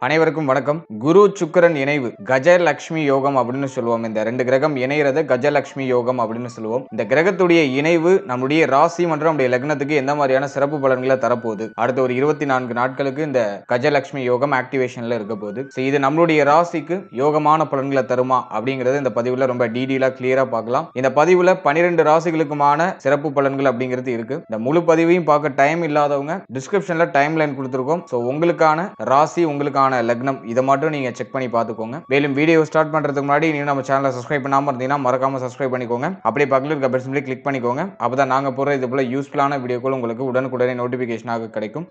அனைவருக்கும் வணக்கம். குரு சுக்கிரன் இணைவு கஜலட்சுமி யோகம் அப்படின்னு சொல்லுவோம். இந்த ரெண்டு கிரகம் இணைகிறது கஜலட்சுமி யோகம் அப்படின்னு சொல்லுவோம். இந்த கிரகத்துடைய இணைவு நம்முடைய ராசி மற்றும் நம்முடைய லக்னத்துக்கு எந்த மாதிரியான சிறப்பு பலன்களை தரப்போகுது, அடுத்த ஒரு 24 நாட்களுக்கு இந்த கஜலட்சுமி யோகம் ஆக்டிவேஷன்ல இருக்க போகுது. இது நம்மளுடைய ராசிக்கு யோகமான பலன்களை தருமா அப்படிங்கறது இந்த பதிவுல ரொம்ப டீடெயிலா கிளியரா பார்க்கலாம். இந்த பதிவுல 12 ராசிகளுக்குமான சிறப்பு பலன்கள் அப்படிங்கிறது இருக்கு. இந்த முழு பதிவையும் பார்க்க டைம் இல்லாதவங்க டிஸ்கிரிப்ஷன்ல டைம் லைன் கொடுத்திருக்கோம். உங்களுக்கான ராசி உங்களுக்கான லக்னம் இதை மட்டும் நீங்க செக் பண்ணி பார்த்துக்கோங்க. மேலும் வீடியோ ஸ்டார்ட் பண்றதுக்கு முன்னாடி நீங்க நம்ம சேனலை சப்ஸ்கிரைப் பண்ணாம இருந்தீங்கன்னா மறக்காம சப்ஸ்கிரைப் பண்ணிக்கோங்க. அப்படியே பக்கத்துல இருக்க பெல் சிம்பலை கிளிக் பண்ணிக்கோங்க. அப்பதான் நாங்க போற இது போல யூஸ்ஃபுல்லான வீடியோக்கள் உங்களுக்கு உடனுக்குடனே நோட்டிபிகேஷனாக கிடைக்கும்.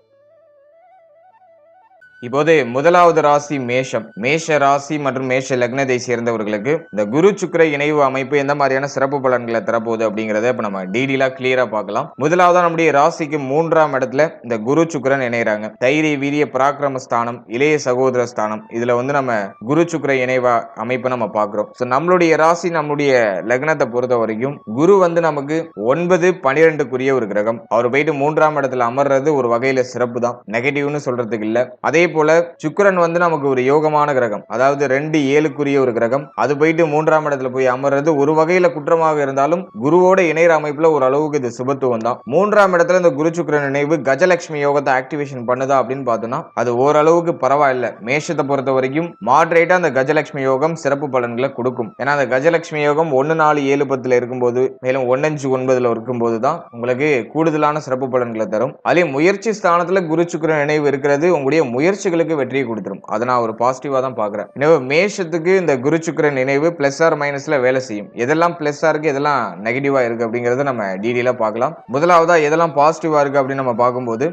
இப்போது முதலாவது ராசி மேஷம். மேஷ ராசி மற்றும் மேஷ லக்னத்தை சேர்ந்தவர்களுக்கு இந்த குரு சுக்கிர இணைவு அமைப்பு எந்த மாதிரியான சிறப்பு பலன்களை தரப்போகுது அப்படிங்கறத இப்ப நம்ம டீடெயிலா கிளியரா பார்க்கலாம். முதலாவதா நம்முடைய ராசிக்கு 3ஆம் இடத்துல இந்த குரு சுக்கிரன் இணைகிறாங்க. தைரிய வீரிய பராக்கிரம ஸ்தானம், இளைய சகோதர ஸ்தானம், இதுல நம்ம குரு சுக்கிர இணைவா அமைப்பு நம்ம பார்க்கிறோம். நம்மளுடைய ராசி நம்மளுடைய லக்னத்தை பொறுத்த வரைக்கும் குரு நமக்கு 9, 12க்குரிய ஒரு கிரகம். அவர் போயிட்டு 3ஆம் இடத்துல அமர்றது ஒரு வகையில சிறப்பு தான், நெகட்டிவ்னு சொல்றதுக்கு இல்ல. அதே போல சுக்கிரன் நமக்கு ஒரு யோகமான கிரகம், அதாவது 2, 7க்குரிய ஒரு கிரகம். அது போயிட்டு 3ஆம் இடத்துல போய் அமர்றது ஒரு வகையில குற்றமாக இருந்தாலும் குருவோட இணைற அமைப்புல ஒரு அளவுக்கு இது சுபத்துவம் தான். 3ஆம் இடத்துல இந்த குரு சுக்கிரன் இணைவு கஜலட்சுமி யோகத்தை ஆக்டிவேஷன் பண்ணுதா அப்படின்னு பார்த்தோம்னா அது ஓரளவுக்கு பரவாயில்ல. மேஷத்தை பொறுத்த வரைக்கும் மாட்ரேட்டா அந்த கஜலட்சுமி யோகம் சிறப்பு பலன்களை கொடுக்கும். ஏன்னா அந்த கஜலட்சுமி யோகம் 1, 4, 7, 10 இருக்கும்போது, மேலும் 1, 5, 9 இருக்கும்போது தான் உங்களுக்கு கூடுதலான சிறப்பு பலன்களை தரும். அதே முயற்சி ஸ்தானத்துல குரு சுக்கிரன் இணைவு இருக்கிறது உங்களுடைய முயற்சிகளுக்கு வெற்றியை கொடுத்துரும். அதை நான் ஒரு பாசிட்டிவா தான் பாக்குறேன். எனவே மேஷத்துக்கு இந்த குரு சுக்கிரன் நினைவு பிளஸ் ஆர் மைனஸ்ல வேலை செய்யும். எதெல்லாம் பிளஸ்ஸா இருக்கு, எதெல்லாம் நெகட்டிவா இருக்கு அப்படிங்கறத நம்ம டீடெயிலா பார்க்கலாம். முதலாவதா எதெல்லாம் பாசிட்டிவா இருக்கு அப்படின்னு நம்ம பார்க்கும்போது,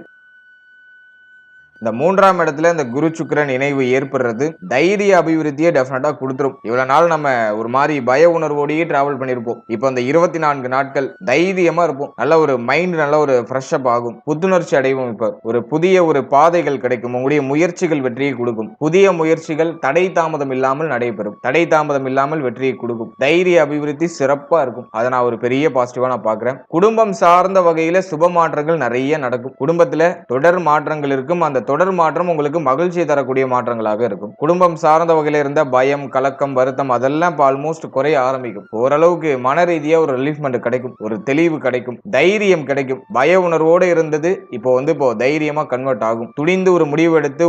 இந்த 3ஆம் இடத்துல இந்த குரு சுக்கிரன் இணைவு ஏற்படுறது தைரிய அபிவிருத்தியை டெஃபினட்டா கொடுத்துரும். இவ்வளவு நாள் நம்ம ஒரு மாதிரி பய உணர்வோடையே டிராவல் பண்ணிருப்போம். இப்போ இந்த 24 நாட்கள் தைரியமா இருப்போம். நல்ல ஒரு மைண்ட் நல்ல ஒரு ஃப்ரெஷ் அப் ஆகும், புத்துணர்ச்சி அடைவோம். இப்ப ஒரு புதிய ஒரு பாதைகள் கிடைக்கும், உங்களுடைய முயற்சிகள் வெற்றியை கொடுக்கும். புதிய முயற்சிகள் தடை தாமதம் இல்லாமல் நடைபெறும், தடை தாமதம் இல்லாமல் வெற்றியை கொடுக்கும். தைரிய அபிவிருத்தி சிறப்பா இருக்கும். அதை நான் ஒரு பெரிய பாசிட்டிவா நான் பாக்குறேன். குடும்பம் சார்ந்த வகையில சுப மாற்றங்கள் நிறைய நடக்கும். குடும்பத்துல தொடர் மாற்றங்கள் இருக்கும். அந்த தொடர் மாற்றம் உங்களுக்கு மகிழ்ச்சியை தரக்கூடிய மாற்றங்களாக இருக்கும். குடும்பம் சார்ந்த வகையில இருந்த பயம், கலக்கம், வருத்தம் அதெல்லாம் ஆல்மோஸ்ட் குறைய ஆரம்பிக்கும். ஓரளவுக்கு மன ரீதியா ஒரு ரிலீஃப்மெண்ட் கிடைக்கும், ஒரு தெளிவு கிடைக்கும், தைரியம் கிடைக்கும். பய உணர்வோடு இருந்தது இப்போ தைரியமா கன்வெர்ட் ஆகும். துணிந்து ஒரு முடிவு எடுத்து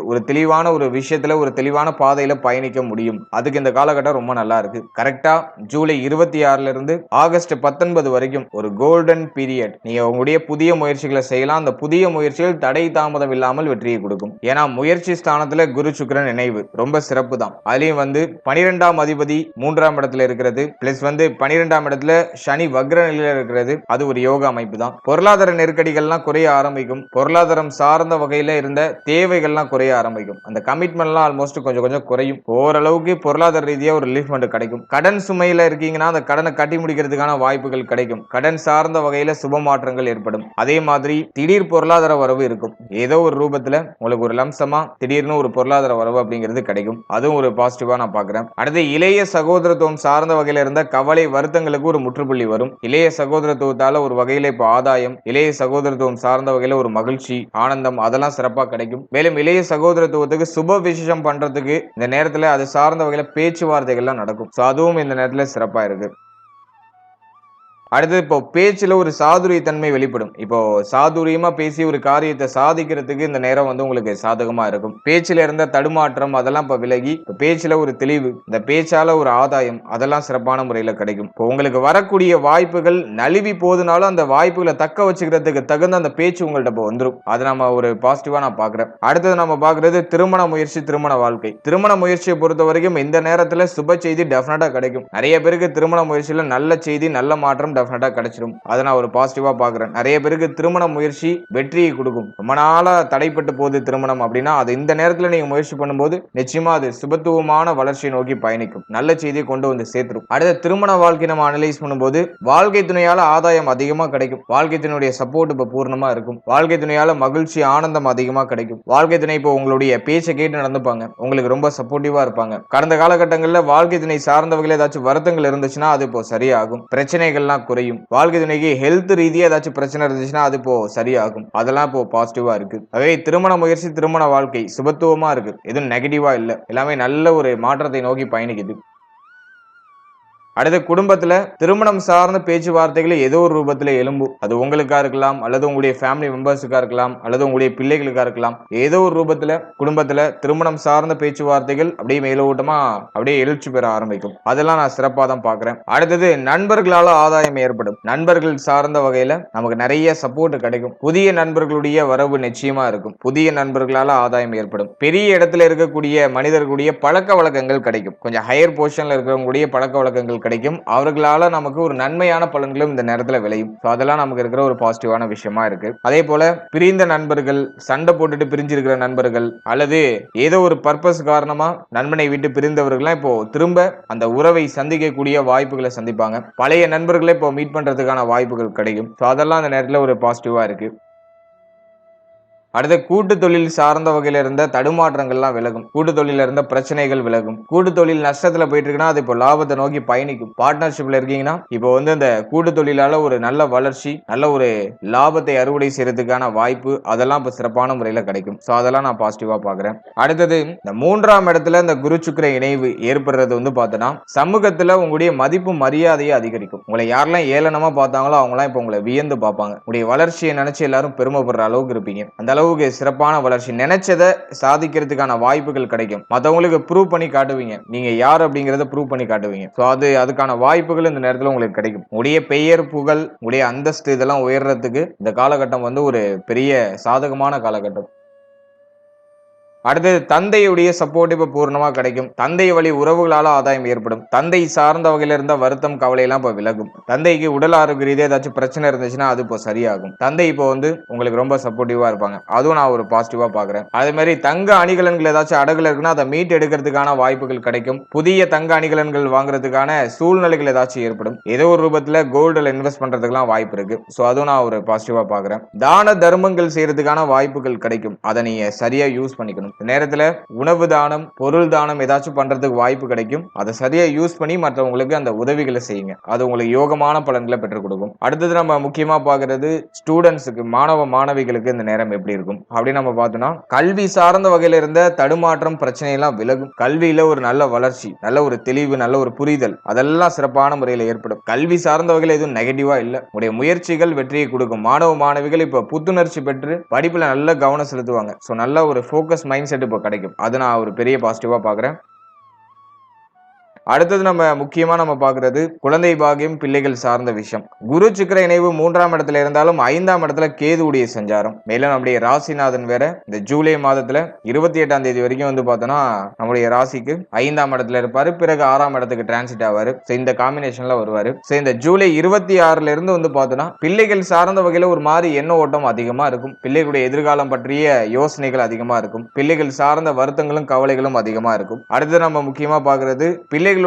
ஒரு தெளிவான ஒரு விஷயத்துல ஒரு தெளிவான பாதையில பயணிக்க முடியும். அதுக்கு இந்த காலகட்டம் ரொம்ப நல்லா இருக்கு. கரெக்டா ஜூலை 26 இருந்து ஆகஸ்ட் 19 வரைக்கும் ஒரு கோல்டன் பீரியட். நீங்க உங்களுடைய புதிய முயற்சிகளை செய்யலாம். அந்த புதிய முயற்சிகள் தடை தாமதம் இல்லாமல் வெற்றியை கொடுக்கும். ஏன்னா முயற்சி ஸ்தானத்துல குரு சுக்கிரன் இணைவு ரொம்ப சிறப்பு தான். அதுலயும் 12ஆம் அதிபதி 3ஆம் இடத்துல இருக்கிறது, பிளஸ் 12ஆம் இடத்துல சனி வக்ர நிலையில இருக்கிறது, அது ஒரு யோக அமைப்பு தான். பொருளாதார நெருக்கடிகள்லாம் குறைய ஆரம்பிக்கும். பொருளாதாரம் சார்ந்த வகையில இருந்த தேவைகள்லாம் குறைய ஆரம்பிக்கும். அந்த கமிட்மெண்ட்லாம் ஆல்மோஸ்ட் கொஞ்சம் கொஞ்சம் குறையும். ஓரளவுக்கு பொருளாதார ரீதியா ஒரு ரிலீஃப்மெண்ட் கிடைக்கும். கடன் சுமையில இருக்கீங்கன்னா அந்த கடனை கட்டி முடிக்கிறதுக்கான வாய்ப்புகள் கிடைக்கும். கடன் சார்ந்த வகையில சுப மாற்றங்கள் ஏற்படும். அதே மாதிரி திடீர் பொருளாதார வரவு இருக்கும். ஏதோ ஒரு ரூபத்துல உங்களுக்கு ஒரு லம்சமா திடீர்னு ஒரு பொருளாதார வரவு அப்படிங்கிறது கிடைக்கும். அதுவும் ஒரு பாசிட்டிவா நான் பாக்குறேன். அடுத்து இளைய சகோதரத்துவம் சார்ந்த வகையில இருந்த கவலை வருத்தங்களுக்கு ஒரு முற்றுப்புள்ளி வரும். இளைய சகோதரத்துவத்தால ஒரு வகையில இப்போ ஆதாயம், இளைய சகோதரத்துவம் சார்ந்த வகையில ஒரு மகிழ்ச்சி, ஆனந்தம் அதெல்லாம் சிறப்பா கிடைக்கும். மேலும் இளைய சகோதரத்துவத்துக்கு சுப விசேஷம் பண்றதுக்கு இந்த நேரத்துல அது சார்ந்த வகையில பேச்சுவார்த்தைகள்லாம் நடக்கும். அதுவும் இந்த நேரத்துல சிறப்பா இருக்கு. அடுத்து இப்போ பேச்சுல ஒரு சாதுரிய தன்மை வெளிப்படும். இப்போ சாதுரியமா பேசி ஒரு காரியத்தை சாதிக்கிறதுக்கு இந்த நேரம் உங்களுக்கு சாதகமா இருக்கும். பேச்சுல இருந்த தடுமாற்றம் அதெல்லாம் இப்ப விலகி பேச்சுல ஒரு தெளிவு, இந்த பேச்சால ஒரு ஆதாயம் அதெல்லாம் சிறப்பான முறையில கிடைக்கும். இப்போ உங்களுக்கு வரக்கூடிய வாய்ப்புகள் நழுவி போதுனாலும் அந்த வாய்ப்புகளை தக்க வச்சுக்கிறதுக்கு தகுந்த அந்த பேச்சு உங்கள்ட்ட இப்போ வந்துடும். அதை நம்ம ஒரு பாசிட்டிவா நான் பாக்குறேன். அடுத்தது நம்ம பாக்குறது திருமண முயற்சி, திருமண வாழ்க்கை. திருமண முயற்சியை பொறுத்த வரைக்கும் இந்த நேரத்துல சுப செய்தி டெஃபினட்டா கிடைக்கும். நிறைய பேருக்கு திருமண முயற்சியில நல்ல செய்தி, நல்ல மாற்றம் டெஃபினட்டா கிடைச்சிடும். அதை நான் ஒரு பாசிட்டிவா பாக்குறேன். நிறைய பேருக்கு திருமண முயற்சி வெற்றியை கொடுக்கும். ரொம்ப நாளா தடைப்பட்டு போகுது திருமணம் அப்படின்னா அது இந்த நேரத்துல நீங்க முயற்சி பண்ணும்போது நிச்சயமா அது சுபத்துவமான வளர்ச்சியை நோக்கி பயணிக்கும். நல்ல செய்தியை கொண்டு வந்து சேர்த்துரும். அடுத்த திருமண வாழ்க்கை நம்ம அனலைஸ் பண்ணும்போது வாழ்க்கை துணையால ஆதாயம் அதிகமா கிடைக்கும். வாழ்க்கை துணையுடைய சப்போர்ட் இப்ப பூர்ணமா இருக்கும். வாழ்க்கை துணையால மகிழ்ச்சி, ஆனந்தம் அதிகமா கிடைக்கும். வாழ்க்கை துணை இப்போ உங்களுடைய பேச்சை கேட்டு நடந்துப்பாங்க, உங்களுக்கு ரொம்ப சப்போர்ட்டிவா இருப்பாங்க. கடந்த காலகட்டங்களில் வாழ்க்கை துணை சார்ந்த வகையில் ஏதாச்சும் வருத்தங்கள் இருந்துச்சுன்னா அது இப்போ சரியாகும். பிரச்சனைகள்லாம் குறையும். வாழ்க்கை துணைக்கு ஹெல்த் ரீதியா ஏதாச்சும் பிரச்சனை இருந்துச்சுன்னா அது இப்போ சரியாகும். அதெல்லாம் இப்போ பாசிட்டிவா இருக்கு. அதே திருமண முயற்சி, திருமண வாழ்க்கை சுபத்துவமா இருக்கு. எதுவும் நெகட்டிவா இல்ல. எல்லாமே நல்ல ஒரு மாற்றத்தை நோக்கி பயணிக்குது. அடுத்து குடும்பத்துல திருமணம் சார்ந்த பேச்சுவார்த்தைகளை ஏதோ ஒரு ரூபத்துல எழும்பும். அது உங்களுக்கா இருக்கலாம், அல்லது உங்களுடைய ஃபேமிலி மெம்பர்ஸுக்கா இருக்கலாம், அல்லது உங்களுடைய பிள்ளைகளுக்கா இருக்கலாம். ஏதோ ஒரு ரூபத்துல குடும்பத்துல திருமணம் சார்ந்த பேச்சுவார்த்தைகள் அப்படியே மேலோட்டமா அப்படியே எழுச்சி பெற ஆரம்பிக்கும். அதெல்லாம் நான் சிறப்பா தான் பாக்குறேன். அடுத்தது நண்பர்களால ஆதாயம் ஏற்படும். நண்பர்கள் சார்ந்த வகையில நமக்கு நிறைய சப்போர்ட் கிடைக்கும். புதிய நண்பர்களுடைய வரவு நிச்சயமா இருக்கும். புதிய நண்பர்களால ஆதாயம் ஏற்படும். பெரிய இடத்துல இருக்கக்கூடிய மனிதர்களுடைய பழக்க வழக்கங்கள் கிடைக்கும். கொஞ்சம் ஹையர் பொசிஷன்ல இருக்கிறவங்களுடைய பழக்க வழக்கங்கள் கிடைக்கும். அவர்களால நமக்கு ஒரு நன்மையான பலன்களும் இந்த நேரத்துல விளையும். அதெல்லாம் நமக்கு இருக்கிற ஒரு பாசிட்டிவான விஷயமா இருக்கு. அதே போல பிரிந்த நண்பர்கள், சண்டை போட்டுட்டு பிரிஞ்சிருக்கிற நண்பர்கள், அல்லது ஏதோ ஒரு பர்பஸ் காரணமா நண்பனை விட்டு பிரிந்தவர்கள்லாம் இப்போ திரும்ப அந்த உறவை சந்திக்கக்கூடிய வாய்ப்புகளை சந்திப்பாங்க. பழைய நண்பர்களை இப்போ மீட் பண்றதுக்கான வாய்ப்புகள் கிடைக்கும். அதெல்லாம் அந்த நேரத்துல ஒரு பாசிட்டிவா இருக்கு. அடுத்த கூட்டு தொழில் சார்ந்த வகையில இருந்த தடுமாற்றங்கள்லாம் விலகும். கூட்டு தொழில இருந்த பிரச்சனைகள் விலகும். கூட்டு தொழில் நஷ்டத்துல போயிட்டு இருக்குன்னா அது இப்போ லாபத்தை நோக்கி பயணிக்கும். பார்ட்னர்ஷிப்ல இருக்கீங்கன்னா இப்போ இந்த கூட்டு தொழிலால ஒரு நல்ல வளர்ச்சி, நல்ல ஒரு லாபத்தை அறுவடை செய்யறதுக்கான வாய்ப்பு அதெல்லாம் இப்போ சிறப்பான முறையில கிடைக்கும். சோ அதெல்லாம் நான் பாசிட்டிவா பாக்குறேன். அடுத்தது இந்த 3ஆம் இடத்துல இந்த குரு சுக்கிர இணைவு ஏற்படுறது பார்த்தோன்னா சமூகத்துல உங்களுடைய மதிப்பு மரியாதையை அதிகரிக்கும். உங்களை யாரெல்லாம் ஏளனமா பார்த்தாங்களோ அவங்களாம் இப்போ உங்களை வியந்து பார்ப்பாங்க. உங்களுடைய வளர்ச்சியை நினைச்சு எல்லாரும் பெருமைப்படுற அளவுக்கு இருப்பீங்க. அந்த அளவுக்கு சிறப்பான வளர்ச்சி, நினைச்சதை சாதிக்கிறதுக்கான வாய்ப்புகள் கிடைக்கும். மற்றவங்களுக்கு ப்ரூவ் பண்ணி காட்டுவீங்க. நீங்க யார் அப்படிங்கறத ப்ரூவ் பண்ணி காட்டுவீங்க. சோ அதுக்கான வாய்ப்புகள் இந்த நேரத்துல உங்களுக்கு கிடைக்கும். உடைய பெயர், புகழ், உடைய அந்தஸ்து இதெல்லாம் உயர்றதுக்கு இந்த காலகட்டம் ஒரு பெரிய சாதகமான காலகட்டம். அடுத்தது தந்தையுடைய சப்போர்ட் இப்ப பூர்ணமா கிடைக்கும். தந்தை வழி உறவுகளால ஆதாயம் ஏற்படும். தந்தை சார்ந்த வகையில இருந்த வருத்தம், கவலை எல்லாம் இப்ப விலகும். தந்தைக்கு உடல் ஆரோக்கிய ரீதியா ஏதாச்சும் பிரச்சனை இருந்துச்சுன்னா அது இப்போ சரியாகும். தந்தை இப்போ உங்களுக்கு ரொம்ப சப்போர்ட்டிவா இருப்பாங்க. அதுவும் நான் ஒரு பாசிட்டிவா பாக்குறேன். அதே மாதிரி தங்க அணிகலன்கள் ஏதாச்சும் அடகுல இருக்குன்னா அதை மீட் எடுக்கிறதுக்கான வாய்ப்புகள் கிடைக்கும். புதிய தங்க அணிகலன்கள் வாங்குறதுக்கான சூழ்நிலைகள் ஏதாச்சும் ஏற்படும். ஏதோ ஒரு ரூபத்துல கோல்டுல இன்வெஸ்ட் பண்றதுக்கெல்லாம் வாய்ப்பு இருக்கு. சோ அதுவும் நான் ஒரு பாசிட்டிவா பாக்குறேன். தான தர்மங்கள் செய்யறதுக்கான வாய்ப்புகள் கிடைக்கும். அதை நீங்க சரியா யூஸ் பண்ணிக்கணும். நேரத்துல உணவு தானம், பொருள் தானம் ஏதாச்சும் பண்றதுக்கு வாய்ப்பு கிடைக்கும். அதை சரியா யூஸ் பண்ணி மற்றவங்களுக்கு அந்த உதவிகளை செய்யுங்க. அது உங்களுக்கு யோகமான பலன்களை பெற்றுக் கொடுக்கும். அடுத்தது நம்ம முக்கியமா பாக்குறது ஸ்டூடெண்ட்ஸுக்கு, மாணவிகளுக்கு இந்த நேரம் எப்படி இருக்கும் அப்படின்னு நம்ம பார்த்தோம்னா கல்வி சார்ந்த வகையில இருந்த தடுமாற்றம், பிரச்சனை எல்லாம் விலகும். கல்வியில ஒரு நல்ல வளர்ச்சி, நல்ல ஒரு தெளிவு, நல்ல ஒரு புரிதல் அதெல்லாம் சிறப்பான முறையில் ஏற்படும். கல்வி சார்ந்த வகையில் எதுவும் நெகட்டிவா இல்ல. உடைய முயற்சிகள் வெற்றியை கொடுக்கும். மாணவிகள் இப்ப புத்துணர்ச்சி பெற்று படிப்புல நல்ல கவனம் செலுத்துவாங்க. சோ நல்ல ஒரு ஃபோக்கஸ் மைண்ட் செட் இப்போ கிடைக்கும். அது நான் ஒரு பெரிய பாசிட்டிவா பாக்குறேன். அடுத்தது நம்ம முக்கியமா பாக்குறது குழந்தை பாகியம், பிள்ளைகள் சார்ந்த விஷயம். குரு சுக்கிர இணைவு 3ஆம் இடத்துல இருந்தாலும் 5ஆம் இடத்துல கேதுவுடைய சஞ்சாரம். மேலும் நம்முடைய ராசிநாதன் வேற இந்த ஜூலை மாதத்துல 28ஆம் தேதி வரைக்கும் பார்த்தோம்னா நம்முடைய ராசிக்கு 5ஆம் இடத்துல இருப்பாரு. பிறகு 6ஆம் இடத்துக்கு டிரான்சிட் ஆவாரு. இந்த காம்பினேஷன்ல வருவாரு. இந்த ஜூலை 26ல இருந்து பார்த்தோம்னா பிள்ளைகள் சார்ந்த வகையில ஒரு மாதிரி எண்ண ஓட்டம் அதிகமா இருக்கும். பிள்ளைகளுடைய எதிர்காலம் பற்றிய யோசனைகள் அதிகமா இருக்கும். பிள்ளைகள் சார்ந்த வருத்தங்களும் கவலைகளும் அதிகமா இருக்கும். அடுத்து நம்ம முக்கியமா பாக்குறது பிள்ளைகளுடைய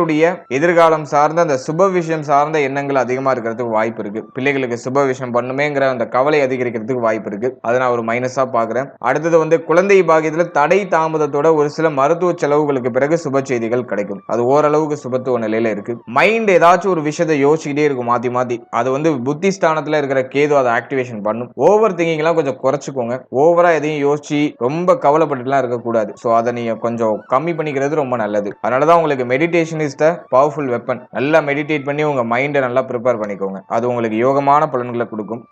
எதிர்காலம் சார்ந்த அந்த சுப விஷயம் சார்ந்த எண்ணங்கள் அதிகமா இருக்கிறதுக்கு வாய்ப்பு இருக்கு. பிள்ளைகளுக்கு சுப விஷயம் பண்ணுமேங்கிற அந்த கவலை அதிகரிக்கிறதுக்கு வாய்ப்பு இருக்கு. அதை நான் ஒரு மைனஸா பாக்குறேன். அடுத்தது குழந்தை பாகியத்துல தடை தாமதத்தோட ஒரு சில மருத்துவ செலவுகளுக்கு பிறகு சுப செய்திகள் கிடைக்கும். அது ஓரளவுக்கு சுபத்துவ நிலையில இருக்கு. மைண்ட் ஏதாச்சும் ஒரு விஷயத்தை யோசிச்சுக்கிட்டே இருக்கும் மாத்தி. அது புத்தி ஸ்தானத்துல இருக்கிற கேது அதை ஆக்டிவேஷன் பண்ணும். ஓவர் திங்கிங் எல்லாம் கொஞ்சம் குறைச்சுக்கோங்க. ஓவரா எதையும் யோசிச்சு ரொம்ப கவலைப்பட்டுலாம் இருக்கக்கூடாது. சோ அதை நீங்க கொஞ்சம் கம்மி பண்ணிக்கிறது ரொம்ப நல்லது. அதனாலதான் உங்களுக்கு meditation is the powerful weapon. நல்லா மெடிடேட் பண்ணி உங்க மைண்டை நல்லா ப்ரிப்பேர் பண்ணிக்கோங்க. அது உங்களுக்கு யோகமான பலன்களை கொடுக்கும்.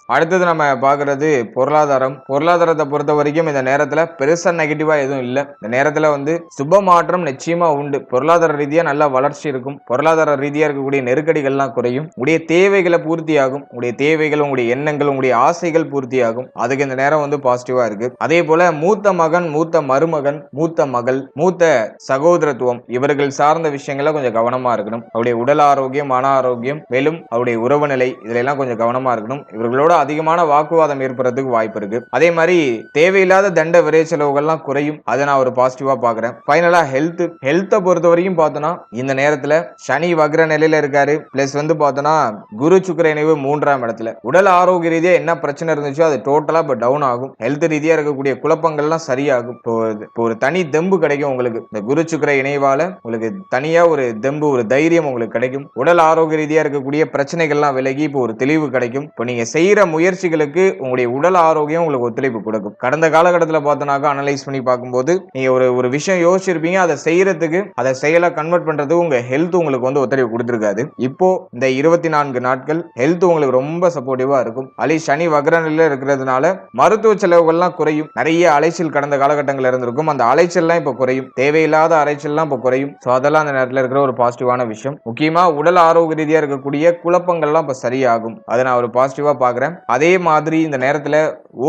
அடுத்தது நம்ம பாக்குறது பொருளாதாரத்தை பொறுத்த வரைக்கும் இந்த நேரத்துல பெருசா நெகட்டிவா எதுவும் இல்ல. இந்த நேரத்துல சுப மாற்றம் நிச்சயமா உண்டு. பொருளாதார ரீதியா நல்ல வளர்ச்சி இருக்கும். பொருளாதார ரீதியா இருக்கக்கூடிய நெருக்கடிகள்லாம் குறையும். உடைய தேவைகளை பூர்த்தியாகும். உடைய தேவைகள், உங்களுடைய எண்ணங்கள், உங்களுடைய ஆசைகள் பூர்த்தியாகும். அதுக்கு இந்த நேரம் பாசிட்டிவா இருக்கு. அதே போல மூத்த மகன், மூத்த மருமகன், மூத்த மகள், மூத்த சகோதரத்துவம் இவர்கள் சார்ந்த விஷயங்கள கொஞ்சம் கவனமா இருக்கணும். அவருடைய உடல் ஆரோக்கியம், மன ஆரோக்கியம், மேலும் அவருடைய உறவு நிலை இதுல எல்லாம் கொஞ்சம் கவனமா இருக்கணும். இவர்களோட அதிகமான வாக்குவாதம் ஏற்படுறதுக்கு வாய்ப்பு இருக்கு. அதே மாதிரி தேவையில்லாத தண்ட விரை செலவுகள்லாம் குறையும். அதை நான் ஒரு பாசிட்டிவா பாக்குறேன். ஃபைனலா ஹெல்த்தை பொறுத்த வரைக்கும் பார்த்தோம்னா இந்த நேரத்துல சனி வக்ர நிலையில இருக்காரு. பிளஸ் வந்து பார்த்தோம்னா குரு சுக்கிர இணைவு 3ஆம் இடத்துல. உடல் ஆரோக்கிய ரீதியா என்ன பிரச்சனை இருந்துச்சோ அது டோட்டலா இப்ப டவுன் ஆகும். ஹெல்த் ரீதியா இருக்கக்கூடிய குழப்பங்கள்லாம் சரியாகும். இப்போ ஒரு தனி தெம்பு கிடைக்கும் உங்களுக்கு. இந்த குரு சுக்கிர இணைவால உங்களுக்கு தனியா ஒரு தெம்பு, ஒரு தைரியம் உங்களுக்கு கிடைக்கும். உடல் ஆரோக்கிய ரீதியா இருக்கக்கூடிய பிரச்சனைகள்லாம் விலகி இப்போ ஒரு தெளிவு கிடைக்கும். இப்போ நீங்க செய்யற முயற்சிகளுக்கு உங்களுடைய உடல் ஆரோக்கியம் உங்களுக்கு ஒத்துழைப்பு கொடுக்கும். கடந்த காலகட்டத்தில் பார்த்தோம்னாக்கா அனலைஸ் பண்ணி பார்க்கும்போது நீங்க ஒரு விஷயம் யோசிச்சிருப்பீங்க, அதை செய்யறதுக்கு, அதை செயலா கன்வெர்ட் பண்றதுக்கு உங்க ஹெல்த் உங்களுக்கு வந்து ஒத்துழைப்பு கொடுத்திருக்காது. இப்போ இந்த 24 நாட்கள் ஹெல்த் உங்களுக்கு ரொம்ப சப்போர்ட்டிவா இருக்கும். சனி வக்ர நிலையில இருக்கிறதுனால மருத்துவ செலவுகள்லாம் குறையும். நிறைய அலைச்சல் கடந்த காலகட்டங்கள் இருந்திருக்கும். அந்த அலைச்சல்லாம் இப்ப குறையும். தேவையில்லாத அலைச்சல்லாம் இப்ப குறையும். சோ அதெல்லாம் அந்த நேரத்தில் இருக்கிற ஒரு பாசிட்டிவான விஷயம். முக்கியமா உடல் ஆரோக்கிய ரீதியா இருக்கக்கூடிய குழப்பங்கள்லாம் இப்ப சரியாகும். அதை நான் ஒரு பாசிட்டிவா பாக்குறேன். அதே மாதிரி இந்த நேரத்துல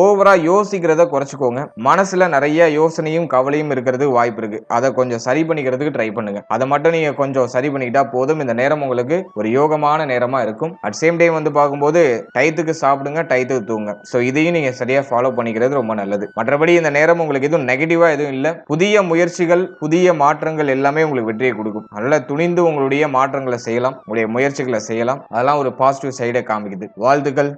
ஓவரா யோசிக்கிறத குறைச்சுக்கோங்க. மனசுல நிறைய யோசனையும் கவலையும் இருக்கிறது வாய்ப்பு இருக்கு. அதை கொஞ்சம் சரி பண்ணிக்கிறதுக்கு ட்ரை பண்ணுங்க. அதை மட்டும் நீங்க கொஞ்சம் சரி பண்ணிக்கிட்டா போதும். இந்த நேரம் உங்களுக்கு ஒரு யோகமான நேரமா இருக்கும். அட் சேம் டைம் வந்து பார்க்கும்போது டயத்துக்கு சாப்பிடுங்க, டயத்துக்கு தூங்க. சோ இதையும் நீங்க சரியா ஃபாலோ பண்ணிக்கிறது ரொம்ப நல்லது. மற்றபடி இந்த நேரம் உங்களுக்கு எதுவும் நெகட்டிவா எதுவும் இல்ல. புதிய முயற்சிகள், புதிய மாற்றங்கள் எல்லாமே உங்களுக்கு வெற்றியை கொடுக்கும். நல்ல துணிந்து உங்களுடைய மாற்றங்களை செய்யலாம், உங்களுடைய முயற்சிகளை செய்யலாம். அதெல்லாம் ஒரு பாசிட்டிவ் சைடை காமிக்குது. வாழ்த்துக்கள்.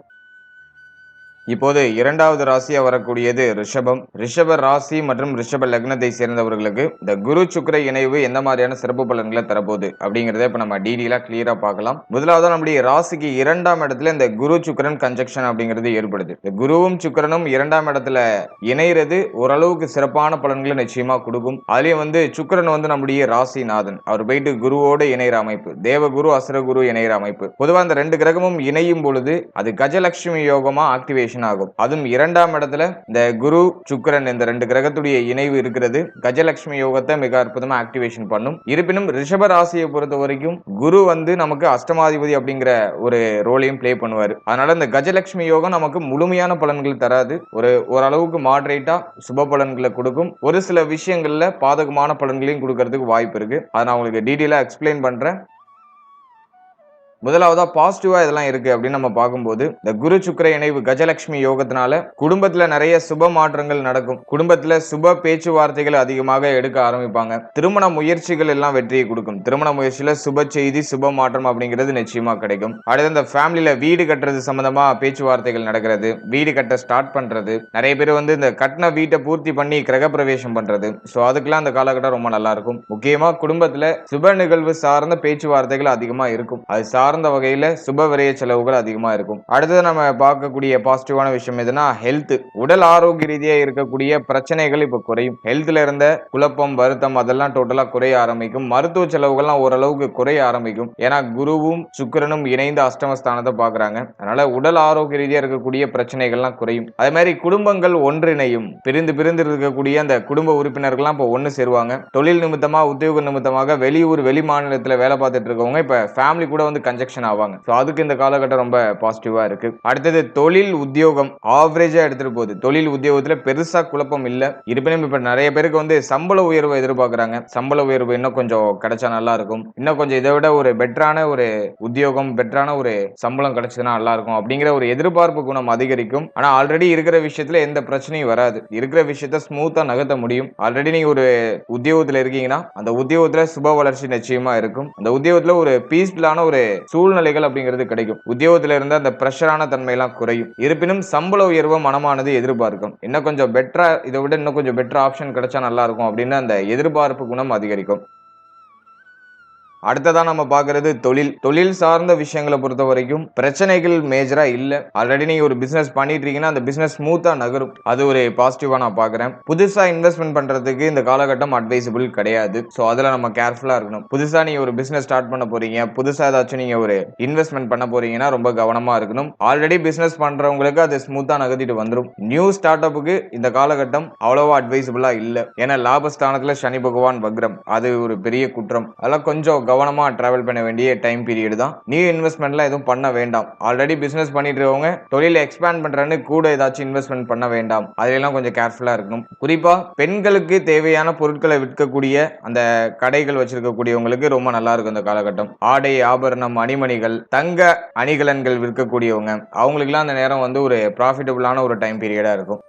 இப்போது இரண்டாவது ராசியா வரக்கூடியது ரிஷபம். ரிஷப ராசி மற்றும் ரிஷப லக்னத்தை சேர்ந்தவர்களுக்கு இந்த குரு சுக்கிர இணைவு எந்த மாதிரியான சிறப்பு பலன்களை தரப்போகுது அப்படிங்கறத இப்ப நம்ம டீடெயிலா கிளியரா பார்க்கலாம். முதலாவது நம்முடைய ராசிக்கு 2ஆம் இடத்துல இந்த குரு சுக்கிரன் கன்ஜெக்ஷன் அப்படிங்கிறது ஏற்படுது. இந்த குருவும் சுக்கிரனும் 2ஆம் இடத்துல இணைகிறது ஓரளவுக்கு சிறப்பான பலன்களை நிச்சயமா கொடுக்கும். அதுலயும் வந்து சுக்கிரன் வந்து நம்முடைய ராசிநாதன், அவர் போயிட்டு குருவோடு இணைகிற அமைப்பு, தேவகுரு அசுரகுரு இணைகிற அமைப்பு. பொதுவா அந்த 2 கிரகமும் இணையும் பொழுது அது கஜலட்சுமி யோகமா ஆக்டிவேஷன் ஆகும். அதுவும் 2ஆம் இடத்துல இந்த குரு சுக்கிரன் இந்த 2 கிரகத்துடைய இணைவு இருக்கிறது கஜலட்சுமி யோகத்தை மிக அற்புதமா ஆக்டிவேஷன் பண்ணும். இருப்பினும் ரிஷப ராசியை பொறுத்த வரைக்கும் குரு வந்து நமக்கு அஷ்டமாதிபதி அப்படிங்கிற ஒரு ரோலையும் பிளே பண்ணுவாரு. அதனால இந்த கஜலட்சுமி யோகம் நமக்கு முழுமையான பலன்கள் தராது. ஓரளவுக்கு மாடரேட்டா சுப பலன்களை கொடுக்கும். ஒரு சில விஷயங்கள்ல பாதகமான பலன்களையும் கொடுக்கறதுக்கு வாய்ப்பு இருக்கு. அதை நான் உங்களுக்கு டீடைலா எக்ஸ்பிளைன் பண்றேன். முதலாவதா பாசிட்டிவா இதெல்லாம் இருக்கு அப்படின்னு நம்ம பார்க்கும்போது இந்த குரு சுக்கிர இணைவு கஜலட்சுமி யோகத்தினால குடும்பத்துல நிறைய சுப மாற்றங்கள் நடக்கும். குடும்பத்துல சுப பேச்சுவார்த்தைகள் அதிகமாக எடுக்க ஆரம்பிப்பாங்க. திருமண முயற்சிகள் எல்லாம் வெற்றியை கொடுக்கும். திருமண முயற்சியில சுப செய்தி, சுப மாற்றம் அப்படிங்கிறது நிச்சயமா கிடைக்கும். அடுத்து இந்த ஃபேமிலியில வீடு கட்டுறது சம்பந்தமா பேச்சுவார்த்தைகள் நடக்கிறது, வீடு கட்ட ஸ்டார்ட் பண்றது, நிறைய பேர் வந்து இந்த கட்டின வீட்டை பூர்த்தி பண்ணி கிரக பிரவேசம் பண்றது. சோ அதுக்கெல்லாம் அந்த காலகட்டம் ரொம்ப நல்லா இருக்கும். முக்கியமா குடும்பத்துல சுப நிகழ்வு சார்ந்த பேச்சுவார்த்தைகள் அதிகமா இருக்கும். அது சார்ந்த வகையில சுப விரய செலவுகள் அதிகமா இருக்கும். அடுத்தது நம்ம பார்க்கக்கூடிய பாசிட்டிவான விஷயம் எதுனா ஹெல்த். உடல் ஆரோக்கிய ரீதியா இருக்கக்கூடிய பிரச்சனைகள் இப்ப குறையும். ஹெல்த்ல இருந்த குழப்பம், வருத்தம் அதெல்லாம் டோட்டலா குறைய ஆரம்பிக்கும். மருத்துவ செலவுகள்லாம் ஓரளவுக்கு குறைய ஆரம்பிக்கும். ஏன்னா குருவும் சுக்கிரனும் இணைந்து அஷ்டமஸ்தானத்தை பாக்குறாங்க. அதனால உடல் ஆரோக்கிய ரீதியா இருக்கக்கூடிய பிரச்சனைகள்லாம் குறையும். அதே மாதிரி குடும்பங்கள் ஒன்றிணையும். பிரிந்து பிரிந்து இருக்கக்கூடிய அந்த குடும்ப உறுப்பினர்கள்லாம் இப்ப ஒண்ணு சேருவாங்க. தொழில் நிமித்தமா, உத்தியோக நிமித்தமாக வெளியூர், வெளி மாநிலத்துல வேலை பார்த்துட்டு இருக்கவங்க இப்ப ஃபேமிலி கூட வந்து கன்ஜெக்ஷன் ஆவாங்க. சோ அதுக்கு இந்த காலகட்டம் ரொம்ப பாசிட்டிவா இருக்கு. அடுத்தது தொழில் உத்தியோகம் ஆவரேஜா எடுத்துட்டு போகுது. தொழில் உத்தியோகத்துல பெருசா குழப்பம் இல்ல. இருப்பினும் இப்ப நிறைய பேருக்கு வந்து சம்பள உயர்வு எதிர்பார்க்கறாங்க. சம்பள உயர்வு இன்னும் கொஞ்சம் கிடைச்சா நல்லா இருக்கும். இன்னும் கொஞ்சம் இதை விட ஒரு பெட்டரான ஒரு உத்தியோகம், பெட்டரான ஒரு சம்பளம் கிடைச்சதுன்னா நல்லா இருக்கும் அப்படிங்கிற ஒரு எதிர்பார்ப்பு குணம் அதிகரிக்கும். ஆனா ஆல்ரெடி இருக்கிற விஷயத்துல எந்த பிரச்சனையும் வராது. இருக்கிற விஷயத்த ஸ்மூத்தா நகர்த்த முடியும். ஆல்ரெடி நீங்க ஒரு உத்தியோகத்துல இருக்கீங்கன்னா அந்த உத்தியோகத்துல சுப வளர்ச்சி நிச்சயமா இருக்கும். அந்த உத்தியோகத்துல ஒரு பீஸ்ஃபுல்லான ஒரு சூழ்நிலைகள் அப்படிங்கிறது கிடைக்கும். உத்தியோகத்துல இருந்த அந்த பிரஷரான தன்மை எல்லாம் குறையும். இருப்பினும் சம்பள உயர்வு மனமானது எதிர்பார்க்கும். இன்னும் கொஞ்சம் பெட்டரா, இதை விட இன்னும் கொஞ்சம் பெட்டர் ஆப்ஷன் கிடைச்சா நல்லா இருக்கும் அப்படின்னு அந்த எதிர்பார்ப்பு குணம் அதிகரிக்கும். அடுத்ததான் நம்ம பாக்குறது தொழில் சார்ந்த விஷயங்களை பொறுத்த வரைக்கும் பிரச்சனைகள் மேஜரா இல்ல. ஆல்ரெடி நீங்க ஒரு பிசினஸ் பண்ணிட்டு இருக்கீங்கன்னா அந்த பிசினஸ் ஸ்மூத்தா நகரும். அது ஒரு பாசிட்டிவா நான் பாக்குறேன். புதுசா இன்வெஸ்ட்மெண்ட் பண்றதுக்கு இந்த காலகட்டம் அட்வைசபிள் கிடையாது. சோ அதுல நம்ம கேர்ஃபுல்லா இருக்கணும். புதுசா நீங்க ஒரு பிசினஸ் ஸ்டார்ட் பண்ண போறீங்க, புதுசா ஏதாச்சும் நீங்க ஒரு இன்வெஸ்ட்மெண்ட் பண்ண போறீங்கன்னா ரொம்ப கவனமா இருக்கணும். ஆல்ரெடி பிசினஸ் பண்றவங்களுக்கு அது ஸ்மூத்தா நகர்த்திட்டு வந்துடும். நியூ ஸ்டார்ட் அப்புக்கு இந்த காலகட்டம் அவ்வளவா அட்வைசபிளா இல்ல. ஏன்னா லாபஸ்தானத்துல சனி பகவான் வக்ரம், அது ஒரு பெரிய குற்றம். அதெல்லாம் கொஞ்சம் கவனமா டிராவல் பண்ண வேண்டிய டைம் பீரியட் தான். நியூ இன்வெஸ்ட்மெண்ட்லாம் எதுவும் பண்ண வேண்டாம். ஆல்ரெடி பிசினஸ் பண்ணிட்டு இருக்கவங்க தொழிலை எக்ஸ்பேண்ட் பண்றேன்னு கூட ஏதாச்சும் இன்வெஸ்ட்மெண்ட் பண்ண வேண்டாம். அதெல்லாம் கொஞ்சம் கேர்ஃபுல்லா இருக்கணும். குறிப்பா பெண்களுக்கு தேவையான பொருட்களை விற்கக்கூடிய அந்த கடைகள் வச்சிருக்கக்கூடியவங்களுக்கு ரொம்ப நல்லா இருக்கும் இந்த காலகட்டம். ஆடை ஆபரணம் அணிமணிகள் தங்க அணிகலன்கள் விற்கக்கூடியவங்க அவங்களுக்குலாம் அந்த நேரம் வந்து ஒரு ப்ராஃபிட்டபிளான ஒரு டைம் பீரியடா இருக்கும்.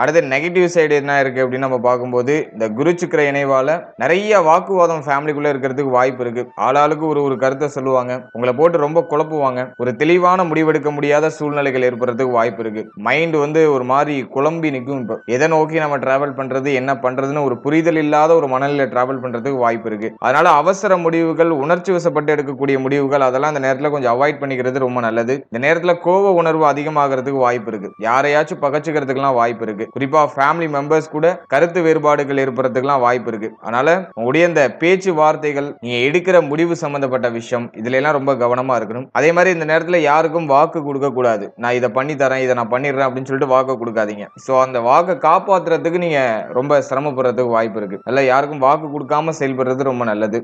அடுத்து நெகட்டிவ் சைடு என்ன இருக்கு அப்படின்னு நம்ம பார்க்கும்போது இந்த குரு சுக்கிர இணைவால நிறைய வாக்குவாதம் ஃபேமிலிக்குள்ள இருக்கிறதுக்கு வாய்ப்பு இருக்கு. ஆளாளுக்கு ஒரு கருத்தை சொல்லுவாங்க, உங்களை போட்டு ரொம்ப குழப்புவாங்க, ஒரு தெளிவான முடிவெடுக்க முடியாத சூழ்நிலைகள் ஏற்படுறதுக்கு வாய்ப்பு இருக்கு. மைண்ட் வந்து ஒரு மாதிரி குழம்பி நிற்கும். இப்போ எதை நோக்கி நம்ம டிராவல் பண்றது என்ன பண்றதுன்னு ஒரு புரிதல் இல்லாத ஒரு மனநிலை டிராவல் பண்றதுக்கு வாய்ப்பு இருக்கு. அதனால அவசர முடிவுகள் உணர்ச்சி வசப்பட்டு எடுக்கக்கூடிய முடிவுகள் அதெல்லாம் இந்த நேரத்தில் கொஞ்சம் அவாய்ட் பண்ணிக்கிறது ரொம்ப நல்லது. இந்த நேரத்தில் கோப உணர்வு அதிகமாகிறதுக்கு வாய்ப்பு இருக்கு. யாரையாச்சும் பகச்சுக்கிறதுக்கெல்லாம் வாய்ப்பு இருக்கு. குறிப்பா ஃபேமிலி மெம்பர்ஸ் கூட கருத்து வேறுபாடுகள் ஏற்படுறதுக்குலாம் வாய்ப்பு இருக்கு. அதனால உங்களுடைய இந்த பேச்சு வார்த்தைகள் நீங்க எடுக்கிற முடிவு சம்பந்தப்பட்ட விஷயம் இதுல எல்லாம் ரொம்ப கவனமா இருக்கணும். அதே மாதிரி இந்த நேரத்துல யாருக்கும் வாக்கு கொடுக்க கூடாது. நான் இதை பண்ணி தரேன், இதை நான் பண்ணிடுறேன் அப்படின்னு சொல்லிட்டு வாக்கு கொடுக்காதீங்க. சோ அந்த வாக்கை காப்பாத்துறதுக்கு நீங்க ரொம்ப சிரமப்படுறதுக்கு வாய்ப்பு இருக்கு. அதனால யாருக்கும் வாக்கு கொடுக்காம செயல்படுறது ரொம்ப நல்லது.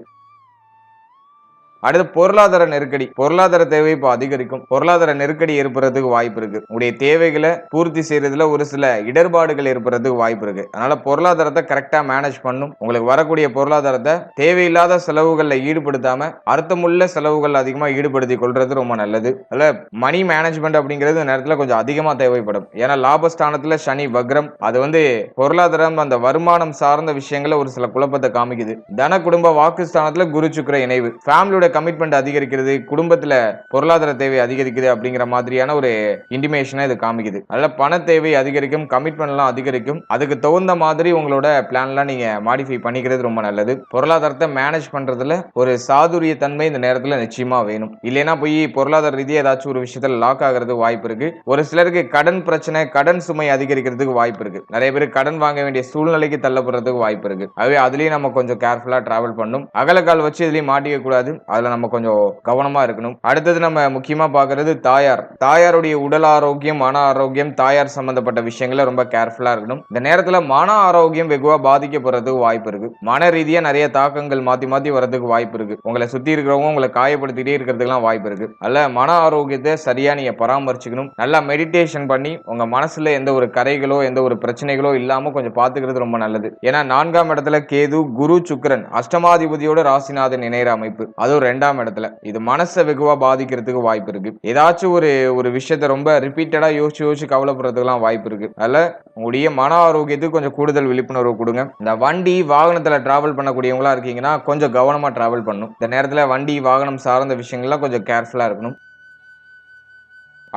அடுத்து பொருளாதார நெருக்கடி. பொருளாதார தேவை இப்போ அதிகரிக்கும். பொருளாதார நெருக்கடி ஏற்படுறதுக்கு வாய்ப்பு இருக்கு. உங்களுடைய தேவைகளை பூர்த்தி செய்யறதுல ஒரு சில இடர்பாடுகள் ஏற்படுறதுக்கு வாய்ப்பு இருக்கு. அதனால பொருளாதாரத்தை கரெக்டா மேனேஜ் பண்ணும். உங்களுக்கு வரக்கூடிய பொருளாதாரத்தை தேவையில்லாத செலவுகள்ல ஈடுபடுத்தாம அர்த்தமுள்ள செலவுகள் அதிகமா ஈடுபடுத்தி கொள்றது ரொம்ப நல்லது. அதுல மணி மேனேஜ்மெண்ட் அப்படிங்கிறது நேரத்துல கொஞ்சம் அதிகமா தேவைப்படும். ஏன்னா லாபஸ்தானத்துல சனி வக்ரம், அது வந்து பொருளாதாரம் அந்த வருமானம் சார்ந்த விஷயங்களை ஒரு சில குழப்பத்தை காமிக்குது. தன குடும்ப வாக்குஸ்தானத்துல குரு சுக்கிர இணைவு ஃபேமிலியோட கமிட்மெண்ட் அதிகரிக்கிறது, குடும்பத்துல பொருளாதார தேவை அதிகரிக்குது அப்படிங்கிற மாதிரியான ஒரு இன்டிமேஷனை இது காமிக்குது. அதனால பண தேவை அதிகரிக்கும், கமிட்மெண்ட் எல்லாம் அதிகரிக்கும். அதுக்கு தகுந்த மாதிரி உங்களோட பிளான்லாம் நீங்க மாடிஃபை பண்ணிக்கிறது ரொம்ப நல்லது. பொருளாதாரத்தை மேனேஜ் பண்றதுல ஒரு சாதுரிய தன்மை இந்த நேரத்துல நிச்சயமா வேணும். இல்லைன்னா போய் பொருளாதார ரீதியாக ஏதாச்சும் ஒரு விஷயத்துல லாக் ஆகிறதுக்கு வாய்ப்பு இருக்கு. ஒரு சிலருக்கு கடன் பிரச்சனை, கடன் சுமை அதிகரிக்கிறதுக்கு வாய்ப்பு இருக்கு. நிறைய பேர் கடன் வாங்க வேண்டிய சூழ்நிலைக்கு தள்ளப்படுறதுக்கு வாய்ப்பு இருக்கு. அதுவே அதுலயும் நம்ம கொஞ்சம் கேர்ஃபுல்லா டிராவல் பண்ணும். அகலக்கால் வச்சு இதுலயும் மாட்டிக்க கூடாது. அதுல நம்ம கொஞ்சம் கவனமா இருக்கணும். அடுத்தது நம்ம முக்கியமா பார்க்கிறது தாயார். தாயாருடைய உடல் ஆரோக்கியம், மன ஆரோக்கியம், தாயார் சம்பந்தப்பட்ட விஷயங்கள ரொம்ப கேர்ஃபுல்லா இருக்கணும். இந்த நேரத்துல மன ஆரோக்கியம் வெகுவா பாதிக்கப்படுறதுக்கு வாய்ப்பு இருக்கு. மன ரீதியா நிறைய தாக்கங்கள் மாத்தி மாத்தி வரதுக்கு வாய்ப்பு இருக்கு. உங்களை சுத்தி இருக்கிறவங்க உங்களை காயப்படுத்திட்டே இருக்கிறதுக்குலாம் வாய்ப்பு இருக்கு. அல்ல மன ஆரோக்கியத்தை சரியா நீங்க பராமரிச்சுக்கணும். நல்லா மெடிடேஷன் பண்ணி உங்க மனசுல எந்த ஒரு கரைகளோ எந்த ஒரு பிரச்சனைகளோ இல்லாம கொஞ்சம் பாத்துக்கிறது ரொம்ப நல்லது. ஏன்னா 4ஆம் இடத்துல கேது, குரு, சுக்கிரன் அஷ்டமாதிபதியோட ராசிநாதன் இணையற அமைப்பு, அதுவும் 2ஆம் இடத்துல. இது மனசை வெகுவா பாதிக்கிறதுக்கு வாய்ப்பு இருக்கு. ஏதாச்சும் ஒரு விஷயத்தை ரொம்ப ரிப்பீட்டடா யோசிச்சு கவலைப்படுறதுக்குலாம் வாய்ப்பு இருக்கு. அதனால உங்களுடைய மன ஆரோக்கியத்துக்கு கொஞ்சம் கூடுதல் விழிப்புணர்வு கொடுங்க. இந்த வண்டி வாகனத்துல டிராவல் பண்ணக்கூடியவங்களா இருக்கீங்கன்னா கொஞ்சம் கவனமா டிராவல் பண்ணணும். இந்த நேரத்துல வண்டி வாகனம் சார்ந்த விஷயங்கள்லாம் கொஞ்சம் கேர்ஃபுல்லா இருக்கணும்.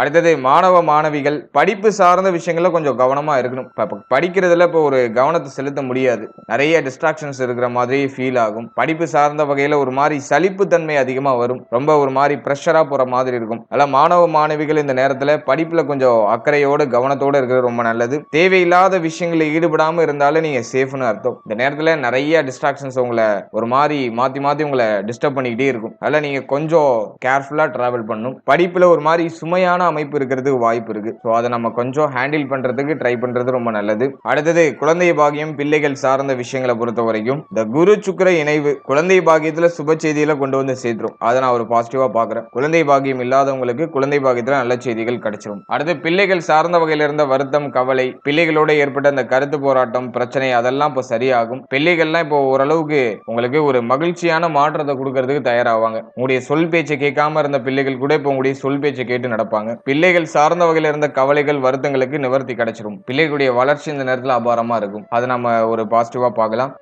அடுத்தது மாணவ மாணவிகள் படிப்பு சார்ந்த விஷயங்கள்ல கொஞ்சம் கவனமா இருக்கணும். படிக்கிறதுல இப்போ ஒரு கவனத்தை செலுத்த முடியாது. நிறைய டிஸ்ட்ராக்ஷன்ஸ் இருக்கிற மாதிரி ஃபீல் ஆகும். படிப்பு சார்ந்த வகையில ஒரு மாதிரி சலிப்பு தன்மை அதிகமா வரும். ரொம்ப ஒரு மாதிரி ப்ரெஷரா போற மாதிரி இருக்கும். அதனால மாணவ மாணவிகள் இந்த நேரத்துல படிப்புல கொஞ்சம் அக்கறையோடு கவனத்தோடு இருக்கிறது ரொம்ப நல்லது. தேவையில்லாத விஷயங்களில் ஈடுபடாம இருந்தாலும் நீங்க சேஃப்னு அர்த்தம். இந்த நேரத்துல நிறைய டிஸ்ட்ராக்ஷன்ஸ் உங்களை ஒரு மாதிரி மாத்தி உங்களை டிஸ்டர்ப் பண்ணிக்கிட்டே இருக்கும். அதனால நீங்க கொஞ்சம் கேர்ஃபுல்லா டிராவல் பண்ணணும். படிப்புல ஒரு மாதிரி சுமையான அமைப்பு இருக்கிறதுக்கு வாய்ப்பு இருக்கு. சோ அதை நம்ம கொஞ்சம் ஹேண்டில் பண்றதுக்கு ட்ரை பண்றது ரொம்ப நல்லது. அடுத்தது குழந்தை பாகியம், பிள்ளைகள் சார்ந்த விஷயங்களை பொறுத்த வரைக்கும் இந்த குரு சுக்கிர இணைவு குழந்தை பாகியத்துல சுப செய்திகளை கொண்டு வந்து சேர்த்துரும். அதை நான் ஒரு பாசிட்டிவா பாக்குறேன். குழந்தை பாகியம் இல்லாதவங்களுக்கு குழந்தை பாகியத்துல நல்ல செய்திகள் கிடைச்சிடும். அடுத்து பிள்ளைகள் சார்ந்த வகையில இருந்த வருத்தம், கவலை, பிள்ளைகளோட ஏற்பட்ட அந்த கருத்து போராட்டம், பிரச்சனை அதெல்லாம் இப்போ சரியாகும். பிள்ளைகள்லாம் இப்போ ஓரளவுக்கு உங்களுக்கு ஒரு மகிழ்ச்சியான மாற்றத்தை கொடுக்கறதுக்கு தயாராவாங்க. உங்களுடைய சொல் பேச்சை கேட்காம இருந்த பிள்ளைகள் கூட இப்போ உங்களுடைய சொல் பேச்சை கேட்டு நடப்பாங்க. பிள்ளைகள் சார்ந்த வகையில் இருந்த கவலைகள், வருத்தங்களுக்கு நிவர்த்தி கிடைச்சிடும். பிள்ளைகளுடைய வளர்ச்சி இந்த நேரத்தில் அபாரமா இருக்கும். அதை நம்ம ஒரு பாசிட்டிவா பார்க்கலாம்.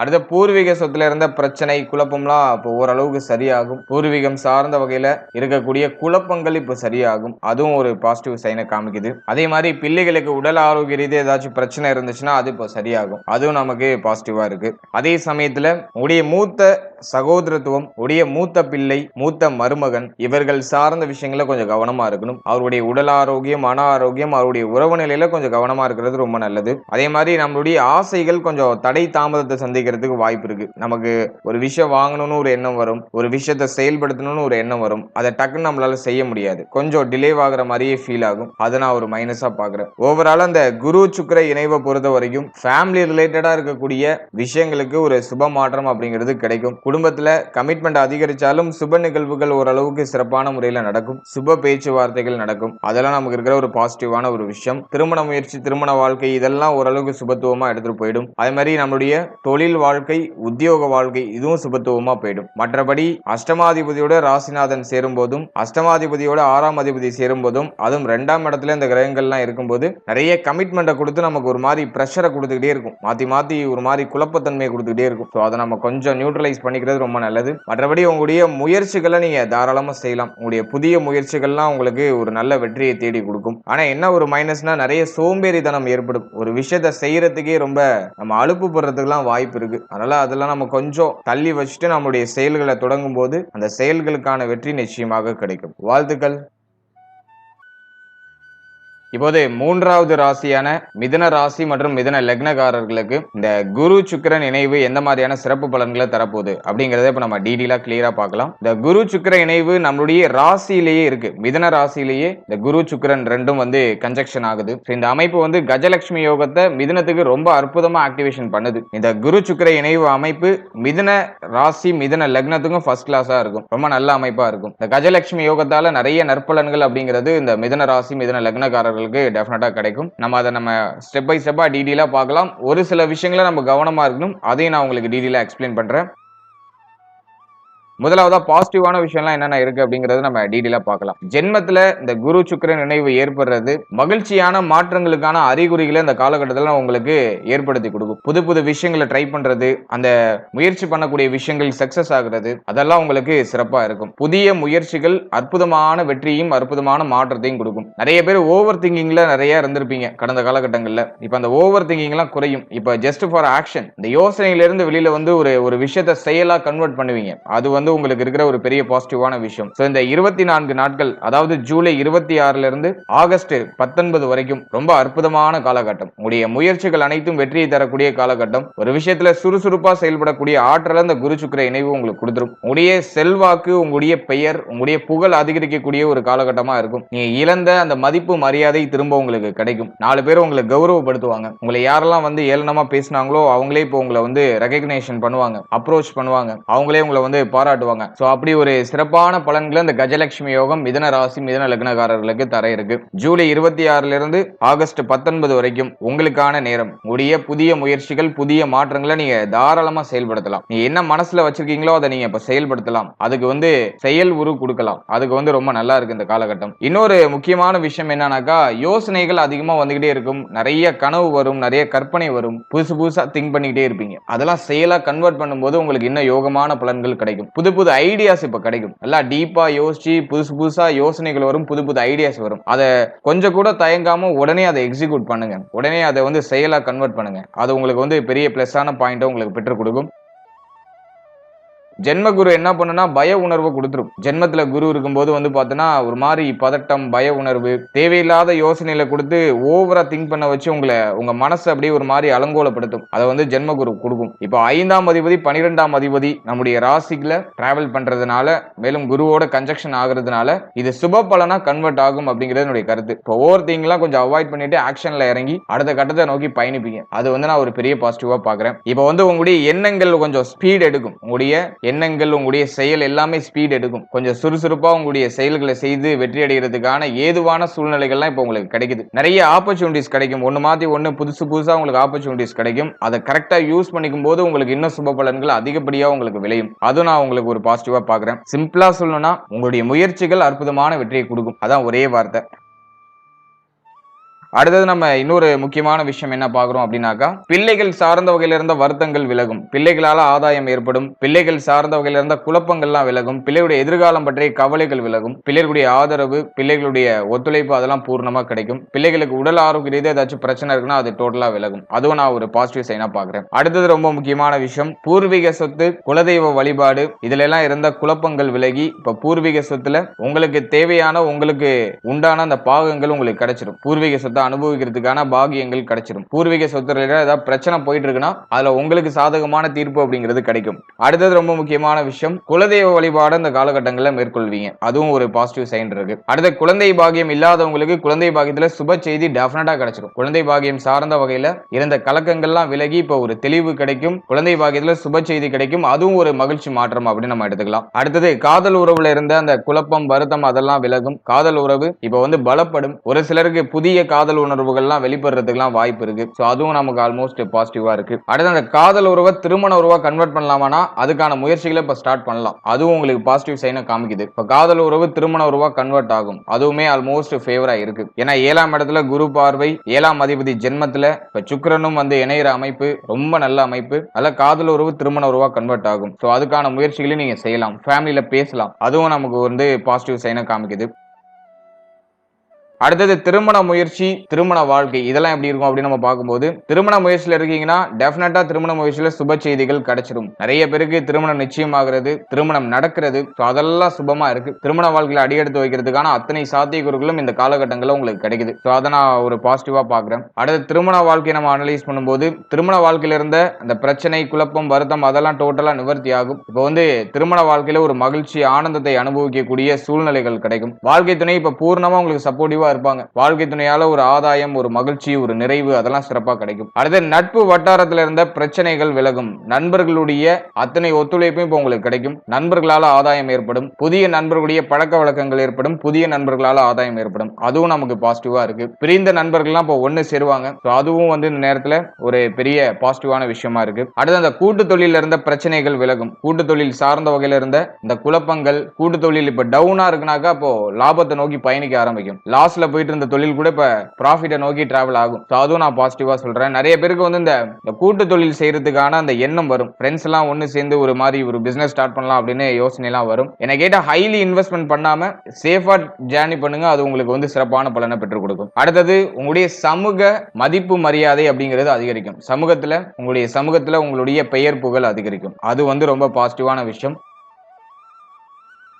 அடுத்த பூர்வீக சொத்துல இருந்த பிரச்சனை, குழப்பம்லாம் இப்போ ஓரளவுக்கு சரியாகும். பூர்வீகம் சார்ந்த வகையில இருக்கக்கூடிய குழப்பங்கள் இப்போ சரியாகும். அதுவும் ஒரு பாசிட்டிவ் சைனை காமிக்குது. அதே மாதிரி பிள்ளைகளுக்கு உடல் ஆரோக்கிய ரீதியாக ஏதாச்சும் பிரச்சனை இருந்துச்சுன்னா அது இப்போ சரியாகும். அதுவும் நமக்கு பாசிட்டிவா இருக்கு. அதே சமயத்துல உடைய மூத்த சகோதரத்துவம், உடைய மூத்த பிள்ளை, மூத்த மருமகன் இவர்கள் சார்ந்த விஷயங்கள கொஞ்சம் கவனமா இருக்கணும். அவருடைய உடல் ஆரோக்கியம், மன ஆரோக்கியம், அவருடைய உறவு நிலையில கொஞ்சம் கவனமா இருக்கிறது ரொம்ப நல்லது. அதே மாதிரி நம்மளுடைய ஆசைகள் கொஞ்சம் தடை தாமதத்தை சந்திக்க அதிகரிக்கிறதுக்கு வாய்ப்பு இருக்கு. நமக்கு ஒரு விஷயம் வாங்கணும்னு ஒரு எண்ணம் வரும், ஒரு விஷயத்தை செயல்படுத்தணும்னு ஒரு எண்ணம் வரும். அதை டக்குன்னு நம்மளால செய்ய முடியாது, கொஞ்சம் டிலே ஆகுற மாதிரியே ஃபீல் ஆகும். அதை நான் ஒரு மைனஸா பாக்குறேன். ஓவரால் அந்த குரு சுக்கிர இணைவை பொறுத்த வரைக்கும் ஃபேமிலி ரிலேட்டடா இருக்கக்கூடிய விஷயங்களுக்கு ஒரு சுப மாற்றம் அப்படிங்கிறது கிடைக்கும். குடும்பத்துல கமிட்மெண்ட் அதிகரிச்சாலும் சுப நிகழ்வுகள் ஓரளவுக்கு சிறப்பான முறையில நடக்கும். சுப பேச்சுவார்த்தைகள் நடக்கும். அதெல்லாம் நமக்கு இருக்கிற ஒரு பாசிட்டிவான ஒரு விஷயம். திருமண முயற்சி, திருமண வாழ்க்கை இதெல்லாம் ஓரளவுக்கு சுபத்துவமா எடுத்துட்டு போயிடும். அதே மாதிரி நம்மளுடைய தொழில் வாழ்க்கை, உத்தியோக வாழ்க்கை இதுவும் சுபத்துவமா போயிடும். மற்றபடி அஷ்டமாதிபதியோட ராசிநாதன் சேரும் போதும், அஷ்டமாதிபதியோட 6ஆம் அதிபதி சேரும் போதும், அதுவும் 2ஆம் இடத்துல இந்த கிரகங்கள்லாம் இருக்கும்போது நிறைய கமிட்மெண்ட்டை கொடுத்து நமக்கு ஒரு மாதிரி பிரஷரை கொடுத்துக்கிட்டே இருக்கும். மாத்தி மாத்தி ஒரு மாதிரி குழப்பத்தன்மையை கொடுத்துக்கிட்டே இருக்கும். ஸோ அதை நம்ம கொஞ்சம் நியூட்ரலைஸ் பண்ணிக்கிறது ரொம்ப நல்லது. மற்றபடி உங்களுடைய முயற்சிகளை நீங்க தாராளமா செய்யலாம். உங்களுடைய புதிய முயற்சிகள்லாம் உங்களுக்கு ஒரு நல்ல வெற்றியை தேடி கொடுக்கும். ஆனா என்ன ஒரு மைனஸ்னா நிறைய சோம்பேறித்தனம் ஏற்படும். ஒரு விஷயத்தை செய்யறதுக்கே ரொம்ப நம்ம அலுப்பு படுறதுக்குலாம் வாய்ப்பு இருக்கு. அதனால அதெல்லாம் நம்ம கொஞ்சம் தள்ளி வச்சுட்டு நம்மளுடைய செயல்களை தொடங்கும் போது அந்த செயல்களுக்கான வெற்றி நிச்சயமாக கிடைக்கும். வாழ்த்துக்கள். இப்போது 3வது ராசியான மிதுன ராசி மற்றும் மிதுன லக்னக்காரர்களுக்கு இந்த குரு சுக்கிரன் இணைவு எந்த மாதிரியான சிறப்பு பலன்களை தரப்போகுது அப்படிங்கறத இப்ப நம்ம டீடெயிலா கிளியரா பார்க்கலாம். இந்த குரு சுக்கிர இணைவு நம்மளுடைய ராசியிலேயே இருக்கு. மிதுன ராசியிலேயே இந்த குரு சுக்கிரன் ரெண்டும் வந்து கன்ஜெக்ஷன் ஆகுது. இந்த அமைப்பு வந்து கஜலட்சுமி யோகத்தை மிதுனத்துக்கு ரொம்ப அற்புதமா ஆக்டிவேஷன் பண்ணுது. இந்த குரு சுக்கிர இணைவு அமைப்பு மிதுன ராசி மிதுன லக்னத்துக்கும் ஃபர்ஸ்ட் கிளாஸா இருக்கும். ரொம்ப நல்ல அமைப்பா இருக்கும். இந்த கஜலட்சுமி யோகத்தால நிறைய நற்பலன்கள் அப்படிங்கிறது இந்த மிதுன ராசி மிதுன லக்னக்காரர்கள் டெஃபினட்டா கிடைக்கும். நம்ம அதை ஸ்டெப் பை ஸ்டெப்பா டீடெயிலா பார்க்கலாம். ஒரு சில விஷயங்களை நம்ம கவனமா இருக்கணும். அதையும் நான் உங்களுக்கு டீடெயிலா எக்ஸ்பிளைன் பண்றேன். முதலாவதா பாசிட்டிவான விஷயம்லாம் என்னென்ன இருக்கு அப்படிங்கறது நம்ம டீடெயிலா பார்க்கலாம். ஜென்மத்துல இந்த குரு சுக்கிரன் இணைவு ஏற்படுறது மகிழ்ச்சியான மாற்றங்களுக்கான அறிகுறிகளை இந்த காலகட்டத்தில் உங்களுக்கு ஏற்படுத்தி கொடுக்கும். புது புது விஷயங்களை ட்ரை பண்றது, அந்த முயற்சி பண்ணக்கூடிய விஷயங்கள் சக்சஸ் ஆகுறது, அதெல்லாம் உங்களுக்கு சிறப்பா இருக்கும். புதிய முயற்சிகள் அற்புதமான வெற்றியும் அற்புதமான மாற்றத்தையும் கொடுக்கும். நிறைய பேர் ஓவர் திங்கிங்ல நிறைய இருந்திருப்பீங்க கடந்த காலகட்டங்கள்ல. இப்ப அந்த ஓவர் திங்கிங் எல்லாம் குறையும். இப்ப ஜஸ்ட் ஃபார் ஆக்ஷன், இந்த யோசனையில இருந்து வெளியில வந்து ஒரு விஷயத்தை செயலா கன்வெர்ட் பண்ணுவீங்க. அது வந்து உங்களுக்கு இருக்கிற ஒரு பெரிய பாசிட்டிவான விஷயம். சோ இந்த 24 நாட்கள், அதாவது ஜூலை 26ல இருந்து ஆகஸ்ட் 19 வரைக்கும் ரொம்ப அற்புதமான காலகட்டம். உங்களுடைய முயற்சிகள் அனைத்தும் வெற்றியை தரக்கூடிய காலகட்டம். ஒரு விஷயத்துல சுறுசுறுப்பா செயல்படக்கூடிய ஆற்றல் அந்த குரு சுக்கிர இணைவு உங்களுக்கு கொடுத்துரும். உங்களுடைய செல்வாக்கு, உங்களுடைய பெயர், உங்களுடைய புகழ் அதிகரிக்கக்கூடிய ஒரு காலகட்டமா இருக்கும். நீங்க இழந்த அந்த மதிப்பு மரியாதை திரும்ப உங்களுக்கு கிடைக்கும். 4 பேர் உங்களை கௌரவப்படுத்துவாங்க. உங்களை யாரெல்லாம் வந்து ஏளனமா பேசினாங்களோ அவங்களே இப்போ உங்களை வந்து ரெகக்னேஷன் பண்ணுவாங்க, அப்ரோச் பண்ணுவாங்க, அவங்களே உங்களை வந்து பாராட்டுவாங்க. சோ அப்படி ஒரு சிறப்பான பலன்களை இந்த கஜலட்சுமி யோகம் மிதுன ராசி மிதுன லக்னக்காரர்களுக்கு தர இருக்கு. ஜூலை 26ல இருந்து ஆகஸ்ட் 19 வரைக்கும் உங்களுக்கான நேரம். உங்களுடைய புதிய முயற்சிகள், புதிய மாற்றங்களை நீங்க தாராளமா செயல்படுத்தலாம். நீங்க என்ன மனசுல வச்சிருக்கீங்களோ அதை நீங்க இப்ப செயல்படுத்தலாம். அதுக்கு வந்து செயல் உரு கொடுக்கலாம். அதுக்கு வந்து ரொம்ப நல்லா இருக்கு இந்த காலகட்டம். இன்னொரு முக்கியமான விஷயம் என்னன்னாக்கா, யோசனைகள் அதிகமா வந்துகிட்டே இருக்கும். நிறைய கனவு வரும், நிறைய கற்பனை வரும், புதுசு புதுசா திங்க் பண்ணிக்கிட்டே இருப்பீங்க. அதெல்லாம் செயலா கன்வெர்ட் பண்ணும்போது உங்களுக்கு இன்னும் யோகமான பலன்கள் கிடைக்கும். புது புது ஐடியாஸ் இப்ப கிடைக்கும். எல்லாம் டீப்பா யோசிச்சு புதுசு புதுசா யோசனைகள் வரும், புது புது ஐடியாஸ் வரும். அதை கொஞ்சம் கூட தயங்காம உடனே அதை எக்ஸிக்யூட் பண்ணுங்க. உடனே அதை வந்து செயலா கன்வெர்ட் பண்ணுங்க. அது உங்களுக்கு வந்து பெரிய பிளஸான பாயிண்ட்டை உங்களுக்கு பெற்றுக் கொடுக்கும். ஜென்ம குரு என்ன பண்ணுனா பய உணர்வு கொடுத்துரும். ஜென்மத்துல குரு இருக்கும்போது வந்து பார்த்தோன்னா ஒரு மாதிரி பதட்டம், பய உணர்வு, தேவையில்லாத யோசனையில கொடுத்து ஓவரா திங்க் பண்ண வச்சு உங்க மனசு அப்படியே ஒரு மாதிரி அலங்கோலப்படுத்தும். அதை வந்து ஜென்ம குரு கொடுக்கும். இப்போ 5ஆம் அதிபதி 12ஆம் அதிபதி நம்முடைய ராசிக்குள்ள டிராவல் பண்றதுனால, மேலும் குருவோட கன்ஜெக்ஷன் ஆகுறதுனால இது சுப பலனா கன்வெர்ட் ஆகும் அப்படிங்கிறது என்னுடைய கருத்து. இப்போ ஓவர் திங்க்லாம் கொஞ்சம் அவாய்ட் பண்ணிட்டு ஆக்ஷன்ல இறங்கி அடுத்த கட்டத்தை நோக்கி பயணிப்பீங்க. அது வந்து நான் ஒரு பெரிய பாசிட்டிவா பாக்குறேன். இப்போ வந்து உங்களுடைய எண்ணங்கள் கொஞ்சம் ஸ்பீட் எடுக்கும். உங்களுடைய எண்ணங்கள், உங்களுடைய செயல் எல்லாமே ஸ்பீட் எடுக்கும். கொஞ்சம் சுறுசுறுப்பா உங்களுடைய செயல்களை செய்து வெற்றி அடைகிறதுக்கான ஏதுவான சூழ்நிலைகள்லாம் இப்போ உங்களுக்கு கிடைக்குது. நிறைய ஆப்பர்ச்சுனிட்டிஸ் கிடைக்கும். ஒன்னு மாத்தி ஒன்னு புதுசு புதுசா உங்களுக்கு ஆப்பர்ச்சுனிட்டிஸ் கிடைக்கும். அதை கரெக்டா யூஸ் பண்ணிக்கும் போது உங்களுக்கு இன்னும் சுப பலன்கள் அதிகப்படியா உங்களுக்கு விளையும். அது நான் உங்களுக்கு ஒரு பாசிட்டிவா பாக்குறேன். சிம்பிளா சொல்லணும்னா உங்களுடைய முயற்சிகள் அற்புதமான வெற்றியை கொடுக்கும். அதான் ஒரே வார்த்தை. அடுத்தது நம்ம இன்னொரு முக்கியமான விஷயம் என்ன பார்க்கிறோம் அப்படின்னாக்கா, பிள்ளைகள் சார்ந்த வகையில இருந்த வருத்தங்கள் விலகும். பிள்ளைகளால ஆதாயம் ஏற்படும். பிள்ளைகள் சார்ந்த வகையில இருந்த குழப்பங்கள்லாம் விலகும். பிள்ளைகளுடைய எதிர்காலம் பற்றிய கவலைகள் விலகும். பிள்ளைகளுடைய ஆதரவு, பிள்ளைகளுடைய ஒத்துழைப்பு அதெல்லாம் பூர்ணமா கிடைக்கும். பிள்ளைகளுக்கு உடல் ஆரோக்கிய ரீதியாக ஏதாச்சும் பிரச்சனை இருக்குன்னா அது டோட்டலா விலகும். அதுவும் நான் ஒரு பாசிட்டிவ் சைனா பாக்குறேன். அடுத்தது ரொம்ப முக்கியமான விஷயம், பூர்வீக சொத்து, குலதெய்வ வழிபாடு, இதுல எல்லாம் இருந்த குழப்பங்கள் விலகி இப்ப பூர்வீக சொத்துல உங்களுக்கு தேவையான, உங்களுக்கு உண்டான அந்த பாகங்கள் உங்களுக்கு கிடைச்சிடும். பூர்வீக சொத்து சுகத்தை அனுபவிக்கிறதுக்கான பாகியங்கள் கிடைச்சிடும். பூர்வீக சொத்து ஏதாவது பிரச்சனை போயிட்டு இருக்குன்னா அதுல உங்களுக்கு சாதகமான தீர்ப்பு அப்படிங்கிறது கிடைக்கும். அடுத்தது ரொம்ப முக்கியமான விஷயம், குலதெய்வ வழிபாடு இந்த காலகட்டங்களில் மேற்கொள்வீங்க. அதுவும் ஒரு பாசிட்டிவ் சைன் இருக்கு. அடுத்த குழந்தை பாகியம் இல்லாதவங்களுக்கு குழந்தை பாகியத்துல சுப செய்தி டெஃபினட்டா கிடைச்சிடும். குழந்தை பாகியம் சார்ந்த வகையில இருந்த கலக்கங்கள்லாம் விலகி இப்ப ஒரு தெளிவு கிடைக்கும். குழந்தை பாகியத்துல சுப செய்தி கிடைக்கும். அதுவும் ஒரு மகிழ்ச்சி மாற்றம் அப்படின்னு நம்ம எடுத்துக்கலாம். அடுத்தது காதல் உறவுல இருந்த அந்த குழப்பம் வருத்தம் அதெல்லாம் விலகும். காதல் உறவு இப்ப பலப்படும். ஒரு சிலருக்கு புதிய காதல் உணர்வுகள்லாம் வெளிப்படுறதுக்குலாம் வாய்ப்பு இருக்கு. சோ அதுவும் நமக்கு ஆல்மோஸ்ட் பாசிட்டிவா இருக்கு. அடுத்து அந்த காதல் உறவை திருமண உறவா கன்வெர்ட் பண்ணலாமானா அதுக்கான முயற்சிகளை இப்ப ஸ்டார்ட் பண்ணலாம். அதுவும் உங்களுக்கு பாசிட்டிவ் சைனை காமிக்குது. இப்ப காதல் உறவு திருமண உறவா கன்வெர்ட் ஆகும். அதுவுமே ஆல்மோஸ்ட் ஃபேவரா இருக்கு. ஏன்னா 7ஆம் இடத்துல குரு பார்வை, 7ஆம் அதிபதி ஜென்மத்துல இப்ப சுக்கிரனும் இணையிற அமைப்பு ரொம்ப நல்ல அமைப்பு. அதனால காதல் உறவு திருமண உறவா கன்வெர்ட் ஆகும். சோ அதுக்கான முயற்சிகளையும் நீங்க செய்யலாம். ஃபேமிலியில பேசலாம். அதுவும் நமக்கு பாசிட்டிவ் சைனை காமிக்குது. அடுத்தது திருமண முயற்சி, திருமண வாழ்க்கை இதெல்லாம் எப்படி இருக்கும் அப்படின்னு நம்ம பார்க்கும்போது, திருமண முயற்சியில இருக்கீங்கன்னா டெஃபினட்டா திருமண முயற்சியில சுப செய்திகள் கிடைச்சிடும். நிறைய பேருக்கு திருமணம் நிச்சயமாகிறது, திருமணம் நடக்கிறது. அதெல்லாம் சுபமா இருக்கு. திருமண வாழ்க்கையில அடியெடுத்து வைக்கிறதுக்கான அத்தனை சாத்தியக்கூறுகளும் இந்த காலகட்டங்களில் உங்களுக்கு கிடைக்குது. அதை நான் ஒரு பாசிட்டிவா பாக்குறேன். அடுத்து திருமண வாழ்க்கையை நம்ம அனலைஸ் பண்ணும்போது, திருமண வாழ்க்கையில இருந்த அந்த பிரச்சனை, குழப்பம், வருத்தம் அதெல்லாம் டோட்டலா நிவர்த்தி ஆகும். இப்போ திருமண வாழ்க்கையில ஒரு மகிழ்ச்சி, ஆனந்தத்தை அனுபவிக்கக்கூடிய சூழ்நிலைகள் கிடைக்கும். வாழ்க்கை துணை இப்ப பூர்ணமா உங்களுக்கு சப்போர்ட்டிவா இருப்பாங்க. வாழ்க்கை துணையால ஒரு ஆதாயம், ஒரு மகிழ்ச்சி, ஒரு நிறைவு அதெல்லாம் சிறப்பா கிடைக்கும். அடுத்து நட்பு வட்டாரத்தில் இருந்த பிரச்சனைகள் விலகும். நண்பர்களுடைய அத்தனை ஒத்துழைப்பும் இப்போ உங்களுக்கு கிடைக்கும். நண்பர்களால ஆதாயம் ஏற்படும். புதிய நண்பர்களுடைய பழக்க வழக்கங்கள் ஏற்படும். புதிய நண்பர்களால ஆதாயம் ஏற்படும். அதுவும் நமக்கு பாசிட்டிவா இருக்கு. பிரிந்த நண்பர்கள்லாம் இப்போ ஒன்னு சேருவாங்க. அதுவும் இந்த நேரத்துல ஒரு பெரிய பாசிட்டிவான விஷயமா இருக்கு. அடுத்து அந்த கூட்டு தொழில இருந்த பிரச்சனைகள் விலகும். கூட்டு தொழில் சார்ந்த வகையில இருந்த இந்த குழப்பங்கள், கூட்டு தொழில் இப்ப டவுனா இருக்குனாக்கா அப்போ லாபத்தை நோக்கி பயணிக்க ஆரம்பிக்கும். லாஸ்ட்ல போயிட்டு இருந்த தொழில் கூட இப்ப ப்ராஃபிட்டை நோக்கி டிராவல் ஆகும். அதுவும் நான் பாசிட்டிவா சொல்றேன். நிறைய பேருக்கு இந்த கூட்டு தொழில் செய்யறதுக்கான அந்த எண்ணம் வரும். ஃப்ரெண்ட்ஸ் எல்லாம் ஒன்னு சேர்ந்து ஒரு மாதிரி ஒரு பிசினஸ் ஸ்டார்ட் பண்ணலாம் அப்படின்னு யோசனை எல்லாம் வரும். என்ன கேட்டா ஹைலி இன்வெஸ்ட்மெண்ட் பண்ணாம சேஃபா ஜேர்னி பண்ணுங்க. அது உங்களுக்கு சிறப்பான பலனை பெற்றுக் கொடுக்கும். அடுத்தது உங்களுடைய சமூக மதிப்பு மரியாதை அப்படிங்கிறது அதிகரிக்கும். சமூகத்துல உங்களுடைய பெயர் புகழ் அதிகரிக்கும். அது ரொம்ப பாசிட்டிவான விஷயம்.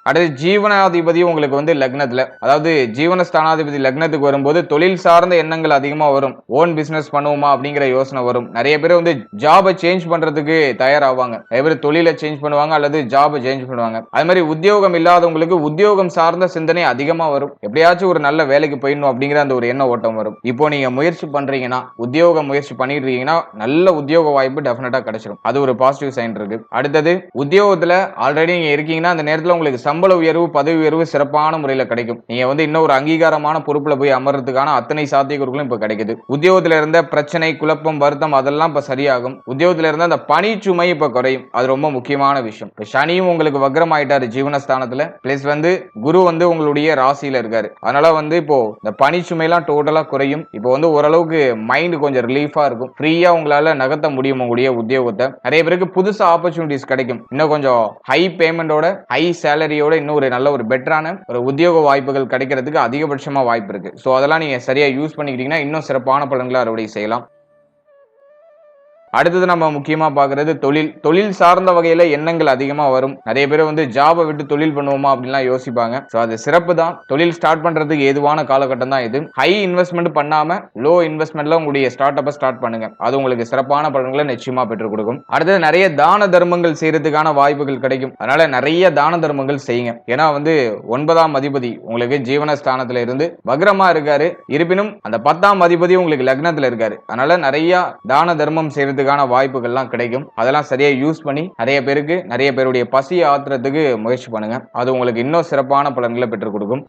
அடுத்து ஜீவனாதிபதி உங்களுக்கு லக்னத்துல, அதாவது ஜீவனஸ்தானாதிபதி லக்னத்துக்கு வரும்போது தொழில் சார்ந்த எண்ணங்கள் அதிகமா வரும். ஓன் பிசினஸ் பண்ணுவோமா அப்படிங்கிற யோசனை வரும். நிறைய பேர் ஜாபை சேஞ்ச் பண்றதுக்கு தயாராவாங்க. நிறைய பேர் தொழிலை சேஞ்ச் பண்ணுவாங்க அல்லது ஜாபை சேஞ்ச் பண்ணுவாங்க. அது மாதிரி உத்தியோகம் இல்லாதவங்களுக்கு உத்தியோகம் சார்ந்த சிந்தனை அதிகமா வரும். எப்படியாச்சும் ஒரு நல்ல வேலைக்கு போயிடணும் அப்படிங்கிற அந்த ஒரு எண்ண ஓட்டம் வரும். இப்போ நீங்க முயற்சி பண்றீங்கன்னா, உத்தியோக முயற்சி பண்ணிட்டு இருக்கீங்கன்னா நல்ல உத்தியோக வாய்ப்பு டெஃபினட்டா கிடைச்சிடும். அது ஒரு பாசிட்டிவ் சைன் இருக்கு. அடுத்தது உத்தியோகத்துல ஆல்ரெடி நீங்க இருக்கீங்கன்னா அந்த நேரத்துல உங்களுக்கு சம்பள உயர்வு, பதவி உயர்வு சிறப்பான முறையில் கிடைக்கும். நீங்க இன்னும் ஒரு அங்கீகாரமான பொறுப்புல போய் அமர்றதுக்கான அத்தனை சாத்தியக்கூறுகளும் இப்ப கிடைக்குது. உத்தியோகத்துல இருந்த பிரச்சனை, குழப்பம், வருத்தம் அதெல்லாம் இப்ப சரியாகும். உத்தியோகத்துல இருந்த அந்த பணி சுமை இப்ப குறையும். அது ரொம்ப முக்கியமான விஷயம். சனியும் உங்களுக்கு வக்ரம் ஆயிட்டாரு ஜீவனஸ்தானத்துல. பிளஸ் குரு உங்களுடைய ராசியில இருக்காரு. அதனால இப்போ இந்த பணி சுமை எல்லாம் டோட்டலா குறையும். இப்போ ஓரளவுக்கு மைண்ட் கொஞ்சம் ரிலீஃபா இருக்கும். ஃப்ரீயா உங்களால நகர்த்த முடியும் உங்களுடைய உத்தியோகத்தை. நிறைய பேருக்கு புதுசா ஆப்பர்ச்சுனிட்டிஸ் கிடைக்கும். இன்னும் கொஞ்சம் ஹை பேமெண்டோட, ஹை சேலரியோட இன்னும் ஒரு நல்ல ஒரு பெட்டரான ஒரு உத்தியோக வாய்ப்புகள் கிடைக்கிறதுக்கு அதிகபட்சமா வாய்ப்பு இருக்கு. சோ அதெல்லாம் நீங்க சரியா யூஸ் பண்ணிக்கிட்டீங்கன்னா இன்னும் சிறப்பான பலன்களை அறுவடை செய்யலாம். அடுத்தது நம்ம முக்கியமா பாக்குறது தொழில் சார்ந்த வகையில எண்ணங்கள் அதிகமா வரும். நிறைய பேர் ஜாபை விட்டு தொழில் பண்ணுவோமா அப்படின்லாம் யோசிப்பாங்க. சோ அது சிறப்பு தான். தொழில் ஸ்டார்ட் பண்றதுக்கு ஏதுவான காலகட்டம் தான் இது. ஹை இன்வெஸ்ட்மெண்ட் பண்ணாம லோ இன்வெஸ்ட்மெண்ட்ல உங்களுடைய ஸ்டார்ட் அப்ப ஸ்டார்ட் பண்ணுங்க. அது உங்களுக்கு சிறப்பான பலன்களை நிச்சயமா பெற்றுக் கொடுக்கும். அடுத்தது நிறைய தான தர்மங்கள் செய்யறதுக்கான வாய்ப்புகள் கிடைக்கும். அதனால நிறைய தான தர்மங்கள் செய்யுங்க. ஏன்னா 9ஆம் அதிபதி உங்களுக்கு ஜீவனஸ்தானத்துல இருந்து வக்ரமா இருக்காரு. இருப்பினும் அந்த 10ஆம் அதிபதி உங்களுக்கு லக்னத்துல இருக்காரு. அதனால நிறைய தான தர்மம் செய்யறது வாய்ப்புகள்லாம் கிடைக்கும். அதெல்லாம் சரியா யூஸ் பண்ணி நிறைய பேருடைய பசியை ஆத்துறதுக்கு முயற்சி பண்ணுங்க. அது உங்களுக்கு இன்னும் சிறப்பான பலன்களை பெற்றுக் கொடுக்கும்.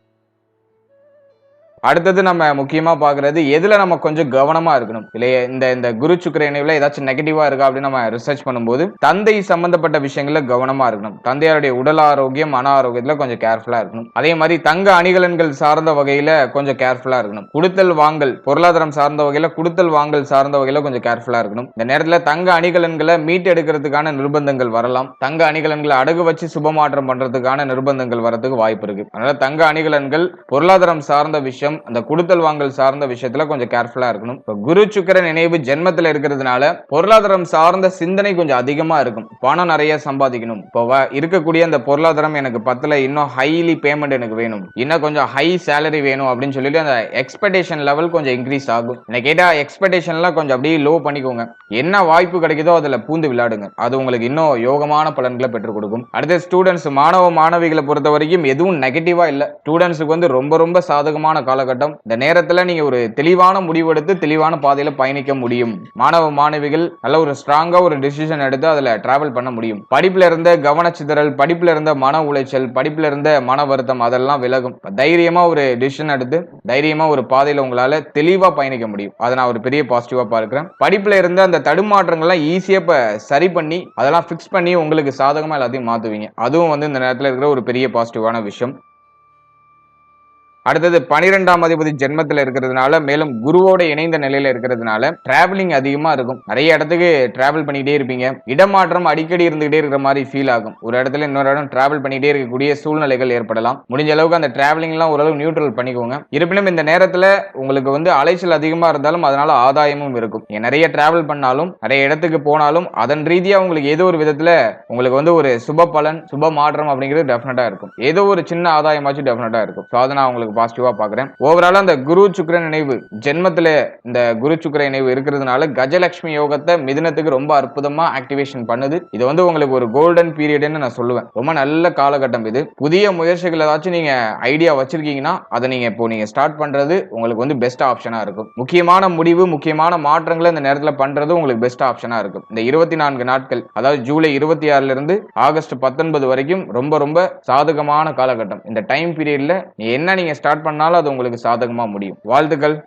அடுத்தது நம்ம முக்கியமா பாக்குறது எதுல நம்ம கொஞ்சம் கவனமா இருக்கணும் இல்லையா. இந்த குரு சுக்கிர இணைவுல ஏதாச்சும் நெகட்டிவா இருக்கா அப்படின்னு நம்ம ரிசர்ச் பண்ணும்போது தந்தை சம்பந்தப்பட்ட விஷயங்கள்ல கவனமா இருக்கணும். தந்தையாருடைய உடல் ஆரோக்கியம், மன ஆரோக்கியத்துல கொஞ்சம் கேர்ஃபுல்லா இருக்கணும். அதே மாதிரி தங்க அணிகலன்கள் சார்ந்த வகையில கொஞ்சம் கேர்ஃபுல்லா இருக்கணும். குடுத்தல் வாங்கல், பொருளாதாரம் சார்ந்த வகையில குடுத்தல் வாங்கல் சார்ந்த வகையில கொஞ்சம் கேர்ஃபுல்லா இருக்கணும். இந்த நேரத்துல தங்க அணிகலன்களை மீட்டு எடுக்கிறதுக்கான நிர்பந்தங்கள் வரலாம். தங்க அணிகலன்களை அடகு வச்சு சுபமாற்றம் பண்றதுக்கான நிர்பந்தங்கள் வரதுக்கு வாய்ப்பு இருக்கு. அதனால தங்க அணிகலன்கள், பொருளாதாரம் சார்ந்த விஷயம், விஷயம், அந்த குடுத்தல் வாங்கல் சார்ந்த விஷயத்துல கொஞ்சம் கேர்ஃபுல்லா இருக்கணும். இப்ப குரு சுக்கிரன் இணைவு ஜென்மத்துல இருக்கிறதுனால பொருளாதாரம் சார்ந்த சிந்தனை கொஞ்சம் அதிகமா இருக்கும். பணம் நிறைய சம்பாதிக்கணும். இப்போ இருக்கக்கூடிய அந்த பொருளாதாரம் எனக்கு பத்தல, இன்னும் ஹைலி பேமெண்ட் எனக்கு வேணும், இன்னும் கொஞ்சம் ஹை சேலரி வேணும் அப்படின்னு சொல்லிட்டு அந்த எக்ஸ்பெக்டேஷன் லெவல் கொஞ்சம் இன்க்ரீஸ் ஆகும். என்ன கேட்டா எக்ஸ்பெக்டேஷன்லாம் கொஞ்சம் அப்படியே லோ பண்ணிக்கோங்க. என்ன வாய்ப்பு கிடைக்குதோ அதுல பூந்து விளையாடுங்க. அது உங்களுக்கு இன்னும் யோகமான பலன்களை பெற்றுக் கொடுக்கும். அடுத்த ஸ்டூடெண்ட்ஸ், மாணவ மாணவிகளை பொறுத்த வரைக்கும் எதுவும் நெகட்டிவா இல்ல. ஸ்டூடெண்ட்ஸுக்கு வந்து ரொம்ப ரொம்ப சாதகமான காலகட்டம். இந்த நேரத்துல நீங்க ஒரு தெளிவான முடிவெடுத்து தெளிவான பாதையில பயணிக்க முடியும். மாணவ மாணவிகள் நல்ல ஒரு ஸ்ட்ராங்கா ஒரு டிசிஷன் எடுத்து அதுல டிராவல் பண்ண முடியும். படிப்புல இருந்த கவனச்சிதறல், படிப்புல இருந்த மன உளைச்சல், படிப்புல இருந்த மன வருத்தம் அதெல்லாம் விலகும். தைரியமா ஒரு டிசிஷன் எடுத்து தைரியமா ஒரு பாதையில உங்களால தெளிவா பயணிக்க முடியும். அதை நான் ஒரு பெரிய பாசிட்டிவா பார்க்கிறேன். படிப்புல இருந்த அந்த தடுமாற்றங்கள்லாம் ஈஸியா சரி பண்ணி அதெல்லாம் பிக்ஸ் பண்ணி உங்களுக்கு சாதகமா எல்லாத்தையும் மாத்துவீங்க. அதுவும் வந்து இந்த நேரத்துல இருக்கிற ஒரு பெரிய பாசிட்டிவான விஷயம். அடுத்தது 12ஆம் அதிபதி ஜென்மத்தில் இருக்கிறதுனால, மேலும் குருவோட இணைந்த நிலையில இருக்கிறதுனால டிராவலிங் அதிகமா இருக்கும். நிறைய இடத்துக்கு டிராவல் பண்ணிட்டே இருப்பீங்க. இடமாற்றம் அடிக்கடி இருந்துகிட்டே இருக்கிற மாதிரி ஃபீல் ஆகும். ஒரு இடத்துல இன்னொரு இடம் டிராவல் பண்ணிட்டே இருக்கக்கூடிய சூழ்நிலைகள் ஏற்படலாம். முடிஞ்ச அளவுக்கு அந்த டிராவலிங் எல்லாம் ஓரளவு நியூட்ரல் பண்ணிக்கோங்க. இருப்பினும் இந்த நேரத்துல உங்களுக்கு வந்து அலைச்சல் அதிகமா இருந்தாலும் அதனால ஆதாயமும் இருக்கும். நிறைய டிராவல் பண்ணாலும் நிறைய இடத்துக்கு போனாலும் அதன் ரீதியா உங்களுக்கு ஏதோ ஒரு விதத்துல உங்களுக்கு வந்து ஒரு சுப பலன், சுப மாற்றம் அப்படிங்கிறது டெஃபினட்டா இருக்கும். ஏதோ ஒரு சின்ன ஆதாயமாச்சும் டெஃபினட்டா இருக்கும். ஸோ அதை நான் உங்களுக்கு பாசிட்டிவா பாக்குறேன். ஓவராலா அந்த குரு சுக்கிரன் இணைவு ஜென்மத்துல இந்த குரு சுக்கிர இணைவு இருக்கிறதுனால கஜலட்சுமி யோகத்தை மிதுனத்துக்கு ரொம்ப அற்புதமா ஆக்டிவேஷன் பண்ணுது. இது வந்து உங்களுக்கு ஒரு கோல்டன் பீரியட்னு நான் சொல்லுவேன். ரொம்ப நல்ல காலகட்டம் இது. புதிய முயற்சிகள் ஏதாச்சும் நீங்க ஐடியா வச்சிருக்கீங்கன்னா அதை நீங்க ஸ்டார்ட் பண்றது உங்களுக்கு வந்து பெஸ்ட் ஆப்ஷனா இருக்கும். முக்கியமான முடிவு, முக்கியமான மாற்றங்களை இந்த நேரத்துல பண்றது உங்களுக்கு பெஸ்ட் ஆப்ஷனா இருக்கும். இந்த 24 நாட்கள், அதாவது ஜூலை 26ல இருந்து ஆகஸ்ட் 19 வரைக்கும் ரொம்ப ரொம்ப சாதகமான காலகட்டம். இந்த டைம் பீரியட்ல நீங்க ஸ்டார்ட் பண்ணாலும் அது உங்களுக்கு சாதகமா முடியும். வாழ்த்துக்கள்.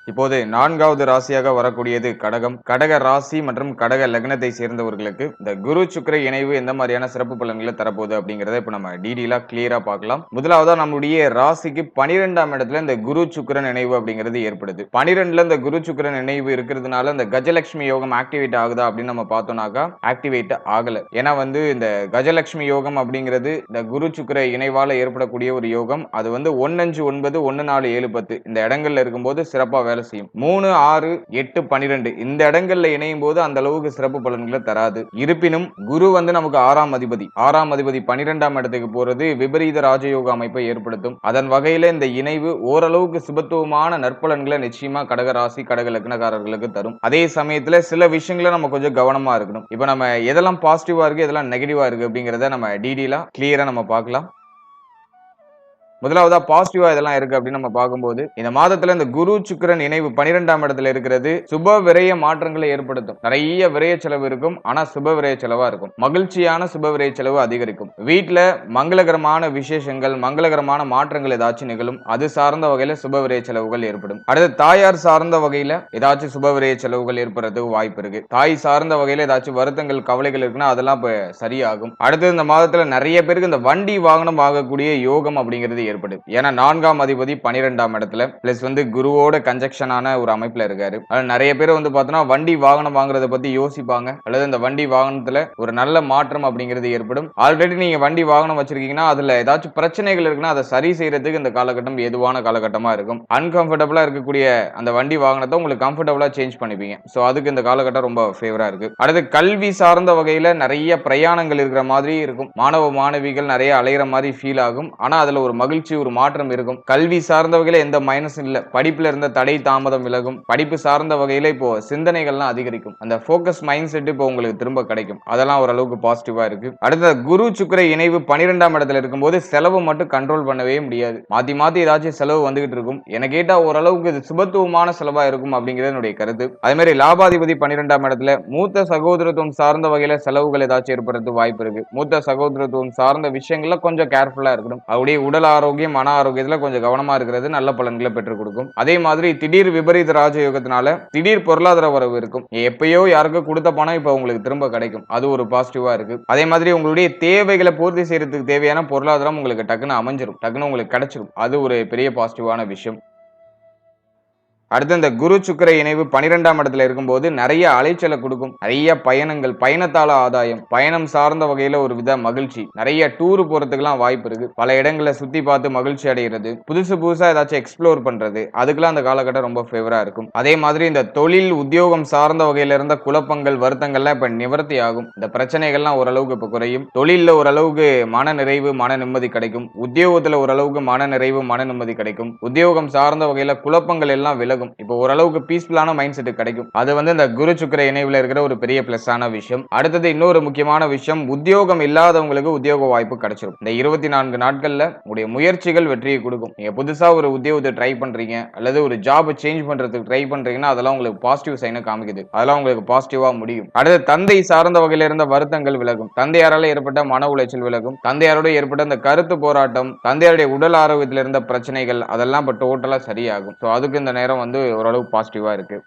இப்போது 4வது ராசியாக வரக்கூடியது கடகம். கடக ராசி மற்றும் கடக லக்னத்தை சேர்ந்தவர்களுக்கு இந்த குரு சுக்கிர இணைவு எந்த மாதிரியான சிறப்பு பலன்களை தரப்போகுது அப்படிங்கறத இப்ப நம்ம டீடெயிலா கிளியரா பார்க்கலாம். முதலாவதா நம்முடைய ராசிக்கு 12ஆம் இடத்துல இந்த குரு சுக்கிரன் இணைவு அப்படிங்கிறது ஏற்படுது. 12ல இந்த குரு சுக்கிரன் இணைவு இருக்கிறதுனால இந்த கஜலட்சுமி யோகம் ஆக்டிவேட் ஆகுதா அப்படின்னு நம்ம பார்த்தோம்னாக்கா ஆக்டிவேட் ஆகல. ஏன்னா வந்து இந்த கஜலட்சுமி யோகம் அப்படிங்கிறது இந்த குரு சுக்கிர இணைவால ஏற்படக்கூடிய ஒரு யோகம். அது வந்து 1 5 9 1 4 7 10 இந்த இடங்கள்ல இருக்கும்போது சிறப்பா வேலை செய்யும். 3 6 8 12 இந்த இடங்கள்ல இணையும் போது அந்த அளவுக்கு சிறப்பு பலன்களை தராது. இருப்பினும் குரு வந்து நமக்கு 6ஆம் அதிபதி 12ஆம் இடத்துக்கு போறது விபரீத ராஜயோக அமைப்பை ஏற்படுத்தும். அதன் வகையில இந்த இணைவு ஓரளவுக்கு சுபத்துவமான நற்பலன்களை நிச்சயமா கடக ராசி கடக லக்னக்காரர்களுக்கு தரும். அதே சமயத்துல சில விஷயங்களை நம்ம கொஞ்சம் கவனமா இருக்கணும். இப்ப நம்ம எதெல்லாம் பாசிட்டிவா இருக்கு எதெல்லாம் நெகட்டிவா இருக்கு அப்படிங்கறத நம்ம டீடெயிலா கிளியரா நம்ம பார்க்கலாம். முதலாவதா பாசிட்டிவா இதெல்லாம் இருக்கு அப்படின்னு நம்ம பார்க்கும்போது இந்த மாதத்துல இந்த குரு சுக்கிரன் இணைவு 12ஆம் இடத்துல இருக்கிறது சுப விரய மாற்றங்களை ஏற்படுத்தும். நிறைய விரய செலவு இருக்கும், ஆனா சுப விரய செலவா இருக்கும். மகிழ்ச்சியான சுப விரய செலவு அதிகரிக்கும். வீட்டுல மங்களகரமான விசேஷங்கள், மங்களகரமான மாற்றங்கள் ஏதாச்சும் நிகழும். அது சார்ந்த வகையில சுப விரய செலவுகள் ஏற்படும். அடுத்து தாயார் சார்ந்த வகையில ஏதாச்சும் சுப விரய செலவுகள் ஏற்படுறதுக்கு வாய்ப்பு இருக்கு. தாய் சார்ந்த வகையில ஏதாச்சும் வருத்தங்கள், கவலைகள் இருக்குன்னா அதெல்லாம் இப்ப சரியாகும். அடுத்து இந்த மாதத்துல நிறைய பேருக்கு இந்த வண்டி வாகனம் வாங்கக்கூடிய யோகம் அப்படிங்கிறது ஏற்படுது. ஏன்னா 4ஆம் அதிபதி 12ஆம் இடத்துல பிளஸ் வந்து குருவோட கன்ஜெக்ஷனான ஒரு அமைப்புல இருக்காரு. நிறைய பேர் வந்து பார்த்தோம்னா வண்டி வாகனம் வாங்குறத பத்தி யோசிப்பாங்க, அல்லது இந்த வண்டி வாகனத்துல ஒரு நல்ல மாற்றம் அப்படிங்கிறது ஏற்படும். ஆல்ரெடி நீங்க வண்டி வாகனம் வச்சிருக்கீங்கன்னா அதுல ஏதாச்சும் பிரச்சனைகள் இருக்குன்னா அதை சரி செய்யறதுக்கு இந்த காலகட்டம் ஏதுவான காலகட்டமா இருக்கும். அன்கம்ஃபர்டபுளா இருக்கக்கூடிய அந்த வண்டி வாகனத்தை உங்களுக்கு கம்ஃபர்டபுளா சேஞ்ச் பண்ணிப்பீங்க. சோ அதுக்கு இந்த காலகட்டம் ரொம்ப ஃபேவரா இருக்கு. அடுத்து கல்வி சார்ந்த வகையில நிறைய பிரயாணங்கள் இருக்கிற மாதிரி இருக்கும். மாணவ மாணவிகள் நிறைய அலையிற மாதிரி ஃபீல் ஆகும். ஆனா அதுல ஒரு மகிழ்ச்சி, ஒரு மாற்றம் இருக்கும். கல்வி சார்ந்த வகையில எந்த மைனஸும் இல்ல. படிப்புல இருந்த தடை தாமதம் விலகும். படிப்பு சார்ந்த வகையில இப்போ சிந்தனைகள்லாம் அதிகரிக்கும். அந்த ஃபோக்கஸ் மைண்ட் செட் இப்போ உங்களுக்கு திரும்ப கிடைக்கும். அதெல்லாம் ஓரளவுக்கு பாசிட்டிவா இருக்கு. அடுத்த குரு சுக்கிர இணைவு 12ஆம் இடத்துல இருக்கும்போது செலவு மட்டும் கண்ட்ரோல் பண்ணவே முடியாது. மாத்தி மாத்தி ஏதாச்சும் செலவு வந்துகிட்டு இருக்கும். எனக்கு கேட்டா ஓரளவுக்கு இது சுபத்துவமான செலவா இருக்கும் அப்படிங்கிறது என்னுடைய கருத்து. அதே மாதிரி லாபாதிபதி 12ஆம் இடத்துல மூத்த சகோதரத்துவம் சார்ந்த வகையில செலவுகள் ஏதாச்சும் ஏற்படுறது வாய்ப்பு இருக்கு. மூத்த சகோதரத்துவம் சார்ந்த விஷயங்கள்ல கொஞ்சம் கேர்ஃபுல்லா இருக்கணும். அவருடைய உடல் ஆரோக்கியம், மன ஆரோக்கியத்துல கொஞ்சம் கவனமா இருக்கிறது நல்ல பலன்களை பெற்றுக் கொடுக்கும். அதே மாதிரி திடீர் விபரீத ராஜயோகத்தினால திடீர் பொருளாதார வரவு இருக்கும். எப்பயோ யாருக்கும் கொடுத்த பணம் இப்ப உங்களுக்கு திரும்ப கிடைக்கும். அது ஒரு பாசிட்டிவா இருக்கு. அதே மாதிரி உங்களுடைய தேவைகளை பூர்த்தி செய்யறதுக்கு தேவையான பொருளாதாரம் உங்களுக்கு டக்குன்னு அமைஞ்சிரும், டக்குன்னு உங்களுக்கு கிடைச்சிரும். அது ஒரு பெரிய பாசிட்டிவான விஷயம். அடுத்து இந்த குரு சுக்கிர இணைவு 12ஆம் இடத்துல இருக்கும்போது நிறைய அலைச்சலை கொடுக்கும். நிறைய பயணங்கள், பயணத்தால ஆதாயம், பயணம் சார்ந்த வகையில ஒரு வித மகிழ்ச்சி, நிறைய டூர் போறதுக்குலாம் வாய்ப்பு இருக்கு. பல இடங்களை சுத்தி பார்த்து மகிழ்ச்சி அடைகிறது, புதுசு புதுசா ஏதாச்சும் எக்ஸ்ப்ளோர் பண்றது, அதுக்கெல்லாம் அந்த காலகட்டம் ரொம்ப ஃபேவரா இருக்கும். அதே மாதிரி இந்த தொழில் உத்தியோகம் சார்ந்த வகையில இருந்த குழப்பங்கள், வருத்தங்கள்லாம் இப்ப நிவர்த்தி ஆகும். இந்த பிரச்சனைகள்லாம் ஓரளவுக்கு இப்ப குறையும். தொழில்ல ஓரளவுக்கு மன நிறைவு, மன நிம்மதி கிடைக்கும். உத்தியோகத்துல ஓரளவுக்கு மன நிறைவு, மன நிம்மதி கிடைக்கும். உத்தியோகம் சார்ந்த வகையில குழப்பங்கள் எல்லாம் விலகும். இப்போ ஓரளவுக்கு பீஸ்ஃபுல்லான மைண்ட் செட் கிடைக்கும். அது இந்த குரு சுக்கிர இணைவுல இருக்கிற ஒரு பெரிய பிளஸ் ஆன விஷயம். அடுத்தது இன்னொரு முக்கியமான விஷயம், உத்தியோகம் இல்லாதவங்களுக்கு உத்தியோக வாய்ப்பு கிடைச்சிரும். இந்த 24 நாட்கள்ல உங்களுடைய முயற்சிகள் வெற்றியை கொடுக்கும். நீங்க புதுசா ஒரு உத்தியோகத்தை ட்ரை பண்றீங்க அல்லது ஒரு ஜாப் சேஞ்ச் பண்றதுக்கு ட்ரை பண்றீங்கன்னா அதெல்லாம் உங்களுக்கு பாசிட்டிவ் சைனை காமிக்குது. அதெல்லாம் உங்களுக்கு பாசிட்டிவா முடியும். அடுத்து தந்தை சார்ந்த வகையில இருந்த வருத்தங்கள் விலகும். தந்தையாரால ஏற்பட்ட மன உளைச்சல் விலகும். தந்தையாரோட ஏற்பட்ட அந்த கருத்து போராட்டம், தந்தையாருடைய உடல் ஆரோக்கியத்தில் இருந்த பிரச்சனைகள் அதெல்லாம் இப்ப டோட்டலா சரியாகும். அதுக்கு இந்த நேரம் ஓரளவு பாசிட்டிவா இருக்கு.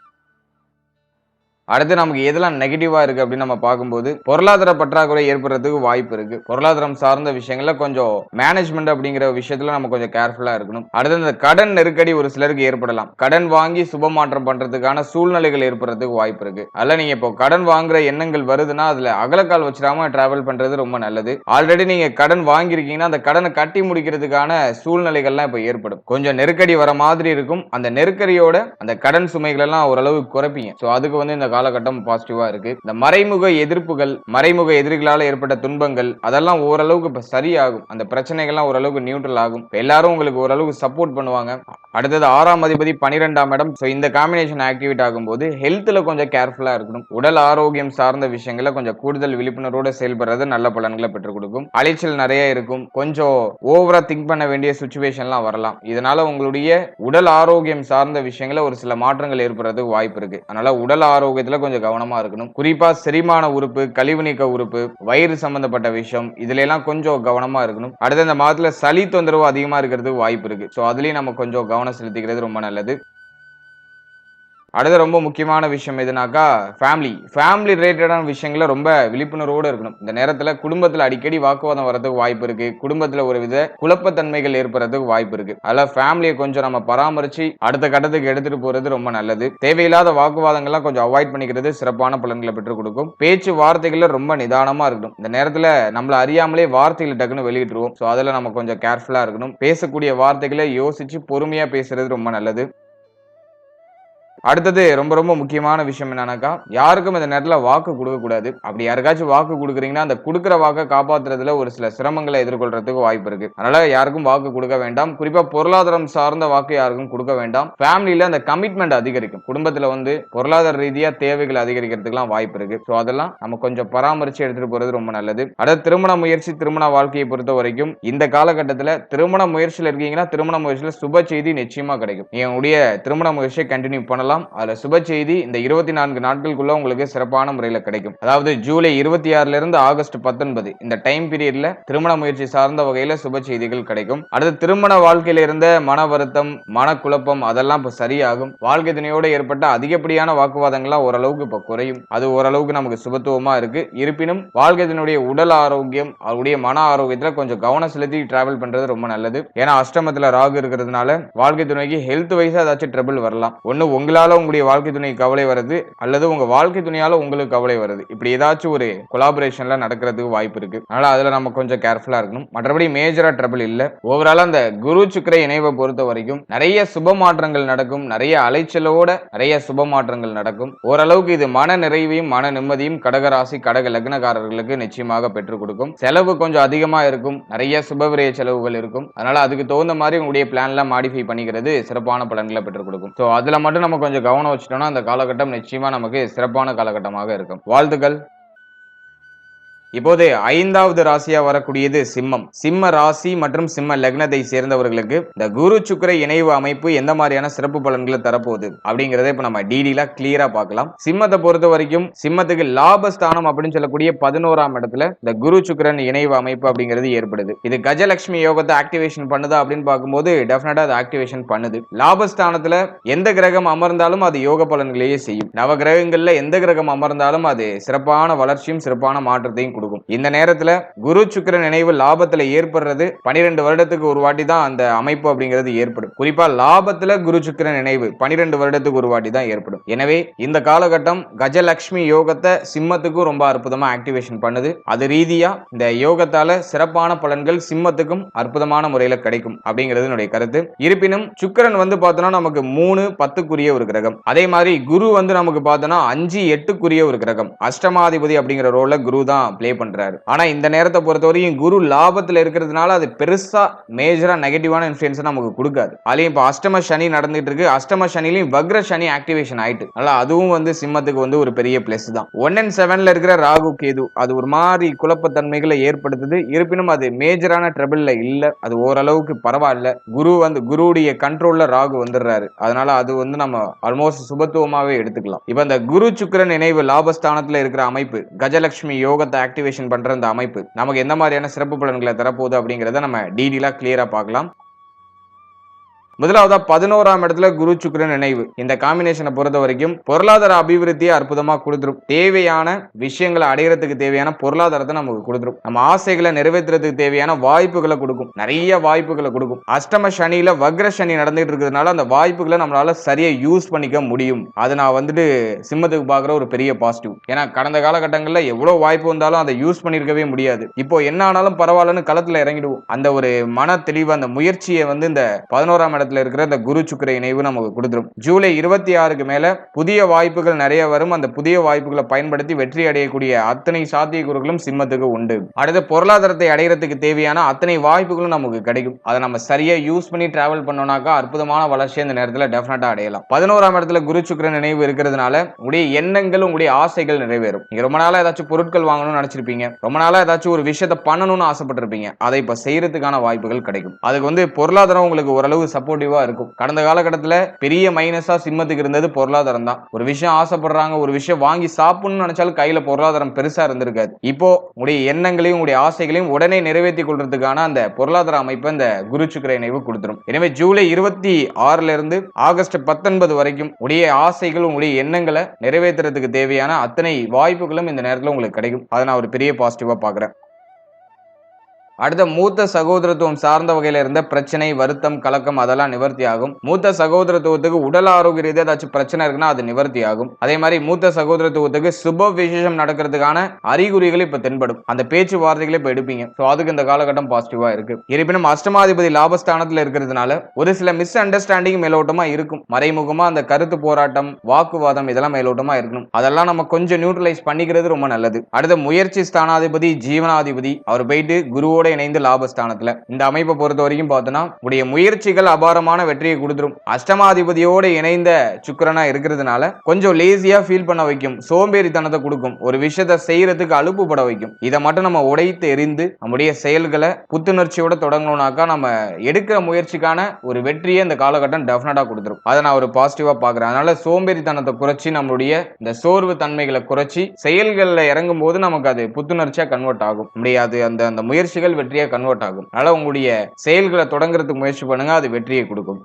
அடுத்து நமக்கு எதெல்லாம் நெகட்டிவா இருக்கு அப்படின்னு நம்ம பார்க்கும்போது பொருளாதார பற்றாக்குறை ஏற்படுறதுக்கு வாய்ப்பு இருக்கு. பொருளாதாரம் சார்ந்த விஷயங்கள்ல கொஞ்சம் மேனேஜ்மெண்ட் அப்படிங்கிற விஷயத்துல நம்ம கொஞ்சம் கேர்ஃபுல்லா இருக்கணும். அடுத்து இந்த கடன் நெருக்கடி ஒரு சிலருக்கு ஏற்படலாம். கடன் வாங்கி சுப மாற்றம் பண்றதுக்கான சூழ்நிலைகள் ஏற்படுறதுக்கு வாய்ப்பு இருக்கு. அதெல்லாம் நீங்க இப்போ கடன் வாங்குற எண்ணங்கள் வருதுன்னா அதுல அகலக்கால் வச்சிடாம டிராவல் பண்றது ரொம்ப நல்லது. ஆல்ரெடி நீங்க கடன் வாங்கியிருக்கீங்கன்னா அந்த கடனை கட்டி முடிக்கிறதுக்கான சூழ்நிலைகள்லாம் இப்போ ஏற்படும். கொஞ்சம் நெருக்கடி வர மாதிரி இருக்கும். அந்த நெருக்கடியோட அந்த கடன் சுமைகள் எல்லாம் ஓரளவு குறைப்பீங்க. அதுக்கு இந்த காலகட்டம் பாசிட்டிவா இருக்கு. இந்த மறைமுக எதிர்ப்புகள், மறைமுக எதிரிகளால ஏற்பட்ட துன்பங்கள் அதெல்லாம் ஓரளவுக்கு இப்ப சரியாகும். அந்த பிரச்சனைகள்லாம் ஓரளவுக்கு நியூட்ரல் ஆகும். எல்லாரும் உங்களுக்கு ஓரளவுக்கு சப்போர்ட் பண்ணுவாங்க. அடுத்தது 6ஆம் அதிபதி 12ஆம் இடம். இந்த காம்பினேஷன் ஆக்டிவேட் ஆகும்போது ஹெல்த்ல கொஞ்சம் கேர்ஃபுல்லா இருக்கணும். உடல் ஆரோக்கியம் சார்ந்த விஷயங்கள கொஞ்சம் கூடுதல் விழிப்புணர்வோட செயல்படுறது நல்ல பலன்களை பெற்றுக் கொடுக்கும். அலைச்சல் நிறைய இருக்கும். கொஞ்சம் ஓவரா திங்க் பண்ண வேண்டிய சுச்சுவேஷன்லாம் வரலாம். இதனால உங்களுடைய உடல் ஆரோக்கியம் சார்ந்த விஷயங்கள ஒரு சில மாற்றங்கள் ஏற்படுறதுக்கு வாய்ப்பு இருக்கு. அதனால உடல் ஆரோக்கியம் கொஞ்சம் கவனமா இருக்கணும். குறிப்பா செரிமான உறுப்பு, கழிவு நீக்க உறுப்பு, வயிறு சம்பந்தப்பட்ட விஷயம் இதுல எல்லாம் கொஞ்சம் கவனமா இருக்கணும். அடுத்த இந்த மாதத்துல சளி தொந்தரவு அதிகமா இருக்கிறதுக்கு வாய்ப்பு இருக்கு. அதுலயும் நம்ம கொஞ்சம் கவனம் செலுத்திக்கிறது ரொம்ப நல்லது. அடுத்த ரொம்ப முக்கியமான விஷயம் எதுனாக்கா ஃபேமிலி ரிலேட்டடான விஷயங்கள ரொம்ப விழிப்புணர்வோடு இருக்கணும். இந்த நேரத்துல குடும்பத்துல அடிக்கடி வாக்குவாதம் வரதுக்கு வாய்ப்பு இருக்கு. குடும்பத்துல ஒரு வித குழப்பத்தன்மைகள் ஏற்படுறதுக்கு வாய்ப்பு இருக்கு. அதனால ஃபேமிலியை கொஞ்சம் நம்ம பராமரிச்சு அடுத்த கட்டத்துக்கு எடுத்துட்டு போறது ரொம்ப நல்லது. தேவையில்லாத வாக்குவாதங்கள்லாம் கொஞ்சம் அவாய்ட் பண்ணிக்கிறது சிறப்பான பலன்களை பெற்றுக் கொடுக்கும். பேச்சு வார்த்தைகள்ல ரொம்ப நிதானமா இருக்கணும். இந்த நேரத்துல நம்மள அறியாமலே வார்த்தைகள் டக்குன்னு வெளியிட்டுருவோம். அதுல நம்ம கொஞ்சம் கேர்ஃபுல்லா இருக்கணும். பேசக்கூடிய வார்த்தைகளை யோசிச்சு பொறுமையா பேசுறது ரொம்ப நல்லது. அடுத்தது ரொம்ப முக்கியமான விஷயம் என்னன்னாக்கா, யாருக்கும் இந்த நேரத்துல வாக்கு கொடுக்க கூடாது. அப்படி யாருக்காச்சும் வாக்கு கொடுக்குறீங்கன்னா அந்த கொடுக்குற வாக்கை காப்பாத்துறதுல ஒரு சில சிரமங்களை எதிர்கொள்றதுக்கு வாய்ப்பு இருக்கு. அதனால யாருக்கும் வாக்கு கொடுக்க வேண்டாம். குறிப்பா பொருளாதாரம் சார்ந்த வாக்கு யாருக்கும் கொடுக்க வேண்டாம். ஃபேமிலியில அந்த கமிட்மெண்ட் அதிகரிக்கும். குடும்பத்துல பொருளாதார ரீதியா தேவைகள் அதிகரிக்கிறதுக்குலாம் வாய்ப்பு இருக்கு. அதெல்லாம் நம்ம கொஞ்சம் பராமரிச்சு எடுத்துட்டு போறது ரொம்ப நல்லது. அடுத்து திருமண முயற்சி, திருமண வாழ்க்கையை பொறுத்த வரைக்கும் இந்த காலகட்டத்துல திருமண முயற்சியில இருக்கீங்கன்னா திருமண முயற்சியில சுப செய்தி நிச்சயமா கிடைக்கும். உங்களுடைய திருமண முயற்சியை கண்டினியூ பண்ணலாம். அதுல சுப செய்தி இந்த 24 நாட்களுக்குள்ள உங்களுக்கு சிறப்பான முறையில் கிடைக்கும். அதாவது ஜூலை 26 இருந்து ஆகஸ்ட் 19 இந்த டைம் பீரியட்ல திருமண முயற்சி சார்ந்த வகையில சுப செய்திகள் கிடைக்கும். அடுத்து திருமண வாழ்க்கையில இருந்த மன வருத்தம், மனக்குழப்பம் அதெல்லாம் இப்ப சரியாகும். வாழ்க்கை துணையோட ஏற்பட்ட அதிகப்படியான வாக்குவாதங்கள்லாம் ஓரளவுக்கு இப்ப குறையும். அது ஓரளவுக்கு நமக்கு சுபத்துவமா இருக்கு. இருப்பினும் வாழ்க்கை துணையுடைய உடல் ஆரோக்கியம், அவருடைய மன ஆரோக்கியத்துல கொஞ்சம் கவனம் செலுத்தி டிராவல் பண்றது ரொம்ப நல்லது. ஏன்னா அஷ்டமத்துல ராகு இருக்கிறதுனால வாழ்க்கை துணைக்கு ஹெல்த் வைஸா ஏதாச்சும் ட்ரபிள் வரலாம். ஒண்ணு உங்களால உங்களுடைய வாழ்க்கை துணை கவலை வருது அல்லது உங்க வாழ்க்கை துணையால உங்களுக்கு கவலை வருது. இப்படி ஏதாச்சும் ஒரு கொலாபரேஷன்ல நடக்கிறதுக்கு வாய்ப்பு இருக்கு. அதனால அதுல நம்ம கொஞ்சம் கேர்ஃபுல்லா இருக்கணும். மற்றபடி மேஜரா ட்ரபிள் இல்ல. ஓவராலா அந்த குரு சுக்கிர இணைவை பொறுத்த வரைக்கும் நிறைய சுப மாற்றங்கள் நடக்கும். நிறைய அலைச்சலோட நிறைய சுப மாற்றங்கள் நடக்கும். ஓரளவுக்கு இது மன நிறைவையும் மன நிம்மதியும் கடகராசி கடக லக்னக்காரர்களுக்கு நிச்சயமாக பெற்றுக் கொடுக்கும். செலவு கொஞ்சம் அதிகமா இருக்கும். நிறைய சுபவிரய செலவுகள் இருக்கும். அதனால அதுக்கு தகுந்த மாதிரி உங்களுடைய பிளான்ல மாடிஃபை பண்ணிக்கிறது சிறப்பான பலன்களை பெற்றுக் கொடுக்கும். அதுல மட்டும் நம்ம கொஞ்சம் கவனம் வச்சுட்டோம்னா அந்த காலகட்டம் நிச்சயமா நமக்கு சிறப்பான காலகட்டமாக இருக்கும். வாழ்த்துக்கள். இப்போது 5வது ராசியா வரக்கூடியது சிம்மம். சிம்ம ராசி மற்றும் சிம்ம லக்னத்தை சேர்ந்தவர்களுக்கு இந்த குரு சுக்கிர இணைவு அமைப்பு எந்த மாதிரியான சிறப்பு பலன்களை தரப்போகுது அப்படிங்கறத இப்ப நம்ம டீடெயிலா கிளியரா பார்க்கலாம். சிம்மத்தை பொறுத்த வரைக்கும் சிம்மத்துக்கு லாபஸ்தானம் அப்படின்னு சொல்லக்கூடிய 11ஆம் இடத்துல இந்த குரு சுக்கிரன் இணைவு அமைப்பு அப்படிங்கிறது ஏற்படுது. இது கஜலட்சுமி யோகத்தை ஆக்டிவேஷன் பண்ணுதா அப்படின்னு பார்க்கும்போது டெஃபினட்டா அது ஆக்டிவேஷன் பண்ணுது. லாபஸ்தானத்துல எந்த கிரகம் அமர்ந்தாலும் அது யோக பலன்களையே செய்யும். நவ கிரகங்கள்ல எந்த கிரகம் அமர்ந்தாலும் அது சிறப்பான வளர்ச்சியும் சிறப்பான மாற்றத்தையும் கொடுக்கும். இந்த நேரத்துல குரு சுக்கிரன் இணைவு லாபத்துல ஏற்படுறது 12 வருடத்துக்கு ஒரு வாட்டி தான் அந்த அமைப்பு அப்படிங்கிறது ஏற்படும். குறிப்பா லாபத்துல குரு சுக்கிரன் இணைவு 12 வருடத்துக்கு ஒரு வாட்டி தான் ஏற்படும். எனவே இந்த காலகட்டம் கஜலட்சுமி யோகத்தை சிம்மத்துக்கும் ரொம்ப அற்புதமா ஆக்டிவேஷன் பண்ணுது. அது ரீதியா இந்த யோகத்தால சிறப்பான பலன்கள் சிம்மத்துக்கும் அற்புதமான முறையில கிடைக்கும் அப்படிங்கிறது என்னுடைய கருத்து. இருப்பினும் சுக்கிரன் வந்து பார்த்தோம்னா நமக்கு 3 10க்குரிய ஒரு கிரகம். அதே மாதிரி குரு வந்து நமக்கு பார்த்தோம்னா 5 8க்குரிய ஒரு கிரகம். அஷ்டமாதிபதி அப்படிங்கிற ரோல்ல குரு தான் பிளே பண்றாரு. ஆனா இந்த நேரத்தை பொறுத்தவரையும் குரு லாபத்துல இருக்கிறதுனால அது பெருசா மேஜரா நெகட்டிவான இன்ஃப்ளூயன்ஸ் நமக்கு கொடுக்காது. அதுலயும் இப்ப அஷ்டம சனி நடந்துட்டு இருக்கு. அஷ்டம சனிலையும் வக்ர சனி ஆக்டிவேஷன் ஆயிட்டு, அதுவும் வந்து சிம்மத்துக்கு வந்து ஒரு பெரிய பிளஸ் தான். 1 and 7ல இருக்கிற ராகு கேது அது ஒரு மாதிரி குழப்பத்தன்மைகளை ஏற்படுத்துது. இருப்பினும் அது மேஜரான ட்ரபிள்ல இல்ல, அது ஓரளவுக்கு பரவாயில்ல. குருவுடைய கண்ட்ரோல்ல ராகு வந்துடுறாரு. அதனால அது வந்து நம்ம ஆல்மோஸ்ட் சுபத்துவமாவே எடுத்துக்கலாம். இப்ப இந்த குரு சுக்கிரன் இணைவு லாபஸ்தானத்துல இருக்கிற அமைப்பு கஜலட்சுமி யோகத்தை ஆக்டிவேஷன் பண்ற இந்த அமைப்பு நமக்கு எந்த மாதிரியான சிறப்பு பலன்களை தரப்போகுது அப்படிங்கறத நம்ம டீடெயிலா கிளியரா பார்க்கலாம். முதலாவதா 11ஆம் இடத்துல குரு சுக்கிரன் இணைவு. இந்த காம்பினேஷனை பொறுத்த வரைக்கும் பொருளாதார அபிவிருத்தியை அற்புதமா கொடுத்துரும். தேவையான விஷயங்களை அடையறதுக்கு தேவையான பொருளாதாரத்தை நமக்கு கொடுத்துரும். நம்ம ஆசைகளை நிறைவேற்றுறதுக்கு தேவையான வாய்ப்புகளை கொடுக்கும். நிறைய வாய்ப்புகளை கொடுக்கும். அஷ்டம சனியில வக்ர சனி நடந்துட்டு இருக்கிறதுனால அந்த வாய்ப்புகளை நம்மளால சரியா யூஸ் பண்ணிக்க முடியும். அது நான் வந்துட்டு சிம்மத்துக்கு பாக்குற ஒரு பெரிய பாசிட்டிவ். ஏன்னா கடந்த காலகட்டங்களில் எவ்வளவு வாய்ப்பு வந்தாலும் அதை யூஸ் பண்ணிருக்கவே முடியாது. இப்போ என்ன ஆனாலும் பரவாயில்லன்னு களத்துல இறங்கிடுவோம். அந்த ஒரு மன தெளிவு, அந்த முயற்சியை வந்து இந்த 11ஆம் இருக்கிற இந்த குரு சுக்கிர இணைவு நமக்கு கொடுத்துரும். ஜூலை 26க்கு மேல புதிய வாய்ப்புகள் நிறைய வரும். அந்த புதிய வாய்ப்புகளை பயன்படுத்தி வெற்றி அடையக்கூடிய அத்தனை சாத்தியக்கூறுகளும் சிம்மத்துக்கு உண்டு. அடுத்து பொருளாதாரத்தை அடையறதுக்கு தேவையான அத்தனை வாய்ப்புகளும் நமக்கு கிடைக்கும். அதை நம்ம சரியா யூஸ் பண்ணி டிராவல் பண்ணோம்னாக்கா அற்புதமான வளர்ச்சி இந்த நேரத்தில் டெஃபினட்டா அடையலாம். 11ஆம் இடத்துல குரு சுக்கிரன் நினைவு இருக்கிறதுனால உடைய எண்ணங்கள், உங்களுடைய ஆசைகள் நிறைவேறும். நீங்க ரொம்ப நாளா ஏதாச்சும் பொருட்கள் வாங்கணும்னு நினைச்சிருப்பீங்க, ரொம்ப நாளா ஏதாச்சும் ஒரு விஷயத்தை பண்ணணும்னு ஆசைப்பட்டிருப்பீங்க, அதை இப்ப செய்யறதுக்கான வாய்ப்புகள் கிடைக்கும். அதுக்கு வந்து பொருளாதாரம் உங்களுக்கு ஓரளவு சப்போர்ட்டிவா இருக்கும். கடந்த காலகட்டத்தில் பெரிய மைனஸா சிம்மத்துக்கு இருந்தது பொருளாதாரம் தான். ஒரு விஷயம் ஆசைப்படுறாங்க, ஒரு விஷயம் வாங்கி சாப்பிடணும்னு நினைச்சாலும் கையில பொருளாதாரம் பெருசா இருந்திருக்காது. இப்போ உங்களுடைய எண்ணங்களையும் உங்களுடைய ஆசைகளையும் உடனே நிறைவேற்றி கொள்றதுக்கான அந்த பொருளாதார அமைப்பை இந்த குரு சுக்கிர இணைவு கொடுத்துரும். எனவே ஜூலை 26ல இருந்து ஆகஸ்ட் 19 வரைக்கும் உடைய ஆசைகள், உங்களுடைய எண்ணங்களை நிறைவேற்றுறதுக்கு தேவையான அத்தனை வாய்ப்புகளும் இந்த நேரத்தில் உங்களுக்கு கிடைக்கும். அதை நான் ஒரு பெரிய பாசிட்டிவா பாக்குறேன். அடுத்த மூத்த சகோதரத்துவம் சார்ந்த வகையில இருந்த பிரச்சனை, வருத்தம், கலக்கம் அதெல்லாம் நிவர்த்தி ஆகும். மூத்த சகோதரத்துவத்துக்கு உடல் ஆரோக்கிய ரீதியா ஏதாச்சும் பிரச்சனை இருக்குன்னா அது நிவர்த்தி ஆகும். அதே மாதிரி மூத்த சகோதரத்துவத்துக்கு சுப விசேஷம் நடக்கிறதுக்கான அறிகுறிகள் இப்ப தென்படும். அந்த பேச்சுவார்த்தைகளை இப்ப எடுப்பீங்க. அதுக்கு இந்த காலகட்டம் பாசிட்டிவா இருக்கு. இருப்பினும் அஷ்டமாதிபதி லாபஸ்தானத்துல இருக்கிறதுனால ஒரு சில மிஸ் அண்டர்ஸ்டாண்டிங் மேலோட்டமா இருக்கும். மறைமுகமா அந்த கருத்து போராட்டம், வாக்குவாதம் இதெல்லாம் மேலோட்டமா இருக்கணும். அதெல்லாம் நம்ம கொஞ்சம் நியூட்ரலைஸ் பண்ணிக்கிறது ரொம்ப நல்லது. அடுத்த முயற்சி ஸ்தானாதிபதி ஜீவனாதிபதி அவர் போயிட்டு குருவோட இணைந்து லாபஸ்தானத்துல இந்த அமைப்பை பொறுத்த வரைக்கும் பார்த்தோம்னா உடைய முயற்சிகள் அபாரமான வெற்றியை கொடுத்துரும். அஷ்டமாதிபதியோட இணைந்த சுக்கிரனா இருக்கிறதுனால கொஞ்சம் லேசியா ஃபீல் பண்ண வைக்கும், சோம்பேறித்தனத்தை கொடுக்கும், ஒரு விஷயத்தை செய்யறதுக்கு அலுப்புப்பட வைக்கும். இதை மட்டும் நம்ம உடைத்து எறிந்து நம்முடைய செயல்களை புத்துணர்ச்சியோட தொடங்கணும்னாக்கா நம்ம எடுக்கிற முயற்சிக்கான ஒரு வெற்றியை இந்த காலகட்டம் டெஃபினட்டா கொடுத்துரும். அதை நான் ஒரு பாசிட்டிவா பாக்குறேன். அதனால சோம்பேறித்தனத்தை குறைச்சி நம்மளுடைய இந்த சோர்வு தன்மைகளை குறைச்சி செயல்களில் இறங்கும் போது நமக்கு அது புத்துணர்ச்சியா கன்வெர்ட் ஆகும். முடியாது அந்த முயற்சிகள் வெற்றியா கன்வெர்ட் ஆகும். அதனால உங்களுடைய செயல்களை தொடங்குறதுக்கு முயற்சி பண்ணுங்க, அது வெற்றியை கொடுக்கும்.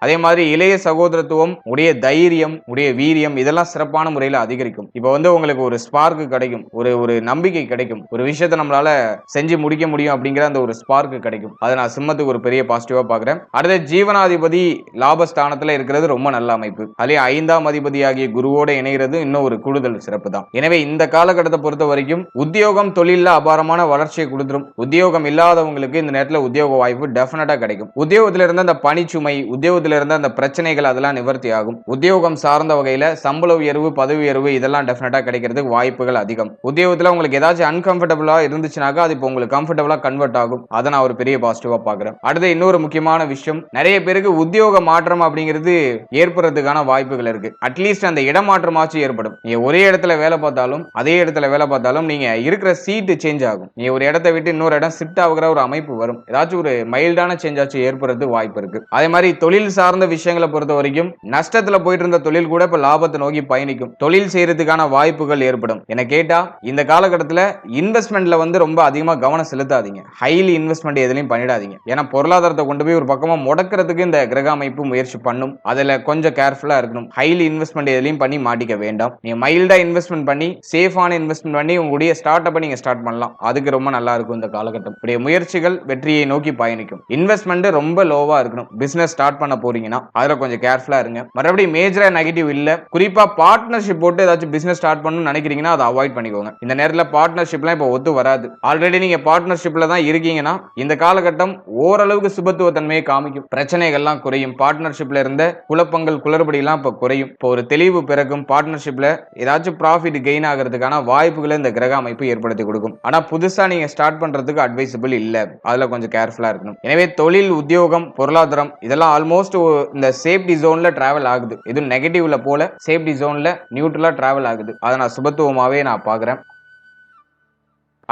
அதே மாதிரி இளைய சகோதரத்துவம், உடைய தைரியம், உடைய வீரியம் இதெல்லாம் சிறப்பான முறையில் அதிகரிக்கும். இப்போ வந்து உங்களுக்கு ஒரு ஸ்பார்க் கிடைக்கும், ஒரு நம்பிக்கை கிடைக்கும், ஒரு விஷயத்தை நம்மளால செஞ்சு முடிக்க முடியும் அப்படிங்கிற அந்த ஒரு ஸ்பார்க் கிடைக்கும். அதை நான் சிம்மத்துக்கு ஒரு பெரிய பாசிட்டிவா பாக்குறேன். அடுத்த ஜீவனாதிபதி லாபஸ்தானத்துல இருக்கிறது ரொம்ப நல்ல அமைப்பு. அதே 5ஆம் அதிபதி ஆகிய குருவோட இணைகிறது இன்னும் ஒரு கூடுதல் சிறப்பு தான். எனவே இந்த காலகட்டத்தை பொறுத்த வரைக்கும் உத்தியோகம், தொழில அபாரமான வளர்ச்சியை கொடுத்துரும். உத்தியோகம் இல்லாதவங்களுக்கு இந்த நேரத்தில் உத்தியோக வாய்ப்பு டெஃபினட்டா கிடைக்கும். உத்தியோகத்துல இருந்த அந்த பணிச்சுமை, உத்தியோகத்துல இருந்த அந்த பிரச்சனைகள் அதெல்லாம் நிவர்த்தி ஆகும். உத்தியோகம் சார்ந்த வகையில சம்பள உயர்வு, பதவி உயர்வு இதெல்லாம் டெஃபினட்டா கிடைக்கிறதுக்கு வாய்ப்புகள் அதிகம். உத்தியோகத்துல உங்களுக்கு ஏதாச்சும் அன்கம்ஃபர்டபுளா இருந்துச்சுனாக்கா அது இப்போ உங்களுக்கு கம்ஃபர்டபுளா கன்வெர்ட் ஆகும். அதை நான் ஒரு பெரிய பாசிட்டிவா பாக்குறேன். அடுத்து இன்னொரு முக்கியமான விஷயம், நிறைய பேருக்கு உத்தியோக மாற்றம் அப்படிங்கிறது ஏற்படுறதுக்கான வாய்ப்புகள் இருக்கு. அட்லீஸ்ட் அந்த இடமாற்றமாச்சும் ஏற்படும். நீங்க ஒரே இடத்துல வேலை பார்த்தாலும் அதே இடத்துல வேலை பார்த்தாலும் நீங்க இருக்கிற சீட்டு சேஞ்ச் ஆகும். நீங்க ஒரு இடத்தை விட்டு இன்னொரு இடம் ஷிஃப்ட் ஆகுற ஒரு அமைப்பு வரும். ஏதாச்சும் ஒரு மைல்டான சேஞ்ச் ஆச்சும் ஏற்படுறது வாய்ப்பு இருக்கு. அதே மாதிரி தொழில் சார்ந்த விஷயங்களை பொறுத்த வரைக்கும் நஷ்டத்துல போயிட்டு இருந்த தொழில் கூட இப்ப லாபத்தை நோக்கி பயணிக்கும். தொழில் செய்யறதுக்கான வாய்ப்புகள் ஏற்படும். என கேட்டா இந்த காலகட்டத்தில் இன்வெஸ்ட்மெண்ட்ல வந்து ரொம்ப அதிகமா கவனம் செலுத்தாதீங்க. ஹைலி இன்வெஸ்ட்மெண்ட் எதுலையும் பண்ணிடாதீங்க. ஏன்னா பொருளாதாரத்தை கொண்டு போய் ஒரு பக்கமா முடக்கிறதுக்கு இந்த கிரக அமைப்பு முயற்சி பண்ணும். அதுல கொஞ்சம் கேர்ஃபுல்லா இருக்கணும். ஹைலி இன்வெஸ்ட்மெண்ட் எதுலையும் பண்ணி மாட்டிக்க வேண்டாம். நீங்க மைல்டா இன்வெஸ்ட்மெண்ட் பண்ணி சேஃபான இன்வெஸ்ட்மெண்ட் பண்ணி உங்களுடைய ஸ்டார்ட் அப்ப நீங்க ஸ்டார்ட் பண்ணலாம். அதுக்கு ரொம்ப நல்லா இருக்கும் இந்த காலகட்டம். இப்படியே முயற்சிகள் வெற்றியை நோக்கி பயணிக்கும். இன்வெஸ்ட்மெண்ட் ரொம்ப லோவா இருக்கணும். பிசினஸ் ஸ்டார்ட் பண்ண போறீங்கன்னா அதுல கொஞ்சம் கேர்ஃபுல்லா இருங்க. மறுபடியும் மேஜரா நெகட்டிவ் இல்ல. குறிப்பா பார்ட்னர்ஷிப் போட்டு ஏதாச்சும் பிசினஸ் ஸ்டார்ட் பண்ணணும்னு நினைக்கிறீங்கன்னா அதை அவாய்ட் பண்ணிக்கோங்க. இந்த நேரத்தில் பார்ட்னர்ஷிப்லாம் இப்போ ஒத்து வராது. ஆல்ரெடி நீங்க பார்ட்னர்ஷிப்ல தான் இருக்கீங்கன்னா இந்த காலகட்டம் ஓரளவுக்கு சுபத்துவ தன்மையை காமிக்கும். பிரச்சனைகள்லாம் குறையும். பார்ட்னர்ஷிப்ல இருந்த குழப்பங்கள் குளறுபடி எல்லாம் இப்ப குறையும். இப்போ ஒரு தெளிவு பிறக்கும். பார்ட்னர்ஷிப்ல ஏதாச்சும் ப்ராஃபிட் கெயின் ஆகிறதுக்கான வாய்ப்புகளை இந்த கிரக அமைப்பு ஏற்படுத்தி கொடுக்கும். ஆனா புதுசா நீங்க ஸ்டார்ட் பண்றதுக்கு அட்வைசபிள் இல்ல. அதுல கொஞ்சம் கேர்ஃபுல்லா இருக்கணும். எனவே தொழில், உத்தியோகம், பொருளாதாரம் இதெல்லாம் ஆல்மோஸ்ட் இந்த சேஃப்டி ஜோன்ல டிராவல் ஆகுது. இது நெகட்டிவ்ல போல சேஃப்டி ஜோன்ல நியூட்ரலா டிராவல் ஆகுது. அதை நான் சுபத்துவமாவே நான் பாக்குறேன்.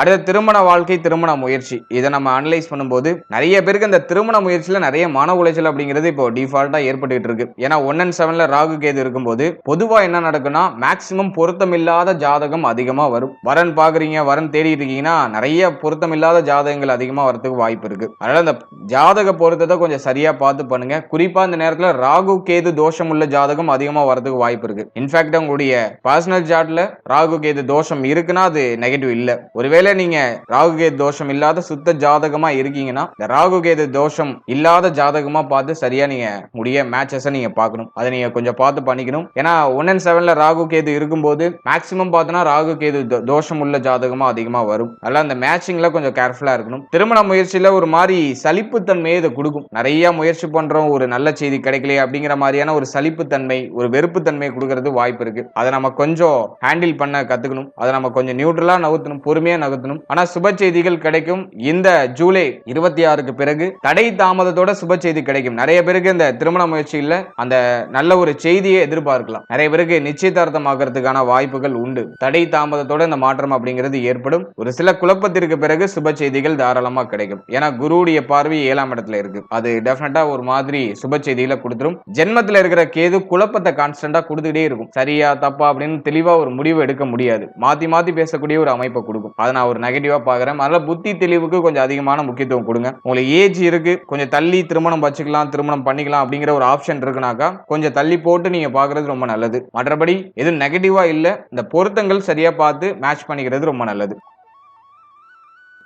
அடுத்த திருமண வாழ்க்கை, திருமண முயற்சி, இதை நம்ம அனலைஸ் பண்ணும்போது நிறைய பேருக்கு இந்த திருமண முயற்சியில நிறைய மன உளைச்சல் அப்படிங்கிறது இப்போ டிஃபால்ட்டா ஏற்பட்டு இருக்கு. ஏன்னா 1 and 7ல ராகு கேது இருக்கும்போது பொதுவா என்ன நடக்குன்னா மேக்சிமம் பொருத்தமில்லாத ஜாதகம் அதிகமா வரும். வரன் பாக்குறீங்க, வரன் தேடிட்டு இருக்கீங்கன்னா நிறைய பொருத்தமில்லாத ஜாதகங்கள் அதிகமா வரதுக்கு வாய்ப்பு இருக்கு. அதனால அந்த ஜாதக பொருத்தத்தை கொஞ்சம் சரியா பார்த்து பண்ணுங்க. குறிப்பா இந்த நேரத்துல ராகு கேது தோஷம் உள்ள ஜாதகம் அதிகமா வரதுக்கு வாய்ப்பு இருக்கு. இன்ஃபேக்ட் உங்களுடைய பர்சனல் சார்ட்ல ராகு கேது தோஷம் இருக்குன்னா அது நெகட்டிவ் இல்ல. ஒருவேளை நீங்க ராகுகேது தோஷம் இல்லாத சுத்த ஜாதகமா இருக்கீங்கன்னா இந்த ராகுகேது தோஷம் இல்லாத ஜாதகமா பார்த்து சரியா நீங்க முடிய மேட்சஸ் நீங்க பார்க்கணும். அதை நீங்க கொஞ்சம் பார்த்து பண்ணிக்கணும். ஏன்னா 1 and 7ல ராகுகேது இருக்கும்போது மேக்சிமம் பார்த்தோன்னா ராகுகேது தோஷம் உள்ள ஜாதகமா அதிகமா வரும். அதனால அந்த மேட்சிங்ல கொஞ்சம் கேர்ஃபுல்லா இருக்கணும். திருமண முயற்சியில ஒரு மாதிரி சலிப்புத்தன்மையை இதை கொடுக்கும். நிறைய முயற்சி பண்றோம், ஒரு நல்ல செய்தி கிடைக்கலையே அப்படிங்கிற மாதிரியான ஒரு சலிப்புத்தன்மை, ஒரு வெறுப்புத்தன்மை கொடுக்கறது வாய்ப்பு இருக்கு. அதை நம்ம கொஞ்சம் ஹேண்டில் பண்ண கத்துக்கணும். அதை நம்ம கொஞ்சம் நியூட்ரலா நகர்த்தணும், பொறுமையா நகர்த்தணும். ஆனா சுப செய்திகள் கிடைக்கும். இந்த ஜூலை 26க்கு பிறகு தடை தாமதத்தோட சுப செய்தி கிடைக்கும். நிறைய பேருக்கு இந்த திருமண முயற்சியில அந்த நல்ல ஒரு செய்தியை எதிர்பார்க்கலாம். நிறைய பேருக்கு நிச்சயதார்த்தம் ஆகிறதுக்கான வாய்ப்புகள் உண்டு. தடை தாமதத்தோட இந்த மாற்றம் அப்படிங்கிறது ஏற்படும். ஒரு சில குழப்பத்திற்கு பிறகு சுப செய்திகள் தாராளமா கிடைக்கும். ஏன்னா குருவுடைய பார்வை 7ஆம் இடத்துல இருக்கு. அது டெஃபினட்டா ஒரு மாதிரி சுப செய்திகளை கொடுத்துரும். ஜென்மத்துல இருக்கிற கேது குழப்பத்தை கான்ஸ்டன்டா கொடுத்துக்கிட்டே இருக்கும். சரியா தப்பா அப்படின்னு தெளிவா ஒரு முடிவு எடுக்க முடியாது. மாத்தி மாத்தி பேசக்கூடிய ஒரு அமைப்பை கொடுக்கும். அதை நான் ஒரு நெகட்டிவா பாக்குறேன். அதனால புத்தி தெளிவுக்கு கொஞ்சம் அதிகமான முக்கியத்துவம் கொடுங்க. உங்களுக்கு ஏஜ் இருக்கு, கொஞ்சம் தள்ளி திருமணம் வச்சுக்கலாம், திருமணம் பண்ணிக்கலாம் அப்படிங்கிற ஒரு ஆப்ஷன் இருக்குனாக்கா கொஞ்சம் தள்ளி போட்டு நீங்க பாக்குறது ரொம்ப நல்லது. மற்றபடி எதுவும் நெகட்டிவா இல்ல. இந்த பொருத்தங்கள் சரியா பார்த்து மேட்ச் பண்ணிக்கிறது ரொம்ப நல்லது.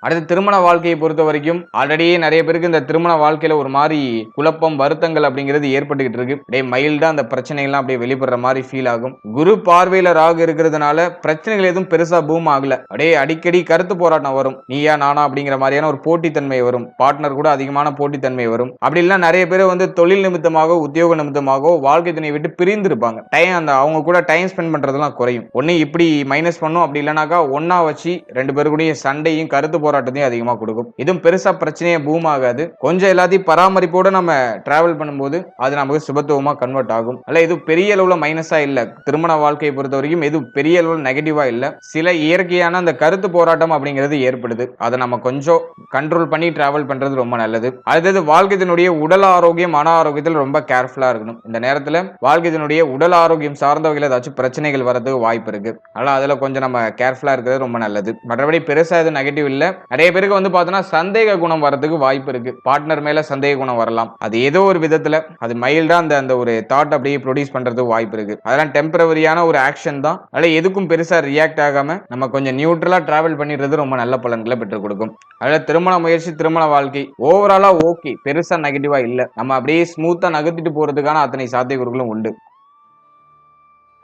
அடுத்து திருமண வாழ்க்கையை பொறுத்த வரைக்கும் ஆல்ரெடியே நிறைய பேருக்கு இந்த திருமண வாழ்க்கையில ஒரு மாதிரி குழப்பம், வருத்தங்கள் அப்படிங்கிறது ஏற்பட்டுக்கிட்டு இருக்கு. அப்படியே மைல்டா அந்த பிரச்சனைகள்லாம் அப்படியே வெளிப்படுற மாதிரி ஃபீல் ஆகும். குரு பார்வையில ராகு இருக்கிறதுனால பிரச்சனைகள் எதுவும் பெருசா பூம் ஆகல. அப்படியே அடிக்கடி கருத்து போராட்டம் வரும். நீயா நானா அப்படிங்கிற மாதிரியான ஒரு போட்டித்தன்மை வரும். பார்ட்னர் கூட அதிகமான போட்டித்தன்மை வரும். அப்படி இல்லைன்னா நிறைய பேர் வந்து தொழில் நிமித்தமாக, உத்தியோக நிமித்தமாக வாழ்க்கை துணையை விட்டு பிரிந்து இருப்பாங்க. அந்த அவங்க கூட டைம் ஸ்பெண்ட் பண்றதெல்லாம் குறையும். ஒன்னு இப்படி மைனஸ் பண்ணும், அப்படி இல்லைனாக்கா ஒன்னா வச்சு 2 பேருடைய சண்டையும் கருத்து போராட்டத்தையும் அதிகமா கொடுக்கும். இதுவும் பெருசா பிரச்சனையே பூம் ஆகாது. கொஞ்சம் எல்லாத்தையும் பராமரிப்போட நம்ம டிராவல் பண்ணும்போது அது நமக்கு சுபத்துவமா கன்வெர்ட் ஆகும். அல்ல இது பெரிய அளவுல மைனஸா இல்ல. திருமண வாழ்க்கையை பொறுத்த வரைக்கும் இது பெரிய அளவுல நெகட்டிவா இல்ல. சில இயற்கையான அந்த கருத்து போராட்டம் அப்படிங்கிறது ஏற்படுது. அதை நம்ம கொஞ்சம் கண்ட்ரோல் பண்ணி டிராவல் பண்றது ரொம்ப நல்லது. அடுத்தது வாழ்க்கையினுடைய உடல் ஆரோக்கியம், மன ஆரோக்கியத்தில் ரொம்ப கேர்ஃபுல்லா இருக்கணும். இந்த நேரத்துல வாழ்க்கையினுடைய உடல் ஆரோக்கியம் சார்ந்த வகையில் ஏதாச்சும் பிரச்சனைகள் வரதுக்கு வாய்ப்பு இருக்கு. அதனால அதுல கொஞ்சம் நம்ம கேர்ஃபுல்லா இருக்கிறது ரொம்ப நல்லது. மற்றபடி பெருசா எதுவும் நெகட்டிவ் இல்ல. நிறைய பேருக்கு வந்து பார்த்தோன்னா சந்தேக குணம் வரதுக்கு வாய்ப்பு இருக்கு. பார்ட்னர் மேல சந்தேக குணம் வரலாம். அது ஏதோ ஒரு விதத்துல அது மைல்டா அந்த ஒரு தாட் அப்படியே ப்ரொடியூஸ் பண்றதுக்கு வாய்ப்பு இருக்கு. அதெல்லாம் டெம்பரவரியான ஒரு ஆக்ஷன் தான். அதனால எதுக்கும் பெருசா ரியாக்ட் ஆகாம நம்ம கொஞ்சம் நியூட்ரலா டிராவல் பண்ணிடுறது ரொம்ப நல்ல பலன்களை பெற்றுக் கொடுக்கும். அதனால திருமண முயற்சி, திருமண வாழ்க்கை ஓவராலா ஓகே, பெருசா நெகட்டிவா இல்ல. நம்ம அப்படியே ஸ்மூத்தா நகர்த்திட்டு போறதுக்கான அத்தனை சாத்தியக்கூறுகளும் உண்டு.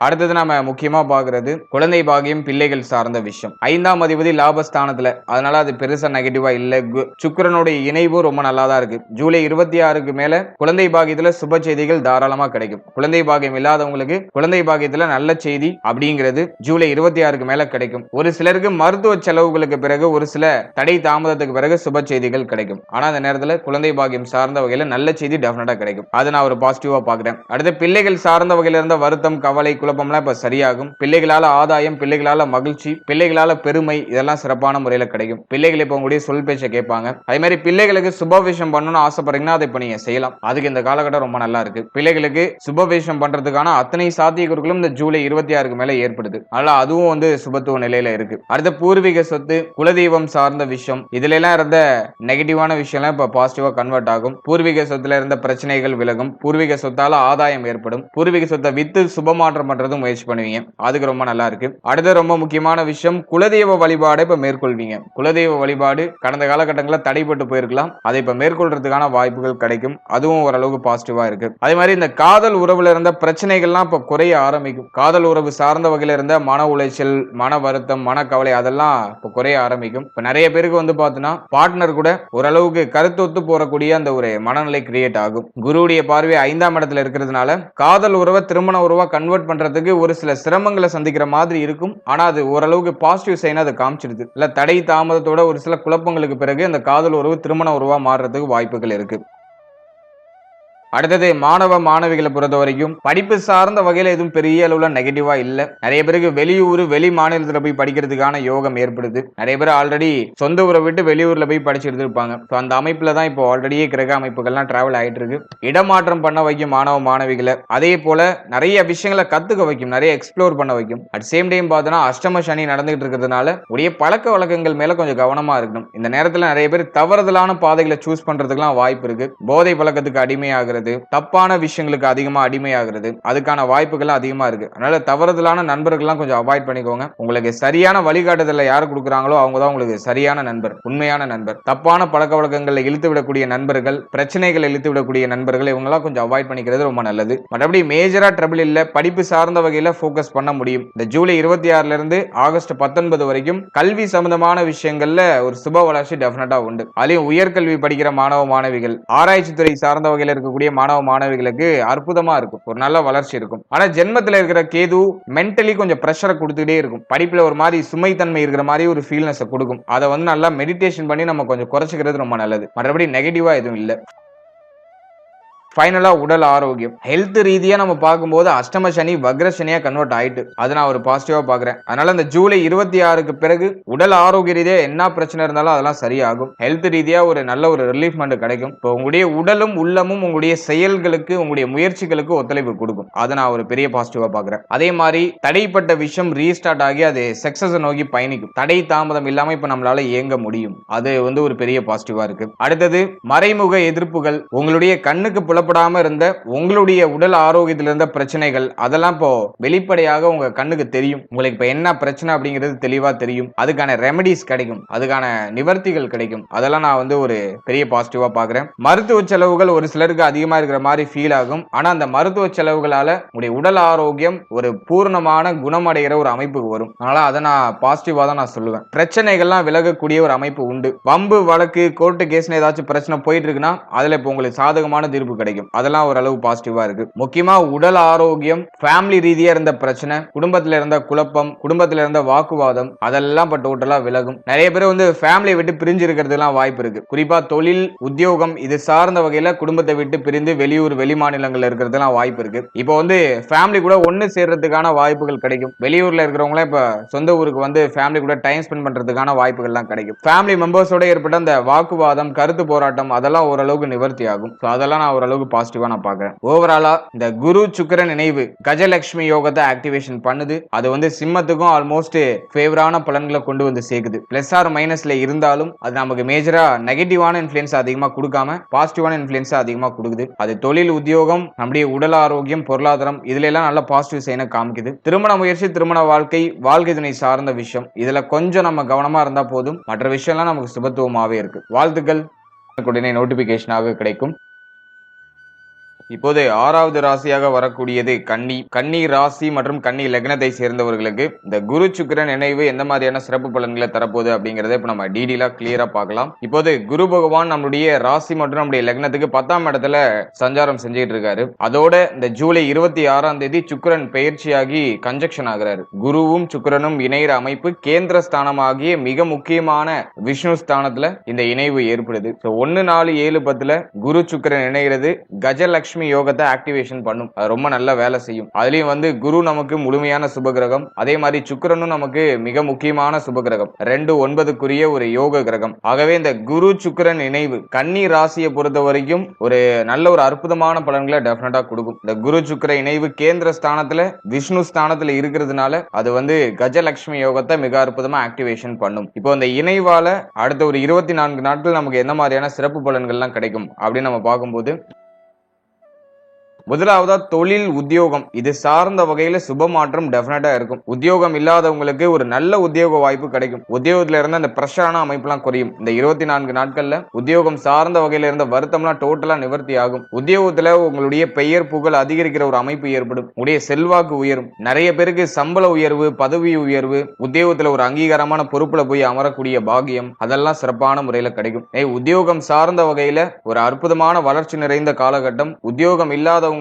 அடுத்தது நாம முக்கியமா பாக்குறது குழந்தை பாகியம், பிள்ளைகள் சார்ந்த விஷயம். 5ஆம் அதிபதி லாபஸ்தானத்துல, அதனால அது பெருசா நெகட்டிவா இல்ல. சுக்கிரனுடைய இணைவு ரொம்ப நல்லா தான் இருக்கு. ஜூலை 26க்கு மேல குழந்தை பாகியத்துல சுப செய்திகள் தாராளமா கிடைக்கும். குழந்தை பாகியம் இல்லாதவங்களுக்கு குழந்தை பாகியத்துல நல்ல செய்தி அப்படிங்கிறது ஜூலை 26க்கு மேல கிடைக்கும். ஒரு சிலருக்கு மருத்துவ செலவுகளுக்கு பிறகு, ஒரு சில தடை தாமதத்துக்கு பிறகு சுப செய்திகள் கிடைக்கும். ஆனா அந்த நேரத்துல குழந்தை பாகியம் சார்ந்த வகையில நல்ல செய்தி டெஃபினட்டா கிடைக்கும். அதை நான் ஒரு பாசிட்டிவா பாக்குறேன். அடுத்து பிள்ளைகள் சார்ந்த வகையில இருந்த வருத்தம், கவலை, குழப்பம்லாம் இப்ப சரியாகும். பிள்ளைகளால ஆதாயம், பிள்ளைகளால மகிழ்ச்சி, பிள்ளைகளால பெருமை, இதெல்லாம் சிறப்பான முறையில கிடைக்கும். பிள்ளைகள் இப்ப உங்களுடைய சொல் பேச்சை கேட்பாங்க. அதே மாதிரி பிள்ளைகளுக்கு சுபவிஷம் பண்ணணும்னு ஆசைப்படுறீங்கன்னா அதை இப்ப நீங்க செய்யலாம். அதுக்கு இந்த காலகட்டம் ரொம்ப நல்லா இருக்கு. பிள்ளைகளுக்கு சுபவிஷம் பண்றதுக்கான அத்தனை சாத்தியக்கூறுகளும் இந்த ஜூலை 26க்கு மேல ஏற்படுது. அதனால அதுவும் வந்து சுபத்துவ நிலையில இருக்கு. அடுத்த பூர்வீக சொத்து, குலதெய்வம் சார்ந்த விஷயம், இதுல எல்லாம் இருந்த நெகட்டிவான விஷயம்லாம் இப்ப பாசிட்டிவா கன்வெர்ட் ஆகும். பூர்வீக சொத்துல இருந்த பிரச்சனைகள் விலகும். பூர்வீக சொத்தால ஆதாயம் ஏற்படும். பூர்வீக சொத்தை வித்து சுபமாற்றம் பண்றது முயற்சி பண்ணுவீங்க. அதுக்கு ரொம்ப நல்லா இருக்கு. அடுத்த ரொம்ப முக்கியமான விஷயம், குலதெய்வ வழிபாடு இப்ப மேற்கொள்வீங்க. குலதெய்வ வழிபாடு கடந்த காலகட்டங்களில் தடைப்பட்டு போயிருக்கலாம். அதை இப்ப மேற்கொள்றதுக்கான வாய்ப்புகள் கிடைக்கும். அதுவும் ஓரளவுக்கு பாசிட்டிவா இருக்கு. அதே மாதிரி இந்த காதல் உறவுல இருந்த பிரச்சனைகள்லாம் இப்ப குறைய ஆரம்பிக்கும். காதல் உறவு சார்ந்த வகையில இருந்த மன உளைச்சல், மன வருத்தம், மனக்கவலை அதெல்லாம் இப்ப குறைய ஆரம்பிக்கும். இப்ப நிறைய பேருக்கு வந்து பாத்தீங்கன்னா பார்ட்னர் கூட ஓரளவுக்கு கருத்தொத்து போறக்கூடிய அந்த ஒரு மனநிலை கிரியேட் ஆகும். குருவுடைய பார்வை 5ஆம் இடத்துல இருக்கிறதுனால காதல் உறவை திருமண உறவா கன்வெர்ட் பண்றதுக்கு ஒரு சில சிரமங்களை சந்திக்கிற மாதிரி இருக்கும். ஆனா அது ஓரளவுக்கு பாசிட்டிவ் சைனா அதை காமிச்சிருது. இல்ல தடை தாமதத்தோட ஒரு சில குழப்பங்களுக்கு பிறகு அந்த காதல் உறவு திருமண உறவா மாறுறதுக்கு வாய்ப்புகள் இருக்கு. அடுத்தது மாணவ மாணவிகளை பொறுத்த வரைக்கும் படிப்பு சார்ந்த வகையில எதுவும் பெரிய அளவுல நெகட்டிவா இல்ல. நிறைய பேருக்கு வெளியூர் வெளி மாநிலத்துல போய் படிக்கிறதுக்கான யோகம் ஏற்படுது. நிறைய பேர் ஆல்ரெடி சொந்த ஊரை விட்டு வெளியூர்ல போய் படிச்சுட்டு இருப்பாங்க. அந்த அமைப்புல தான் இப்போ ஆல்ரெடியே கிரக அமைப்புகள்லாம் டிராவல் ஆயிட்டு இருக்கு. இடமாற்றம் பண்ண வைக்கும் மாணவ மாணவிகளை. அதே போல நிறைய விஷயங்களை கத்துக்க வைக்கும், நிறைய எக்ஸ்ப்ளோர் பண்ண வைக்கும். அட் சேம் டைம் பார்த்தோன்னா அஷ்டம சனி நடந்துகிட்டு இருக்கிறதுனால உடைய பழக்க வழக்கங்கள் மேல கொஞ்சம் கவனமா இருக்கணும். இந்த நேரத்துல நிறைய பேர் தவறுதலான பாதைகளை சூஸ் பண்றதுக்குலாம் வாய்ப்பு இருக்கு. போதை பழக்கத்துக்கு அடிமையாகிறது, தப்பான விஷயங்களுக்கு அதிகமா அடிமையாகிறது, அதுக்கான வாய்ப்புகள் அதிகமா இருக்கு. அதனால தவறுதலான நண்பர்கள்லாம் கொஞ்சம் அவாய்ட் பண்ணிக்கோங்க. உங்களுக்கு சரியான வழிகாட்டுதல யாரு கொடுக்குறாங்களோ அவங்க தான் உங்களுக்கு சரியான நண்பர், உண்மையான நண்பர். தப்பான பழக்க வழக்கங்களை இழுத்து விடக்கூடிய நண்பர்கள், பிரச்சனைகளை இழுத்து விடக்கூடிய நண்பர்கள், இவங்கெல்லாம் கொஞ்சம் அவாய்ட் பண்ணிக்கிறது ரொம்ப நல்லது. மற்றபடி மேஜரா ட்ரபிள் இல்ல. படிப்பு சார்ந்த வகையில போக்கஸ் பண்ண முடியும். இந்த ஜூலை 26ல இருந்து ஆகஸ்ட் 19 வரைக்கும் கல்வி சம்பந்தமான விஷயங்கள்ல ஒரு சுப வளர்ச்சி டெஃபினட்டா உண்டு. அதுலயும் உயர்கல்வி படிக்கிற மாணவ மாணவிகள், ஆராய்ச்சி துறை சார்ந்த வகையில இருக்கக்கூடிய மாணவ மாணவிகளுக்கு அற்புதமா இருக்கும். ஒரு நல்ல வளர்ச்சி இருக்கும். ஆனா ஜென்மத்துல இருக்கிற கேது மென்டலி கொஞ்சம் பிரஷரை கொடுத்துட்டே இருக்கும். படிப்புல ஒரு மாதிரி சுமை தன்மை இருக்கிற மாதிரி ஒரு ஃபீல்னஸ் கொடுக்கும். அதை வந்து நல்லா மெடிடேஷன் பண்ணி நம்ம கொஞ்சம் குறைச்சிக்கிறது ரொம்ப நல்லது. மற்றபடி நெகட்டிவா எதுவும் இல்லை. ஃபைனலா உடல் ஆரோக்கியம், ஹெல்த் ரீதியா நம்ம பார்க்கும்போது அஷ்டம சனி வக்ர சனியா கன்வெர்ட் ஆயிட்டு, அதை நான் ஒரு பாசிட்டிவா பாக்குறேன். அதனால இந்த ஜூலை 26க்கு பிறகு உடல் ஆரோக்கிய ரீதியா என்ன பிரச்சனை இருந்தாலும் அதெல்லாம் சரியாகும். ஹெல்த் ரீதியா ஒரு நல்ல ஒரு ரிலீஃப்மெண்ட் கிடைக்கும். இப்போ உங்களுடைய உடலும் உள்ளமும் உங்களுடைய செயல்களுக்கு, உங்களுடைய முயற்சிகளுக்கு ஒத்துழைப்பு கொடுக்கும். அதை நான் ஒரு பெரிய பாசிட்டிவா பாக்குறேன். அதே மாதிரி தடைப்பட்ட விஷயம் ரீஸ்டார்ட் ஆகி அது சக்சஸ் நோக்கி பயணிக்கும். தடை தாமதம் இல்லாம இப்ப நம்மளால இயங்க முடியும். அது வந்து ஒரு பெரிய பாசிட்டிவா இருக்கு. அடுத்தது மறைமுக எதிர்ப்புகள், உங்களுடைய கண்ணுக்கு புலப்படாம இருந்த உங்களுடைய உடல் ஆரோக்கியத்தில் இருந்த பிரச்சனைகள் அதெல்லாம் இப்போ வெளிப்படையாக உங்க கண்ணுக்கு தெரியும். உங்களுக்கு இப்ப என்ன பிரச்சனை அப்படிங்கிறது தெளிவா தெரியும். அதுக்கான ரெமெடிஸ் கிடைக்கும், அதுக்கான நிவர்த்திகள் கிடைக்கும். அதெல்லாம் நான் வந்து ஒரு பெரிய பாசிட்டிவா பாக்குறேன். மருத்துவ செலவுகள் ஒரு சிலருக்கு அதிகமா இருக்கிற மாதிரி ஃபீல் ஆகும். ஆனா அந்த மருத்துவ செலவுகளால உங்களுடைய உடல் ஆரோக்கியம் ஒரு பூர்ணமான குணமடைகிற ஒரு அமைப்புக்கு வரும். அதனால அதை நான் பாசிட்டிவா தான் நான் சொல்லுவேன். பிரச்சனைகள்லாம் விலகக்கூடிய ஒரு அமைப்பு உண்டு. வம்பு வழக்கு கோர்ட்டு கேஸ்னு ஏதாச்சும் பிரச்சனை போயிட்டு இருக்குன்னா அதுல இப்போ உங்களுக்கு சாதகமான தீர்ப்பு கிடைக்கும். அதெல்லாம் ஓரளவு பாசிட்டிவா இருக்கு. முக்கியமா உடல் ஆரோக்கியம், ஃபேமிலி ரீதியா இருந்த பிரச்சனை, குடும்பத்துல இருந்த குழப்பம், குடும்பத்துல இருந்த வாக்குவாதம் அதெல்லாம் இப்ப டோட்டலா விலகும். நிறைய பேர் வந்து ஃபேமிலியை விட்டு பிரிஞ்சு இருக்கிறதுலாம் வாய்ப்பு இருக்கு. குறிப்பா தொழில், உத்தியோகம் இது சார்ந்த வகையில குடும்பத்தை விட்டு பிரிந்து வெளியூர் வெளி மாநிலங்கள்ல இருக்கிறதுலாம் வாய்ப்பு இருக்கு. இப்போ வந்து ஃபேமிலி கூட ஒன்னு சேர்றதுக்கான வாய்ப்புகள் கிடைக்கும். வெளியூர்ல இருக்கிறவங்க இப்ப சொந்த ஊருக்கு வந்து ஃபேமிலி கூட டைம் ஸ்பெண்ட் பண்றதுக்கான வாய்ப்புகள்லாம் கிடைக்கும். ஃபேமிலி மெம்பர்ஸோட ஏற்பட்ட அந்த வாக்குவாதம், கருத்து போராட்டம் அதெல்லாம் ஓரளவுக்கு நிவர்த்தி ஆகும். அதெல்லாம் நான் ஓரளவுக்கு பாசிட்டிவா நான் பார்க்கிறேன். ஓவராலா இந்த குரு சுக்கிரன் இணைவு கஜலட்சுமி யோகத்தை ஆக்டிவேஷன் பண்ணுது. அது வந்து சிம்மத்துக்கும் ஆல்மோஸ்ட் ஃபேவரான பலன்களை கொண்டு வந்து சேர்க்குது. பிளஸ் ஆர் மைனஸ்ல இருந்தாலும் அது நமக்கு மேஜரா நெகட்டிவான இன்ஃப்ளூயன்ஸ் அதிகமா கொடுக்காம பாசிட்டிவான இன்ஃப்ளூயன்ஸ் அதிகமா கொடுக்குது. அது தொழில், உத்தியோகம், நம்முடைய உடல் ஆரோக்கியம், பொருளாதாரம் இதுல எல்லாம் நல்ல பாசிட்டிவ் சைனை காமிக்குது. திருமண முயற்சி, திருமண வாழ்க்கை, வாழ்க்கை துணை சார்ந்த விஷயம் இதுல கொஞ்சம் நம்ம கவனமா இருந்தா போதும். மற்ற விஷயம்லாம் நமக்கு சுபத்துவமாவே இருக்கு. வாழ்த்துக்கள். உடனே நோட்டிபிகேஷனாக கிடைக்கும். இப்போது 6வது ராசியாக வரக்கூடியது கன்னி. கன்னி ராசி மற்றும் கன்னி லக்னத்தை சேர்ந்தவர்களுக்கு இந்த குரு சுக்கிரன் இணைவு எந்த மாதிரியான சிறப்பு பலன்களை தரப்போகுது அப்படிங்கறத இப்ப நம்ம டீடெயிலா கிளியரா பார்க்கலாம். இப்போது குரு பகவான் நம்மளுடைய ராசி மற்றும் நம்முடைய லக்னத்துக்கு 10ஆம் இடத்துல சஞ்சாரம் செஞ்சுட்டு இருக்காரு. அதோட இந்த ஜூலை 26ஆம் தேதி சுக்கிரன் பெயர்ச்சியாகி கன்ஜக்ஷன் ஆகிறாரு. குருவும் சுக்கிரனும் இணைகிற அமைப்பு கேந்திர ஸ்தானமாகிய மிக முக்கியமான விஷ்ணு ஸ்தானத்துல இந்த இணைவு ஏற்படுது. 1, 4, 7, 10 குரு சுக்கிரன் இணைகிறது கஜலட்சுமி கஜலட்சுமி யோகத்தை ஆக்டிவேஷன் பண்ணும். அது ரொம்ப நல்ல வேலை செய்யும். அதுலயும் வந்து குரு நமக்கு முழுமையான சுபகிரகம், அதே மாதிரி சுக்கிரனும் நமக்கு மிக முக்கியமான சுபகிரகம், 2 9க்குரிய ஒரு யோக கிரகம். ஆகவே இந்த குரு சுக்கிரன் இணைவு கன்னி ராசியை பொறுத்த வரைக்கும் ஒரு நல்ல ஒரு அற்புதமான பலன்களை டெஃபினட்டா கொடுக்கும். இந்த குரு சுக்கிர இணைவு கேந்திர ஸ்தானத்துல விஷ்ணு ஸ்தானத்துல இருக்கிறதுனால அது வந்து கஜலட்சுமி யோகத்தை மிக அற்புதமா ஆக்டிவேஷன் பண்ணும். இப்போ இந்த இணைவால அடுத்த ஒரு 24 நாட்கள் நமக்கு என்ன மாதிரியான சிறப்பு பலன்கள்லாம் கிடைக்கும் அப்படின்னு நம்ம பார்க்கும்போது, முதலாவதா தொழில் உத்தியோகம் இது சார்ந்த வகையில சுப மாற்றம் டெஃபினட்டா இருக்கும். உத்தியோகம் இல்லாதவங்களுக்கு ஒரு நல்ல உத்தியோக வாய்ப்பு கிடைக்கும். உத்தியோகத்துல இருந்த அந்த பிரஷரான அமைப்புலாம் குறையும். இந்த 24 நாட்கள்ல உத்தியோகம் சார்ந்த வகையில இருந்த வருத்தம்லாம் டோட்டலா நிவர்த்தி ஆகும். உத்தியோகத்துல உங்களுடைய பெயர் புகழ் அதிகரிக்கிற ஒரு அமைப்பு ஏற்படும். உங்களுடைய செல்வாக்கு உயரும். நிறைய பேருக்கு சம்பள உயர்வு, பதவி உயர்வு, உத்தியோகத்துல ஒரு அங்கீகாரமான பொறுப்புல போய் அமரக்கூடிய பாகியம் அதெல்லாம் சிறப்பான முறையில கிடைக்கும். உத்தியோகம் சார்ந்த வகையில ஒரு அற்புதமான வளர்ச்சி நிறைந்த காலகட்டம். உத்தியோகம் இல்லாதவங்களுக்கு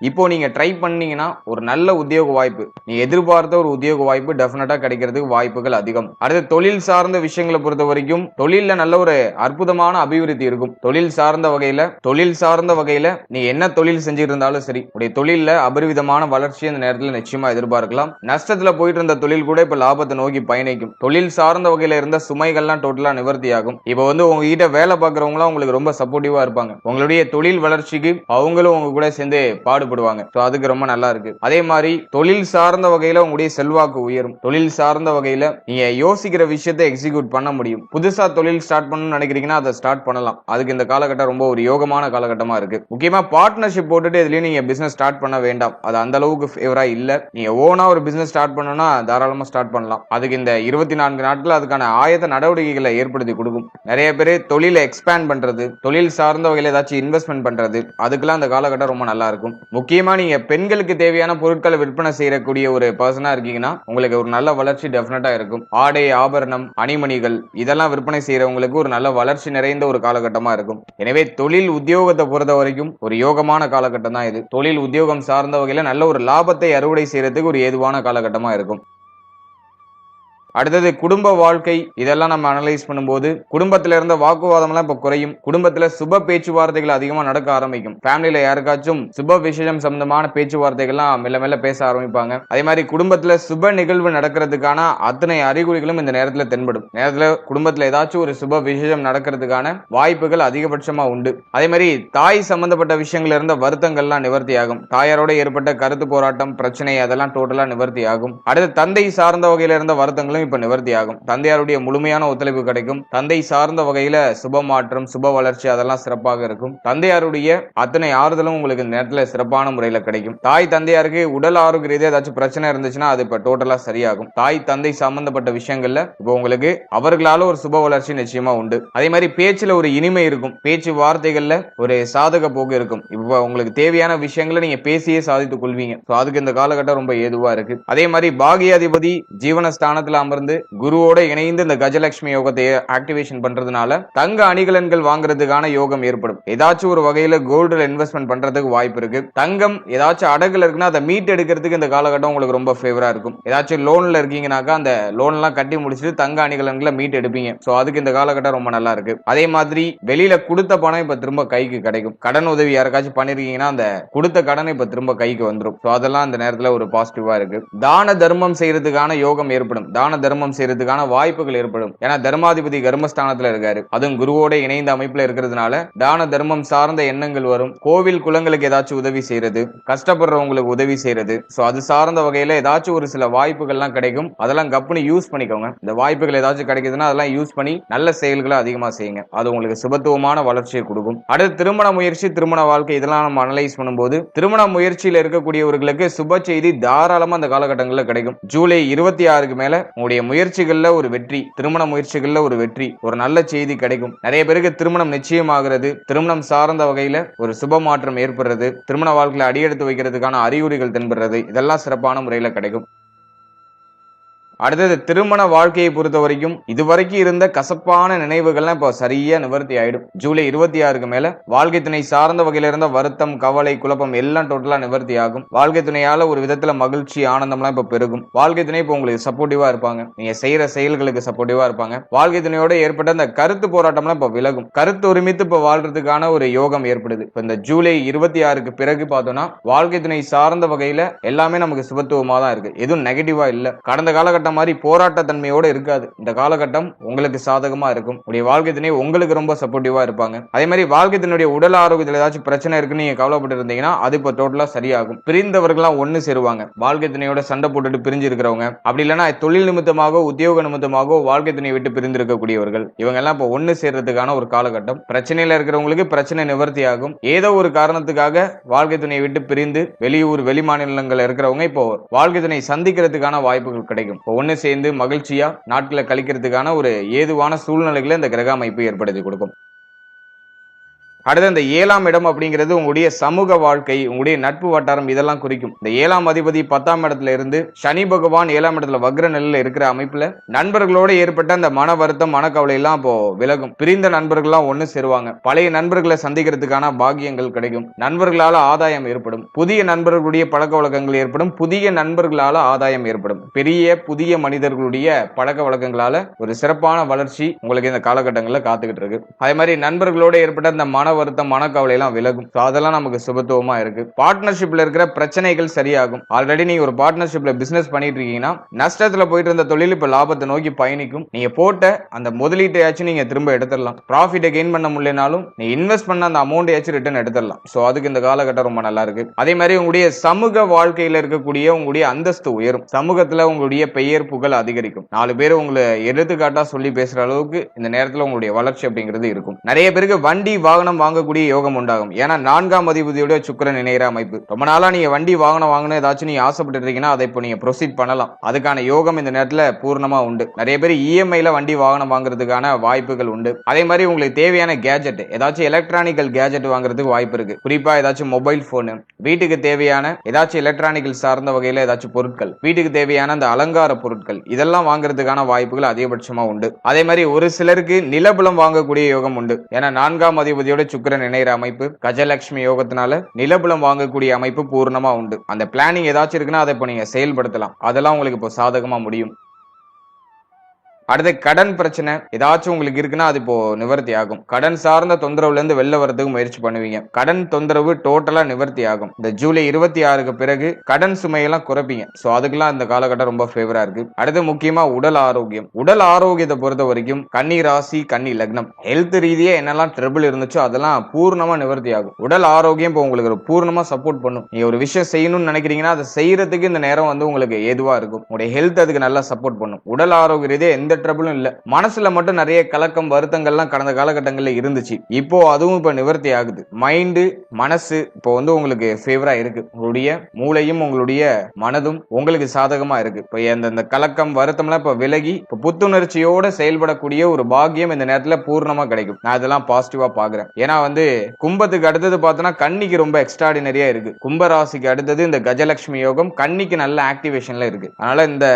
இப்போ நீங்க ட்ரை பண்ணீங்கன்னா ஒரு நல்ல உத்தியோக வாய்ப்பு, நீ எதிர்பார்த்த ஒரு உத்தியோக வாய்ப்பு டெஃபினட்டா கிடைக்கிறதுக்கு வாய்ப்புகள் அதிகம். அடுத்து தொழில் சார்ந்த விஷயங்களை பொறுத்த வரைக்கும் தொழில்ல நல்ல ஒரு அற்புதமான அபிவிருத்தி இருக்கும். தொழில் சார்ந்த வகையில நீ என்ன தொழில் செஞ்சிட்டு இருந்தாலும் சரி, உடைய தொழில்ல அபரிவிதமான வளர்ச்சி இந்த நேரத்தில் நிச்சயமா எதிர்பார்க்கலாம். நஷ்டத்துல போயிட்டு இருந்த தொழில் கூட இப்ப லாபத்தை நோக்கி பயணிக்கும். தொழில் சார்ந்த வகையில இருந்த சுமைகள்லாம் டோட்டலா நிவர்த்தி ஆகும். இப்போ வந்து உங்ககிட்ட வேலை பார்க்கறவங்க உங்களுக்கு ரொம்ப சப்போர்ட்டிவா இருப்பாங்க. உங்களுடைய தொழில் வளர்ச்சிக்கு அவங்களும் உங்க கூட சேர்ந்து பாடுபடுவாங்க. அதுக்கு ரொம்ப நல்லா இருக்கு. அதே மாதிரி தொழில் சார்ந்த வகையில உங்களுடைய செல்வாக்கு உயரும். தொழில் சார்ந்த வகையில நீங்க யோசிக்கிற விஷயத்தை எக்ஸிக்யூட் பண்ண முடியும். புதுசா தொழில் ஸ்டார்ட் பண்ணணும்னு நினைக்கிறீங்கன்னா அதை ஸ்டார்ட் பண்ணலாம். அதுக்கு இந்த காலகட்டம் ரொம்ப ஒரு யோகமான காலகட்டமா இருக்கு. முக்கியமா பார்ட்னர்ஷிப் போட்டுட்டு இதுலயும் நீங்க பிசினஸ் ஸ்டார்ட் பண்ண வேண்டாம். அது அந்த அளவுக்கு ஃபேவரா இல்ல. நீங்க ஓனா ஒரு பிசினஸ் ஸ்டார்ட் பண்ணணும்னா தாராளமா ஸ்டார்ட் பண்ணலாம். அதுக்கு இந்த 24 நாட்கள் அதுக்கான ஆயத்த நடவடிக்கைகளை ஏற்படுத்தி கொடுக்கும். நிறைய பேர் தொழிலை எக்ஸ்பேண்ட் பண்றது, தொழில் சார்ந்த வகையில ஏதாச்சும் இன்வெஸ்ட்மெண்ட் பண்றது, அதுக்கெல்லாம் அந்த காலகட்டம் ரொம்ப நல்லா இருக்கும். முக்கியமா நீங்க பெண்களுக்கு தேவையான பொருட்களை விற்பனை செய்யக்கூடிய ஒரு பர்சனா இருக்கீங்கன்னா உங்களுக்கு ஒரு நல்ல வளர்ச்சி டெஃபினட்டா இருக்கும். ஆடை ஆபரணம் அணிமணிகள் இதெல்லாம் விற்பனை செய்யறவங்களுக்கு ஒரு நல்ல வளர்ச்சி நிறைந்த ஒரு காலகட்டமா இருக்கும். எனவே தொழில் உத்தியோகத்தை பொறுத்த வரைக்கும் ஒரு யோகமான காலகட்டம் தான் இது. தொழில் உத்தியோகம் சார்ந்த வகையில நல்ல ஒரு லாபத்தை அறுவடை செய்யறதுக்கு ஒரு ஏதுவான காலகட்டமா இருக்கும். அடுத்தது குடும்ப வாழ்க்கை, இதெல்லாம் நம்ம அனலைஸ் பண்ணும்போது குடும்பத்துல இருந்த வாக்குவாதம் எல்லாம் இப்ப குறையும். குடும்பத்துல சுப பேச்சுவார்த்தைகள் அதிகமா நடக்க ஆரம்பிக்கும். ஃபேமிலியில யாருக்காச்சும் சுப விசேஷம் சம்பந்தமான பேச்சுவார்த்தைகள்லாம் மெல்ல மெல்ல பேச ஆரம்பிப்பாங்க. அதே மாதிரி குடும்பத்துல சுப நிகழ்வு நடக்கிறதுக்கான அத்தனை அறிகுறிகளும் இந்த நேரத்துல தென்படும். நேரத்துல குடும்பத்துல ஏதாச்சும் ஒரு சுப விசேஷம் நடக்கிறதுக்கான வாய்ப்புகள் அதிகபட்சமா உண்டு. அதே மாதிரி தாய் சம்பந்தப்பட்ட விஷயங்கள்ல இருந்த வருத்தங்கள்லாம் நிவர்த்தி ஆகும். தாயாரோட ஏற்பட்ட கருத்து போராட்டம் பிரச்சனை அதெல்லாம் டோட்டலா நிவர்த்தி ஆகும். அடுத்து தந்தை சார்ந்த வகையில இருந்த வருத்தங்களும் இப்ப நிவர்த்தி ஆகும். தந்தையாருடைய முழுமையான ஒத்துழைப்பு கிடைக்கும். தந்தை சார்ந்த வகையில சுப மாற்றம் சுப வளர்ச்சி அதெல்லாம் சிறப்பாக இருக்கும். தந்தையாருடைய அத்தனை ஆறுதலும் உங்களுக்கு இந்த நேரத்துல சிறப்பான முறையில கிடைக்கும். தாய் தந்தையாருக்கு உடல் ஆரோக்கிய ரீதியா ஏதாச்சும் பிரச்சனை இருந்துச்சுன்னா அது இப்ப டோட்டலா சரியாகும். தாய் தந்தை சம்பந்தப்பட்ட விஷயங்கள்ல இப்போ உங்களுக்கு அவர்களால ஒரு சுப வளர்ச்சி நிச்சயமா உண்டு. அதே மாதிரி பேச்சுல ஒரு இனிமை இருக்கும். பேச்சு வார்த்தைகள்ல ஒரு சாதக போக்கு இருக்கும். இப்போ உங்களுக்கு தேவையான விஷயங்களை நீங்க பேசியே சாதித்துக் கொள்வீங்க. அதுக்கு இந்த காலகட்டம் ரொம்ப ஏதுவா இருக்கு. அதே மாதிரி பாகியாதிபதி ஜீவனஸ்தானத்துல அமர்ந்து குருவோட இணைந்து இந்த கஜலட்சுமி யோகத்தை ஆக்டிவேஷன் பண்றதுனால தங்க அணிகலன்கள் வாங்குறதுக்கான யோகம் ஏற்படும். ஏதாச்சும் ஒரு வகையில கோல்டுல இன்வெஸ்ட்மெண்ட் பண்றதுக்கு வாய்ப்பு இருக்கு. தங்கம் ஏதாச்சும் அடகுல இருக்குன்னா அதை மீட் எடுக்கிறதுக்கு இந்த காலகட்டம் உங்களுக்கு ரொம்ப ஃபேவரா இருக்கும். ஏதாச்சும் லோன்ல இருக்கீங்கன்னாக்கா அந்த லோன் எல்லாம் கட்டி முடிச்சுட்டு தங்க அணிகலன்களை மீட் எடுப்பீங்க. அதுக்கு இந்த காலகட்டம் ரொம்ப நல்லா இருக்கு. அதே மாதிரி வெளியில கொடுத்த பணம் இப்ப திரும்ப கைக்கு கிடைக்கும். கடன் உதவி யாருக்காச்சும் பண்ணிருக்கீங்கன்னா அந்த கொடுத்த கடன் இப்ப திரும்ப கைக்கு வந்துடும். அதெல்லாம் இந்த நேரத்துல ஒரு பாசிட்டிவா இருக்கு. தான தர்மம் செய்யறதுக்கான யோகம் ஏற்படும். தான தர்மம் செய்யறதுக்கான வாய்ப்புகள் ஏற்படும். ஏன்னா தர்மாதிபதி கர்மஸ்தானத்துல இருக்காரு. அதுவும் குருவோட இணைந்த அமைப்புல இருக்கிறதுனால தான தர்மம் சார்ந்த எண்ணங்கள் வரும். கோவில் குளங்களுக்கு ஏதாச்சும் உதவி செய்யறது, கஷ்டப்படுறவங்களுக்கு உதவி செய்யறது, அது சார்ந்த வகையில ஏதாச்சும் ஒரு சில வாய்ப்புகள்லாம் கிடைக்கும். அதெல்லாம் கப்புனு யூஸ் பண்ணிக்கோங்க. இந்த வாய்ப்புகள் ஏதாச்சும் கிடைக்குதுன்னா அதெல்லாம் யூஸ் பண்ணி நல்ல செயல்களை அதிகமா செய்யுங்க. அது உங்களுக்கு சுபத்துவமான வளர்ச்சியை கொடுக்கும். அடுத்து திருமண முயற்சி திருமண வாழ்க்கை இதெல்லாம் நம்ம அனலைஸ் பண்ணும்போது திருமண முயற்சியில இருக்கக்கூடியவர்களுக்கு சுப செய்தி தாராளமா அந்த காலகட்டங்களில் கிடைக்கும். ஜூலை 26க்கு மேல உங்களுடைய முயற்சிகள்ல ஒரு வெற்றி, திருமண முயற்சிகள்ல ஒரு வெற்றி, ஒரு நல்ல செய்தி கிடைக்கும். நிறைய பேருக்கு திருமணம் நிச்சயமாகிறது. திருமணம் சார்ந்த வகையில ஒரு சுப மாற்றம் ஏற்படுறது, திருமண வாழ்க்கையில அடியெடுத்து வைக்கிறதுக்கான அறிகுறிகள் தென்படுறது, இதெல்லாம் சிறப்பான முறையில கிடைக்கும். அடுத்தது திருமண வாழ்க்கையை பொறுத்த வரைக்கும் இதுவரைக்கும் இருந்த கசப்பான நினைவுகள்லாம் இப்போ சரியா நிவர்த்தி ஆயிடும். ஜூலை 26க்கு மேல வாழ்க்கை துணை சார்ந்த வகையில இருந்த வருத்தம், கவலை, குழப்பம் எல்லாம் டோட்டலா நிவர்த்தி ஆகும். வாழ்க்கை துணையால ஒரு விதத்துல மகிழ்ச்சி, ஆனந்தம்லாம் இப்ப பெருகும். வாழ்க்கை துணை இப்போ உங்களுக்கு சப்போர்ட்டிவா இருப்பாங்க. நீங்க செய்யற செயல்களுக்கு சப்போர்ட்டிவா இருப்பாங்க. வாழ்க்கை துணையோட ஏற்பட்ட அந்த கருத்து போராட்டம்லாம் இப்ப விலகும். கருத்து ஒருமித்து இப்ப வாழ்றதுக்கான ஒரு யோகம் ஏற்படுது. இப்ப இந்த ஜூலை 26க்கு பிறகு பார்த்தோம்னா வாழ்க்கை துணை சார்ந்த வகையில எல்லாமே நமக்கு சுபத்துவமா தான் இருக்கு. எதுவும் நெகட்டிவா இல்ல. கடந்த காலகட்டம் மாதிரி போராட்ட தன்மையோட இருக்காது. இந்த காலகட்டம் உங்களுக்கு சாதகமா இருக்கும். உங்களுடைய வாழ்க்கை துணை உங்களுக்கு ரொம்ப சப்போர்ட்டிவா இருப்பாங்க. அதே மாதிரி வாழ்க்கை துணையுடைய உடல் ஆரோக்கியத்தில் ஏதாச்சும் பிரச்சனை இருக்குன்னு நீங்க கவலைப்பட்டு இருந்தீங்கன்னா அது இப்ப டோட்டலா சரியாகும். பிரிந்தவர்கள்லாம் ஒண்ணு சேருவாங்க. வாழ்க்கை துணையோட சண்டை போட்டுட்டு பிரிஞ்சு இருக்கிறவங்க, அப்படி இல்லைன்னா தொழில் நிமித்தமாக, உத்தியோக நிமித்தமாக வாழ்க்கை துணையை விட்டு பிரிந்து இருக்கக்கூடியவர்கள், இவங்க எல்லாம் இப்ப ஒண்ணு சேர்றதுக்கான ஒரு காலகட்டம். பிரச்சனையில இருக்கிறவங்களுக்கு பிரச்சனை நிவர்த்தி ஆகும். ஏதோ ஒரு காரணத்துக்காக வாழ்க்கை துணையை விட்டு பிரிந்து வெளியூர், வெளி மாநிலங்கள்ல இருக்கிறவங்க இப்போ வாழ்க்கை துணை சந்திக்கிறதுக்கான வாய்ப்புகள் கிடைக்கும். ஒண்ணு சேர்ந்து மகிழ்ச்சியா நாட்களை கழிக்கிறதுக்கான ஒரு ஏதுவான சூழ்நிலைகளை இந்த கிரக அமைப்பு ஏற்படுத்தி கொடுக்கும். அடுத்து இந்த 7ஆம் இடம் அப்படிங்கிறது உங்களுடைய சமூக வாழ்க்கை, உங்களுடைய நட்பு வட்டாரம் இதெல்லாம் குறிக்கும். இந்த 7ஆம் அதிபதி 10ஆம் இடத்துல இருந்து சனி பகவான் 7ஆம் இடத்துல வக்ர நிலையில இருக்கிற அமைப்புல நண்பர்களோட ஏற்பட்ட அந்த மன வருத்தம், மனக்கவலை எல்லாம் இப்போ விலகும். பிரிந்த நண்பர்கள்லாம் ஒண்ணு சேருவாங்க. பழைய நண்பர்களை சந்திக்கிறதுக்கான பாக்கியங்கள் கிடைக்கும். நண்பர்களால ஆதாயம் ஏற்படும். புதிய நண்பர்களுடைய பழக்க வழக்கங்கள் ஏற்படும். புதிய நண்பர்களால ஆதாயம் ஏற்படும். பெரிய புதிய மனிதர்களுடைய பழக்க வழக்கங்களால ஒரு சிறப்பான வளர்ச்சி உங்களுக்கு இந்த காலகட்டங்களில் காத்துக்கிட்டு இருக்கு. அதே மாதிரி நண்பர்களோட ஏற்பட்ட அந்த மன வருத்தம், மனக்கவலை எல்லாம் விலகும். அதெல்லாம் நமக்கு சுபத்துவமா இருக்கு. பார்ட்னர்ஷிப்ல இருக்கிற பிரச்சனைகள் சரியாகும். ஆல்ரெடி நீங்க ஒரு பார்ட்னர்ஷிப்ல பிசினஸ் பண்ணிட்டு இருக்கீங்கன்னா நஷ்டத்துல போயிட்டு இருந்த தொழில் இப்ப லாபத்தை நோக்கி பயணிக்கும். நீங்க போட்ட அந்த முதலீட்டையாச்சும் நீங்க திரும்ப எடுத்துடலாம். ப்ராஃபிட்டை கெயின் பண்ண முடியலனாலும் நீ இன்வெஸ்ட் பண்ண அந்த அமௌண்ட்டையாச்சும் ரிட்டர்ன் எடுத்துடலாம். சோ அதுக்கு இந்த காலகட்டம் ரொம்ப நல்லா இருக்கு. அதே மாதிரி உங்களுடைய சமூக வாழ்க்கையில இருக்கக்கூடிய உங்களுடைய அந்தஸ்து உயரும். சமூகத்துல உங்களுடைய பெயர் புகழ் அதிகரிக்கும். 4 பேர் உங்களை எடுத்துக்காட்டா சொல்லி பேசுற அளவுக்கு இந்த நேரத்துல உங்களுடைய வளர்ச்சி அப்படிங்கிறது இருக்கும். நிறைய பேருக்கு வண்டி வாகனம் வாங்கக்கூடிய யோகம் உண்டாகும். ஏன்னா 4ஆம் அதிபதியோட சுக்கிரன் இணைகிற அமைப்பு. ரொம்ப நாளா நீங்க வண்டி வாங்கணும் ஏதாச்சும் நீங்க ஆசைப்பட்டு இருக்கீங்கன்னா அதை இப்போ நீங்க ப்ரொசீட் பண்ணலாம். அதுக்கான யோகம் இந்த நேரத்துல பூர்ணமா உண்டு. நிறைய பேர் இஎம்ஐல வண்டி வாகனம் வாங்குறதுக்கான வாய்ப்புகள் உண்டு. அதே மாதிரி உங்களுக்கு தேவையான கேஜெட், ஏதாச்சும் எலக்ட்ரானிக்கல் கேஜெட் வாங்குறதுக்கு வாய்ப்பு இருக்கு. குறிப்பா ஏதாச்சும் மொபைல் போன், வீட்டுக்கு தேவையான ஏதாச்சும் எலக்ட்ரானிக்கல் சார்ந்த வகையில ஏதாச்சும் பொருட்கள், வீட்டுக்கு தேவையான அந்த அலங்கார பொருட்கள் இதெல்லாம் வாங்குறதுக்கான வாய்ப்புகள் அதிகபட்சமா உண்டு. அதே மாதிரி ஒரு சிலருக்கு நிலபுலம் வாங்கக்கூடிய யோகம் உண்டு. ஏன்னா 4ஆம் அதிபதியோட சுக்கிரன் இணைகிற அமைப்பு, கஜலட்சுமி யோகத்தினால நிலபுலம் வாங்கக்கூடிய அமைப்பு பூர்ணமா உண்டு. அந்த பிளானிங் ஏதாச்சும் இருக்குன்னா அதை இப்போ நீங்க செயல்படுத்தலாம். அதெல்லாம் உங்களுக்கு இப்போ சாதகமா முடியும். அடுத்து கடன் பிரச்சனை ஏதாச்சும் உங்களுக்கு இருக்குன்னா அது இப்போ நிவர்த்தி ஆகும். கடன் சார்ந்த தொந்தரவுல இருந்து வெளில வரதுக்கு முயற்சி பண்ணுவீங்க. கடன் தொந்தரவு டோட்டலா நிவர்த்தி ஆகும். இந்த ஜூலை 26க்கு பிறகு கடன் சுமையெல்லாம் குறைப்பீங்க. சோ அதுக்கெல்லாம் இந்த காலகட்டம் ரொம்ப ஃபேவரா இருக்கு. அடுத்து முக்கியமா உடல் ஆரோக்கியம். உடல் ஆரோக்கியத்தை பொறுத்த வரைக்கும் கன்னி ராசி, கன்னி லக்னம், ஹெல்த் ரீதியா என்னெல்லாம் ட்ரபிள் இருந்துச்சோ அதெல்லாம் பூர்ணமா நிவர்த்தி ஆகும். உடல் ஆரோக்கியம் இப்போ உங்களுக்கு பூர்ணமா சப்போர்ட் பண்ணும். நீங்க ஒரு விஷயம் செய்யணும்னு நினைக்கிறீங்கன்னா அதை செய்யறதுக்கு இந்த நேரம் வந்து உங்களுக்கு ஏதுவா இருக்கும். உங்களுடைய ஹெல்த் அதுக்கு நல்லா சப்போர்ட் பண்ணும். உடல் ஆரோக்கிய ரீதியா எந்த ட்ரபிளும் இல்ல. மனசுல மட்டும் நிறைய கலக்கம், வருத்தங்கள்லாம் கடந்த காலகட்டங்கள்ல இருந்துச்சு. இப்போ அதுவும் இப்ப நிவர்த்தி ஆகுது. மைண்டு, மனசு இப்போ வந்து உங்களுக்கு ஃபேவரா இருக்கு. உங்களுடைய மூளையும் உங்களுடைய மனதும் உங்களுக்கு சாதகமா இருக்கு. இப்போ அந்த கலக்கம், வருத்தம்லாம் இப்ப விலகி இப்ப புத்துணர்ச்சியோட செயல்படக்கூடிய ஒரு பாக்கியம் இந்த நேரத்துல பூர்ணமா கிடைக்கும். நான் இதெல்லாம் பாசிட்டிவா பாக்குறேன். ஏன்னா வந்து கும்பத்துக்கு அடுத்தது பார்த்தோன்னா கன்னிக்கு ரொம்ப எக்ஸ்ட்ராடினரியா இருக்கு. கும்பராசிக்கு அடுத்தது இந்த கஜலட்சுமி யோகம் கன்னிக்கு நல்ல ஆக்டிவேஷன்ல இருக்கு. அதனால இந்த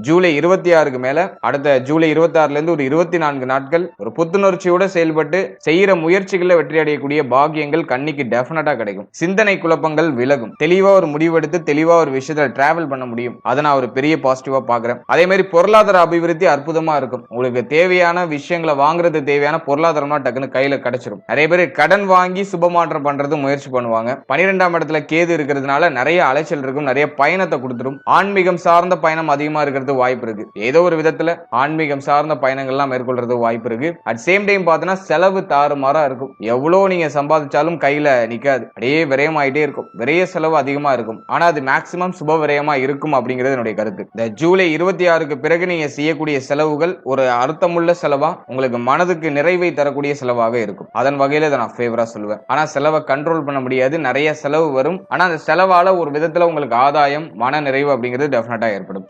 ஜூலை 26க்கு மேல அடுத்த ஜூலை 26ல இருந்து ஒரு 24 நாட்கள் ஒரு புத்துணர்ச்சியோட செயல்பட்டு செய்யற முயற்சிகளை வெற்றி அடையக்கூடிய பாக்கியங்கள் கன்னிக்கு டெஃபினட்டா கிடைக்கும். சிந்தனை குழப்பங்கள் விலகும். தெளிவா ஒரு முடிவெடுத்து தெளிவா ஒரு விஷயத்துல டிராவல் பண்ண முடியும். அதை நான் ஒரு பெரிய பாசிட்டிவா பாக்குறேன். அதே மாதிரி பொருளாதார அபிவிருத்தி அற்புதமா இருக்கும். உங்களுக்கு தேவையான விஷயங்களை வாங்குறது, தேவையான பொருளாதாரமா டக்குன்னு கையில கிடைச்சிரும். நிறைய பேர் கடன் வாங்கி சுபமாற்றம் பண்றது முயற்சி பண்ணுவாங்க. 12ஆம் இடத்துல கேது இருக்கிறதுனால நிறைய அலைச்சல் இருக்கும். நிறைய பயணத்தை கொடுத்துரும். ஆன்மீகம் சார்ந்த பயணம் அதிகமா இருக்கிறது வாய்ப்பு இருக்கு. ஏதோ ஒரு விதத்துல ஆன்மீகம் சார்ந்த பயணங்கள்லாம் மேற்கொள்றது வாய்ப்பு இருக்கு. அட் சேம் டைம் பார்த்தீங்கன்னா செலவு தாறுமாறா இருக்கும். எவ்வளவு நீங்க சம்பாதிச்சாலும் கையில நிக்காது. அப்படியே விரயம் ஆயிட்டே இருக்கும். விரைய செலவு அதிகமா இருக்கும். ஆனா அது மேக்சிமம் சுப விரயமா இருக்கும் அப்படிங்கிறது என்னுடைய கருத்து. இந்த ஜூலை 26க்கு பிறகு நீங்க செய்யக்கூடிய செலவுகள் ஒரு அர்த்தமுள்ள செலவா, உங்களுக்கு மனதுக்கு நிறைவை தரக்கூடிய செலவாக இருக்கும். அதன் வகையில இதை நான் ஃபேவரா சொல்லுவேன். ஆனா செலவை கண்ட்ரோல் பண்ண முடியாது. நிறைய செலவு வரும். ஆனா அந்த செலவால ஒரு விதத்துல உங்களுக்கு ஆதாயம், மன நிறைவு அப்படிங்கிறது டெஃபினட்டா ஏற்படும்.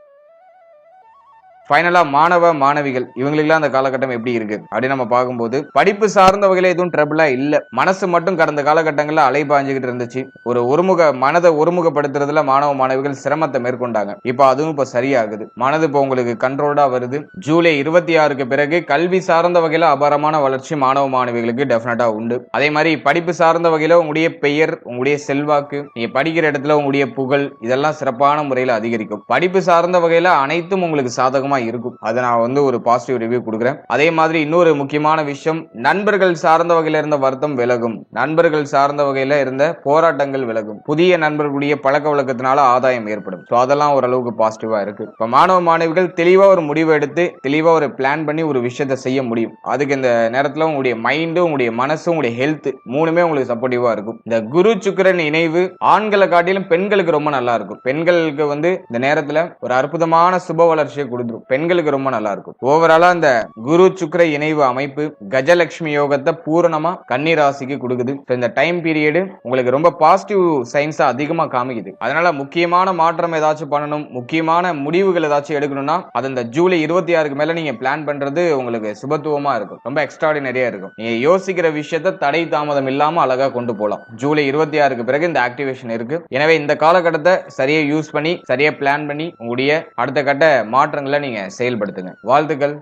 ஃபைனலா மாணவ மாணவிகள் இவங்களுக்குலாம் அந்த காலகட்டம் எப்படி இருக்கு அப்படின்னு நம்ம பார்க்கும்போது படிப்பு சார்ந்த வகையில எதுவும் ட்ரபிளா இல்ல. மனசு மட்டும் கடந்த காலகட்டங்கள்ல அலைபாஞ்சுகிட்டு இருந்துச்சு. மனதை ஒருமுகப்படுத்துறதுல மாணவ மாணவிகள் சிரமத்தை மேற்கொண்டாங்க. இப்ப சரியாகுது. மனது இப்ப உங்களுக்கு கண்ட்ரோல்டா வருது. ஜூலை 26க்கு பிறகு கல்வி சார்ந்த வகையில அபாரமான வளர்ச்சி மாணவ மாணவிகளுக்கு டெஃபினட்டா உண்டு. அதே மாதிரி படிப்பு சார்ந்த வகையில உங்களுடைய பெயர், உங்களுடைய செல்வாக்கு, நீங்க படிக்கிற இடத்துல உங்களுடைய புகழ் இதெல்லாம் சிறப்பான முறையில் அதிகரிக்கும். படிப்பு சார்ந்த வகையில அனைத்தும் உங்களுக்கு சாதகமா இருக்கும். அதை நான் ஒரு பாசிட்டிவ் ரிவ்யூ கொடுக்குறேன். அதே மாதிரி இன்னொரு முக்கியமான விஷயம், நண்பர்கள் சார்ந்த வகையில இருந்த வருத்தம் விலகும். நண்பர்கள் சார்ந்த வகையில இருந்த போராட்டங்கள் விலகும். புதிய நண்பர்களுடைய பழக்க வழக்கத்தினால ஆதாயம் ஏற்படும். அதெல்லாம் ஓரளவுக்கு பாசிட்டிவா இருக்கு. இப்ப மாணவ மாணவிகள் தெளிவா ஒரு முடிவு எடுத்து தெளிவா ஒரு பிளான் பண்ணி ஒரு விஷயத்தை செய்ய முடியும். அதுக்கு இந்த நேரத்துல உங்களுடைய மைண்டு, உங்களுடைய மனசு, உங்களுடைய ஹெல்த் மூணுமே உங்களுக்கு சப்போர்ட்டிவா இருக்கும். இந்த குரு சுக்கிரன் இணைவு ஆண்களை காட்டிலும் பெண்களுக்கு ரொம்ப நல்லா இருக்கும். பெண்களுக்கு இந்த நேரத்துல ஒரு அற்புதமான சுப வளர்ச்சியை கொடுத்துரும். பெண்களுக்கு ரொம்ப நல்லா இருக்கும். ஓவராலா இந்த குரு சுக்கிர இணைவு அமைப்பு கஜலட்சுமி யோகத்தை பூரணமா கன்னி ராசிக்கு கொடுக்குது. இந்த டைம் பீரியட் உங்களுக்கு ரொம்ப பாசிட்டிவ் சைன்ஸா அதிகமா காமிக்குது. அதனால முக்கியமான மாற்றம் ஏதாச்சும் பண்ணணும், முக்கியமான முடிவுகள் ஏதாச்சும் எடுக்கணும்னா அது இந்த ஜூலை 26க்கு மேல நீங்க பிளான் பண்றது உங்களுக்கு சுபத்துவமா இருக்கும். ரொம்ப எக்ஸ்ட்ராடினரியா இருக்கும். நீங்க யோசிக்கிற விஷயத்தை தடை தாமதம் இல்லாம அழகா கொண்டு போகலாம். ஜூலை 26க்கு பிறகு இந்த ஆக்டிவேஷன் இருக்கு. எனவே இந்த காலகட்டத்தை சரியா யூஸ் பண்ணி சரியா பிளான் பண்ணி உங்களுடைய அடுத்த கட்ட மாற்றங்களை நீங்க செயல்படுத்துங்க. வாழ்த்துக்கள்.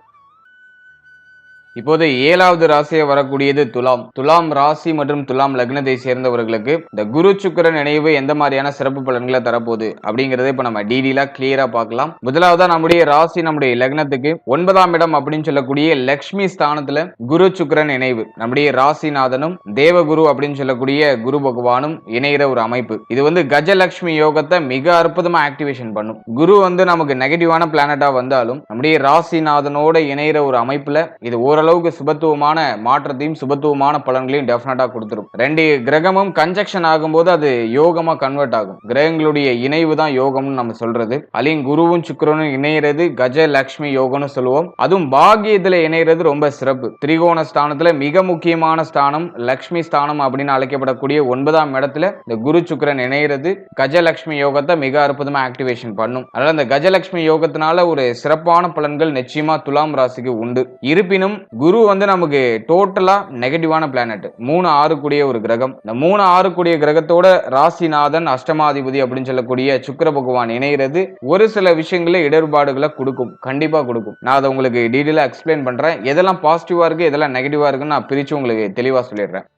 இப்போது 7வது ராசியை வரக்கூடியது துலாம். துலாம் ராசி மற்றும் துலாம் லக்னத்தை சேர்ந்தவர்களுக்கு இந்த குரு சுக்கிரன் இணைவு எந்த மாதிரியான சிறப்பு பலன்களை தரப்போகுது அப்படிங்கறத இப்ப நம்ம டீடெயிலா கிளியரா பார்க்கலாம். முதலாவதா நம்முடைய ராசி நம்முடைய லக்னத்துக்கு 9ஆம் இடம் அப்படின்னு சொல்லக்கூடிய லக்ஷ்மி ஸ்தானத்துல குரு சுக்கிரன் இணைவு. நம்முடைய ராசிநாதனும் தேவகுரு அப்படின்னு சொல்லக்கூடிய குரு பகவானும் இணைகிற ஒரு அமைப்பு. இது கஜலட்சுமி யோகத்தை மிக அற்புதமா ஆக்டிவேஷன் பண்ணும். குரு நமக்கு நெகட்டிவான பிளானட்டா வந்தாலும் நம்முடைய ராசிநாதனோட இணைகிற ஒரு அமைப்புல இது ஓரளவுக்கு சுபத்துவமான மாற்றத்தையும் சுபத்துவமான பலன்களையும் டெஃபினட்டா கொடுத்துரும். ரெண்டு கிரகமும் கன்ஜெக்ஷன் ஆகும்போது அது யோகமா கன்வெர்ட் ஆகும். கிரகங்களுடைய இணைவு தான் யோகம்னு நம்ம சொல்றது. அலிங் குருவும் சுக்கிரனும் இணைகிறது கஜலட்சுமி யோகம்னு சொல்லுவோம். அதுவும் பாக்கியத்துல இணைகிறது ரொம்ப சிறப்பு. திரிகோண ஸ்தானத்துல மிக முக்கியமான ஸ்தானம் லட்சுமி ஸ்தானம் அப்படின்னு அழைக்கப்படக்கூடிய 9ஆம் இடத்துல இந்த குரு சுக்கிரன் இணைகிறது கஜலட்சுமி யோகத்தை மிக அற்புதமா ஆக்டிவேஷன் பண்ணும். அதனால இந்த கஜலட்சுமி யோகத்தினால ஒரு சிறப்பான பலன்கள் நிச்சயமா துலாம் ராசிக்கு உண்டு. இருப்பினும் குரு நமக்கு டோட்டலா நெகட்டிவான பிளானட். 3-6 கூடிய ஒரு கிரகம். இந்த 3-6 கூடிய கிரகத்தோட ராசிநாதன் அஷ்டமாதிபதி அப்படின்னு சொல்லக்கூடிய சுக்கிர பகவான் இணைகிறது ஒரு சில விஷயங்கள இடர்பாடுகளை கொடுக்கும். கண்டிப்பா கொடுக்கும். நான் அதை உங்களுக்கு டீடைலா எக்ஸ்பிளைன் பண்றேன். எதெல்லாம் பாசிட்டிவா இருக்கு எதெல்லாம் நெகட்டிவா இருக்குன்னு நான் பிரிச்சு உங்களுக்கு தெளிவா சொல்லிடுறேன்.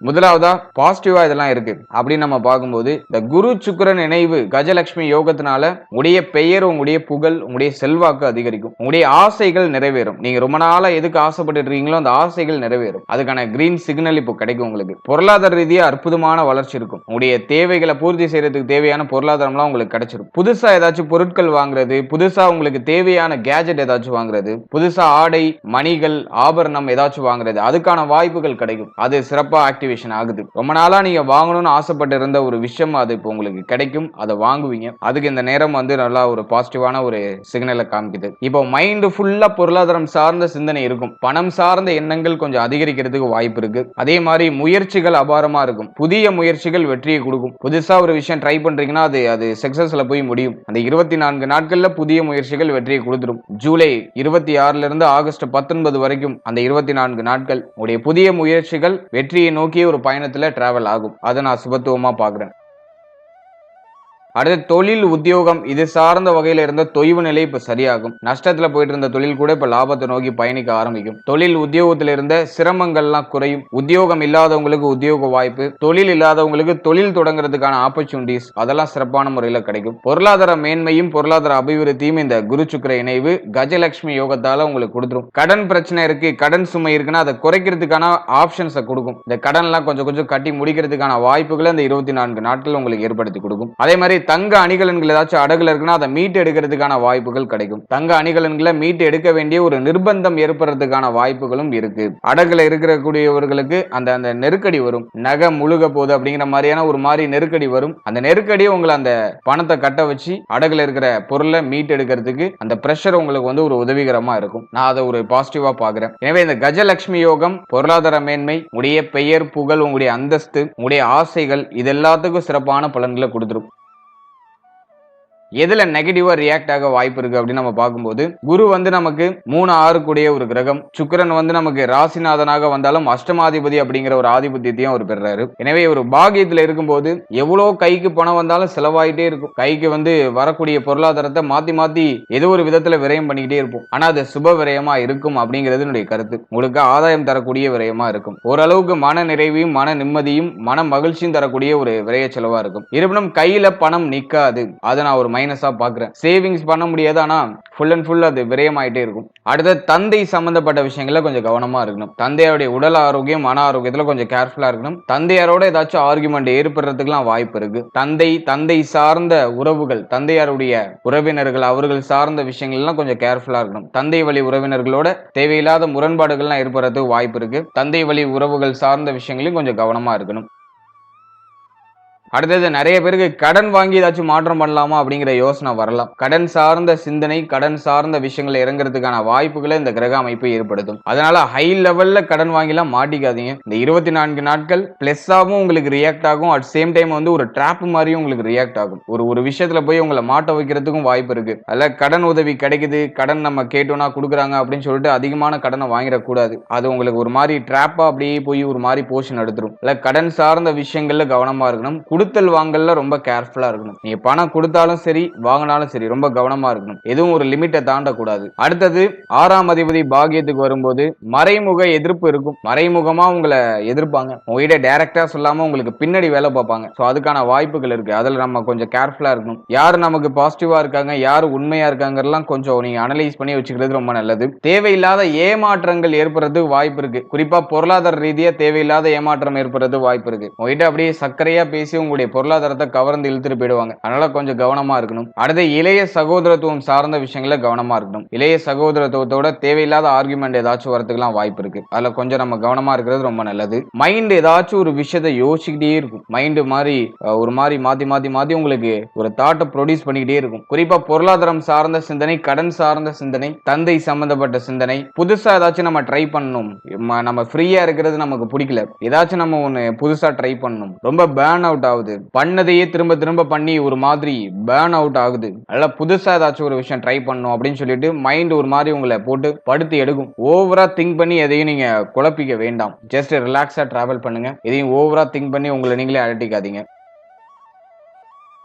முதலாவதா பாசிட்டிவா இதெல்லாம் இருக்கு அப்படின்னு நம்ம பார்க்கும்போது இந்த குரு சுக்கிரன் இணைவு கஜலட்சுமி யோகத்தினால உங்களுடைய பெயர், உங்களுடைய புகழ், உங்களுடைய செல்வாக்கு அதிகரிக்கும். உங்களுடைய ஆசைகள் நிறைவேறும். நீங்க ரொம்ப நாளா எதுக்கு ஆசைப்பட்டு இருக்கீங்களோ அந்த ஆசைகள் நிறைவேறும். அதுக்கான கிரீன் சிக்னல் இப்போ கிடைக்கும். உங்களுக்கு பொருளாதார ரீதியா அற்புதமான வளர்ச்சி இருக்கும். உங்களுடைய தேவைகளை பூர்த்தி செய்யறதுக்கு தேவையான பொருளாதாரம்லாம் உங்களுக்கு கிடைச்சிடும். புதுசா ஏதாச்சும் பொருட்கள் வாங்குறது, புதுசா உங்களுக்கு தேவையான கேஜெட் ஏதாச்சும் வாங்குறது, புதுசா ஆடை மணிகள் ஆபரணம் ஏதாச்சும் வாங்குறது, அதுக்கான வாய்ப்புகள் கிடைக்கும். அது சிறப்பா ஆக்டிவேஷன் ஆகுது. ரொம்ப நாளா நீங்க வாங்கணும்னு ஆசைப்பட்டு இருந்த ஒரு விஷயம் அது இப்போ உங்களுக்கு கிடைக்கும். அதை வாங்குவீங்க. அதுக்கு இந்த நேரம் நல்லா ஒரு பாசிட்டிவான ஒரு சிக்னலை காமிக்குது. இப்போ மைண்ட் ஃபுல்லா பொருளாதாரம் சார்ந்த சிந்தனை இருக்கும். பணம் சார்ந்த எண்ணங்கள் கொஞ்சம் அதிகரிக்கிறதுக்கு வாய்ப்பு இருக்கு. அதே மாதிரி முயற்சிகள் அபாரமா இருக்கும். புதிய முயற்சிகள் வெற்றியை கொடுக்கும். புதுசா ஒரு விஷயம் ட்ரை பண்றீங்கன்னா அது சக்சஸ்ல போய் முடியும். அந்த 24 நாட்கள்ல புதிய முயற்சிகள் வெற்றியை கொடுத்துரும். ஜூலை 26ல இருந்து ஆகஸ்ட் 19 வரைக்கும் அந்த 24 நாட்கள் உடைய புதிய முயற்சிகள் வெற்றியை நோக்கி ஒரு பயணத்துல டிராவல் ஆகும். அதை நான் சுபத்துவமா பார்க்கிறேன். அடுத்து தொழில் உத்தியோகம் இது சார்ந்த வகையில இருந்த தொய்வு நிலை இப்ப சரியாகும். நஷ்டத்துல போயிட்டு இருந்த தொழில் கூட இப்ப லாபத்தை நோக்கி பயணிக்க ஆரம்பிக்கும். தொழில் உத்தியோகத்துல இருந்த சிரமங்கள்லாம் குறையும். உத்தியோகம் இல்லாதவங்களுக்கு உத்தியோக வாய்ப்பு, தொழில் இல்லாதவங்களுக்கு தொழில் தொடங்குறதுக்கான ஆப்பர்ச்சுனிட்டிஸ் அதெல்லாம் சிறப்பான முறையில கிடைக்கும். பொருளாதார மேன்மையும் பொருளாதார அபிவிருத்தியும் இந்த குரு சுக்கிர இணைவு கஜலட்சுமி யோகத்தால உங்களுக்கு கொடுத்துரும். கடன் பிரச்சனை இருக்கு, கடன் சுமை இருக்குன்னா அதை குறைக்கிறதுக்கான ஆப்ஷன்ஸை கொடுக்கும். இந்த கடன் எல்லாம் கொஞ்சம் கொஞ்சம் கட்டி முடிக்கிறதுக்கான வாய்ப்புகளை இந்த 24 நாட்கள் உங்களுக்கு ஏற்படுத்தி கொடுக்கும். அதே மாதிரி தங்க அணிகலன்கள் ஏதாச்சும் அடகுல இருக்குன்னா அதை மீட்டு எடுக்கிறதுக்கான வாய்ப்புகள் கிடைக்கும். தங்க அணிகலன்களை மீட்டு எடுக்க வேண்டிய ஒரு நிர்பந்தம் ஏற்படுறதுக்கான வாய்ப்புகளும் இருக்கு. அடகுல இருக்கக்கூடியவர்களுக்கு அந்த நெருக்கடி வரும். நகை முழுக போகுது அப்படிங்கிற மாதிரியான ஒரு மாதிரி நெருக்கடி வரும். அந்த நெருக்கடியை உங்களை அந்த பணத்தை கட்ட வச்சு அடகுல இருக்கிற பொருளை மீட்டு எடுக்கிறதுக்கு அந்த பிரஷர் உங்களுக்கு ஒரு உதவிகரமா இருக்கும். நான் அதை ஒரு பாசிட்டிவா பாக்குறேன். எனவே இந்த கஜலட்சுமி யோகம் பொருளாதார மேன்மை, உடைய பெயர் புகழ், உங்களுடைய அந்தஸ்து, உங்களுடைய ஆசைகள் இது எல்லாத்துக்கும் சிறப்பான பலன்களை கொடுத்துரும். எதுல நெகட்டிவா ரியாக்ட் ஆக வாய்ப்பு இருக்கு அப்படின்னு நம்ம பார்க்கும்போது, குரு வந்து நமக்கு 3 6 கூடிய ஒரு கிரகம். சுக்கிரன் வந்து நமக்கு ராசிநாதனாக வந்தாலும் அஷ்டமாதிபதி அப்படிங்கிற ஒரு ஆதிபத்தியத்தையும் அவர் பெறாரு. எனவே ஒரு பாகியத்துல இருக்கும்போது எவ்வளவு கைக்கு பணம் வந்தாலும் செலவாயிட்டே இருக்கும். கைக்கு வந்து வரக்கூடிய பொருளாதாரத்தை மாத்தி மாத்தி ஏதோ ஒரு விதத்துல விரயம் பண்ணிக்கிட்டே இருப்போம். ஆனா அது சுப விரயமா இருக்கும் அப்படிங்கிறது என்னுடைய கருத்து. உங்களுக்கு ஆதாயம் தரக்கூடிய விரயமா இருக்கும். ஓரளவுக்கு மன நிறைவையும் மன நிம்மதியும் மன மகிழ்ச்சியும் தரக்கூடிய ஒரு விரய செலவா இருக்கும். இருப்பினும் கையில பணம் நிக்காது. அதை நான் ஒரு மைனஸா பாக்குறேன். சேவிங்ஸ் பண்ண முடியாது, ஆனா ஃபுல் அண்ட் ஃபுல் அது விரயமாயிட்டே இருக்கும். அடுத்த தந்தை சம்பந்தப்பட்ட விஷயங்கள்ல கொஞ்சம் கவனமா இருக்கணும். தந்தையாருடைய உடல் ஆரோக்கியம் மன ஆரோக்கியத்துல கொஞ்சம் கேர்ஃபுல்லா இருக்கணும். தந்தையாரோட ஏதாச்சும் ஆர்குமெண்ட் ஏற்படுறதுக்குலாம் வாய்ப்பு இருக்கு. தந்தை சார்ந்த உறவுகள், தந்தையாருடைய உறவினர்கள், அவர்கள் சார்ந்த விஷயங்கள்லாம் கொஞ்சம் கேர்ஃபுல்லா இருக்கணும். தந்தை வழி உறவினர்களோட தேவையில்லாத முரண்பாடுகள்லாம் ஏற்படுறதுக்கு வாய்ப்பு இருக்கு. தந்தை வழி உறவுகள் சார்ந்த விஷயங்களையும் கொஞ்சம் கவனமா இருக்கணும். அடுத்தது நிறைய பேருக்கு கடன் வாங்கி ஏதாச்சும் மாற்றம் பண்ணலாமா அப்படிங்கிற யோசனை வரலாம். கடன் சார்ந்த சிந்தனை, கடன் சார்ந்த விஷயங்கள் இறங்குறதுக்கான வாய்ப்புகளை இந்த கிரக அமைப்பு ஏற்படுத்தும். அதனால ஹை லெவல்ல கடன் வாங்கிலாம் மாட்டிக்காதீங்க. இந்த 24 நாட்கள் பிளஸ்ஸாவும் உங்களுக்கு ரியாக்ட் ஆகும். அட் சேம் டைம் வந்து ஒரு டிராப் மாதிரியும் உங்களுக்கு ரியாக்ட் ஆகும். ஒரு விஷயத்துல போய் உங்களை மாட்ட வைக்கிறதுக்கும் வாய்ப்பு இருக்கு. அதுல கடன் உதவி கிடைக்குது, கடன் நம்ம கேட்டோம்னா கொடுக்குறாங்க அப்படின்னு சொல்லிட்டு அதிகமான கடனை வாங்கிடக்கூடாது. அது உங்களுக்கு ஒரு மாதிரி டிராப்பா அப்படியே போய் ஒரு மாதிரி போர்ஷன் எடுத்துரும். இல்ல கடன் சார்ந்த விஷயங்கள்ல கவனமா இருக்கணும். கொடுத்தல் வாங்கல்ல ரொம்ப கேர்ஃபுல்லா இருக்கணும். நீங்க பணம் கொடுத்தாலும் சரி வாங்கினாலும் சரி ரொம்ப கவனமா இருக்கணும். எதுவும் ஒரு லிமிட்டை தாண்டக்கூடாது. அடுத்தது 6ஆம் அதிபதி பாகியத்துக்கு வரும்போது மறைமுக எதிர்ப்பு இருக்கும். மறைமுகமா உங்களை எதிர்ப்பாங்க. உங்ககிட்ட டைரக்டா சொல்லாம உங்களுக்கு பின்னாடி வேலை பார்ப்பாங்க. சோ அதுக்கான வாய்ப்புகள் இருக்கு. அதுல நம்ம கொஞ்சம் கேர்ஃபுல்லா இருக்கணும். யாரு நமக்கு பாசிட்டிவா இருக்காங்க, யாரு உண்மையா இருக்காங்கலாம் கொஞ்சம் நீங்க அனலைஸ் பண்ணி வச்சுக்கிறது ரொம்ப நல்லது. தேவையில்லாத ஏமாற்றங்கள் ஏற்படுறதுக்கு வாய்ப்பு இருக்கு. குறிப்பா பொருளாதார ரீதியா தேவையில்லாத ஏமாற்றம் ஏற்படுறதுக்கு வாய்ப்பு இருக்கு. உங்ககிட்ட அப்படியே சர்க்கரையா பேசி உங்களுடைய பொருளாதாரத்தை கவர்ந்து இழுத்துட்டு போயிடுவாங்க. அதனால கொஞ்சம் கவனமா இருக்கணும். அடுத்து இளைய சகோதரத்துவம் சார்ந்த விஷயங்கள கவனமா இருக்கணும். இளைய சகோதரத்துவத்தோட தேவையில்லாத ஆர்குமெண்ட் ஏதாச்சும் வரதுக்குலாம் வாய்ப்பு இருக்கு. அதுல கொஞ்சம் நம்ம கவனமா இருக்கிறது ரொம்ப நல்லது. மைண்ட் ஏதாச்சும் ஒரு விஷயத்தை யோசிச்சுக்கிட்டே இருக்கும். மைண்ட் மாதிரி ஒரு மாதிரி மாத்தி மாத்தி மாத்தி உங்களுக்கு ஒரு தாட்டை ப்ரொடியூஸ் பண்ணிக்கிட்டே இருக்கும். குறிப்பா பொருளாதாரம் சார்ந்த சிந்தனை, கடன் சார்ந்த சிந்தனை, தந்தை சம்பந்தப்பட்ட சிந்தனை, புதுசா ஏதாச்சும் நம்ம ட்ரை பண்ணணும். நம்ம ஃப்ரீயா இருக்கிறது நமக்கு பிடிக்கல, ஏதாச்சும் நம்ம ஒண்ணு புதுசா ட்ரை பண்ணணும். ரொம்ப பேர்ன் அவுட் ஆகுது, பண்ணதையே திரும்ப திரும்ப பண்ணி ஒரு மாதிரி பேர்ன் அவுட் ஆகுது. அதனால புதுசா ஏதாச்சும் ஒரு விஷயம் ட்ரை பண்ணணும் அப்படின்னு சொல்லிட்டு மைண்ட் ஒரு மாதிரி உங்களை போட்டு படுத்து எடுக்கும். ஓவரா திங்க் பண்ணி எதையும் நீங்க குழப்பிக்க வேண்டாம். ஜஸ்ட் ரிலாக்ஸா டிராவல் பண்ணுங்க. எதையும் ஓவரா திங்க் பண்ணி உங்களை நீங்களே அலட்டிக்காதீங்க.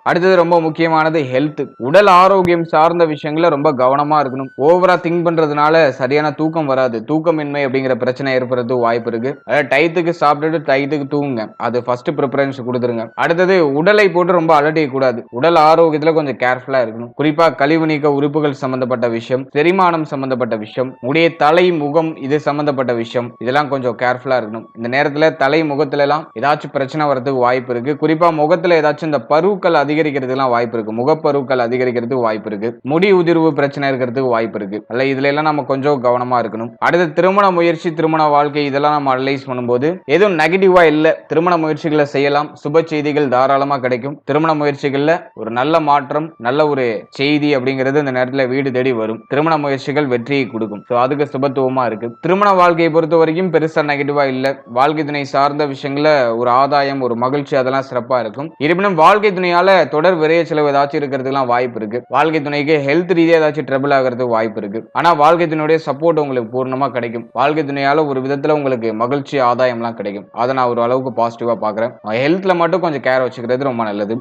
அடுத்தது ரொம்ப முக்கியமானது ஹெல்த். உடல் ஆரோக்கியம் சார்ந்த விஷயங்கள ரொம்ப கவனமா இருக்கணும். ஓவரா திங்க் பண்றதுனால சரியான தூக்கம் வராது. தூக்கமின்மை அப்படிங்கிற பிரச்சனை ஏற்படுறது வாய்ப்பு இருக்கு. அதாவது டயத்துக்கு சாப்பிட்டுட்டு டயத்துக்கு தூங்குங்க. அது ஃபர்ஸ்ட் ப்ரிஃபரன்ஸ் கொடுத்துருங்க. அடுத்தது உடலை போட்டு ரொம்ப அலட்டிக்க கூடாது. உடல் ஆரோக்கியத்துல கொஞ்சம் கேர்ஃபுல்லா இருக்கணும். குறிப்பா கழிவு நீக்க உறுப்புகள் சம்பந்தப்பட்ட விஷயம், செரிமானம் சம்பந்தப்பட்ட விஷயம், உடைய தலை முகம் இது சம்பந்தப்பட்ட விஷயம், இதெல்லாம் கொஞ்சம் கேர்ஃபுல்லா இருக்கணும். இந்த நேரத்துல தலை முகத்துல எல்லாம் ஏதாச்சும் பிரச்சனை வரதுக்கு வாய்ப்பு இருக்கு. குறிப்பா முகத்துல ஏதாச்சும் இந்த பருக்கள் அதிகரிக்கிறதுலாம் வாய்ப்பு இருக்கு. முகப்பருக்கள் அதிகரிக்கிறதுக்கு வாய்ப்பு இருக்கு. முடி உதிர்வு பிரச்சனை இருக்கிறதுக்கு வாய்ப்பு இருக்கு. அல்ல இதுல எல்லாம் நம்ம கொஞ்சம் கவனமா இருக்கணும். அடுத்து திருமண முயற்சி, திருமண வாழ்க்கை இதெல்லாம் நம்ம அனலைஸ் பண்ணும்போது எதுவும் நெகட்டிவா இல்ல. திருமண முயற்சிகளை செய்யலாம். சுப செய்திகள் தாராளமா கிடைக்கும். திருமண முயற்சிகள்ல ஒரு நல்ல மாற்றம், நல்ல ஒரு செய்தி அப்படிங்கிறது இந்த நேரத்துல வீடு தேடி வரும். திருமண முயற்சிகள் வெற்றியை கொடுக்கும். சோ அதுக்கு சுபத்துவமா இருக்கு. திருமண வாழ்க்கையை பொறுத்த வரைக்கும் பெருசா நெகட்டிவா இல்ல. வாழ்க்கை துணை சார்ந்த விஷயங்கள ஒரு ஆதாயம், ஒரு மகிழ்ச்சி அதெல்லாம் சிறப்பா இருக்கும். இருப்பினும் வாழ்க்கை துணையால தொடர் விரைய செலவு ஏதாச்சும் இருக்கிறதுலாம் வாய்ப்பு இருக்கு. வாழ்க்கை துணைக்கு ஹெல்த் ரீதியா ஏதாச்சும் ட்ரபிள் ஆகிறதுக்கு வாய்ப்பு இருக்கு. ஆனா வாழ்க்கை துணையுடைய சப்போர்ட் உங்களுக்கு பூர்ணமா கிடைக்கும். வாழ்க்கை துணையால ஒரு விதத்துல உங்களுக்கு மகிழ்ச்சி ஆதாயம்லாம் கிடைக்கும். அதை நான் ஒரு அளவுக்கு பாசிட்டிவா பாக்குறேன். ஹெல்த்ல மட்டும் கொஞ்சம் கேர் வச்சுக்கிறது ரொம்ப நல்லது.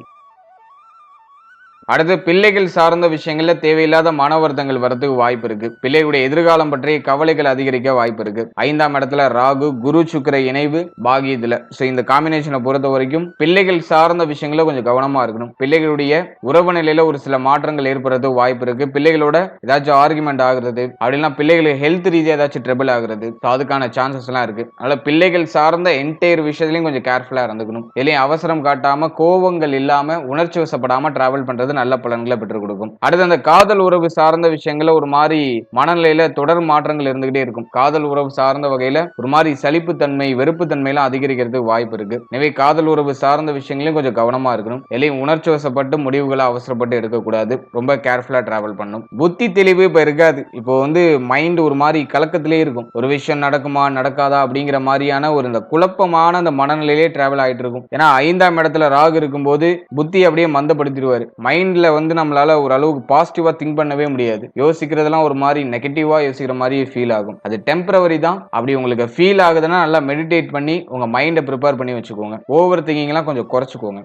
அடுத்து பிள்ளைகள் சார்ந்த விஷயங்கள்ல தேவையில்லாத மன வருத்தங்கள் வரதுக்கு வாய்ப்பு இருக்கு. பிள்ளைகளுடைய எதிர்காலம் பற்றிய கவலைகள் அதிகரிக்க வாய்ப்பு இருக்கு. 5ஆம் இடத்துல ராகு குரு சுக்கிர இணைவு பாகியத்துல. சோ இந்த காம்பினேஷனை பொறுத்த வரைக்கும் பிள்ளைகள் சார்ந்த விஷயங்கள கொஞ்சம் கவனமா இருக்கணும். பிள்ளைகளுடைய உறவு நிலையில ஒரு சில மாற்றங்கள் ஏற்படுறதுக்கு வாய்ப்பு இருக்கு. பிள்ளைகளோட ஏதாச்சும் ஆர்குமெண்ட் ஆகுறது, அப்படின்னா பிள்ளைகளுக்கு ஹெல்த் ரீதியா ஏதாச்சும் ட்ரபிள் ஆகுறது, அதுக்கான சான்சஸ் எல்லாம் இருக்கு. அதனால பிள்ளைகள் சார்ந்த என்டையர் விஷயத்திலையும் கொஞ்சம் கேர்ஃபுல்லா இருந்துக்கணும். எதையும் அவசரம் காட்டாம, கோபங்கள் இல்லாம, உணர்ச்சி வசப்படாம டிராவல் பண்றது நல்ல பலன்களை பெற்றுக் கொடுக்கும். அடுத்து அந்த காதல் உறவு சார்ந்த விஷயங்கள ஒரு மாதிரி மனநிலையில தொடர் மாற்றங்கள் இருந்துகிட்டே இருக்கும். காதல் உறவு சார்ந்த வகையில ஒரு மாதிரி சலிப்புத்தன்மை, வெறுப்புத்தன்மை எல்லாம் அதிகரிக்கிறதுக்கு வாய்ப்பு இருக்கு. எனவே காதல் உறவு சார்ந்த விஷயங்களையும் கொஞ்சம் கவனமா இருக்கணும். எல்லாம் உணர்ச்சி வசப்பட்டு முடிவுகளை அவசரப்பட்டு எடுக்கக்கூடாது. ரொம்ப கேர்ஃபுல்லா டிராவல் பண்ணும். புத்தி தெளிவு இப்ப இருக்காது. இப்போ வந்து மைண்ட் ஒரு மாதிரி கலக்கத்திலே இருக்கும். ஒரு விஷயம் நடக்குமா நடக்காதா அப்படிங்கிற மாதிரியான ஒரு இந்த குழப்பமான அந்த மனநிலையிலே டிராவல் ஆயிட்டு இருக்கும். ஏன்னா 5ஆம் இடத்துல ராகு இருக்கும்போது புத்தி அப்படியே மந்தப்படுத்திடுவாரு. மைண்ட் மைண்ட்ல வந்து நம்மளால ஒரு அளவுக்கு பாசிட்டிவா திங்க் பண்ணவே முடியாது. யோசிக்கிறதெல்லாம் ஒரு மாதிரி நெகட்டிவா யோசிக்கிற மாதிரி ஃபீல் ஆகும். அது டெம்பரவரி தான். அப்படி உங்களுக்கு ஃபீல் ஆகுதுன்னா நல்லா மெடிடேட் பண்ணி உங்க மைண்டை ப்ரிப்பேர் பண்ணி வச்சுக்கோங்க. ஓவர் திங்கிங்லாம் கொஞ்சம் குறைச்சிக்கோங்க.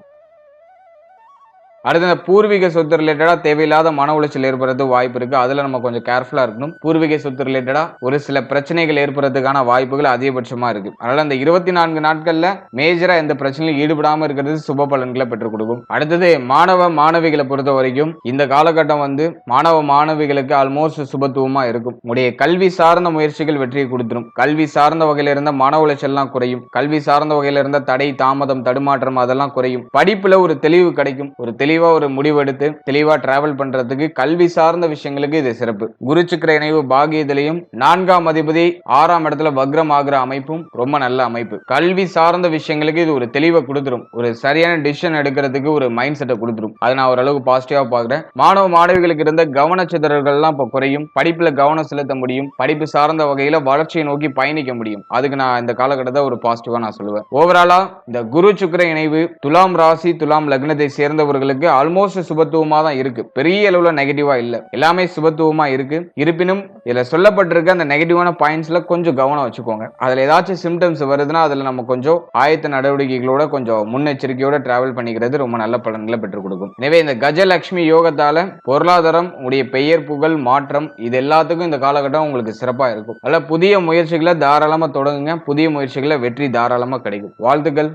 அடுத்து இந்த பூர்வீக சொத்து ரிலேட்டடா தேவையில்லாத மன உளைச்சல் ஏற்படுறது வாய்ப்பு இருக்கு. அதுல நம்ம கொஞ்சம் கேர்ஃபுல்லா இருக்கணும். பூர்வீக சொத்து ரிலேட்டடா ஒரு சில பிரச்சனைகள் ஏற்படுறதுக்கான வாய்ப்புகள் அதிகபட்சமா இருக்கு. அதனால அந்த 24 நாட்கள்ல மேஜரா எந்த பிரச்சனையும் ஈடுபடாம இருக்கிறது சுப பலன்களை பெற்றுக் கொடுக்கும். அடுத்தது மாணவ மாணவிகளை பொறுத்த வரைக்கும் இந்த காலகட்டம் வந்து மாணவ மாணவிகளுக்கு ஆல்மோஸ்ட் சுபத்துவமா இருக்கும். உடைய கல்வி சார்ந்த முயற்சிகள் வெற்றியை கொடுத்துரும். கல்வி சார்ந்த வகையில இருந்த மன உளைச்சல்லாம் குறையும். கல்வி சார்ந்த வகையில இருந்த தடை தாமதம் தடுமாற்றம் அதெல்லாம் குறையும். படிப்புல ஒரு தெளிவு கிடைக்கும். ஒரு தெளிவா ஒரு முடிவெடுத்து தெளிவா டிராவல் பண்றதுக்கு கல்வி சார்ந்த விஷயங்களுக்கு இது சிறப்பு. குரு சுக்கிர இணைவு பாகியத்திலையும் 4ஆம் அதிபதி 6ஆம் இடத்துல வக்ரம் ஆகிற அமைப்பும் ரொம்ப நல்ல அமைப்பு. கல்வி சார்ந்த விஷயங்களுக்கு இது ஒரு தெளிவை கொடுத்துரும். ஒரு சரியான டிசிஷன் எடுக்கிறதுக்கு ஒரு மைண்ட் செட்டை கொடுத்துரும். அதை நான் ஓரளவுக்கு பாசிட்டிவா பாக்குறேன். மாணவ மாணவிகளுக்கு இருந்த கவனச்சிதறல்கள்லாம் இப்ப குறையும். படிப்புல கவனம் செலுத்த முடியும். படிப்பு சார்ந்த வகையில வளர்ச்சியை நோக்கி பயணிக்க முடியும். அதுக்கு நான் இந்த காலகட்டத்தை ஒரு பாசிட்டிவா நான் சொல்லுவேன். ஓவராலா இந்த குரு சுக்கிர இணைவு துலாம் ராசி துலாம் லக்னத்தை சேர்ந்தவர்களுக்கு ஆல்மோஸ்ட் சுபத்துவமா தான் இருக்கு. பெரிய அளவுல நெகட்டிவா இல்ல. எல்லாமே சுபத்துவமா இருக்கு. இருப்பினும் இதுல சொல்லப்பட்டிருக்க அந்த நெகட்டிவான பாயிண்ட்ஸ்ல கொஞ்சம் கவனம் வச்சுக்கோங்க. அதுல ஏதாச்சும் சிம்டம்ஸ் வருதுன்னா அதுல நம்ம கொஞ்சம் ஆயத்த நடவடிக்கைகளோட கொஞ்சம் முன்னெச்சரிக்கையோட டிராவல் பண்ணிக்கிறது ரொம்ப நல்ல பலன்களை பெற்றுக் கொடுக்கும். எனவே இந்த கஜலட்சுமி யோகத்தால பொருளாதாரம், உடைய பெயர் புகழ் மாற்றம் இது எல்லாத்துக்கும் இந்த காலகட்டம் உங்களுக்கு சிறப்பா இருக்கும். அதனால புதிய முயற்சிகளை தாராளமா தொடங்குங்க. புதிய முயற்சிகளை வெற்றி தாராளமா கிடைக்கும். வாழ்த்துக்கள்.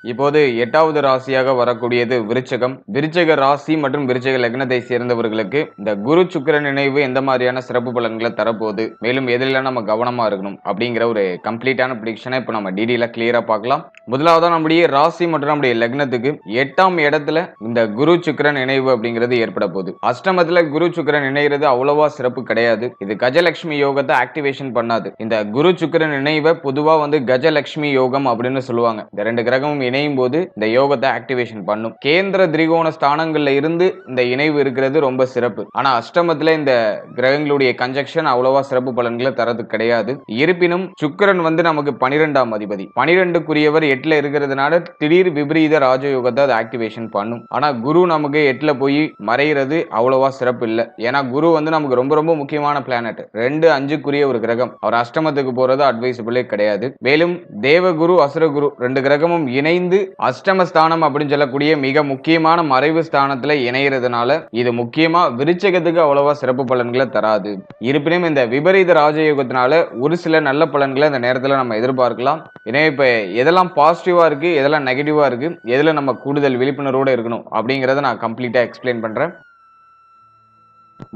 இப்போது 8வது ராசியாக வரக்கூடியது விருச்சகம். விருச்சக ராசி மற்றும் விருச்சக லக்னத்தை சேர்ந்தவர்களுக்கு இந்த குரு சுக்கிர நினைவு எந்த மாதிரியான சிறப்பு பலன்களை தரப்போகுது, மேலும் எதில நம்ம கவனமா இருக்கணும் அப்படிங்கிற ஒரு கம்ப்ளீட்டான ப்ரெடிக்ஷனை இப்போ நம்ம டீடெயிலா கிளியரா பார்க்கலாம். முதலாவதா நம்முடைய ராசி மற்றும் நம்முடைய லக்னத்துக்கு 8ஆம் இடத்துல இந்த குரு சுக்கிரன் நினைவு அப்படிங்கிறது ஏற்பட போகுது. அஷ்டமத்துல குரு சுக்கிரன் இணைகிறது அவ்வளவா சிறப்பு கிடையாது. இது கஜலட்சுமி யோகத்தை ஆக்டிவேஷன் பண்ணாது. இந்த குரு சுக்கிரன் நினைவை பொதுவா வந்து கஜலட்சுமி யோகம் அப்படின்னு சொல்லுவாங்க. இந்த ரெண்டு கிரகமும் இணையும் போது இந்த யோகத்தை ஆக்டிவேஷன் பண்ணும். கேந்திர திரிகோண ஸ்தானங்கள்ல இருந்து இந்த இணைவு இருக்கிறது ரொம்ப சிறப்பு. ஆனா அஷ்டமத்துல இந்த கிரகங்களுடைய கன்ஜெக்ஷன் அவ்வளவா சிறப்பு பலன்களை தரது கிடையாது. இருப்பினும் சுக்கிரன் வந்து நமக்கு 12ஆம் அதிபதி, 12க்குரியவர் 8ல இருக்கிறதுனால திடீர் விபரீத ராஜயோகத்தை அது ஆக்டிவேஷன் பண்ணும். ஆனா குரு நமக்கு 8ல போய் மறைகிறது அவ்வளவா சிறப்பு இல்லை. ஏன்னா குரு வந்து நமக்கு ரொம்ப ரொம்ப முக்கியமான பிளானட். 2, 5க்குரிய ஒரு கிரகம். அவர் அஷ்டமத்துக்கு போறது அட்வைசபிளே கிடையாது. மேலும் தேவகுரு அசுரகுரு 2 கிரகமும் இணைந்து அஷ்டமஸ்தானம் அப்படின்னு சொல்லக்கூடிய மிக முக்கியமான மறைவு ஸ்தானத்துல இணைகிறதுனால இது முக்கியமா விருச்சகத்துக்கு அவ்வளவா சிறப்பு பலன்களை தராது. இருப்பினும் இந்த விபரீத ராஜயோகத்தினால ஒரு சில நல்ல பலன்களை இந்த நேரத்துல நம்ம எதிர்பார்க்கலாம். எனவே இப்ப எதெல்லாம் பாசிட்டிவா இருக்கு, எதெல்லாம் நெகட்டிவா இருக்கு, எதுல நம்ம கூடுதல் விழிப்புணர்வோட இருக்கணும் அப்படிங்கறத நான் கம்ப்ளீட்டா எக்ஸ்பிளைன் பண்றேன்.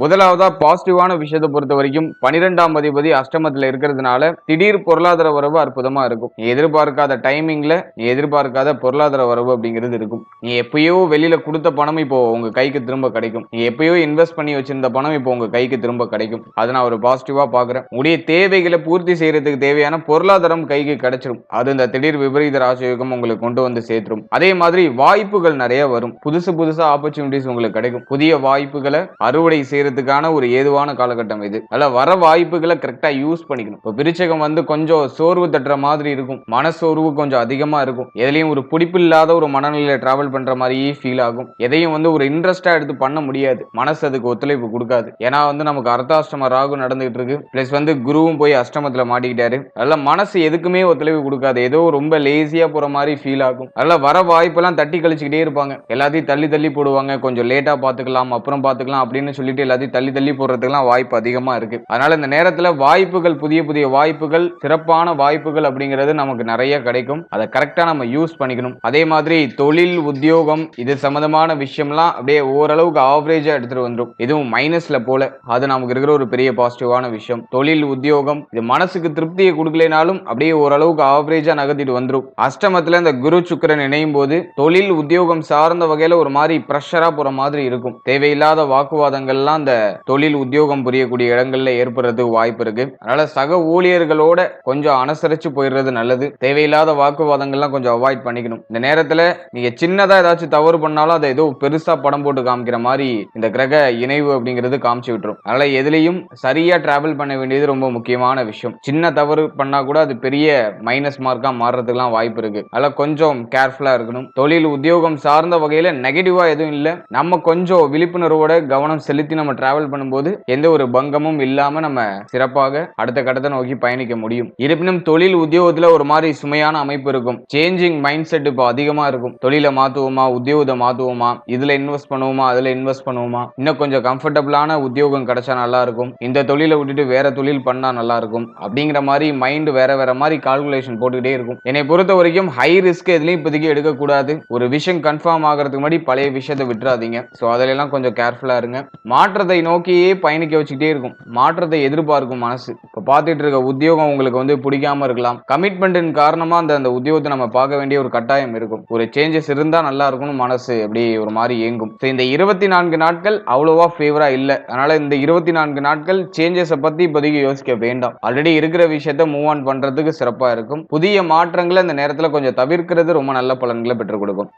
முதலாவதா பாசிட்டிவான விஷயத்தை பொறுத்த வரைக்கும் 12ஆம் அதிபதி அஷ்டமத்துல இருக்கிறதுனால திடீர் பொருளாதார வரவு அற்புதமா இருக்கும். நீ எதிர்பார்க்காத டைமிங்ல நீ எதிர்பார்க்காத பொருளாதார வரவு அப்படிங்கிறது இருக்கும். நீ எப்பயோ வெளியில கொடுத்த பணம் இப்போ உங்க கைக்கு திரும்ப கிடைக்கும். நீ எப்பயோ இன்வெஸ்ட் பண்ணி வச்சிருந்த பணம் இப்போ உங்க கைக்கு திரும்ப கிடைக்கும். அதை நான் ஒரு பாசிட்டிவா பாக்குறேன். உடைய தேவைகளை பூர்த்தி செய்யறதுக்கு தேவையான பொருளாதாரம் கைக்கு கிடைச்சிடும். அது இந்த திடீர் விபரீத ராஜயோகம் உங்களுக்கு கொண்டு வந்து சேர்த்துரும். அதே மாதிரி வாய்ப்புகள் நிறைய வரும். புதுசா ஆப்பர்ச்சுனிட்டிஸ் உங்களுக்கு கிடைக்கும். புதிய வாய்ப்புகளை அறுவடை செய்யறதுக்கான ஒரு ஏதுவான காலகட்டம் இது. அதனால வர வாய்ப்புகளை கரெக்டா யூஸ் பண்ணிக்கணும். இப்போ விருச்சகம் வந்து கொஞ்சம் சோர்வு தட்டுற மாதிரி இருக்கும். மனசோர்வு கொஞ்சம் அதிகமா இருக்கும். எதுலையும் ஒரு பிடிப்பு இல்லாத ஒரு மனநிலையில டிராவல் பண்ற மாதிரியே ஃபீல் ஆகும். எதையும் வந்து ஒரு இன்ட்ரெஸ்டா எடுத்து பண்ண முடியாது. மனசு அதுக்கு ஒத்துழைப்பு கொடுக்காது. ஏன்னா வந்து நமக்கு அர்த்தாஷ்டம ராகு நடந்துகிட்டு இருக்கு. பிளஸ் வந்து குருவும் போய் அஷ்டமத்துல மாட்டிக்கிட்டாரு. அதனால மனசு எதுக்குமே ஒத்துழைப்பு கொடுக்காது. ஏதோ ரொம்ப லேசியா போற மாதிரி ஃபீல் ஆகும். அதனால வர வாய்ப்பெல்லாம் தட்டி கழிச்சுக்கிட்டே இருப்பாங்க. எல்லாத்தையும் தள்ளி போடுவாங்க. கொஞ்சம் லேட்டா பாத்துக்கலாம், அப்புறம் பாத்துக்கலாம் அப்படின்னு சொல்லிட்டு எல்லாத்தையும் தள்ளி போடுறதுக்கெல்லாம் வாய்ப்பு அதிகமா இருக்கு. அதனால இந்த நேரத்துல வாய்ப்புகள், புதிய வாய்ப்புகள், சிறப்பான வாய்ப்புகள் அப்படிங்கிறது நமக்கு நிறைய கிடைக்கும். அதை கரெக்டா நம்ம யூஸ் பண்ணிக்கணும். அதே மாதிரி தொழில், உத்தியோகம் இது சம்பந்தமான விஷயம்லாம் அப்படியே ஓரளவுக்கு ஆவரேஜா எடுத்துட்டு வந்துடும். இதுவும் மைனஸ்ல போல. அது நமக்கு இருக்கிற ஒரு பெரிய பாசிட்டிவான விஷயம். தொழில், உத்தியோகம் இது மனசுக்கு திருப்தியை கொடுக்கலைனாலும் அப்படியே ஓரளவுக்கு ஆவரேஜா நகர்த்திட்டு வந்துடும். அஷ்டமத்துல இந்த குரு சுக்கிரன் இணையும் போது தொழில், உத்தியோகம் சார்ந்த வகையில ஒரு மாதிரி பிரஷரா போற மாதிரி இருக்கும். தேவையில்லாத வாக்குவாதங்கள்லாம் எல்லாம் அந்த தொழில் உத்தியோகம் புரியக்கூடிய இடங்கள்ல ஏற்படுறதுக்கு வாய்ப்பு இருக்கு. அதனால சக ஊழியர்களோட கொஞ்சம் அனுசரிச்சு போயிடுறது நல்லது. தேவையில்லாத வாக்குவாதங்கள்லாம் கொஞ்சம் அவாய்ட் பண்ணிக்கணும். இந்த நேரத்துல நீங்க சின்னதா ஏதாச்சும் தவறு பண்ணாலும் அதை ஏதோ பெருசா படம் போட்டு காமிக்கிற மாதிரி இந்த கிரக இணைவு அப்படிங்கிறது காமிச்சு விட்டுரும். அதனால எதுலையும் சரியா டிராவல் பண்ண வேண்டியது ரொம்ப முக்கியமான விஷயம். சின்ன தவறு பண்ணா கூட அது பெரிய மைனஸ் மார்க்கா மாறுறதுக்குலாம் வாய்ப்பு இருக்கு. அதனால கொஞ்சம் கேர்ஃபுல்லா இருக்கணும். தொழில் உத்தியோகம் சார்ந்த வகையில நெகட்டிவா எதுவும் இல்ல. நம்ம கொஞ்சம் விழிப்புணர்வோட கவனம் செலுத்தி நம்ம டிராவல் பண்ணும்போது எந்த ஒரு பங்கமும் இல்லாம நம்ம சிறப்பாக அடுத்த கட்டத்தை நோக்கி பயணிக்க முடியும். இருப்பினும் தொழில் உத்தியோகத்துல ஒரு மாதிரி சுமையான அமைப்பு இருக்கும். சேஞ்சிங் மைண்ட் செட் இப்போ அதிகமா இருக்கும். தொழிலை மாத்துவோமா, உத்தியோகத்தை மாத்துவோமா, இதுல இன்வெஸ்ட் பண்ணுவோமா, அதுல இன்வெஸ்ட் பண்ணுவோமா, இன்னும் கொஞ்சம் கம்ஃபர்டபுளான உத்தியோகம் கிடைச்சா நல்லா இருக்கும், இந்த தொழிலை விட்டுட்டு வேற தொழில் பண்ணா நல்லா இருக்கும் அப்படிங்கிற மாதிரி மைண்ட் வேற வேற மாதிரி கால்குலேஷன் போட்டுக்கிட்டே இருக்கும். என்னை பொறுத்த வரைக்கும் ஹை ரிஸ்க் எதுலையும் இப்போதைக்கு எடுக்கக்கூடாது. ஒரு விஷயம் கன்ஃபார்ம் ஆகிறதுக்கு முன்னாடி பழைய விஷயத்தை விட்டுறாதீங்க. ஸோ அதிலெல்லாம் கொஞ்சம் கேர்ஃபுல்லா இருங்க. மாற்றத்தை நோக்கியே பயணிக்க வச்சுக்கிட்டே இருக்கும். மாற்றத்தை எதிர்பார்க்கும் மனசு. இப்போ பார்த்துட்டு இருக்க உத்தியோகம் உங்களுக்கு பிடிக்காம இருக்கலாம். கமிட்மெண்ட்டின் காரணமா அந்த உத்தியோகத்தை நம்ம பார்க்க வேண்டிய ஒரு கட்டாயம் இருக்கும். ஒரு சேஞ்சஸ் இருந்தா நல்லா இருக்கும்னு மனசு அப்படி ஒரு மாதிரி ஏங்கும். இந்த 24 நாட்கள் அவ்வளோவா ஃபேவரா இல்லை. அதனால இந்த 24 நாட்கள் சேஞ்சஸை பத்தி இப்போதைக்கு யோசிக்க வேண்டாம். ஆல்ரெடி இருக்கிற விஷயத்த மூவ் ஆன் பண்றதுக்கு சிறப்பா இருக்கும். புதிய மாற்றங்களை இந்த நேரத்துல கொஞ்சம் தவிர்க்கிறது ரொம்ப நல்ல பலன்களை பெற்றுக் கொடுக்கும்.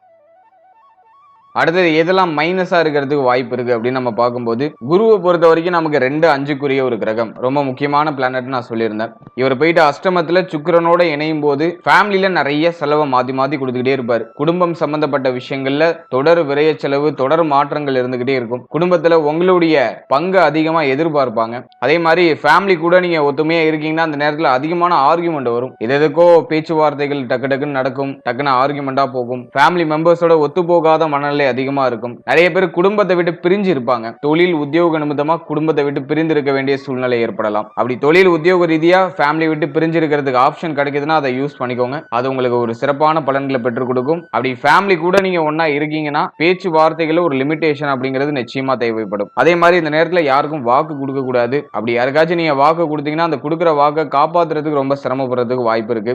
அடுத்தது எதெல்லாம் மைனஸா இருக்கிறதுக்கு வாய்ப்பு இருக்கு அப்படின்னு நம்ம பார்க்கும்போது, குருவை பொறுத்த வரைக்கும் நமக்கு 2, 5க்குரிய ஒரு கிரகம். ரொம்ப முக்கியமான பிளானட் நான் சொல்லியிருந்தேன். இவர் போயிட்டு அஷ்டமத்துல சுக்கிரனோட இணையும் போது ஃபேமிலியில நிறைய செலவை மாத்தி மாத்தி கொடுத்துக்கிட்டே இருப்பாரு. குடும்பம் சம்பந்தப்பட்ட விஷயங்கள்ல தொடர் விரைய செலவு, தொடர் மாற்றங்கள் இருந்துகிட்டே இருக்கும். குடும்பத்துல உங்களுடைய பங்கு அதிகமா எதிர்பார்ப்பாங்க. அதே மாதிரி ஃபேமிலி கூட நீங்க ஒத்துமையா இருக்கீங்கன்னா அந்த நேரத்துல அதிகமான ஆர்குமெண்ட் வரும். எதுக்கோ பேச்சுவார்த்தைகள் டக்கு டக்குன்னு நடக்கும், டக்குன்னு ஆர்குமெண்டா போகும். ஃபேமிலி மெம்பர்ஸோட ஒத்து போகாத மனநிலை அதிகமா இருக்கும். நிறைய பேர் குடும்பத்தை விட்டு பிரிஞ்சு இருப்பாங்க. தொழில் உத்தியோக நிமித்தமா குடும்பத்தை விட்டு பிரிந்து இருக்க வேண்டிய சூழ்நிலை ஏற்படலாம். அப்படி தொழில் உத்தியோக ரீதியா ஃபேமிலி விட்டு பிரிஞ்சு இருக்கிறதுக்கு ஆப்ஷன் கிடைக்குதுன்னா அதை யூஸ் பண்ணிக்கோங்க. அது உங்களுக்கு ஒரு சிறப்பான பலன்களை பெற்றுக் கொடுக்கும். அப்படி ஃபேமிலி கூட நீங்க ஒன்னா இருக்கீங்கன்னா பேச்சுவார்த்தைகள் ஒரு லிமிடேஷன் அப்படிங்கிறது நிச்சயமா தேவைப்படும். அதே மாதிரி இந்த நேரத்தில் யாருக்கும் வாக்கு கொடுக்க கூடாது. அப்படி யாருக்காச்சும் நீங்க வாக்கு கொடுத்தீங்கன்னா அந்த கொடுக்குற வாக்கை காப்பாத்துறதுக்கு ரொம்ப சிரமப்படுறதுக்கு வாய்ப்பு இருக்கு.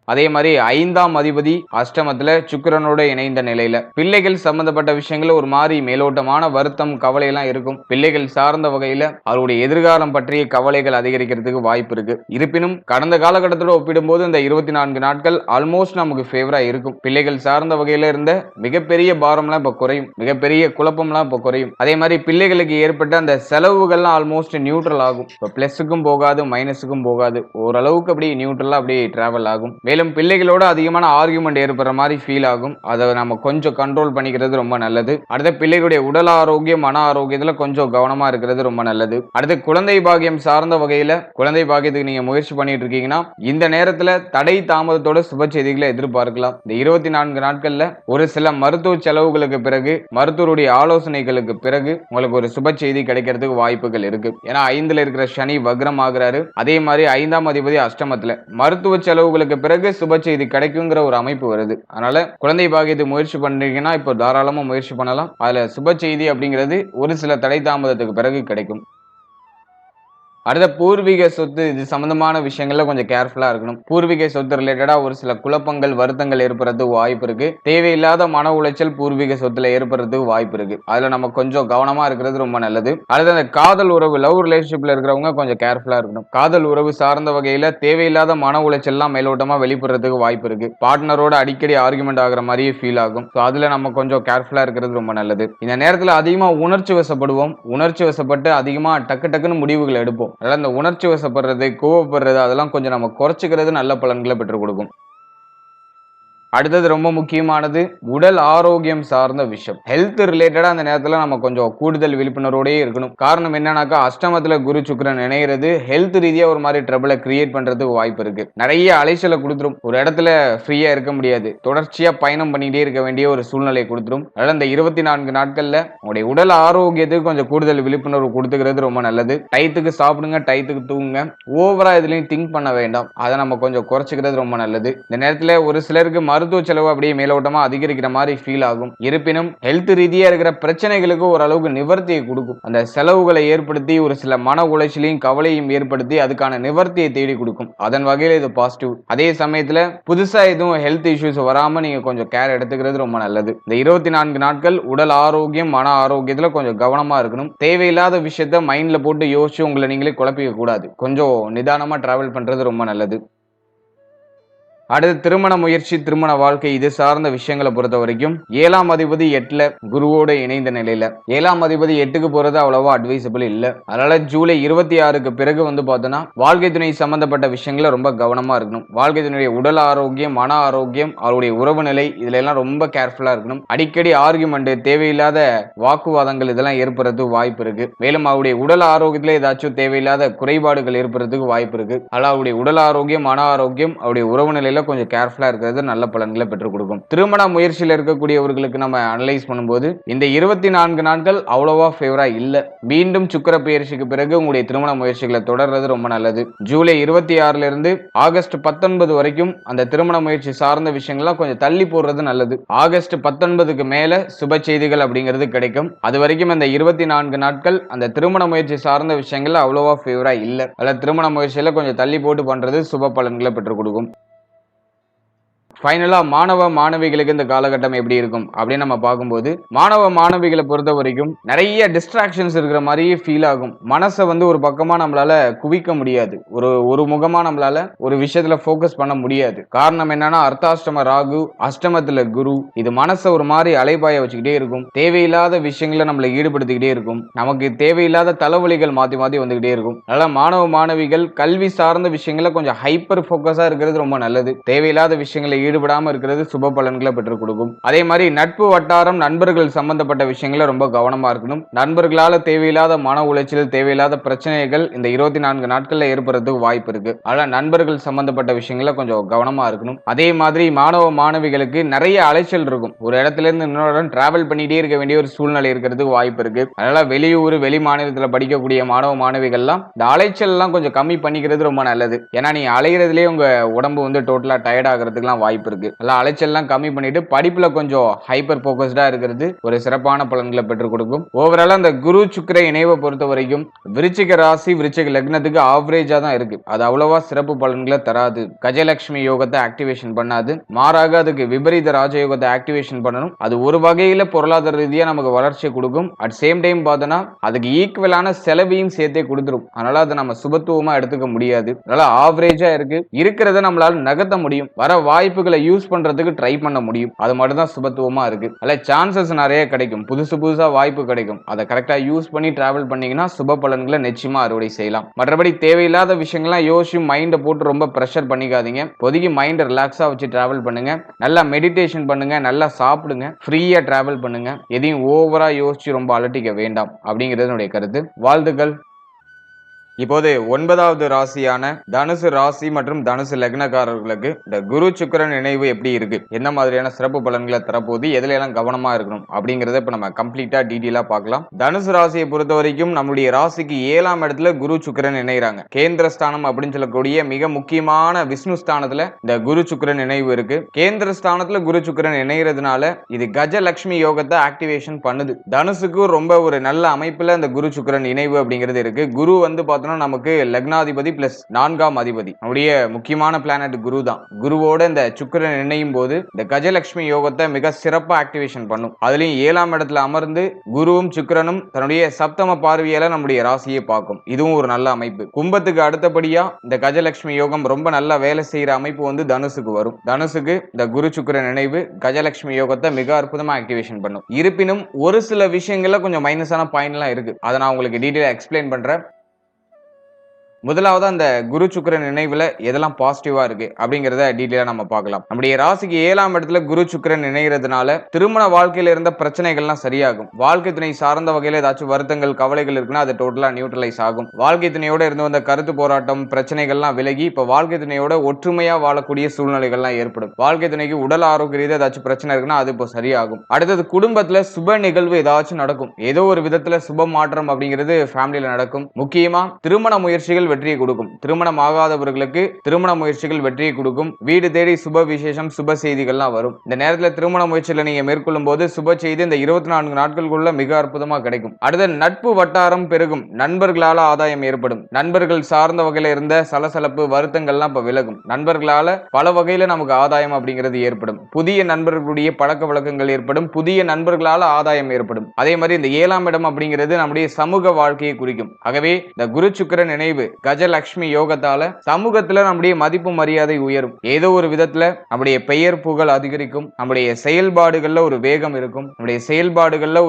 அதே மாதிரி 5ஆம் அதிபதி அஷ்டமத்துல சுக்கிரனோட இணைந்த நிலையில பிள்ளைகள் சம்பந்தப்பட்ட விஷயங்கள் ஒரு மாதிரி மேலோட்டமான வருத்தம், கவலை எல்லாம் இருக்கும். பிள்ளைகள் சார்ந்த வகையில அவருடைய எதிர்காலம் பற்றிய கவலைகள் அதிகரிக்கிறதுக்கு வாய்ப்பு இருக்கு. இருப்பினும் கடந்த காலகட்டத்தோட ஒப்பிடும்போது இந்த 24 நாட்கள் ஆல்மோஸ்ட் நமக்கு ஃபேவரா இருக்கும். பிள்ளைகள் சார்ந்த வகையில இருந்த மிகப்பெரிய பாரம்லாம் இப்ப குறையும், மிகப்பெரிய குழப்பம்லாம் இப்ப குறையும். அதே மாதிரி பிள்ளைகளுக்கு ஏற்பட்ட அந்த செலவுகள்லாம் ஆல்மோஸ்ட் நியூட்ரல் ஆகும். இப்ப பிளஸுக்கும் போகாது, மைனஸுக்கும் போகாது, ஓரளவுக்கு அப்படி நியூட்ரலா அப்படி டிராவல் ஆகும். மேலும் பிள்ளைகளோட அதிகமான ஆர்குமெண்ட் ஏற்படுற மாதிரி ஃபீல் ஆகும். அதை நம்ம கொஞ்சம் கண்ட்ரோல் பண்ணிக்கிறது ரொம்ப நல்லது. அடுத்த பிள்ளைகளுடைய உடல் ஆரோக்கியம், மன ஆரோக்கியத்துல கொஞ்சம் கவனமா இருக்கிறது ரொம்ப நல்லது. அடுத்து குழந்தை பாக்கியம் சார்ந்த வகையில குழந்தை பாக்கியத்துக்கு நீங்க முயற்சி பண்ணிட்டு இருக்கீங்கன்னா இந்த நேரத்துல தடை தாமதத்தோட சுப செய்திகளை எதிர்பார்க்கலாம். இந்த 24 நாட்கள்ல ஒரு சில மருத்துவ செலவுகளுக்கு பிறகு, மருத்துவருடைய ஆலோசனைகளுக்கு பிறகு உங்களுக்கு ஒரு சுப செய்தி கிடைக்கிறதுக்கு வாய்ப்புகள் இருக்கு. ஏன்னா 5ல இருக்கிற சனி வக்ரம் ஆகிறாரு. அதே மாதிரி 5ஆம் அதிபதி அஷ்டமத்துல. மருத்துவ செலவுகளுக்கு பிறகு சுப செய்தி கிடைக்குங்கிற ஒரு அமைப்பு வருது. அதனால குழந்தை பாக்கியத்துக்கு முயற்சி பண்றீங்கன்னா இப்போ தாராளமா முயற்சி பண்ணலாம். அதுல சுப செய்தி அப்படிங்கிறது ஒரு சில தடை தாமதத்துக்கு பிறகு கிடைக்கும். அடுத்த பூர்வீக சொத்து, இது சம்பந்தமான விஷயங்கள்ல கொஞ்சம் கேர்ஃபுல்லா இருக்கணும். பூர்வீக சொத்து ரிலேட்டடா ஒரு சில குழப்பங்கள், வருத்தங்கள் ஏற்படுறதுக்கு வாய்ப்பு இருக்கு. தேவையில்லாத மன உளைச்சல் பூர்வீக சொத்துல ஏற்படுறதுக்கு வாய்ப்பு இருக்கு. அதுல நம்ம கொஞ்சம் கவனமா இருக்கிறது ரொம்ப நல்லது. அடுத்து அந்த காதல் உறவு, லவ் ரிலேஷன்ஷிப்ல இருக்கிறவங்க கொஞ்சம் கேர்ஃபுல்லா இருக்கணும். காதல் உறவு சார்ந்த வகையில தேவையில்லாத மன உளைச்சல்லாம் மேலோட்டமா வெளிப்படுறதுக்கு வாய்ப்பு இருக்கு. பார்ட்னரோட அடிக்கடி ஆர்குமெண்ட் ஆகிற மாதிரியே ஃபீல் ஆகும். அதுல நம்ம கொஞ்சம் கேர்ஃபுல்லா இருக்கிறது ரொம்ப நல்லது. இந்த நேரத்துல அதிகமா உணர்ச்சி வசப்படுவோம். உணர்ச்சி வசப்பட்டு அதிகமா டக்கு டக்குன்னு முடிவுகள் எடுப்போம். அதனால இந்த உணர்ச்சி வசப்படுறது, கோவப்படுறது அதெல்லாம் கொஞ்சம் நம்ம குறைச்சிக்கிறது நல்ல பலன்களை பெற்றுக் கொடுக்கும். அடுத்தது ரொம்ப முக்கியமானது உடல் ஆரோக்கியம் சார்ந்த விஷயம். ஹெல்த் ரிலேட்டடா அந்த நேரத்துல நம்ம கொஞ்சம் கூடுதல் விழிப்புணர்வோடயே இருக்கணும். காரணம் என்னன்னாக்கா அஷ்டமத்துல குரு சுக்கிரன் இணைகிறது ஹெல்த் ரீதியா ஒரு மாதிரி ட்ரபிளை கிரியேட் பண்றதுக்கு வாய்ப்பு இருக்கு. நிறைய அலைச்சலை கொடுத்துரும். ஒரு இடத்துல ஃப்ரீயா இருக்க முடியாது. தொடர்ச்சியா பயணம் பண்ணிட்டே இருக்க வேண்டிய ஒரு சூழ்நிலை கொடுத்துரும். அதனால இந்த 24 நாட்கள்ல உங்களுடைய உடல் ஆரோக்கியத்துக்கு கொஞ்சம் கூடுதல் விழிப்புணர்வு கொடுத்துக்கிறது ரொம்ப நல்லது. டயத்துக்கு சாப்பிடுங்க, டயத்துக்கு தூங்குங்க. ஓவரா இதுலயும் திங்க் பண்ண வேண்டாம். அதை நம்ம கொஞ்சம் குறைச்சிக்கிறது ரொம்ப நல்லது. இந்த நேரத்துல ஒரு சிலருக்கு மருத்துவ மருத்துவ செலவு அப்படியே மேலோட்டமா அதிகரிக்கிற மாதிரி ஃபீல் ஆகும். இருப்பினும் ஹெல்த் ரீதியா இருக்கிற பிரச்சனைகளுக்கு ஓரளவுக்கு நிவர்த்தியை கொடுக்கும். அந்த செலவுகளை ஏற்படுத்தி ஒரு சில மன உளைச்சலையும் கவலையும் ஏற்படுத்தி அதுக்கான நிவர்த்தியை தேடி கொடுக்கும். அதன் வகையில் இது பாசிட்டிவ். அதே சமயத்துல புதுசா எதுவும் ஹெல்த் இஷ்யூஸ் வராம நீங்க கொஞ்சம் கேர் எடுத்துக்கிறது ரொம்ப நல்லது. இந்த 24 நாட்கள் உடல் ஆரோக்கியம் மன ஆரோக்கியத்துல கொஞ்சம் கவனமா இருக்கணும். தேவையில்லாத விஷயத்த மைண்ட்ல போட்டு யோசிச்சு உங்களை நீங்களே குழப்பிக்க கூடாது. கொஞ்சம் நிதானமா டிராவல் பண்றது ரொம்ப நல்லது. அடுத்து திருமண முயற்சி திருமண வாழ்க்கை இது சார்ந்த விஷயங்களை பொறுத்த வரைக்கும் 7ஆம் அதிபதி 8ல குருவோட இணைந்த நிலையில 7ஆம் அதிபதி 8க்கு போறது அவ்வளவா அட்வைசபிள் இல்ல. அதனால ஜூலை 26க்கு பிறகு பார்த்தோம்னா வாழ்க்கை துணை சம்பந்தப்பட்ட விஷயங்களை ரொம்ப கவனமா இருக்கணும். வாழ்க்கை துணையுடைய உடல் ஆரோக்கியம் மன ஆரோக்கியம் அவருடைய உறவு நிலை இதுல எல்லாம் ரொம்ப கேர்ஃபுல்லா இருக்கணும். அடிக்கடி ஆர்குமெண்ட் தேவையில்லாத வாக்குவாதங்கள் இதெல்லாம் ஏற்படுறதுக்கு வாய்ப்பு இருக்கு. மேலும் அவருடைய உடல் ஆரோக்கியத்துல ஏதாச்சும் தேவையில்லாத குறைபாடுகள் ஏற்படுறதுக்கு வாய்ப்பு இருக்கு. அதனால அவருடைய உடல் ஆரோக்கியம் மன ஆரோக்கியம் அவருடைய உறவு நிலையில கொஞ்சம் கேர்ஃபுல்லா இருக்கிறது நல்ல பலன்களை பெற்றுக் கொடுக்கும். திருமண முயற்சியில் இருக்கக்கூடியவர்களுக்கு நம்ம அனலைஸ் பண்ணும்போது இந்த 24 நாட்கள் அவ்வளவா ஃபேவரா இல்ல. மீண்டும் சுக்கிர பெயர்ச்சிக்கு பிறகு உங்களுடைய திருமண முயற்சிகளை தொடர்றது ரொம்ப நல்லது. ஜூலை 26ல இருந்து ஆகஸ்ட் 19 வரைக்கும் அந்த திருமண முயற்சி சார்ந்த விஷயங்கள்லாம் கொஞ்சம் தள்ளி போடுறது நல்லது. ஆகஸ்ட் 19க்கு மேல சுப செய்திகள் அப்படிங்கிறது கிடைக்கும். அது வரைக்கும் அந்த 24 நாட்கள் அந்த திருமண முயற்சி சார்ந்த விஷயங்கள் அவ்வளவா ஃபேவரா இல்ல. அதில் திருமண முயற்சியில கொஞ்சம் தள்ளி போட்டு பண்றது சுப பலன்களை பெற்றுக் கொடுக்கும். ஃபைனலா மாணவ மாணவிகளுக்கு இந்த காலகட்டம் எப்படி இருக்கும் அப்படின்னு நம்ம பார்க்கும்போது மாணவ மாணவிகளை பொறுத்த வரைக்கும் நிறைய டிஸ்ட்ராக்ஷன்ஸ் இருக்கிற மாதிரியே ஃபீல் ஆகும். மனசை ஒரு பக்கமா நம்மளால குவிக்க முடியாது. ஒரு முகமா நம்மளால ஒரு விஷயத்துல ஃபோக்கஸ் பண்ண முடியாது. காரணம் என்னன்னா அர்த்தாஷ்டம ராகு அஷ்டமத்துல குரு இது மனசை ஒரு மாதிரி அலைபாய வச்சுக்கிட்டே இருக்கும். தேவையில்லாத விஷயங்களை நம்மளை ஈடுபடுத்திக்கிட்டே இருக்கும். நமக்கு தேவையில்லாத தலைவலிகள் மாத்தி மாத்தி வந்துகிட்டே இருக்கும். அதனால மாணவ மாணவிகள் கல்வி சார்ந்த விஷயங்களை கொஞ்சம் ஹைப்பர் ஃபோக்கஸா இருக்கிறது ரொம்ப நல்லது. தேவையில்லாத விஷயங்களை ஈடுபடாம இருக்கிறது சுப பலன்களை பெற்றுக் கொடுக்கும். அதே மாதிரி நட்பு வட்டாரம் நண்பர்கள் சம்பந்தப்பட்ட விஷயங்களை ரொம்ப கவனமா இருக்கணும். நண்பர்களால தேவையில்லாத மன உளைச்சல் தேவையில்லாத பிரச்சனைகள் இந்த 24 நாட்கள்ல ஏற்படுறதுக்கு வாய்ப்பு இருக்கு. அதனால நண்பர்கள் சம்பந்தப்பட்ட விஷயங்களை கொஞ்சம் கவனமா இருக்கணும். அதே மாதிரி மாணவ மாணவிகளுக்கு நிறைய அலைச்சல் இருக்கும். ஒரு இடத்துல இருந்து இன்னொரு இடம் டிராவல் பண்ணிட்டே இருக்க வேண்டிய ஒரு சூழ்நிலை இருக்கிறதுக்கு வாய்ப்பு இருக்கு. அதனால வெளியூர் வெளி மாநிலத்தில் படிக்கக்கூடிய மாணவ மாணவிகள்லாம் இந்த அலைச்சல் எல்லாம் கொஞ்சம் கம்மி பண்ணிக்கிறது ரொம்ப நல்லது. ஏன்னா நீ அலைகிறதுலேயே உங்க உடம்பு டோட்டலா டயர்ட் ஆகிறதுக்குலாம் வாய்ப்பு இருக்கு. அலைச்சல்லாம் கம்மி பண்ணிட்டு படிப்புல கொஞ்சம் ஹைப்பர் போக்கஸ்டா இருக்கிறது ஒரு சிறப்பான பலன்களை பெற்றுக் கொடுக்கும். ஓவராலா அந்த குரு சுக்கிர இணைவை பொறுத்த வரைக்கும் விருச்சிக ராசி விருச்சிக லக்னத்துக்கு ஆவரேஜா தான் இருக்கு. அது அவ்வளவா சிறப்பு பலன்களை தராது. கஜலட்சுமி யோகத்தை ஆக்டிவேஷன் பண்ணாது. மாறாக அதுக்கு விபரீத ராஜயோகத்தை ஆக்டிவேஷன் பண்ணணும். அது ஒரு வகையில பொருளாதார ரீதியா நமக்கு வளர்ச்சியை கொடுக்கும். அட் சேம் டைம் பார்த்தோன்னா அதுக்கு ஈக்குவலான செலவையும் சேர்த்தே கொடுத்துரும். அதனால அதை நம்ம சுபத்துவமா எடுத்துக்க முடியாது. அதனால ஆவரேஜா இருக்கு. இருக்கிறத நம்மளால நகர்த்த முடியும். வர வாய்ப்புகளை யூஸ் பண்றதுக்கு ட்ரை பண்ண முடியும். அது மட்டும் தான் சுபத்துவமா இருக்கு. அதுல சான்சஸ் நிறைய கிடைக்கும். புதுசா வாய்ப்பு கிடைக்கும். அதை கரெக்டா யூஸ் பண்ணி டிராவல் பண்ணீங்கன்னா சுப பலன்களை நிச்சயமா அறுவடை செய்யலாம். மற்றபடி தேவையில்லாத விஷயங்கள்லாம் யோசிச்சு மைண்டை போட்டு ரொம்ப பிரஷர் பண்ணிக்காதீங்க. பொதுக்கி மைண்டை ரிலாக்ஸா வச்சு டிராவல் பண்ணுங்க. நல்லா மெடிடேஷன் பண்ணுங்க. நல்லா சாப்பிடுங்க. ஃப்ரீயா டிராவல் பண்ணுங்க. எதையும் ஓவரா யோசிச்சு ரொம்ப அலட்டிக்க வேண்டாம் அப்படிங்கிறது என்னுடைய கருத்து. வாழ்த்துக்கள். இப்போது 9வது ராசியான தனுசு ராசி மற்றும் தனுசு லக்னக்காரர்களுக்கு இந்த குரு சுக்கிரன் இணைவு எப்படி இருக்கு, என்ன மாதிரியான சிறப்பு பலன்களை தரப்போது, எதுல எல்லாம் கவனமா இருக்கணும் அப்படிங்கறத இப்ப நம்ம கம்ப்ளீட்டா டீடைலா பார்க்கலாம். தனுசு ராசியை பொறுத்த வரைக்கும் நம்மளுடைய ராசிக்கு 7ஆம் இடத்துல குரு சுக்கிரன் இணைகிறாங்க. கேந்திர ஸ்தானம் அப்படின்னு சொல்லக்கூடிய மிக முக்கியமான விஷ்ணு ஸ்தானத்துல இந்த குரு சுக்கிரன் இணைவு இருக்கு. கேந்திர ஸ்தானத்துல குரு சுக்கிரன் இணைகிறதுனால இது கஜலட்சுமி யோகத்தை ஆக்டிவேஷன் பண்ணுது. தனுசுக்கு ரொம்ப ஒரு நல்ல அமைப்புல இந்த குரு சுக்கிரன் இணைவு அப்படிங்கிறது இருக்கு. குரு நமக்கு லக்னாதிபதி பிளஸ் 4ஆம் அதிபதி, நம்முடைய முக்கியமான பிளானட் குரு தான். குருவோட இந்த சுக்கிரன் இணையும் போது இந்த கஜலட்சுமி யோகத்தை மிக சிறப்பா ஆக்டிவேஷன் பண்ணும். அதுலயும் 7ஆம் இடத்துல அமர்ந்து குருவும் சுக்கிரனும் தன்னுடைய சப்தம பார்வையால நம்முடைய ராசியை பார்க்கும். இதுவும் ஒரு நல்ல அமைப்பு. கும்பத்துக்கு அடுத்தபடியா இந்த கஜலட்சுமி யோகம் ரொம்ப நல்லா வேலை செய்யற அமைப்பு தனுசுக்கு வரும். தனுசுக்கு இந்த குரு சுக்கிரன் இணைவு கஜலட்சுமி யோகத்தை மிக அற்புதமா ஆக்டிவேஷன் பண்ணும். இருப்பினும் ஒரு சில விஷயங்கள்ல கொஞ்சம் மைனஸான பாயிண்ட் எல்லாம் இருக்கு. அதை நான் உங்களுக்கு டீடைலா எக்ஸ்பிளைன் பண்றேன். முதலாவது அந்த குரு சுக்கிரன் நினைவுல எதெல்லாம் பாசிட்டிவா இருக்கு அப்படிங்கறத டீடைலா நம்ம பார்க்கலாம். நம்முடைய ராசிக்கு 7ஆம் இடத்துல குரு சுக்கிரன் இணைகிறதுனால திருமண வாழ்க்கையில இருந்த பிரச்சனைகள்லாம் சரியாகும். வாழ்க்கை துணை சார்ந்த வகையில ஏதாச்சும் வருத்தங்கள் கவலைகள் இருக்குன்னா அது டோட்டலா நியூட்ரலைஸ் ஆகும். வாழ்க்கை துணையோட இருந்து வந்த கருத்து போராட்டம் பிரச்சனைகள்லாம் விலகி இப்ப வாழ்க்கை துணையோட ஒற்றுமையா வாழக்கூடிய சூழ்நிலைகள்லாம் ஏற்படும். வாழ்க்கை துணைக்கு உடல் ஆரோக்கிய ரீதியா ஏதாச்சும் பிரச்சனை இருக்குன்னா அது இப்போ சரியாகும். அடுத்தது குடும்பத்துல சுப நிகழ்வு ஏதாச்சும் நடக்கும். ஏதோ ஒரு விதத்துல சுப மாற்றம் அப்படிங்கிறது ஃபேமிலியில நடக்கும். முக்கியமா திருமண முயற்சிகள் முயற்சிகள் வெற்றியை கொடுக்கும். திருமணம் ஆகாதவர்களுக்கு திருமண முயற்சிகள் வெற்றியை கொடுக்கும். வீடு தேடி சுப விசேஷம் சுப செய்திகள்லாம் வரும். இந்த நேரத்தில் திருமண முயற்சிகளை நீங்க மேற்கொள்ளும் போது சுப செய்தி இந்த 24 நாட்களுக்குள்ள மிக அற்புதமா கிடைக்கும். அடுத்த நட்பு வட்டாரம் பெருகும். நண்பர்களால ஆதாயம் ஏற்படும். நண்பர்கள் சார்ந்த வகையில இருந்த சலசலப்பு வருத்தங்கள்லாம் இப்ப விலகும். நண்பர்களால பல வகையில நமக்கு ஆதாயம் அப்படிங்கிறது ஏற்படும். புதிய நண்பர்களுடைய பழக்க வழக்கங்கள் ஏற்படும். புதிய நண்பர்களால ஆதாயம் ஏற்படும். அதே மாதிரி இந்த 7ஆம் இடம் அப்படிங்கிறது நம்முடைய சமூக வாழ்க்கையை குறிக்கும். ஆகவே இந்த குரு சுக்கிரன் இணைவு கஜலட்சுமி யோகத்தால சமூகத்துல நம்முடைய மதிப்பு மரியாதை உயரும். ஏதோ ஒரு விதத்துல நம்முடைய பெயர் புகழ் அதிகரிக்கும். நம்முடைய செயல்பாடுகள்ல ஒரு வேகம் இருக்கும். நம்முடைய செயல்பாடுகள்ல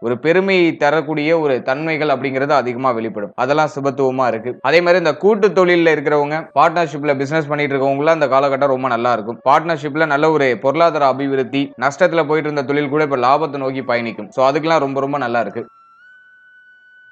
ஒரு பெருமையை தரக்கூடிய ஒரு தன்மைகள் அப்படிங்கிறது அதிகமா வெளிப்படும். அதெல்லாம் சுபத்துவமா இருக்கு. அதே மாதிரி இந்த கூட்டு தொழில இருக்கிறவங்க, பார்ட்னர்ஷிப்ல பிசினஸ் பண்ணிட்டு இருக்கவங்க அந்த காலகட்டம் ரொம்ப நல்லா இருக்கும். பார்ட்னர்ஷிப்ல நல்ல ஒரு பொருளாதார அபிவிருத்தி, நஷ்டத்துல போயிட்டு இருந்த தொழில் கூட இப்ப லாபத்தை நோக்கி பயணிக்கும். சோ அதுக்கெல்லாம் ரொம்ப ரொம்ப நல்லா இருக்கு.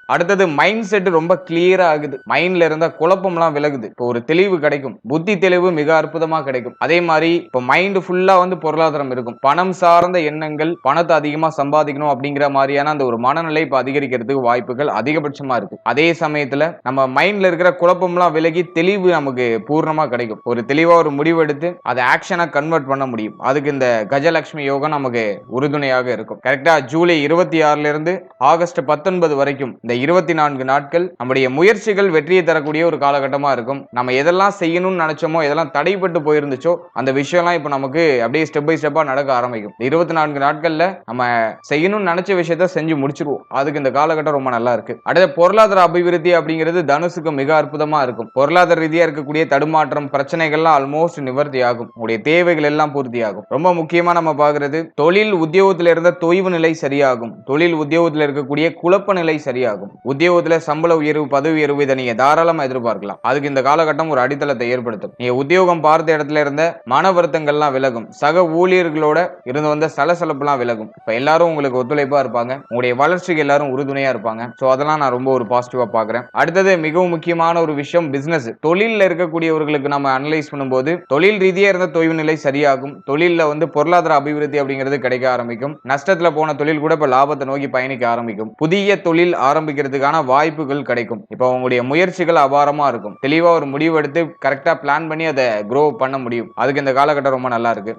அடுத்தது மைண்ட் செட் ரொம்ப கிளியரா ஆகுது. மைண்ட்ல இருந்த குழப்பம்லாம் விலகுது. இப்போ ஒரு தெளிவு கிடைக்கும். புத்தி தெளிவு மிக அற்புதமா கிடைக்கும். அதே மாதிரி இப்போ மைண்ட் ஃபுல்லா பொருளாதாரம் இருக்கும். பணம் சார்ந்த எண்ணங்கள், பணத்தை அதிகமா சம்பாதிக்கணும் அப்படிங்கிற மாதிரியான அந்த ஒரு மனநிலை இப்ப அதிகரிக்கிறதுக்கு வாய்ப்புகள் அதிகபட்சமா இருக்கு. அதே சமயத்துல நம்ம மைண்ட்ல இருக்கிற குழப்பம்லாம் விலகி தெளிவு நமக்கு பூர்ணமா கிடைக்கும். ஒரு தெளிவா ஒரு முடிவு எடுத்து அதை ஆக்ஷனா கன்வெர்ட் பண்ண முடியும். அதுக்கு இந்த கஜலட்சுமி யோகம் நமக்கு உறுதுணையாக இருக்கும். கரெக்டா ஜூலை 26 இருந்து ஆகஸ்ட் 19 வரைக்கும் இந்த 24 நாட்கள் நம்முடைய முயற்சிகள் வெற்றியை தரக்கூடிய ஒரு காலகட்டமா இருக்கும். நம்ம எதெல்லாம் செய்யணும்னு நினைச்சோமோ, எதெல்லாம் தடைப்பட்டு போயிருந்துச்சோ அந்த விஷயம்லாம் இப்ப நமக்கு அப்படியே ஸ்டெப் பை ஸ்டெப்பா நடக்க ஆரம்பிக்கும். 24 நாட்கள்ல நம்ம செய்யணும்னு நினைச்ச விஷயத்த செஞ்சு முடிச்சிருவோம். அதுக்கு இந்த காலகட்டம் ரொம்ப நல்லா இருக்கு. அடுத்த பொருளாதார அபிவிருத்தி அப்படிங்கிறது தனுசுக்கு மிக அற்புதமா இருக்கும். பொருளாதார ரீதியா இருக்கக்கூடிய தடுமாற்றம், பிரச்சனைகள்லாம் ஆல்மோஸ்ட் நிவர்த்தி ஆகும். உங்களுடைய தேவைகள் எல்லாம் பூர்த்தி ஆகும். ரொம்ப முக்கியமா நம்ம பாக்குறது தொழில் உத்தியோகத்தில் இருந்த தொய்வு நிலை சரியாகும். தொழில் உத்தியோகத்தில் இருக்கக்கூடிய குழப்ப நிலை சரியாகும். உத்தியோகத்துல சம்பள உயர்வு, பதவி உயர்வு இதை நீங்க தாராளமா எதிர்பார்க்கலாம். அதுக்கு இந்த காலகட்டம் ஒரு அடித்தளத்தை ஏற்படுத்தும். நீங்க உத்தியோகம் பார்த்த இடத்துல இருந்த மன வருத்தங்கள்லாம் விலகும். சக ஊழியர்களோட இருந்து வந்த சலசலப்புலாம் விலகும். இப்ப எல்லாரும் உங்களுக்கு ஒத்துழைப்பா இருப்பாங்க. உங்களுடைய வளர்ச்சிக்கு எல்லாரும் உறுதுணையா இருப்பாங்க. சோ அதெல்லாம் நான் ரொம்ப ஒரு பாசிட்டிவா பாக்குறேன். அடுத்தது மிகவும் முக்கியமான ஒரு விஷயம் பிசினஸ். தொழில்ல இருக்கக்கூடியவர்களுக்கு நம்ம அனலைஸ் பண்ணும்போது தொழில் ரீதியா இருந்த தொய்வு நிலை சரியாகும். தொழில்ல பொருளாதார அபிவிருத்தி அப்படிங்கிறது கிடைக்க ஆரம்பிக்கும். நஷ்டத்துல போன தொழில் கூட இப்ப லாபத்தை நோக்கி பயணிக்க ஆரம்பிக்கும். புதிய தொழில் ஆரம்பிக்கிறதுக்கான வாய்ப்புகள் கிடைக்கும். இப்போ உங்களுடைய முயற்சிகள் அபாரமா இருக்கும். தெளிவா ஒரு முடிவு எடுத்து கரெக்டா பிளான் பண்ணி அதை க்ரோ பண்ண முடியும். அதுக்கு இந்த காலகட்டம் ரொம்ப நல்லா இருக்கு.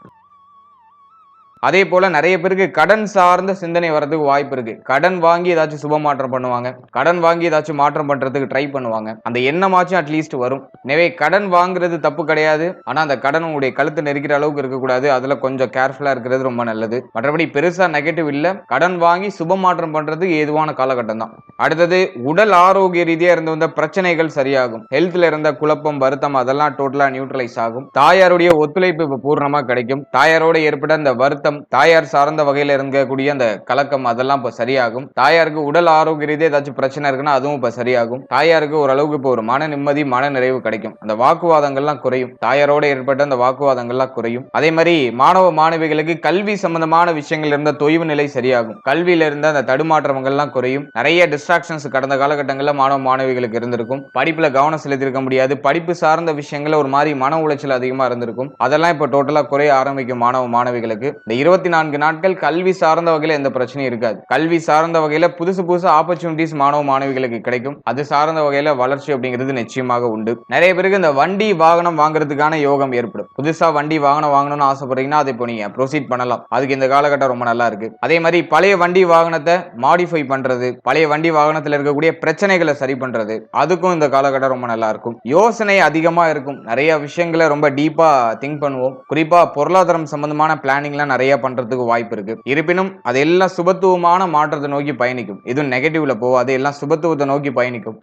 அதே போல நிறைய பேருக்கு கடன் சார்ந்த சிந்தனை வரதுக்கு வாய்ப்பு இருக்கு. கடன் வாங்கி ஏதாச்சும் சுப மாற்றம் பண்ணுவாங்க. கடன் வாங்கி ஏதாச்சும் மாற்றம் பண்றதுக்கு ட்ரை பண்ணுவாங்க. அந்த எண்ணமாச்சும் அட்லீஸ்ட் வரும். எனவே கடன் வாங்குறது தப்பு கிடையாது. ஆனா அந்த கடன் உங்களுடைய கழுத்து நெரிக்கிற அளவுக்கு இருக்கக்கூடாது. அதுல கொஞ்சம் கேர்ஃபுல்லா இருக்கிறது ரொம்ப நல்லது. மற்றபடி பெருசா நெகட்டிவ் இல்ல. கடன் வாங்கி சுப மாற்றம் பண்றதுக்கு ஏதுவான காலகட்டம் தான். அடுத்தது உடல் ஆரோக்கிய ரீதியா இருந்து வந்த பிரச்சனைகள் சரியாகும். ஹெல்த்ல இருந்த குழப்பம், வருத்தம் அதெல்லாம் டோட்டலா நியூட்ரலைஸ் ஆகும். தாயாருடைய ஒத்துழைப்பு இப்ப பூர்ணமா கிடைக்கும். தாயாரோட ஏற்பட்ட அந்த வருத்தம், தாயார் சார்ந்த வகையில இருக்கக்கூடிய அந்த கலக்கம் அதெல்லாம் இப்ப சரியாகும். தாயாருக்கு உடல் ஆரோக்கிய ரீதியா ஏதாச்சும் பிரச்சனை இருக்குன்னா அதுவும் இப்ப சரியாகும். தாயாருக்கு ஓரளவுக்கு இப்போ ஒரு மன நிம்மதி, மன நிறைவு கிடைக்கும். அந்த வாக்குவாதங்கள்லாம் குறையும். தாயாரோட ஏற்பட்ட அந்த வாக்குவாதங்கள்லாம் குறையும். அதே மாதிரி மாணவ மாணவிகளுக்கு கல்வி சம்பந்தமான விஷயங்கள் இருந்த தொய்வு நிலை சரியாகும். கல்வியில இருந்த அந்த தடுமாற்றங்கள்லாம் குறையும். நிறைய டிஸ்ட்ராக்ஷன்ஸ் கடந்த காலகட்டங்களில் மாணவ மாணவிகளுக்கு இருந்திருக்கும். படிப்புல கவனம் செலுத்திருக்க முடியாது. படிப்பு சார்ந்த விஷயங்கள்ல ஒரு மாதிரி மன உளைச்சல் அதிகமா இருந்திருக்கும். அதெல்லாம் இப்ப டோட்டலா குறைய ஆரம்பிக்கும் மாணவ மாணவிகளுக்கு. 24 நாட்கள் கல்வி சார்ந்த வகையில எந்த பிரச்சனையும் இருக்காது. கல்வி சார்ந்த வகையில புதுசு ஆப்பர்ச்சுனிட்டிஸ் மாணவ மாணவிகளுக்கு கிடைக்கும். அது சார்ந்த வகையில வளர்ச்சி அப்படிங்கிறது நிச்சயமாக உண்டு. நிறைய பேருக்கு இந்த வண்டி வாகனம் வாங்குறதுக்கான யோகம் ஏற்படும். புதுசா வண்டி வாகனம் வாங்கணும்னு ஆசைப்படுறீங்கன்னா அதை இப்போ நீங்க ப்ரொசீட் பண்ணலாம். அதுக்கு இந்த காலகட்டம் ரொம்ப நல்லா இருக்கு. அதே மாதிரி பழைய வண்டி வாகனத்தை மாடிஃபை பண்றது, பழைய வண்டி வாகனத்தில் இருக்கக்கூடிய பிரச்சனைகளை சரி பண்றது, அதுக்கும் இந்த காலகட்டம் ரொம்ப நல்லா இருக்கும். யோசனை அதிகமா இருக்கும். நிறைய விஷயங்களை ரொம்ப டீப்பா திங்க் பண்ணுவோம். குறிப்பா பொருளாதாரம் சம்பந்தமான பிளானிங்லாம் நிறைய பண்றதுக்கு வாய்ப்பு இருக்கு. இருப்பினும் அதெல்லாம் சுபத்துவமான மாற்றத்தை நோக்கி பயணிக்கும். எதுவும் நெகட்டிவ்ல போவாது. எல்லாம் சுபத்துவத்தை நோக்கி பயணிக்கும்.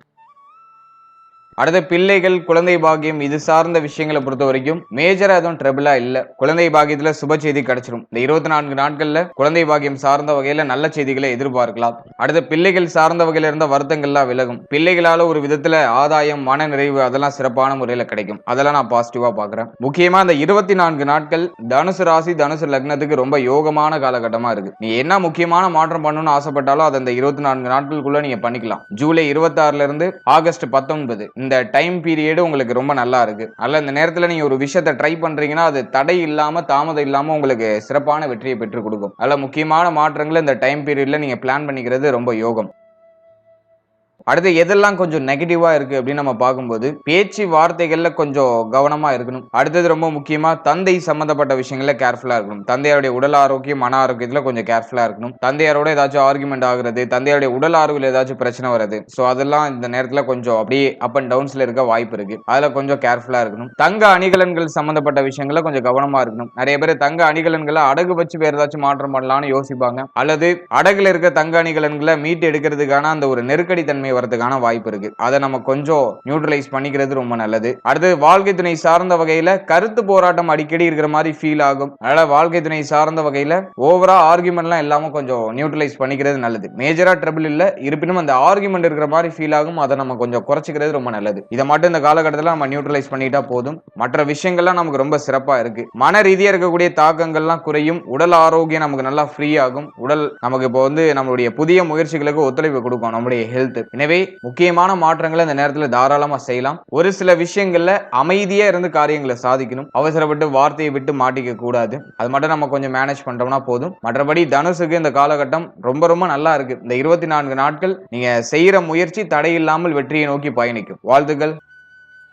அடுத்த பிள்ளைகள், குழந்தை பாக்கியம் இது சார்ந்த விஷயங்களை பொறுத்த வரைக்கும் மேஜரா எதுவும் ட்ரபிளா இல்ல. குழந்தை பாக்கியத்துல சுப செய்தி கிடைச்சிடும். இந்த 24 நாட்கள்ல குழந்தை பாக்கியம் சார்ந்த வகையில நல்ல செய்திகளை எதிர்பார்க்கலாம். அடுத்த பிள்ளைகள் சார்ந்த வகையில இருந்த வருத்தங்கள்லாம் விலகும். பிள்ளைகளால ஒரு விதத்துல ஆதாயம், மன நிறைவு அதெல்லாம் சிறப்பான முறையில கிடைக்கும். அதெல்லாம் நான் பாசிட்டிவா பாக்குறேன். முக்கியமா இந்த 24 நாட்கள் தனுசு ராசி, தனுசு லக்னத்துக்கு ரொம்ப யோகமான காலகட்டமா இருக்கு. நீ என்ன முக்கியமான மாற்றம் பண்ணணும்னு ஆசைப்பட்டாலும் அதை இந்த 24 நாட்களுக்குள்ள நீங்க பண்ணிக்கலாம். ஜூலை 26 இருந்து ஆகஸ்ட் 19 இந்த டைம் பீரியட் உங்களுக்கு ரொம்ப நல்லா இருக்கு. அதனால இந்த நேரத்துல நீங்க ஒரு விஷயத்தை ட்ரை பண்றீங்கன்னா அது தடை இல்லாம, தாமதம் இல்லாம உங்களுக்கு சிறப்பான வெற்றியை பெற்றுக் கொடுக்கும். அதனால முக்கியமான மாற்றங்களை இந்த டைம் பீரியட்ல நீங்க பிளான் பண்ணிக்கிறது ரொம்ப யோகம். அடுத்து எதெல்லாம் கொஞ்சம் நெகட்டிவா இருக்கு அப்படின்னு நம்ம பார்க்கும்போது பேச்சு வார்த்தைகள்ல கொஞ்சம் கவனமா இருக்கணும். அடுத்தது ரொம்ப முக்கியமா தந்தை சம்பந்தப்பட்ட விஷயங்கள்ல கேர்ஃபுல்லா இருக்கணும். தந்தையாருடைய உடல் ஆரோக்கியம், மன ஆரோக்கியத்துல கொஞ்சம் கேர்ஃபுல்லா இருக்கணும். தந்தையாரோட ஏதாச்சும் ஆர்குமெண்ட் ஆகுறது, தந்தையாருடைய உடல் ஆரோக்கியத்தில் ஏதாச்சும் பிரச்சனை வருது, சோ அதெல்லாம் இந்த நேரத்துல கொஞ்சம் அப்படியே அப் அண்ட் டவுன்ஸ்ல இருக்க வாய்ப்பு இருக்கு. அதுல கொஞ்சம் கேர்ஃபுல்லா இருக்கணும். தங்க அணிகலன்கள் சம்பந்தப்பட்ட விஷயங்கள கொஞ்சம் கவனமா இருக்கணும். நிறைய பேர் தங்க அணிகலன்களை அடகு வச்சு வேற ஏதாச்சும் மாற்றம் பண்ணலாம்னு யோசிப்பாங்க, அல்லது அடகுல இருக்க தங்க அணிகலன்களை மீட்டு எடுக்கிறதுக்கான அந்த ஒரு நெருக்கடி தன்மை வரதுக்கான வாய்ப்பு இருக்கு. அதை நம்ம கொஞ்சம் நியூட்ரலைஸ் பண்ணிக்கிறது ரொம்ப நல்லது. அடுத்து வாழ்க்கை துணை சார்ந்த வகையில கருத்து போராட்டம் அடிக்கடி இருக்கிற மாதிரி ஃபீல் ஆகும். அதனால வாழ்க்கை துணை சார்ந்த வகையில ஓவரா ஆர்குமெண்ட்லாம் இல்லாம கொஞ்சம் நியூட்ரலைஸ் பண்ணிக்கிறது நல்லது. மேஜரா ட்ரபிள் இல்ல, இருப்பினும் அந்த ஆர்குமெண்ட் இருக்கிற மாதிரி ஃபீல் ஆகும். அதை நம்ம கொஞ்சம் குறைச்சிக்கிறது ரொம்ப நல்லது. இதை மட்டும் இந்த காலகட்டத்தில் நம்ம நியூட்ரலைஸ் பண்ணிட்டா போதும். மற்ற விஷயங்கள்லாம் நமக்கு ரொம்ப சிறப்பா இருக்கு. மன ரீதியா இருக்கக்கூடிய தாக்கங்கள்லாம் குறையும். உடல் ஆரோக்கியம் நமக்கு நல்லா ஃப்ரீ ஆகும். உடல் நமக்கு இப்போ நம்மளுடைய புதிய முயற்சிகளுக்கு ஒத்துழைப்பு கொடுக்கும் நம்முடைய ஹெல்த். எனவே முக்கியமான மாற்றங்களை இந்த நேரத்தில் தாராளமா செய்யலாம். ஒரு சில விஷயங்கள்ல அமைதியா இருந்து காரியங்களை சாதிக்கணும். அவசரப்பட்டு வார்த்தையை விட்டு மாட்டிக்க கூடாது. அது மட்டும் நம்ம கொஞ்சம் மேனேஜ் பண்றோம்னா போதும். மற்றபடி தனுசுக்கு இந்த காலகட்டம் ரொம்ப ரொம்ப நல்லா இருக்கு. இந்த 24 நாட்கள் நீங்க செய்யற முயற்சி தடையில்லாமல் வெற்றியை நோக்கி பயணிக்கும். வாழ்த்துக்கள்.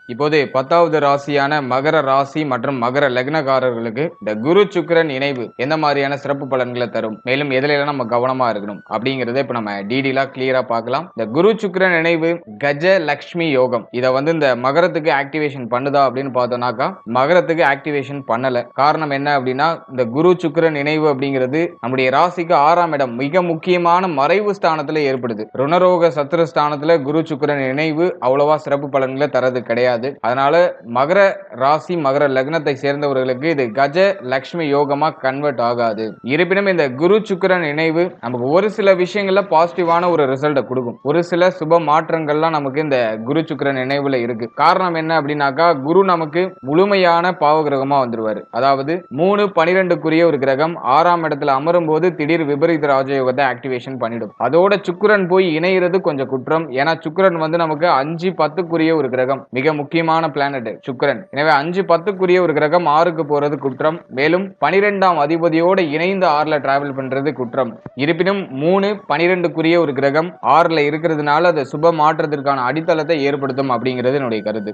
இப்போது 10வது ராசியான மகர ராசி மற்றும் மகர லக்னக்காரர்களுக்கு இந்த குரு சுக்கிரன் இணைவு எந்த மாதிரியான சிறப்பு பலன்களை தரும், மேலும் எதுல நம்ம கவனமா இருக்கணும் அப்படிங்கறத இப்ப நம்ம டீடெயிலா கிளியரா பார்க்கலாம். இந்த குரு சுக்கிரன் இணைவு கஜ லக்ஷ்மி யோகம். இதை இந்த மகரத்துக்கு ஆக்டிவேஷன் பண்ணுதா அப்படின்னு பார்த்தோம்னாக்கா மகரத்துக்கு ஆக்டிவேஷன் பண்ணல. காரணம் என்ன அப்படின்னா இந்த குரு சுக்கிரன் இணைவு அப்படிங்கிறது நம்முடைய ராசிக்கு 6ஆம் இடம், மிக முக்கியமான மறைவு ஸ்தானத்துல ஏற்படுது. ருணரோக சத்துரு ஸ்தானத்துல குரு சுக்கிரன் இணைவு அவ்வளவா சிறப்பு பலன்களை தரது கிடையாது. அதனால மகர ராசி மகர லக்னத்தை சேர்ந்தவர்களுக்கு இது கஜ லக்ஷ்மி யோகமா கன்வெர்ட் ஆகாது. இருப்பினும் இந்த குரு சுக்கிரன் இணைவு நமக்கு ஒரு சில விஷயங்கள்ல பாசிட்டிவான ஒரு ரிசல்ட் கொடுக்கும். ஒரு சில சுப மாற்றங்கள்லாம் நமக்கு இந்த குரு சுக்கிரன் இணைவுல இருக்கு. காரணம் என்ன அப்படின்னாக்கா குரு நமக்கு முழுமையான பாவ கிரகமா வந்துருவாரு. அதாவது 3-12 ஒரு கிரகம் 6ஆம் இடத்துல அமரும் போது திடீர் விபரீத ராஜயோகத்தை ஆக்டிவேஷன் பண்ணிடும். அதோட சுக்கிரன் போய் இணைகிறது கொஞ்சம் குற்றம். ஏன்னா சுக்கிரன் நமக்கு 5-10 ஒரு கிரகம், மிக முக்கியமான பிளானட் சுக்கிரன். எனவே 5-10 ஒரு கிரகம் 6க்கு போறது குற்றம். மேலும் 12ஆம் அதிபதியோடு இணைந்து 6ல டிராவல் பண்றது குற்றம். இருப்பினும் 3-12 ஒரு கிரகம் 6ல இருக்கிறதுனால அது சுப மாற்றத்திற்கான அடித்தளத்தை ஏற்படுத்தும் அப்படிங்கிறது என்னுடைய கருத்து.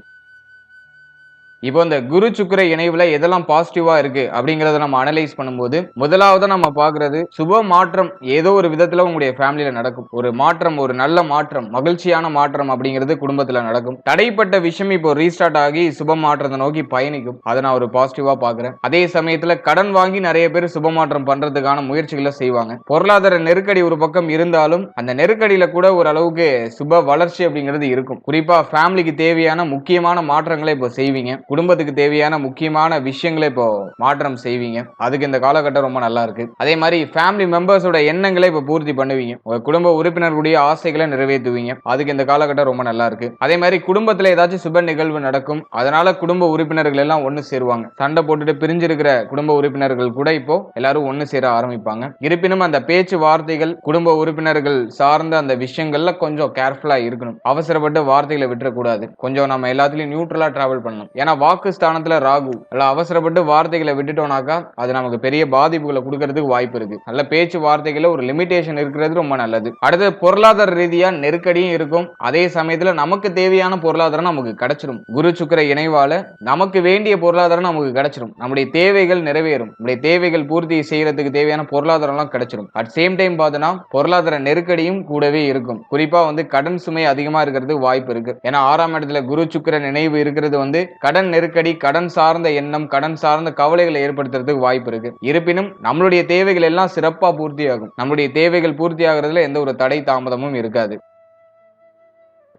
இப்போ இந்த குரு சுக்கிர இணைவுல எதெல்லாம் பாசிட்டிவா இருக்கு அப்படிங்கறத நம்ம அனலைஸ் பண்ணும்போது முதலாவது நம்ம பாக்குறது சுப மாற்றம் ஏதோ ஒரு விதத்துல உங்களுடைய ஃபேமிலியில நடக்கும். ஒரு மாற்றம், ஒரு நல்ல மாற்றம், மகிழ்ச்சியான மாற்றம் அப்படிங்கிறது குடும்பத்துல நடக்கும். தடைப்பட்ட விஷயம் இப்போ ரீஸ்டார்ட் ஆகி சுப மாற்றத்தை நோக்கி பயணிக்கும். அதை நான் ஒரு பாசிட்டிவா பாக்குறேன். அதே சமயத்துல கடன் வாங்கி நிறைய பேர் சுப மாற்றம் பண்றதுக்கான முயற்சிகளை செய்வாங்க. பொருளாதார நெருக்கடி ஒரு பக்கம் இருந்தாலும் அந்த நெருக்கடியில கூட ஒரு அளவுக்கு சுப வளர்ச்சி அப்படிங்கிறது இருக்கும். குறிப்பா ஃபேமிலிக்கு தேவையான முக்கியமான மாற்றங்களை இப்போ செய்வீங்க. குடும்பத்துக்கு தேவையான முக்கியமான விஷயங்களை இப்போ மாற்றம் செய்வீங்க. அதுக்கு இந்த காலகட்டம் ரொம்ப நல்லா இருக்கு. அதே மாதிரி ஃபேமிலி மெம்பர்ஸோட எண்ணங்களை இப்போ பூர்த்தி பண்ணுவீங்க. உங்க குடும்ப உறுப்பினர்களுடைய ஆசைகளை நிறைவேற்றுவீங்க. அதுக்கு இந்த காலகட்டம் ரொம்ப நல்லா இருக்கு. அதே மாதிரி குடும்பத்துல ஏதாச்சும் சுப நிகழ்வு நடக்கும். அதனால குடும்ப உறுப்பினர்கள் எல்லாம் ஒண்ணு சேருவாங்க. சண்டை போட்டுட்டு பிரிஞ்சிருக்கிற குடும்ப உறுப்பினர்கள் கூட இப்போ எல்லாரும் ஒண்ணு சேர ஆரம்பிப்பாங்க. இருப்பினும் அந்த பேச்சு வார்த்தைகள் குடும்ப உறுப்பினர்கள் சார்ந்த அந்த விஷயங்கள்ல கொஞ்சம் கேர்ஃபுல்லா இருக்கணும். அவசரப்பட்டு வார்த்தைகளை விட்டுறக்கூடாது. கொஞ்சம் நம்ம எல்லாத்துலயும் நியூட்ரலா டிராவல் பண்ணணும். ஏன்னா வாக்கு ஸ்தானத்துல ராகு, அவசரப்பட்டு வார்த்தைகளை விட்டுட்டோம்னாக்கா அது நமக்கு பெரிய பாதிப்புகளை கொடுக்கறதுக்கு வாய்ப்பு இருக்கு. நல்ல பேச்சு வார்த்தைகள ஒரு லிமிடேஷன் இருக்கிறது ரொம்ப நல்லது. அடுத்து பொருளாதார ரீதியா நெருக்கடியும் இருக்கும். அதே சமயத்துல நமக்கு தேவையான பொருளாதாரம் நமக்கு கிடைச்சிடும். குரு சுக்கிர இணைவால நமக்கு வேண்டிய பொருளாதாரம் நமக்கு கிடைச்சிடும். நம்முடைய தேவைகள் நிறைவேறும். நம்முடைய தேவைகள் பூர்த்தி செய்யறதுக்கு தேவையான பொருளாதாரம் எல்லாம் கிடைச்சிடும். அட் சேம் டைம் பார்த்தோம்னா பொருளாதார நெருக்கடியும் கூடவே இருக்கும். குறிப்பா கடன் சுமை அதிகமா இருக்கிறதுக்கு வாய்ப்பு இருக்கு. ஏன்னா 6ஆம் இடத்துல குரு சுக்கிர இணைவு இருக்கிறது கடன் நெருக்கடி, கடன் சார்ந்த எண்ணம், கடன் சார்ந்த கவலைகளை ஏற்படுத்துறதுக்கு வாய்ப்பு இருக்கு. இருப்பினும் நம்மளுடைய தேவைகள் எல்லாம் சிறப்பா பூர்த்தியாகும். நம்மளுடைய தேவைகள் பூர்த்தி ஆகிறதுல எந்த ஒரு தடை தாமதமும் இருக்காது.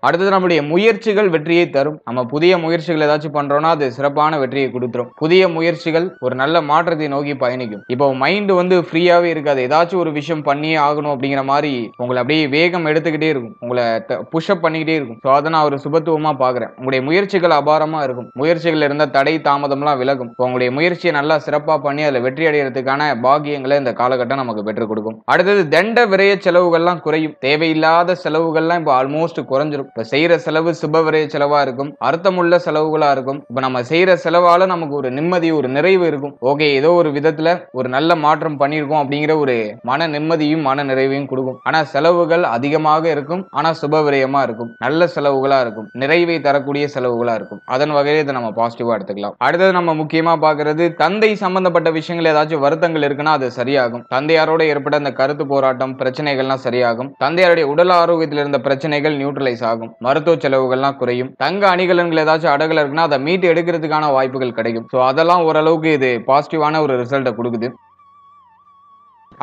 அடுத்தது நம்முடைய முயற்சிகள் வெற்றியை தரும். நம்ம புதிய முயற்சிகள் ஏதாச்சும் பண்றோம்னா அது சிறப்பான வெற்றியை கொடுத்துரும். புதிய முயற்சிகள் ஒரு நல்ல மாற்றத்தை நோக்கி பயணிக்கும். இப்போ மைண்ட் ஃப்ரீயாவே இருக்காது. ஏதாச்சும் ஒரு விஷயம் பண்ணியே ஆகணும் அப்படிங்கிற மாதிரி உங்களை அப்படியே வேகம் எடுத்துக்கிட்டே இருக்கும். உங்களை புஷ்அப் பண்ணிக்கிட்டே இருக்கும். ஸோ அதை நான் ஒரு சுபத்துவமா பாக்குறேன். உங்களுடைய முயற்சிகள் அபாரமா இருக்கும். முயற்சிகள் இருந்த தடை தாமதம்லாம் விலகும். உங்களுடைய முயற்சியை நல்லா சிறப்பா பண்ணி அதில் வெற்றி அடைகிறதுக்கான பாக்கியங்களை இந்த காலகட்டம் நமக்கு பெற்றுக் கொடுக்கும். அடுத்தது தண்ட விரய செலவுகள்லாம் குறையும். தேவையில்லாத செலவுகள்லாம் இப்போ ஆல்மோஸ்ட் குறைஞ்சிரும். இப்ப செய்யற செலவு சுபவிரய செலவா இருக்கும், அர்த்தமுள்ள செலவுகளா இருக்கும். இப்ப நம்ம செய்யற செலவால நமக்கு ஒரு நிம்மதி, ஒரு நிறைவு இருக்கும். ஓகே, ஏதோ ஒரு விதத்துல ஒரு நல்ல மாற்றம் பண்ணியிருக்கோம் அப்படிங்கிற ஒரு மன நிம்மதியும் மன நிறைவையும் கொடுக்கும். ஆனா செலவுகள் அதிகமாக இருக்கும், ஆனா சுபவிரயமா இருக்கும், நல்ல செலவுகளா இருக்கும், நிறைவை தரக்கூடிய செலவுகளா இருக்கும். அதன் வகையில இதை நம்ம பாசிட்டிவா எடுத்துக்கலாம். அடுத்தது நம்ம முக்கியமா பாக்குறது, தந்தை சம்பந்தப்பட்ட விஷயங்கள் ஏதாச்சும் வருத்தங்கள் இருக்குன்னா அது சரியாகும். தந்தையாரோட ஏற்பட்ட அந்த கருத்து போராட்டம் பிரச்சனைகள்லாம் சரியாகும். தந்தையாருடைய உடல் ஆரோக்கியத்தில் இருந்த பிரச்சனைகள் நியூட்ரலைஸ் ஆகும். மருத்துவ செலவுகள்லாம் குறையும். தங்க அணிகலன்கள் ஏதாச்சும் அடகுல இருக்குன்னா அதை மீட்டு எடுக்கிறதுக்கான வாய்ப்புகள் கிடைக்கும். ஸோ அதெல்லாம் ஓரளவுக்கு இது பாசிட்டிவான ஒரு ரிசல்ட்டை கொடுக்குது.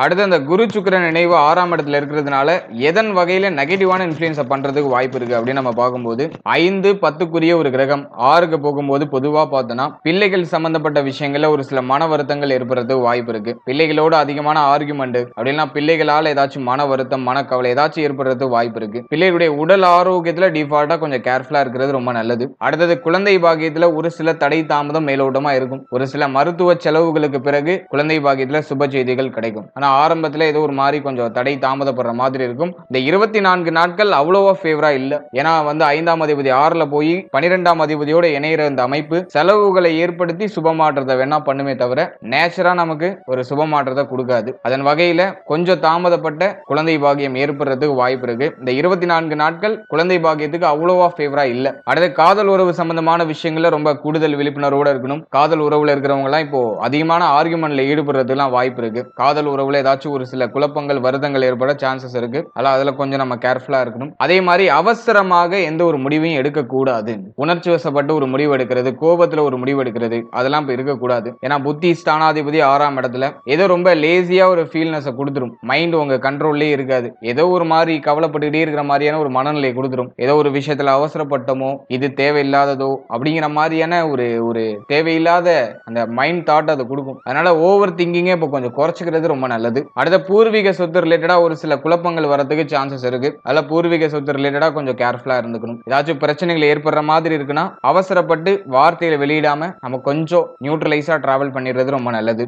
அடுத்து அந்த குரு சுக்கிரன் நினைவு 6ஆம் இடத்துல இருக்கிறதுனால எதன் வகையில நெகட்டிவான இன்ஃப்ளூயன்ஸை பண்றதுக்கு வாய்ப்பு இருக்கு அப்படின்னு நம்ம பார்க்கும்போது 5, 10க்குரிய ஒரு கிரகம் 6க்கு போகும்போது பொதுவா பார்த்தோம்னா பிள்ளைகள் சம்பந்தப்பட்ட விஷயங்கள்ல ஒரு சில மன வருத்தங்கள் ஏற்படுறதுக்கு வாய்ப்பு இருக்கு. பிள்ளைகளோட அதிகமான ஆர்குமெண்ட் அப்படின்னா பிள்ளைகளால ஏதாச்சும் மன வருத்தம் மனக்கவலை ஏதாச்சும் ஏற்படுறதுக்கு வாய்ப்பு இருக்கு. பிள்ளைகளுடைய உடல் ஆரோக்கியத்துல டிஃபால்ட்டா கொஞ்சம் கேர்ஃபுல்லா இருக்கிறது ரொம்ப நல்லது. அடுத்தது குழந்தை பாக்கியத்துல ஒரு சில தடை தாமதம் மேலோட்டமா இருக்கும். ஒரு சில மருத்துவ செலவுகளுக்கு பிறகு குழந்தை பாக்கியத்துல சுப செய்திகள் கிடைக்கும். ஆனா ஆரம்பத்துல ஏதோ ஒரு மாதிரி கொஞ்சம் தடை தாமதப்படுற மாதிரி இருக்கும். இந்த 24 நாட்கள் அவ்வளவா ஃபேவரா இல்ல. ஏன்னா வந்து 5ஆம் அதிபதி 6ல போய் 12ஆம் அதிபதியோட இணையிற இந்த அமைப்பு செலவுகளை ஏற்படுத்தி சுப மாற்றத்தை வேணா பண்ணுமே தவிர நேச்சரா நமக்கு ஒரு சுப மாற்றத்தை கொடுக்காது. அதன் வகையில கொஞ்சம் தாமதப்பட்ட குழந்தை பாக்கியம் ஏற்படுறதுக்கு வாய்ப்பு இருக்கு. இந்த 24 நாட்கள் குழந்தை பாக்கியத்துக்கு அவ்வளவா ஃபேவரா இல்ல. அடுத்து காதல் உறவு சம்பந்தமான விஷயங்கள்ல ரொம்ப கூடுதல் விழிப்புணர்வோட இருக்கணும். காதல் உறவுல இருக்கிறவங்க எல்லாம் இப்போ அதிகமான ஆர்குமெண்ட்ல ஈடுபடுறதுலாம் வாய்ப்பு இருக்கு. காதல் உறவுல ஏதாச்சும் ஒரு சில குழப்பங்கள் வருத்தங்கள் ஏற்பட சான்சஸ் இருக்கு. அதுல கொஞ்சம் நம்ம கேர்ஃபுல்லா இருக்கணும். அதே மாதிரி அவசரமாக எந்த ஒரு முடிவையும் எடுக்க கூடாது. உணர்ச்சி வசப்பட்டு ஒரு முடிவு எடுக்கிறது, கோபத்துல ஒரு முடிவு எடுக்கிறது அதெல்லாம் இப்ப இருக்கக்கூடாது. ஏன்னா புத்தி ஸ்தானாதிபதி 6ஆம் இடத்துல ஏதோ ரொம்ப லேசியா ஒரு ஃபீல்னஸ் கொடுத்துரும். மைண்ட் உங்க கண்ட்ரோல்லே இருக்காது. ஏதோ ஒரு மாதிரி கவலைப்பட்டுக்கிட்டே இருக்கிற மாதிரியான ஒரு மனநிலை கொடுத்துரும். ஏதோ ஒரு விஷயத்துல அவசரப்பட்டமோ இது தேவையில்லாததோ அப்படிங்கிற மாதிரியான ஒரு ஒரு தேவையில்லாத அந்த மைண்ட் தாட் அதை கொடுக்கும். அதனால ஓவர் திங்கிங்கே இப்ப கொஞ்சம் குறைச்சிக்கிறது ரொம்ப நல்லது. அடுத்த பூர்வீக சொத்து ரிலேட்டடா ஒரு சில குழப்பங்கள் வரதுக்கு சான்சஸ் இருக்கு. அதனால பூர்வீக சொத்து ரிலேட்டடா கொஞ்சம் கேர்ஃபுல்லா இருந்துக்கணும். ஏதாச்சும் பிரச்சனைகள் ஏற்படுற மாதிரி இருக்குன்னா அவசரப்பட்டு வார்த்தையில வெளியிடாம நம்ம கொஞ்சம் நியூட்ரலைஸா டிராவல் பண்ணிடுறது ரொம்ப நல்லது.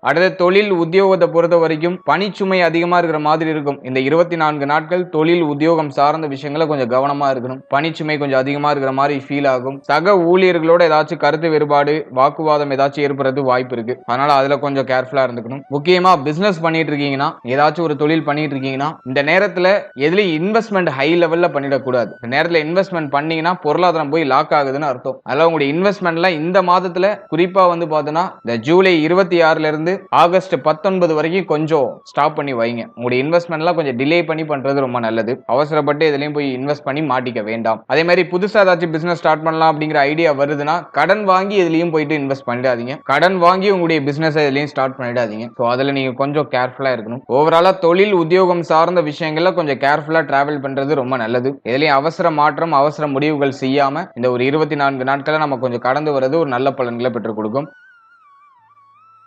அடுத்த தொழில் உத்தியோகத்தை பொறுத்த வரைக்கும் பணிச்சுமை அதிகமா இருக்கிற மாதிரி இருக்கும். இந்த 24 நாட்கள் தொழில் உத்தியோகம் சார்ந்த விஷயங்கள கொஞ்சம் கவனமா இருக்கணும். பணிச்சுமை கொஞ்சம் அதிகமா இருக்கிற மாதிரி ஃபீல் ஆகும். சக ஊழியர்களோட ஏதாச்சும் கருத்து வேறுபாடு வாக்குவாதம் ஏதாச்சும் ஏற்படுறது வாய்ப்பு இருக்கு. அதனால அதுல கொஞ்சம் கேர்ஃபுல்லா இருந்துக்கணும். முக்கியமா பிசினஸ் பண்ணிட்டு இருக்கீங்கன்னா ஏதாச்சும் ஒரு தொழில் பண்ணிட்டு இருக்கீங்கன்னா இந்த நேரத்துல எதுலயும் இன்வெஸ்ட்மெண்ட் ஹை லெவல்ல பண்ணிடக்கூடாது. இந்த நேரத்துல இன்வெஸ்ட்மெண்ட் பண்ணீங்கன்னா பொருளாதாரம் போய் லாக் ஆகுதுன்னு அர்த்தம். அதனால உங்களுடைய இன்வெஸ்ட்மெண்ட்ல இந்த மாதத்துல குறிப்பா வந்து பார்த்தோன்னா இந்த ஜூலை 26ல இருந்து ஆகஸ்ட் 19 வரைக்கும் கொஞ்சம் ஸ்டாப் பண்ணி வைங்க. உங்களுடைய இன்வெஸ்ட்மெண்ட்லாம் கொஞ்சம் டிலே பண்ணி பண்றது ரொம்ப நல்லது. அவசரப்பட்டு எதுலயும் போய் இன்வெஸ்ட் பண்ணி மாட்டிக்க வேண்டாம். அதே மாதிரி புதுசா ஏதாச்சும் பிசினஸ் ஸ்டார்ட் பண்ணலாம் அப்படிங்கிற ஐடியா வருதுன்னா கடன் வாங்கி எதுலயும் போயிட்டு இன்வெஸ்ட் பண்ணிடாதீங்க. கடன் வாங்கி உங்களுடைய பிசினஸ் எதுலயும் ஸ்டார்ட் பண்ணிடாதீங்க. ஸோ அதுல நீங்க கொஞ்சம் கேர்ஃபுல்லா இருக்கணும். ஓவராலா தொழில் உத்தியோகம் சார்ந்த விஷயங்கள்ல கொஞ்சம் கேர்ஃபுல்லா டிராவல் பண்றது ரொம்ப நல்லது. எதுலயும் அவசர மாற்றம் அவசர முடிவுகள் செய்யாம இந்த ஒரு 24 நாட்களை நம்ம கொஞ்சம் கடந்து வர்றது ஒரு நல்ல பலன்களை பெற்றுக் கொடுக்கும்.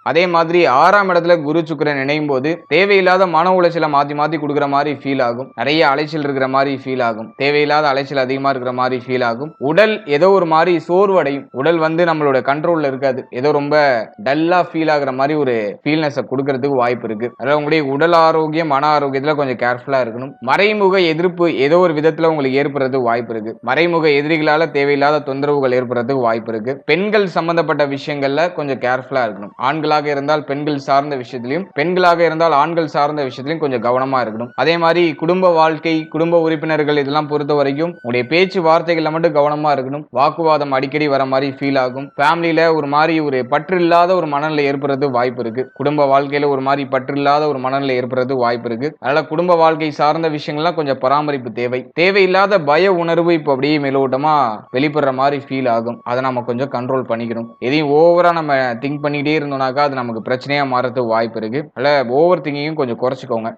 அதே மாதிரி 6ஆம் இடத்துல குரு சுக்கிரன் இணையும் போது தேவையில்லாத மன உளைச்சலை மாத்தி மாத்தி கொடுக்குற மாதிரி ஃபீல் ஆகும். நிறைய அலைச்சல் இருக்கிற மாதிரி ஃபீல் ஆகும். தேவையில்லாத அலைச்சல் அதிகமா இருக்கிற மாதிரி ஃபீல் ஆகும். உடல் ஏதோ ஒரு மாதிரி சோர்வு அடையும். உடல் வந்து நம்மளோட கண்ட்ரோல்ல இருக்காது. ஏதோ ரொம்ப டல்லா ஃபீல் ஆகுற மாதிரி ஒரு ஃபீல்னஸ் கொடுக்கறதுக்கு வாய்ப்பு இருக்கு. அதாவது உங்களுடைய உடல் ஆரோக்கியம் மன ஆரோக்கியத்துல கொஞ்சம் கேர்ஃபுல்லா இருக்கணும். மறைமுக எதிர்ப்பு ஏதோ ஒரு விதத்துல உங்களுக்கு ஏற்படுறதுக்கு வாய்ப்பு இருக்கு. மறைமுக எதிரிகளால தேவையில்லாத தொந்தரவுகள் ஏற்படுறதுக்கு வாய்ப்பு இருக்கு. பெண்கள் சம்பந்தப்பட்ட விஷயங்கள்ல கொஞ்சம் கேர்ஃபுல்லா இருக்கணும். ஆண்களாக இருந்தால் பெண்கள் சார்ந்த விஷயத்திலையும் பெண்களாக இருந்தால் ஆண்கள் சார்ந்த விஷயத்திலையும் கொஞ்சம் கவனமா இருக்கணும். அதே மாதிரி குடும்ப வாழ்க்கை குடும்ப உறுப்பினர்கள் இதெல்லாம் பொறுத்த வரைக்கும் உங்களுடைய பேச்சு வார்த்தைகள்ல மட்டும் கவனமா இருக்கணும். வாக்குவாதம் அடிக்கடி வர மாதிரி ஃபீல் ஆகும். ஃபேமிலியில ஒரு மாதிரி ஒரு பற்று இல்லாத ஒரு மனநிலை ஏற்படுறது வாய்ப்பு இருக்கு. குடும்ப வாழ்க்கையில ஒரு மாதிரி பற்று இல்லாத ஒரு மனநிலை ஏற்படுறது வாய்ப்பு இருக்கு. அதனால குடும்ப வாழ்க்கை சார்ந்த விஷயங்கள்லாம் கொஞ்சம் பராமரிப்பு தேவை. தேவையில்லாத பய உணர்வு இப்போ அப்படியே மேலோட்டமா வெளிப்படுற மாதிரி ஃபீல் ஆகும். அதை நம்ம கொஞ்சம் கண்ட்ரோல் பண்ணிக்கணும். எதையும் ஓவரா நம்ம திங்க் பண்ணிக்கிட்டே இருந்தோம்னாக்கா அது நமக்கு பிரச்சனையா மாறதுக்கு வாய்ப்பு இருக்கு. அதனால ஓவர் திங்கிங்கும் கொஞ்சம் குறைச்சிக்கோங்க.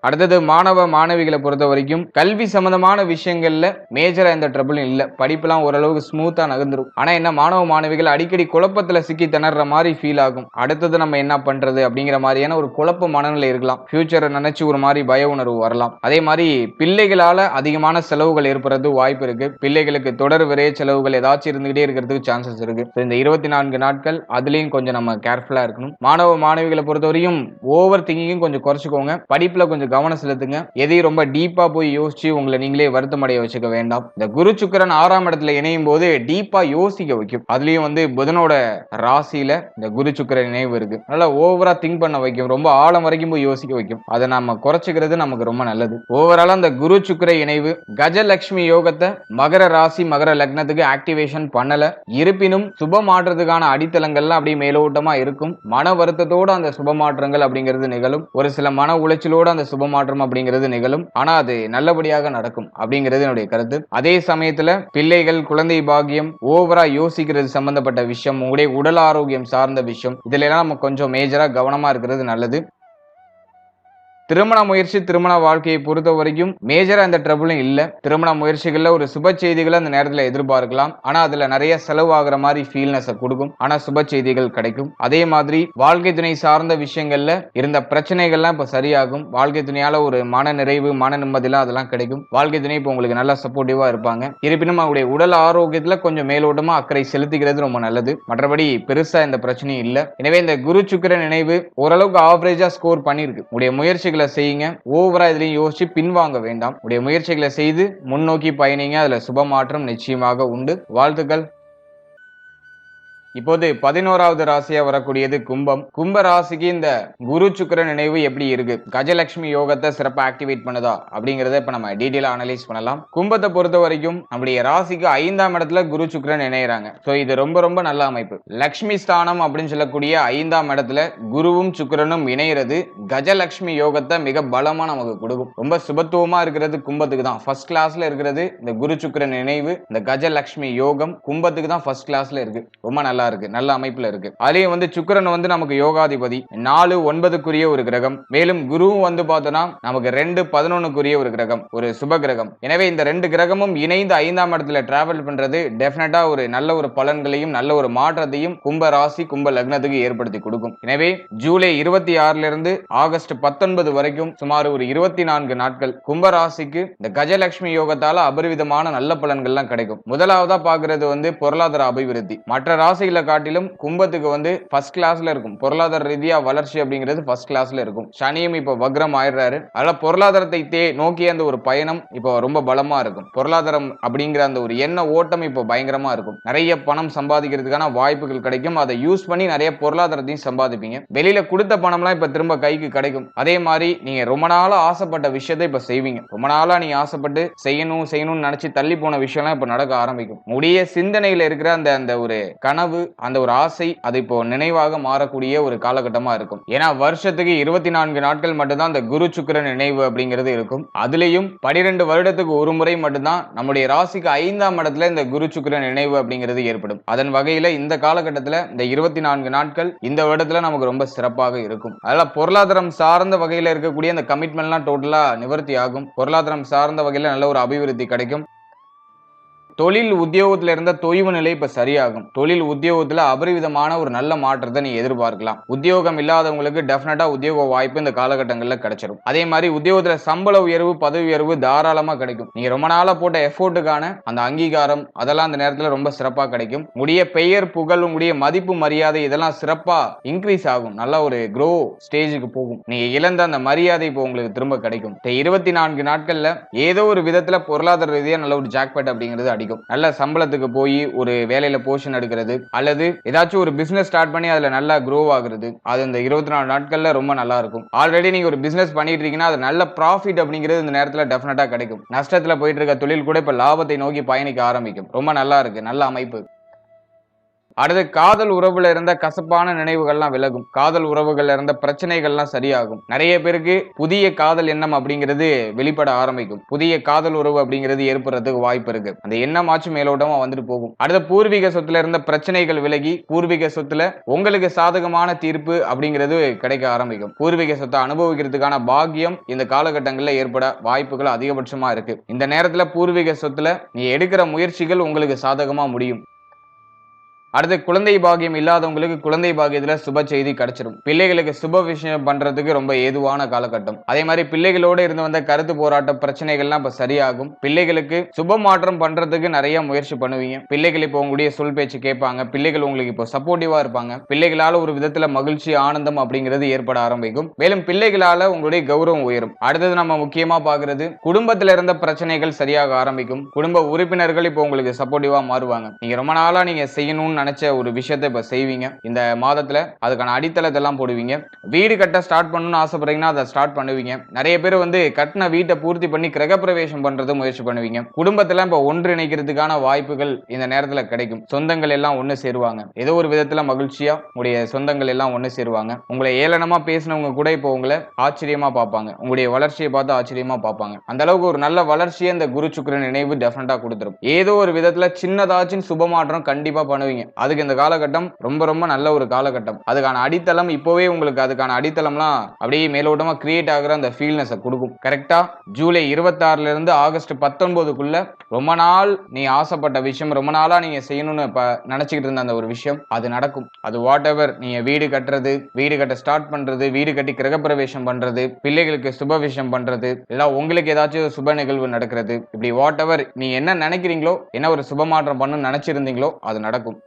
அடுத்தது மாணவ மாணவிகளை பொறுத்த வரைக்கும் கல்வி சம்பந்தமான விஷயங்கள்ல மேஜரா எந்த ட்ரபிளும் இல்ல. படிப்புலாம் ஓரளவுக்கு ஸ்மூத்தா நகர்ந்துரும். ஆனா என்ன மாணவ மாணவிகள் அடிக்கடி குழப்பத்துல சிக்கி திணற மாதிரி ஃபீல் ஆகும். அடுத்தது நம்ம என்ன பண்றது அப்படிங்கிற மாதிரியான ஒரு குழப்ப மனநிலை இருக்கலாம். ஃபியூச்சரை நினைச்சு ஒரு மாதிரி பய உணர்வு வரலாம். அதே மாதிரி பிள்ளைகளால அதிகமான செலவுகள் ஏற்படுறது வாய்ப்பு இருக்கு. பிள்ளைகளுக்கு தொடர் விரைய செலவுகள் ஏதாச்சும் இருந்துகிட்டே இருக்கிறதுக்கு சான்சஸ் இருக்கு. இந்த 24 நாட்கள் அதுலயும் கொஞ்சம் நம்ம கேர்ஃபுல்லா இருக்கணும். மாணவ மாணவிகளை பொறுத்தவரையும் ஓவர் திங்கிங்கும் கொஞ்சம் குறைச்சிக்கோங்க. படிப்புல கொஞ்சம் கவனம் செலுத்துங்க. எதையும் ரொம்ப டீப்பா போய் யோசிச்சு உங்களை நீங்களே வருத்தமடைய வச்சுக்க வேண்டாம். இந்த குரு சுக்கிரன் 6ஆம் இடத்துல இணையும் போது டீப்பா யோசிக்க வைக்கும். அதுலயும் புதனோட ராசியில இந்த குரு சுக்கிரன் இணைவு இருக்கு. நல்லா ஓவரா திங்க் பண்ண வைக்கும். ரொம்ப ஆழம் வரைக்கும் போய் யோசிக்க வைக்கும். அதை நம்ம குறைச்சிக்கிறது நமக்கு ரொம்ப நல்லது. ஓவராலா அந்த குரு சுக்கிர இணைவு கஜலட்சுமி யோகத்தை மகர ராசி மகர லக்னத்துக்கு ஆக்டிவேஷன் பண்ணல. இருப்பினும் சுப மாற்றத்துக்கான அடித்தளங்கள்லாம் அப்படியே மேலோட்டமா இருக்கும். மன வருத்தத்தோட அந்த சுப மாற்றங்கள் அப்படிங்கிறது நிகழும். ஒரு சில மன உளைச்சலோட அந்த சுப மாற்றம் அப்படிங்கிறது நிகழும். ஆனா அது நல்லபடியாக நடக்கும் அப்படிங்கிறது என்னுடைய கருத்து. அதே சமயத்துல பிள்ளைகள் குழந்தை பாக்கியம் ஓவரா யோசிக்கிறது சம்பந்தப்பட்ட விஷயம், உங்களுடைய உடல் ஆரோக்கியம் சார்ந்த விஷயம், இதுல எல்லாம் நம்ம கொஞ்சம் மேஜரா கவனமா இருக்கிறது நல்லது. திருமண முயற்சி திருமண வாழ்க்கையை பொறுத்த வரைக்கும் மேஜரா அந்த ட்ரபிளும் இல்ல. திருமண முயற்சிகள்ல ஒரு சுப செய்திகளை அந்த நேரத்தில் எதிர்பார்க்கலாம். ஆனா அதுல நிறைய செலவாகிற மாதிரி ஃபீல்னஸ் கொடுக்கும். ஆனா சுப செய்திகள் கிடைக்கும். அதே மாதிரி வாழ்க்கை துணை சார்ந்த விஷயங்கள்ல இருந்த பிரச்சனைகள்லாம் இப்ப சரியாகும். வாழ்க்கை துணையால ஒரு மன நிறைவு மன நிம்மதிலாம் அதெல்லாம் கிடைக்கும். வாழ்க்கை துணை இப்ப உங்களுக்கு நல்லா சப்போர்ட்டிவா இருப்பாங்க. இருப்பினும் அவருடைய உடல் ஆரோக்கியத்துல கொஞ்சம் மேலோட்டமா அக்கறை செலுத்திக்கிறது ரொம்ப நல்லது. மற்றபடி பெருசா இந்த பிரச்சனையும் இல்ல. எனவே இந்த குரு சுக்கிரன் நினைவு ஓரளவுக்கு ஆவரேஜா ஸ்கோர் பண்ணிருக்கு. உடைய முயற்சிகள் செய்யுங்க. ஓவரா இதுலயும் யோசிச்சு பின்வாங்க வேண்டாம். உடைய முயற்சிகளை செய்து முன்னோக்கி பயணிங்க. அதுல சுப மாற்றம் நிச்சயமாக உண்டு. வாழ்த்துக்கள். இப்போது 11வது ராசியா வரக்கூடியது கும்பம். கும்ப ராசிக்கு இந்த குரு சுக்கிரன் நினைவு எப்படி இருக்கு, கஜலட்சுமி யோகத்தை சிறப்பா ஆக்டிவேட் பண்ணுதா அப்படிங்கறத இப்ப நம்ம டீடைலா அனலைஸ் பண்ணலாம். கும்பத்தை பொறுத்த வரைக்கும் நம்முடைய ராசிக்கு 5ஆம் இடத்துல குரு சுக்கிரன் இணையறாங்க. சோ இது ரொம்ப ரொம்ப நல்ல அமைப்பு. லட்சுமி ஸ்தானம் அப்படின்னு சொல்லக்கூடிய 5ஆம் இடத்துல குருவும் சுக்கிரனும் இணையிறது கஜலட்சுமி யோகத்தை மிக பலமா நமக்கு கொடுக்கும். ரொம்ப சுபத்துவமா இருக்கிறது கும்பத்துக்கு தான். ஃபர்ஸ்ட் கிளாஸ்ல இருக்கிறது இந்த குரு சுக்கிரன் இணைவு. இந்த கஜலட்சுமி யோகம் கும்பத்துக்கு தான் ஃபர்ஸ்ட் கிளாஸ்ல இருக்கு. ரொம்ப நல்லா இருக்கு. நல்ல அமைப்புல இருக்கு. அதுலயும் சுக்கிரன் நமக்கு யோகாதிபதி 4 9க்குரிய ஒரு கிரகம். மேலும் குருவும் பார்த்தோம்னா நமக்கு 2 11க்குரிய ஒரு கிரகம், ஒரு சுப கிரகம். எனவே இந்த 2 கிரகமும் இணைந்து 5ஆம் இடத்துல டிராவல் பண்றது டெஃபினட்டா ஒரு நல்ல ஒரு பலன்களையும் நல்ல ஒரு மாற்றத்தையும் கும்ப ராசி கும்ப லக்னத்துக்கு ஏற்படுத்தி கொடுக்கும். எனவே ஜூலை 26ல இருந்து ஆகஸ்ட் 19 வரைக்கும் சுமார் ஒரு 24 நாட்கள் கும்ப ராசிக்கு இந்த கஜலட்சுமி யோகத்தால அபரிவிதமான நல்ல பலன்கள்லாம் கிடைக்கும். முதலாவதா பாக்குறது பொருளாதார அபிவிருத்தி. மற்ற ராசிகள் காட்டிலும் கும்பத்துக்கு ஃபர்ஸ்ட் கிளாஸ்ல இருக்கும். பொருளாதார ரீதியா வளர்ச்சி அப்படிங்கிறது ஃபர்ஸ்ட் கிளாஸ்ல இருக்கும். சனியும் இப்ப வக்ரம் ஆயிடுறாரு. அதனால பொருளாதாரத்தை நோக்கிய அந்த ஒரு பயணம் இப்போ ரொம்ப பலமா இருக்கும். பொருளாதாரம் அப்படிங்கிற அந்த ஒரு எண்ண ஓட்டம் இப்போ பயங்கரமா இருக்கும். நிறைய பணம் சம்பாதிக்கிறதுக்கான வாய்ப்புகள் கிடைக்கும். அதை யூஸ் பண்ணி நிறைய பொருளாதாரத்தையும் சம்பாதிப்பீங்க. வெளியில கொடுத்த பணம்லாம் இப்ப திரும்ப கைக்கு கிடைக்கும். அதே மாதிரி நீங்க ரொம்ப நாளா ஆசைப்பட்ட விஷயத்தை இப்ப செய்வீங்க. ரொம்ப நாளா நீங்க ஆசைப்பட்டு செய்யணும்னு நினைச்சு தள்ளி போன விஷயம்லாம் இப்ப நடக்க ஆரம்பிக்கும். உடைய சிந்தனையில இருக்கிற அந்த ஒரு கனவு, அந்த ஒரு ஆசை, அது இப்போ நினைவாக மாறக்கூடிய ஒரு காலகட்டமா இருக்கும். ஏன்னா வருஷத்துக்கு 24 நாட்கள் மட்டும்தான் அந்த குரு சுக்கிரன் நினைவு அப்படிங்கிறது இருக்கும். அதுலயும் 12 வருடத்துக்கு ஒரு முறை மட்டும்தான் நம்முடைய ராசிக்கு 5ஆம் இடத்துல இந்த குரு சுக்கிரன் நினைவு அப்படிங்கிறது ஏற்படும். அதன் வகையில இந்த காலகட்டத்துல இந்த 24 நாட்கள் இந்த வருடத்துல நமக்கு ரொம்ப சிறப்பாக இருக்கும். அதனால பொருளாதாரம் சார்ந்த வகையில இருக்கக்கூடிய அந்த கமிட்மெண்ட்லாம் டோட்டலா நிவர்த்தி ஆகும். பொருளாதாரம் சார்ந்த வகையில நல்ல ஒரு அபிவிருத்தி கிடைக்கும். தொழில் உத்தியோகத்துல இருந்த தொய்வு நிலை இப்ப சரியாகும். தொழில் உத்தியோகத்துல அபரிவிதமான ஒரு நல்ல மாற்றத்தை நீ எதிர்பார்க்கலாம். உத்தியோகம் இல்லாதவங்களுக்கு டெஃபினட்டா உத்தியோக வாய்ப்பு இந்த காலகட்டங்களில் கிடைச்சிடும். அதே மாதிரி உத்தியோகத்துல சம்பள உயர்வு பதவி உயர்வு தாராளமா கிடைக்கும். நீங்க ரொம்ப நாளா போட்ட எஃபோர்ட்டுக்கான அந்த அங்கீகாரம் அதெல்லாம் அந்த நேரத்துல ரொம்ப சிறப்பா கிடைக்கும். உடைய பெயர் புகழ் உடைய மதிப்பு மரியாதை இதெல்லாம் சிறப்பா இன்க்ரீஸ் ஆகும். நல்ல ஒரு க்ரோ ஸ்டேஜுக்கு போகும். நீங்க இழந்த அந்த மரியாதை இப்போ உங்களுக்கு திரும்ப கிடைக்கும். 24 நாட்கள்ல ஏதோ ஒரு விதத்துல பொருளாதார ரீதியா நல்ல ஒரு ஜாக்பாட் அப்படிங்கிறது அடிக்கும். நல்ல சம்பளத்துக்கு போய் ஒரு வேலையில போர்ஷன் எடுக்கிறது அல்லது ஏதாச்சும் ஒரு பிசினஸ் ஸ்டார்ட் பண்ணி அதுல நல்லா க்ரோ ஆகுறது, அது இந்த 24 நாட்கள்ல ரொம்ப நல்லா இருக்கும். ஆல்ரெடி நீங்க ஒரு பிசினஸ் பண்ணிட்டு இருக்கீங்கன்னா அது நல்ல ப்ராஃபிட் அப்படிங்கிறது இந்த நேரத்துல டெஃபினட்டா கிடைக்கும். நஷ்டத்துல போயிட்டு இருக்க தொழில் கூட இப்ப லாபத்தை நோக்கி பயணிக்க ஆரம்பிக்கும். ரொம்ப நல்லா இருக்கு. நல்ல அமைப்பு. அடுத்து காதல் உறவுல இருந்த கசப்பான நினைவுகள்லாம் விலகும். காதல் உறவுகள்ல இருந்த பிரச்சனைகள்லாம் சரியாகும். நிறைய பேருக்கு புதிய காதல் எண்ணம் அப்படிங்கிறது வெளிப்பட ஆரம்பிக்கும். புதிய காதல் உறவு அப்படிங்கிறது ஏற்படுறதுக்கு வாய்ப்பு இருக்கு. அந்த எண்ணமாச்சும் மேலோட்டமா வந்துட்டு போகும். அடுத்த பூர்வீக சொத்துல இருந்த பிரச்சனைகள் விலகி பூர்வீக சொத்துல உங்களுக்கு சாதகமான தீர்ப்பு அப்படிங்கிறது கிடைக்க ஆரம்பிக்கும். பூர்வீக சொத்தை அனுபவிக்கிறதுக்கான பாக்கியம் இந்த காலகட்டங்களில் ஏற்பட வாய்ப்புகள் அதிகபட்சமா இருக்கு. இந்த நேரத்துல பூர்வீக சொத்துல நீ எடுக்கிற முயற்சிகள் உங்களுக்கு சாதகமா முடியும். அடுத்து குழந்தை பாகியம் இல்லாதவங்களுக்கு குழந்தை பாகியத்துல சுப செய்தி கிடைச்சிடும். பிள்ளைகளுக்கு சுப விஷயம் பண்றதுக்கு ரொம்ப ஏதுவான காலகட்டம். அதே மாதிரி பிள்ளைகளோட இருந்து வந்த கருத்து போராட்ட பிரச்சனைகள்லாம் இப்ப சரியாகும். பிள்ளைகளுக்கு சுப மாற்றம் பண்றதுக்கு நிறைய முயற்சி பண்ணுவீங்க. பிள்ளைகள் இப்போ உங்களுடைய சொல் பேச்சு கேட்பாங்க. பிள்ளைகள் உங்களுக்கு இப்போ சப்போர்ட்டிவா இருப்பாங்க. பிள்ளைகளால ஒரு விதத்துல மகிழ்ச்சி ஆனந்தம் அப்படிங்கிறது ஏற்பட ஆரம்பிக்கும். மேலும் பிள்ளைகளால உங்களுடைய கௌரவம் உயரும். அடுத்தது நம்ம முக்கியமா பாக்குறது குடும்பத்துல இருந்த பிரச்சனைகள் சரியாக ஆரம்பிக்கும். குடும்ப உறுப்பினர்கள் இப்போ உங்களுக்கு சப்போர்ட்டிவா மாறுவாங்க. நீங்க ரொம்ப நாளா நீங்க செய்யணும்னு நினைச்ச ஒரு விஷயத்தை இப்ப செய்வீங்க. இந்த மாதத்துல அதுக்கான அடித்தளத்தை எல்லாம் போடுவீங்க. வீடு கட்ட ஸ்டார்ட் பண்ணணும்னு ஆசைப்படுறீங்கன்னா அதை ஸ்டார்ட் பண்ணுவீங்க. நிறைய பேர் வந்து கட்டின வீட்டை பூர்த்தி பண்ணி கிரகப்பிரவேசம் பண்றது முயற்சி பண்ணுவீங்க. குடும்பத்துல இப்ப ஒன்றிணைக்கிறதுக்கான வாய்ப்புகள் இந்த நேரத்துல கிடைக்கும். சொந்தங்கள் எல்லாம் ஒண்ணு சேருவாங்க. ஏதோ ஒரு விதத்துல மகிழ்ச்சியா உங்களுடைய சொந்தங்கள் எல்லாம் ஒண்ணு சேருவாங்க. உங்களை ஏளனமா பேசினவங்க கூட இப்போ உங்களை ஆச்சரியமா பார்ப்பாங்க. உங்களுடைய வளர்ச்சியை பார்த்து ஆச்சரியமா பார்ப்பாங்க. அந்த அளவுக்கு ஒரு நல்ல வளர்ச்சியை இந்த குரு சுக்கிரன் நினைவு டெஃபினட்டா கொடுத்துரும். ஏதோ ஒரு விதத்துல சின்னதாச்சும் சுபமாற்றம் கண்டிப்பா பண்ணுவீங்க. அதுக்கு இந்த காலகட்டம் ரொம்ப ரொம்ப நல்ல ஒரு காலகட்டம். அதுக்கான அடித்தளம் இப்போவே உங்களுக்கு அதுக்கான அடித்தளம்லாம் அப்படியே மேலோட்டமா கிரியேட் ஆகுற அந்த ஃபீல்னஸ் கொடுக்கும். கரெக்டா ஜூலை 26ல இருந்து ஆகஸ்ட் 19க்குள்ள ரொம்ப நாள் நீ ஆசைப்பட்ட விஷயம், ரொம்ப நாளா நீங்க செய்யணும்னு நினைச்சுக்கிட்டு இருந்த அந்த ஒரு விஷயம் அது நடக்கும். அது வாட் எவர், நீங்க வீடு கட்டுறது, வீடு கட்ட ஸ்டார்ட் பண்றது, வீடு கட்டி கிரகப்பிரவேசம் பண்றது, பிள்ளைகளுக்கு சுப விஷயம் பண்றது, இல்ல உங்களுக்கு ஏதாச்சும் சுப நிகழ்வு நடக்கிறது, இப்படி வாட் எவர் நீ என்ன நினைக்கிறீங்களோ, என்ன ஒரு சுபமாற்றம் பண்ணணும்னு நினைச்சிருந்தீங்களோ அது நடக்கும்.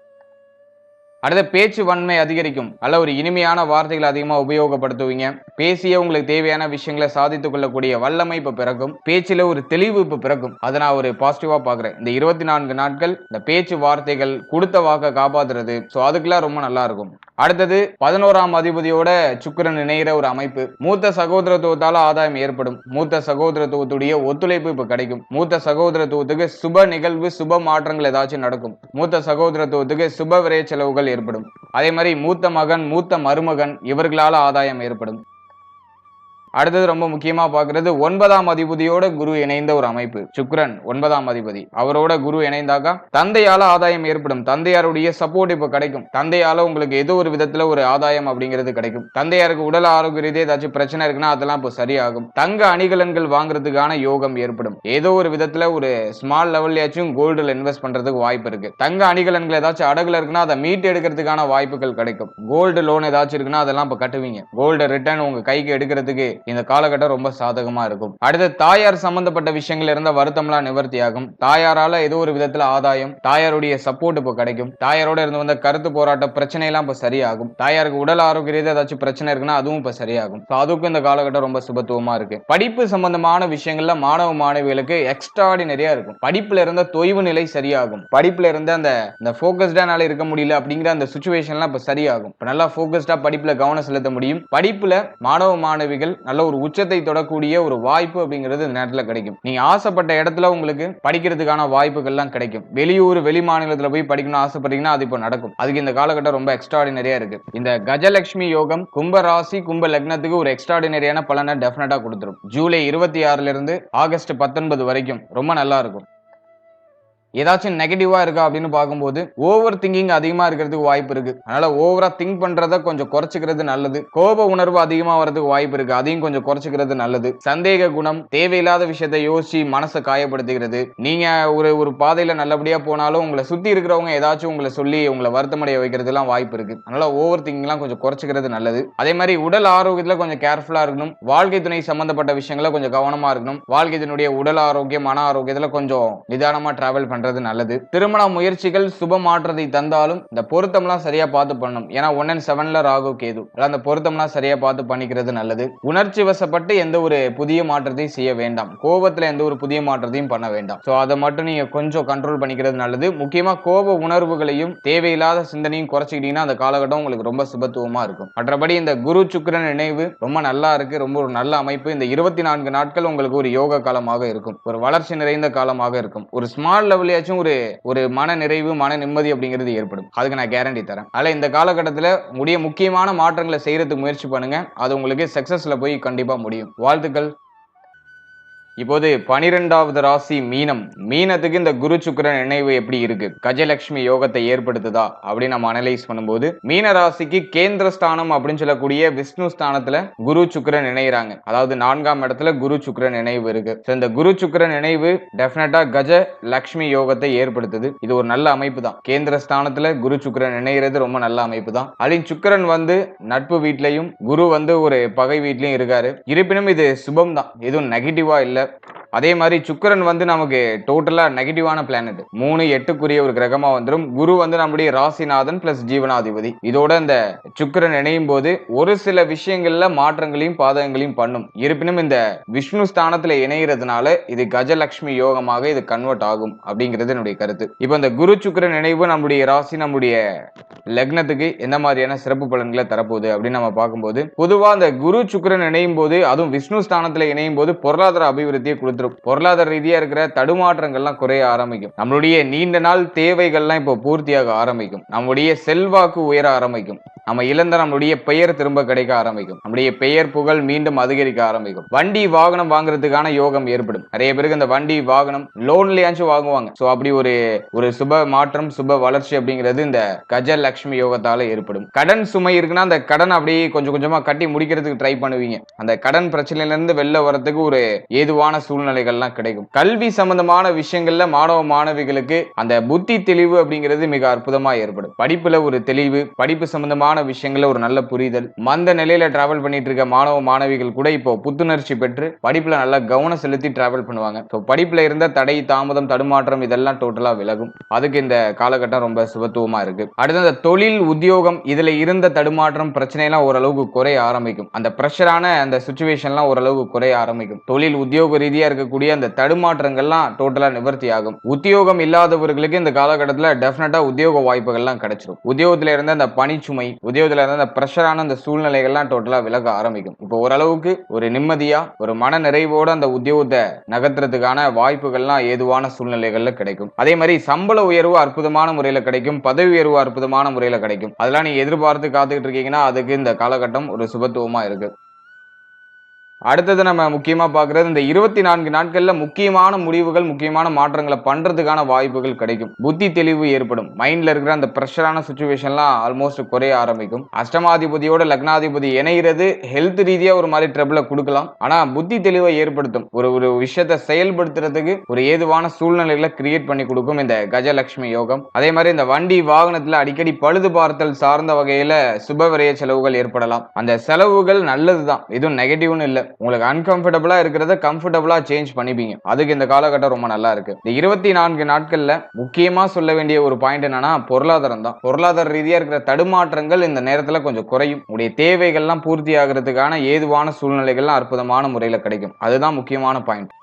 அடுத்த பேச்சு வன்மை அதிகரிக்கும். அல்ல ஒரு இனிமையான வார்த்தைகளை அதிகமா உபயோகப்படுத்துவீங்க. பேசிய உங்களுக்கு தேவையான விஷயங்களை சாதித்துக் கொள்ளக்கூடிய வல்லமை இப்ப பிறக்கும். பேச்சில ஒரு தெளிவு இப்ப பிறக்கும். அதை நான் ஒரு பாசிட்டிவா பாக்குறேன். இந்த 24 நாட்கள் இந்த பேச்சு வார்த்தைகள் கொடுத்த வாக்க காப்பாத்துறது, சோ அதுக்கெல்லாம் ரொம்ப நல்லா இருக்கும். அடுத்தது 11ஆம் அதிபதியோட சுக்கிரன் இணைகிற ஒரு அமைப்பு. மூத்த சகோதரத்துவத்தால ஆதாயம் ஏற்படும். மூத்த சகோதரத்துவத்துடைய ஒத்துழைப்பு இப்ப கிடைக்கும். மூத்த சகோதரத்துவத்துக்கு சுப நிகழ்வு, சுப மாற்றங்கள் ஏதாச்சும் நடக்கும். மூத்த சகோதரத்துவத்துக்கு சுப விரை செலவுகள் ஏற்படும். அதே மாதிரி மூத்த மகன், மூத்த மருமகன் இவர்களால ஆதாயம் ஏற்படும். அடுத்தது ரொம்ப முக்கியமா பாக்குறது 9ஆம் அதிபதியோட குரு இணைந்த ஒரு அமைப்பு. சுக்கிரன் 9ஆம் அதிபதி, அவரோட குரு இணைந்தாக்கா தந்தையால ஆதாயம் ஏற்படும். தந்தையாருடைய சப்போர்ட் இப்ப கிடைக்கும். தந்தையால உங்களுக்கு ஏதோ ஒரு விதத்துல ஒரு ஆதாயம் அப்படிங்கிறது கிடைக்கும். தந்தையாருக்கு உடல் ஆரோக்கிய ரீதியாக ஏதாச்சும் பிரச்சனை இருக்குன்னா அதெல்லாம் இப்போ சரியாகும். தங்க அணிகலன்கள் வாங்குறதுக்கான யோகம் ஏற்படும். ஏதோ ஒரு விதத்துல ஒரு ஸ்மால் லெவல்லையாச்சும் கோல்டுல இன்வெஸ்ட் பண்றதுக்கு வாய்ப்பு இருக்கு. தங்க அணிகலன்கள் ஏதாச்சும் அடகுல இருக்குன்னா அதை மீட்டு எடுக்கிறதுக்கான வாய்ப்புகள் கிடைக்கும். கோல்டு லோன் ஏதாச்சும் இருக்குன்னா அதெல்லாம் இப்ப கட்டுவீங்க. கோல்டு ரிட்டர்ன் உங்க கைக்கு எடுக்கிறதுக்கு இந்த காலகட்டம் ரொம்ப சாதகமா இருக்கும். அடுத்து தாயார் சம்பந்தப்பட்ட விஷயங்கள் இருந்த வருத்தம்லாம் நிவர்த்தியாகும். தாயாரால ஏதோ ஒரு விதத்துல ஆதாயம், தாயாருடைய சப்போர்ட் இப்போ கிடைக்கும். தாயாரோட இருந்து வந்த கருத்து போராட்ட பிரச்சனை எல்லாம் இப்ப சரியாகும். தாயாருக்கு உடல் ஆரோக்கிய ரீதியாக ஏதாச்சும் பிரச்சனை இருக்குன்னா அதுவும் இப்ப சரியாகும். அதுக்கும் இந்த காலகட்டம் ரொம்ப சுபத்துவமா இருக்கு. படிப்பு சம்பந்தமான விஷயங்கள்ல மாணவ மாணவிகளுக்கு எக்ஸ்ட்ராடினரியா இருக்கும். படிப்புல இருந்த தொய்வு நிலை சரியாகும். படிப்புல இருந்த அந்த போக்கஸ்டானால இருக்க முடியல அப்படிங்கிற அந்த சுச்சுவேஷன்லாம் இப்ப சரியாகும். நல்லா போக்கஸ்டா படிப்புல கவனம் செலுத்த முடியும். படிப்புல மாணவ மாணவிகள் நல்ல ஒரு உச்சத்தை தொடக்கூடிய ஒரு வாய்ப்பு அப்படிங்கிறது இந்த நேரத்துல கிடைக்கும். நீங்க ஆசைப்பட்ட இடத்துல உங்களுக்கு படிக்கிறதுக்கான வாய்ப்புகள்லாம் கிடைக்கும். வெளியூர் வெளி மாநிலத்துல போய் படிக்கணும்னு ஆசைப்படுறீங்கன்னா அது இப்போ நடக்கும். அதுக்கு இந்த காலகட்டம் ரொம்ப எக்ஸ்ட்ராடினரியா இருக்கு. இந்த கஜலட்சுமி யோகம் கும்ப ராசி கும்ப லக்னத்துக்கு ஒரு எக்ஸ்ட்ராடினரியான பலனை டெஃபினட்டா கொடுத்துரும். ஜூலை 26ல இருந்து ஆகஸ்ட் 19 வரைக்கும் ரொம்ப நல்லா இருக்கும். ஏதாச்சும் நெகட்டிவா இருக்கா அப்படின்னு பார்க்கும்போது ஓவர் திங்கிங் அதிகமா இருக்கிறதுக்கு வாய்ப்பு இருக்கு. அதனால ஓவரா திங்க் பண்றத கொஞ்சம் குறைச்சிக்கிறது நல்லது. கோப உணர்வு அதிகமா வரதுக்கு வாய்ப்பு இருக்கு. அதையும் கொஞ்சம் குறைச்சிக்கிறது நல்லது. சந்தேக குணம், தேவையில்லாத விஷயத்தை யோசிச்சு மனசை காயப்படுத்துகிறது. நீங்க ஒரு பாதையில நல்லபடியா போனாலும் உங்களை சுத்தி இருக்கிறவங்க ஏதாச்சும் உங்களை சொல்லி உங்களை வருத்தமடைய வைக்கிறது எல்லாம் வாய்ப்பு இருக்கு. அதனால ஓவர் திங்கிங் எல்லாம் கொஞ்சம் குறைச்சிக்கிறது நல்லது. அதே மாதிரி உடல் ஆரோக்கியத்துல கொஞ்சம் கேர்ஃபுல்லா இருக்கணும். வாழ்க்கை துணை சம்பந்தப்பட்ட விஷயங்கள கொஞ்சம் கவனமா இருக்கணும். வாழ்க்கை துணையுடைய உடல் ஆரோக்கியம், மன ஆரோக்கியத்துல கொஞ்சம் நிதானமா டிராவல் பண்றது நல்லது. திருமண முயற்சிகள் சுப மாற்றத்தை தந்தாலும் இந்த பொருத்தம்லாம் சரியா பார்த்து பண்ணணும். ஏன்னா 1 and 7ல ராகு கேது, அந்த பொருத்தம்லாம் சரியா பார்த்து பண்ணிக்கிறது நல்லது. உணர்ச்சி வசப்பட்டு எந்த ஒரு புதிய மாற்றத்தையும் செய்ய வேண்டாம். கோபத்துல எந்த ஒரு புதிய மாற்றத்தையும் பண்ண வேண்டாம். சோ அதை மட்டும் நீங்க கொஞ்சம் கண்ட்ரோல் பண்ணிக்கிறது நல்லது. முக்கியமா கோப உணர்வுகளையும் தேவையில்லாத சிந்தனையும் குறைச்சிக்கிட்டீங்கன்னா அந்த காலகட்டம் உங்களுக்கு ரொம்ப சுபத்துவமா இருக்கும். மற்றபடி இந்த குரு சுக்கிரன் நினைவு ரொம்ப நல்லா இருக்கு. ரொம்ப ஒரு நல்ல அமைப்பு. இந்த 24 நாட்கள் உங்களுக்கு ஒரு யோக காலமாக இருக்கும். ஒரு வளர்ச்சி நிறைந்த காலமாக இருக்கும். ஒரு ஸ்மால் லெவல் ஒரு மன நிறைவு, மன நிம்மதி அப்படிங்கிறது ஏற்படும். அதுக்கு நான் கேரண்டி தரேன். அதனால இந்த காலகட்டத்தில் முக்கியமான மாற்றங்களை செய்யறதுக்கு முயற்சி பண்ணுங்க. அது உங்களுக்கு சக்சஸ்ல போய் கண்டிப்பா முடியும். வாழ்த்துக்கள். இப்போது 12வது ராசி மீனம். மீனத்துக்கு இந்த குரு சுக்கிரன் இணைவு எப்படி இருக்கு? கஜலட்சுமி யோகத்தை ஏற்படுத்துதா அப்படின்னு நம்ம அனலைஸ் பண்ணும்போது, மீன ராசிக்கு கேந்திர ஸ்தானம் அப்படின்னு சொல்லக்கூடிய விஷ்ணு ஸ்தானத்துல குரு சுக்கிரன் இணைகிறாங்க. அதாவது 4ஆம் இடத்துல குரு சுக்கிரன் இணைவு இருக்கு. இந்த குரு சுக்கிரன் இணைவு டெஃபினட்டா கஜ லட்சுமி யோகத்தை ஏற்படுத்துது. இது ஒரு நல்ல அமைப்பு தான். கேந்திர ஸ்தானத்துல குரு சுக்கிரன் இணைகிறது ரொம்ப நல்ல அமைப்பு தான். அதில் சுக்கிரன் வந்து நட்பு வீட்லயும், குரு வந்து ஒரு பகை வீட்லயும் இருக்காரு. இருப்பினும் இது சுபம் தான், எதுவும் நெகட்டிவா இல்ல. அதே மாதிரி சுக்கிரன் வந்து நமக்கு டோட்டலா நெகட்டிவான பிளானட். 3-8க்குரிய ஒரு கிரகமா வந்துடும். குரு வந்து நம்முடைய ராசிநாதன் பிளஸ் ஜீவனாதிபதி. இதோட இந்த சுக்கிரன் இணையும் போது ஒரு சில விஷயங்கள்ல மாற்றங்களையும் பாதகங்களையும் பண்ணும். இருப்பினும் இந்த விஷ்ணு ஸ்தானத்துல இணைகிறதுனால இது கஜலட்சுமி யோகமாக இது கன்வெர்ட் ஆகும் அப்படிங்கிறது என்னுடைய கருத்து. இப்போ இந்த குரு சுக்கிரன் இணைவு நம்முடைய ராசி, நம்முடைய லக்னத்துக்கு எந்த மாதிரியான சிறப்பு பலன்களை தரப்போகுது அப்படின்னு நம்ம பார்க்கும்போது, பொதுவா இந்த குரு சுக்கிரன் இணையும் போது, அதுவும் விஷ்ணு ஸ்தானத்துல இணையும் போது பொருளாதார அபிவிருத்தியை கொடுத்துரும். பொருளாதார ரீதியா இருக்கிற தடுமாற்றங்கள்லாம் குறைய ஆரம்பிக்கும். நம்மளுடைய நீண்ட நாள் தேவைகள்லாம் இப்போ பூர்த்தியாக ஆரம்பிக்கும். நம்முடைய செல்வாக்கு உயர ஆரம்பிக்கும். நம்ம இழந்த நம்மளுடைய பெயர் திரும்ப கிடைக்க ஆரம்பிக்கும். நம்முடைய பெயர் புகழ் மீண்டும் அதிகரிக்க ஆரம்பிக்கும். வண்டி வாகனம் வாங்குறதுக்கான யோகம் ஏற்படும். நிறைய பேருக்கு இந்த வண்டி வாகனம் லோன்லயாச்சும் வாங்குவாங்க. சோ அப்படி ஒரு சுப மாற்றம், சுப வளர்ச்சி அப்படிங்கிறது இந்த கஜலட்சுமி யோகத்தால ஏற்படும். கடன் சுமை இருக்குன்னா அந்த கடன் அப்படியே கொஞ்சம் கொஞ்சமா கட்டி முடிக்கிறதுக்கு ட்ரை பண்ணுவீங்க. அந்த கடன் பிரச்சனையில இருந்து வெளில வரதுக்கு ஒரு ஏதுவான சூழ்நிலைகள்லாம் கிடைக்கும். கல்வி சம்பந்தமான விஷயங்கள்ல மாணவ மாணவிகளுக்கு அந்த புத்தி தெளிவு அப்படிங்கிறது மிக அற்புதமா ஏற்படும். படிப்புல ஒரு தெளிவு, படிப்பு சம்பந்தமான விஷயங்கள்ல ஒரு நல்ல புரிதல். மந்த நிலையில டிராவல் பண்ணிட்டு இருக்க மாணவ மாணவிகள் கூட இப்போ புத்துணர்ச்சி பெற்று படிப்புல நல்லா கவனம் செலுத்தி டிராவல் பண்ணுவாங்க. படிப்புல இருந்த தடை, தாமதம், தடுமாற்றம் இதெல்லாம் டோட்டலா விலகும். அதுக்கு இந்த காலகட்டம் ரொம்ப சுபத்துவமா இருக்கு. அடுத்து அந்த தொழில், உத்தியோகம் இதுல இருந்த தடுமாற்றம், பிரச்சனை எல்லாம் ஓரளவுக்கு குறைய ஆரம்பிக்கும். அந்த பிரஷரான அந்த சிச்சுவேஷன்லாம் ஓரளவுக்கு குறைய ஆரம்பிக்கும். தொழில் உத்தியோக ரீதியா இருக்கக்கூடிய அந்த தடுமாற்றங்கள்லாம் டோட்டலா நிவர்த்தி ஆகும். உத்தியோகம் இல்லாதவர்களுக்கு இந்த காலகட்டத்தில் டெஃபினட்டா உத்தியோக வாய்ப்புகள்லாம் கிடைச்சிடும். உத்தியோகத்துல இருந்த அந்த பணிச்சுமை, உத்தியோகத்துல இருந்த அந்த பிரஷரான அந்த சூழ்நிலைகள்லாம் டோட்டலா விலக ஆரம்பிக்கும். இப்போ ஓரளவுக்கு ஒரு நிம்மதியா, ஒரு மன நிறைவோட அந்த உத்தியோகத்தை நகர்த்துறதுக்கான வாய்ப்புகள்லாம் ஏதுவான சூழ்நிலைகள்ல கிடைக்கும். அதே மாதிரி சம்பள உயர்வு அற்புதமான முறையில கிடைக்கும். பதவி உயர்வு அற்புதமான முறையில கிடைக்கும். அதெல்லாம் நீங்க எதிர்பார்த்து காத்துக்கிட்டு இருக்கீங்கன்னா அதுக்கு இந்த காலகட்டம் ஒரு சுபத்துவமா இருக்கு. அடுத்தது நம்ம முக்கியமா பார்க்கிறது, இந்த 24 நாட்கள்ல முக்கியமான முடிவுகள், முக்கியமான மாற்றங்களை பண்றதுக்கான வாய்ப்புகள் கிடைக்கும். புத்தி தெளிவு ஏற்படும். மைண்ட்ல இருக்கிற அந்த பிரஷரான சிச்சுவேஷன்லாம் ஆல்மோஸ்ட் குறைய ஆரம்பிக்கும். அஷ்டமாதிபதியோட லக்னாதிபதி இணைகிறது ஹெல்த் ரீதியா ஒரு மாதிரி ட்ரபிளை கொடுக்கலாம். ஆனா புத்தி தெளிவை ஏற்படுத்தும். ஒரு விஷயத்தை செயல்படுத்துறதுக்கு ஒரு ஏதுவான சூழ்நிலைகளை கிரியேட் பண்ணி கொடுக்கும் இந்த கஜலட்சுமி யோகம். அதே மாதிரி இந்த வண்டி வாகனத்துல அடிக்கடி பழுது பார்த்தல் சார்ந்த வகையில சுப விரய செலவுகள் ஏற்படலாம். அந்த செலவுகள் நல்லதுதான், எதுவும் நெகட்டிவ்னு இல்லை. உங்களுக்கு அன்கம்ஃபர்டபுளா இருக்கிறத கம்ஃபர்டபுளா சேஞ்ச் பண்ணிப்பீங்க. அதுக்கு இந்த காலகட்டம் ரொம்ப நல்லா இருக்கு. இந்த 24 நாட்கள்ல முக்கியமா சொல்ல வேண்டிய ஒரு பாயிண்ட் என்னன்னா பொருளாதாரம் தான். பொருளாதார ரீதியா இருக்கிற தடுமாற்றங்கள் இந்த நேரத்துல கொஞ்சம் குறையும். உங்களுடைய தேவைகள்லாம் பூர்த்தி ஆகிறதுக்கான ஏதுவான சூழ்நிலைகள்லாம் அற்புதமான முறையில கிடைக்கும். அதுதான் முக்கியமான பாயிண்ட்.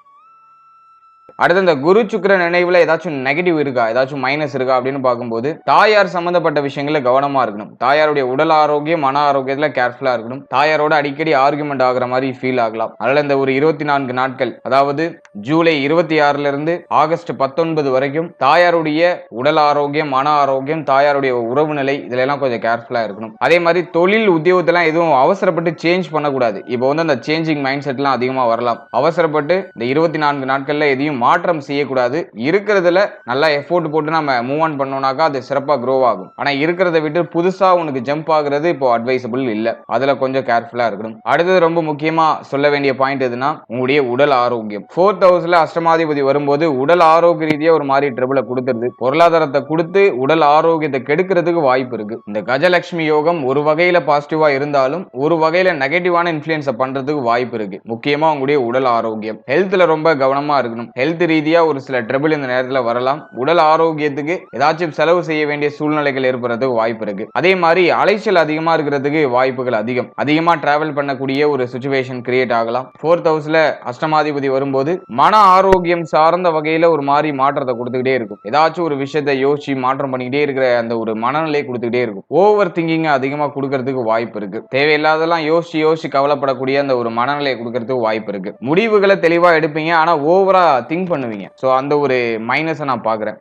அடுத்து இந்த குரு சுக்கிரன் நினைவுல ஏதாச்சும் நெகட்டிவ் இருக்கா, ஏதாச்சும் மைனஸ் இருக்கா அப்படின்னு பார்க்கும்போது, தாயார் சம்பந்தப்பட்ட விஷயங்கள்ல கவனமா இருக்கணும். தாயாருடைய உடல் ஆரோக்கியம், மன ஆரோக்கியத்துல கேர்ஃபுல்லா இருக்கணும். தாயாரோட அடிக்கடி ஆர்குமெண்ட் ஆகுற மாதிரி ஃபீல் ஆகலாம். அதனால இந்த ஒரு 24 நாட்கள், அதாவது ஜூலை 26ல இருந்து ஆகஸ்ட் 19 வரைக்கும் தாயாருடைய உடல் ஆரோக்கியம், மன ஆரோக்கியம், தாயாருடைய உறவு நிலை இதுல எல்லாம் கொஞ்சம் கேர்ஃபுல்லா இருக்கணும். அதே மாதிரி தொழில் உத்தியோகத்தெல்லாம் எதுவும் அவசரப்பட்டு சேஞ்ச் பண்ணக்கூடாது. இப்போ வந்து அந்த சேஞ்சிங் மைண்ட் செட்லாம் அதிகமா வரலாம். அவசரப்பட்டு இந்த 24 நாட்கள்ல எதையும் மாற்றம் செய்யக்கூடாது. இருக்கிறதுல நல்லா எஃபோர்ட் போட்டு நம்ம மூவ் ஆன் பண்ணோம்னாக்கா அது சிறப்பா க்ரோ ஆகும். ஆனா இருக்கிறத விட்டு புதுசா உனக்கு ஜம்ப் ஆகுறது இப்போ அட்வைசபிள் இல்ல. அதுல கொஞ்சம் கேர்ஃபுல்லா இருக்கணும். அடுத்தது ரொம்ப முக்கியமா சொல்ல வேண்டிய பாயிண்ட் எதுனா உங்களுடைய உடல் ஆரோக்கியம். 4th ஹவுஸ்ல அஷ்டமாதிபதி வரும்போது உடல் ஆரோக்கிய ரீதியா ஒரு மாதிரி ட்ரபிளை கொடுத்துருது. பொருளாதாரத்தை கொடுத்து உடல் ஆரோக்கியத்தை கெடுக்கிறதுக்கு வாய்ப்பு இருக்கு. இந்த கஜலட்சுமி யோகம் ஒரு வகையில பாசிட்டிவா இருந்தாலும் ஒரு வகையில நெகட்டிவான இன்ஃபுளுன்ஸை பண்றதுக்கு வாய்ப்பு இருக்கு. முக்கியமா உங்களுடைய உடல் ஆரோக்கியம், ஹெல்த்ல ரொம்ப கவனமா இருக்கணும். ஹெல்த் ரீதியா ஒரு சில ட்ரபிள் இந்த நேரத்துல வரலாம். உடல் ஆரோக்கியத்துக்கு ஏதாச்சும் செலவு செய்ய வேண்டிய சூழ்நிலைகள் ஏற்படுறதுக்கு வாய்ப்பு இருக்கு. அதே மாதிரி அலைச்சல் அதிகமா இருக்கிறதுக்கு வாய்ப்புகள் அதிகமா டிராவல் பண்ணக்கூடிய ஒரு சிச்சுவேஷன் கிரியேட் ஆகலாம். 4th ஹவுஸ்ல அஷ்டமாதிபதி வரும்போது மன ஆரோக்கியம் சார்ந்த வகையில ஒரு மாதிரி மாற்றத்தை கொடுத்துக்கிட்டே இருக்கும். ஏதாச்சும் ஒரு விஷயத்தை யோசிச்சு மாற்றம் பண்ணிக்கிட்டே இருக்கிற அந்த ஒரு மனநிலை கொடுத்துக்கிட்டே இருக்கும். ஓவர் திங்கிங் அதிகமா கொடுக்கறதுக்கு வாய்ப்பு இருக்கு. தேவையில்லாதெல்லாம் யோசிச்சு கவலைப்படக்கூடிய அந்த ஒரு மனநிலையை கொடுக்கறதுக்கு வாய்ப்பு இருக்கு. முடிவுகளை தெளிவா எடுப்பீங்க, ஆனா ஓவரா திங்க் பண்ணுவீங்க. சோ அந்த ஒரு மைனஸை நான் பாக்குறேன்.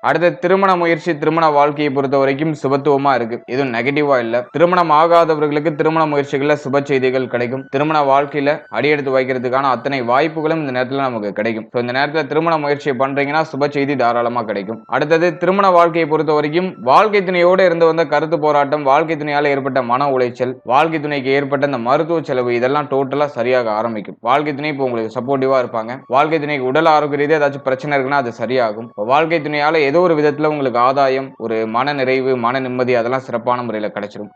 அடுத்த திருமண முயற்சி திருமண வாழ்க்கையை பொறுத்த வரைக்கும் சுபத்துவமா இருக்கு, எதுவும் நெகட்டிவா இல்ல. திருமணம் ஆகாதவர்களுக்கு திருமண முயற்சிகள்ல சுப செய்திகள் கிடைக்கும். திருமண வாழ்க்கையில அடியெடுத்து வைக்கிறதுக்கான அத்தனை வாய்ப்புகளும் இந்த நேரத்துல நமக்கு கிடைக்கும். இந்த நேரத்துல திருமண முயற்சியை பண்றீங்கன்னா சுப செய்தி தாராளமா கிடைக்கும். அடுத்தது திருமண வாழ்க்கையை பொறுத்த வரைக்கும் வாழ்க்கை துணையோடு இருந்து வந்த கருத்து போராட்டம், வாழ்க்கை துணையால ஏற்பட்ட மன உளைச்சல், வாழ்க்கை துணைக்கு ஏற்பட்ட இந்த மருத்துவ செலவு இதெல்லாம் டோட்டலா சரியாக ஆரம்பிக்கும். வாழ்க்கை துணை இப்போ உங்களுக்கு சப்போர்ட்டிவா இருப்பாங்க. வாழ்க்கை துணைக்கு உடல் ஆரோக்கிய ரீதியாக ஏதாச்சும் பிரச்சனை இருக்குன்னா அது சரியாகும். வாழ்க்கை துணையால ஏதோ ஒரு விதத்துல உங்களுக்கு ஆதாயம், ஒரு மன நிறைவு, மன நிம்மதி அதெல்லாம் சிறப்பான முறையில கிடைச்சிடும்.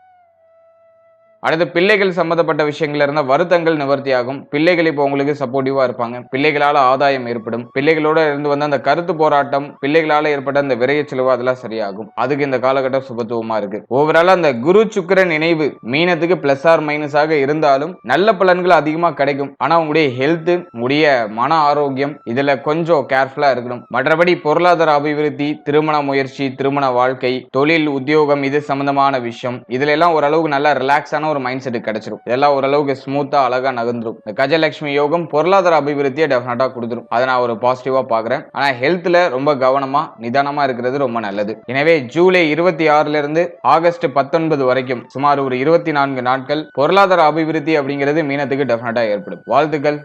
அடுத்து பிள்ளைகள் சம்பந்தப்பட்ட விஷயங்கள்ல இருந்த வருத்தங்கள் நிவர்த்தியாகும். பிள்ளைகள் இப்போ உங்களுக்கு சப்போர்ட்டிவா இருப்பாங்க. பிள்ளைகளால ஆதாயம் ஏற்படும். பிள்ளைகளோட இருந்து வந்த அந்த கருத்து போராட்டம், பிள்ளைகளால ஏற்பட்ட அந்த விரைய செலவு அதெல்லாம் சரியாகும். அதுக்கு இந்த காலகட்டம் சுபத்துவமா இருக்கு. ஓவராலா அந்த குரு சுக்கிரன் இணைவு மீனத்துக்கு பிளஸ் ஆர் மைனஸாக இருந்தாலும் நல்ல பலன்கள் அதிகமா கிடைக்கும். ஆனா உங்களுடைய ஹெல்த், உங்களுடைய மன ஆரோக்கியம் இதுல கொஞ்சம் கேர்ஃபுல்லா இருக்கணும். மற்றபடி பொருளாதார அபிவிருத்தி, திருமண முயற்சி, திருமண வாழ்க்கை, தொழில், உத்தியோகம் இது சம்பந்தமான விஷயம் இதுல எல்லாம் ஓரளவுக்கு நல்லா ரிலாக்ஸான ஒரு மைண்ட் செட் கிடைச்சிரும். இதெல்லாம் ஓரளவுக்கு ஸ்மூத்தா அழகா நகர்ந்துரும். இந்த கஜலட்சுமி யோகம் பொருளாதார அபிவிருத்தியை டெஃபினட்டா கொடுத்துரும். அதை நான் ஒரு பாசிட்டிவா பாக்குறேன். ஆனா ஹெல்த்ல ரொம்ப கவனமா நிதானமா இருக்கிறது ரொம்ப நல்லது. எனவே ஜூலை 26 இருந்து ஆகஸ்ட் 19 வரைக்கும் சுமார் ஒரு 24 நாட்கள் பொருளாதார அபிவிருத்தி அப்படிங்கிறது மீனத்துக்கு டெஃபினட்டா ஏற்படும். வாழ்த்துக்கள்.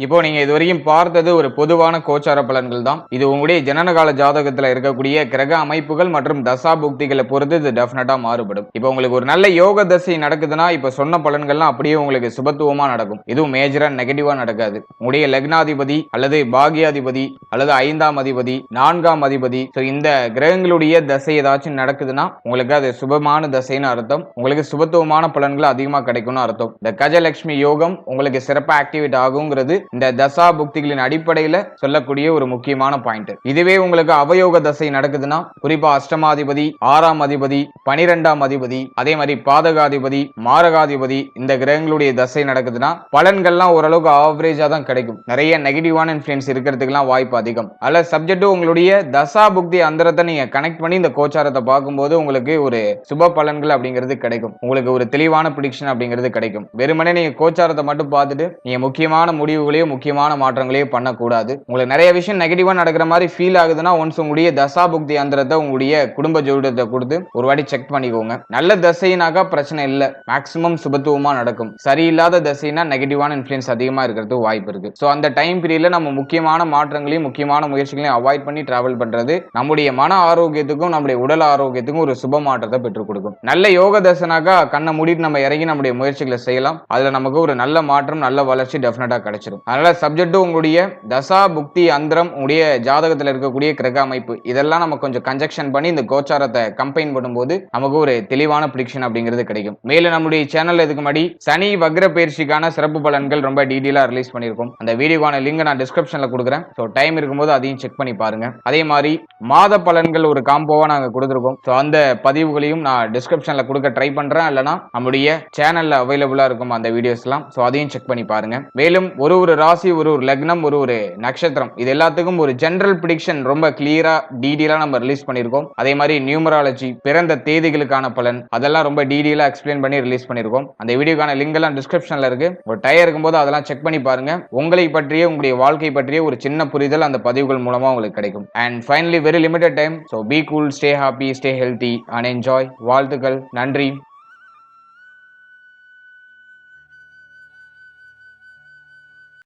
இப்போ நீங்க இதுவரைக்கும் பார்த்தது ஒரு பொதுவான கோச்சார பலன்கள் தான். இது உங்களுடைய ஜனனகால ஜாதகத்துல இருக்கக்கூடிய கிரக அமைப்புகள் மற்றும் தசா புக்திகளை பொறுத்து இது டெஃபினட்டா மாறுபடும். இப்போ உங்களுக்கு ஒரு நல்ல யோக தசை நடக்குதுன்னா இப்ப சொன்ன பலன்கள்லாம் அப்படியே உங்களுக்கு சுபத்துவமா நடக்கும். இதுவும் மேஜரா நெகட்டிவா நடக்காது. உங்களுடைய லக்னாதிபதி அல்லது பாகியாதிபதி அல்லது 5ஆம் அதிபதி 4ஆம் அதிபதி இந்த கிரகங்களுடைய தசை ஏதாச்சும் நடக்குதுன்னா உங்களுக்கு அது சுபமான தசைன்னு அர்த்தம். உங்களுக்கு சுபத்துவமான பலன்கள் அதிகமா கிடைக்கும்னு அர்த்தம். இந்த கஜலட்சுமி யோகம் உங்களுக்கு சிறப்பா ஆக்டிவேட் ஆகுங்கிறது இந்த தசா புக்திகளின் அடிப்படையில சொல்லக்கூடிய ஒரு முக்கியமான பாயிண்ட். இதுவே உங்களுக்கு அவயோக தசை நடக்குதுன்னா குறிப்பா அஷ்டமாதிபதி, 6ஆம் அதிபதி, 12ஆம் அதிபதி, அதே மாதிரி பாதகாதிபதி, மாரகாதிபதி இந்த கிரகங்களுடைய தசை நடக்குதுன்னா பலன்கள்லாம் ஓரளவுக்கு ஆவரேஜா தான் கிடைக்கும். நிறைய நெகட்டிவான இன்ஃப்ளூயன்ஸ் இருக்கிறதுக்குலாம் வாய்ப்பு அதிகம். அல்ல சப்ஜெக்ட் உங்களுடைய தசா புக்தி அந்தரத்தை நீங்க கனெக்ட் பண்ணி இந்த கோச்சாரத்தை பார்க்கும்போது உங்களுக்கு ஒரு சுப பலன்கள் அப்படிங்கிறது கிடைக்கும். உங்களுக்கு ஒரு தெளிவான பிரிடிக்ஷன் அப்படிங்கிறது கிடைக்கும். வெறுமனே நீங்க கோச்சாரத்தை மட்டும் பார்த்துட்டு நீங்க முக்கியமான முடிவுகள் முக்கியமான மாற்றங்களையும் பண்ணக்கூடாது. உங்களுக்கு நிறைய விஷயம் நெகட்டிவா நடக்கிற மாதிரி ஃபீல் ஆகுதுன்னா ஒன்ஸ் உங்களுடைய தசா புக்தி அந்தரத்தை உங்களுடைய குடும்ப ஜோதிடத்தை கொடுத்து ஒரு வாட்டி செக் பண்ணிக்கோங்க. நல்ல தசைனாக்கா பிரச்சனை இல்லை, மேக்சிமம் சுபத்துவமா நடக்கும். சரியில்லாத தசைனா நெகட்டிவான இன்ஃப்ளூயன்ஸ் அதிகமா இருக்கிறதுக்கு வாய்ப்பு இருக்கு. ஸோ அந்த டைம் பீரியட்ல நம்ம முக்கியமான மாற்றங்களையும் முக்கியமான முயற்சிகளையும் அவாய்ட் பண்ணி டிராவல் பண்றது நம்முடைய மன ஆரோக்கியத்துக்கும் நம்முடைய உடல் ஆரோக்கியத்துக்கும் ஒரு சுப மாற்றத்தை பெற்றுக் கொடுக்கும். நல்ல யோக தசைனாக்கா கண்ணை மூடிட்டு நம்ம இறங்கி நம்முடைய முயற்சிகளை செய்யலாம். அதுல நமக்கு ஒரு நல்ல மாற்றம், நல்ல வளர்ச்சி டெஃபினட்டா கிடைச்சிடும். அதனால சப்ஜெக்ட் உங்களுடைய தசா புக்தி அந்தரம், உங்களுடைய ஜாதகத்தில் இருக்கக்கூடிய கிரக அமைப்பு இதெல்லாம் நம்ம கொஞ்சம் கன்ஜெக்ஷன் பண்ணி இந்த கோச்சாரத்தை கம்பைன் பண்ணும்போது நமக்கு ஒரு தெளிவான பிரிடிக்ஷன் அப்படிங்கிறது கிடைக்கும். மேலும் நம்முடைய சேனல் இதுக்கு முன்னாடி சனி வக்ர பயிற்சிக்கான சிறப்பு பலன்கள் ரொம்ப டீடைலா ரிலீஸ் பண்ணியிருக்கோம். அந்த வீடியோக்கான லிங்க் நான் டிஸ்கிரிப்ஷன்ல கொடுக்குறேன். ஸோ டைம் இருக்கும்போது அதையும் செக் பண்ணி பாருங்க. அதே மாதிரி மாத பலன்கள் ஒரு காம்போவா நாங்கள் கொடுத்துருக்கோம். ஸோ அந்த பதிவுகளையும் நான் டிஸ்கிரிப்ஷன்ல கொடுக்க ட்ரை பண்றேன். இல்லைனா நம்முடைய சேனல்ல அவைலபிளா இருக்கும் அந்த வீடியோஸ்லாம். ஸோ அதையும் செக் பண்ணி பாருங்க. மேலும் ஒரு ராசி, ஒரு லக்னம், ஒரு நட்சத்திரம் இது எல்லாத்துக்கும் ஒரு ஜெனரல் பிரிடிக்ஷன் ரொம்ப கிளியரா டீடைலா நம்ம ரிலீஸ் பண்ணிருக்கோம். அதே மாதிரி நியூமராலஜி, பிறந்த தேதிகளுக்கான பலன் அதெல்லாம் ரொம்ப டீடைலா எக்ஸ்பிளைன் பண்ணி ரிலீஸ் பண்ணிருக்கோம். அந்த வீடியோக்கான லிங்க் எல்லாம் டிஸ்கிரிப்ஷன்ல இருக்கு. ஒரு டயர் இருக்கும்போது அதெல்லாம் செக் பண்ணி பாருங்க. உங்களை பற்றிய, உங்களுடைய வாழ்க்கை பற்றிய ஒரு சின்ன புரிதல் அந்த பதிவுகள் மூலமா உங்களுக்கு கிடைக்கும். And finally very limited time. So be cool, stay happy, stay healthy and enjoy. வாழ்த்துக்கள். நன்றி.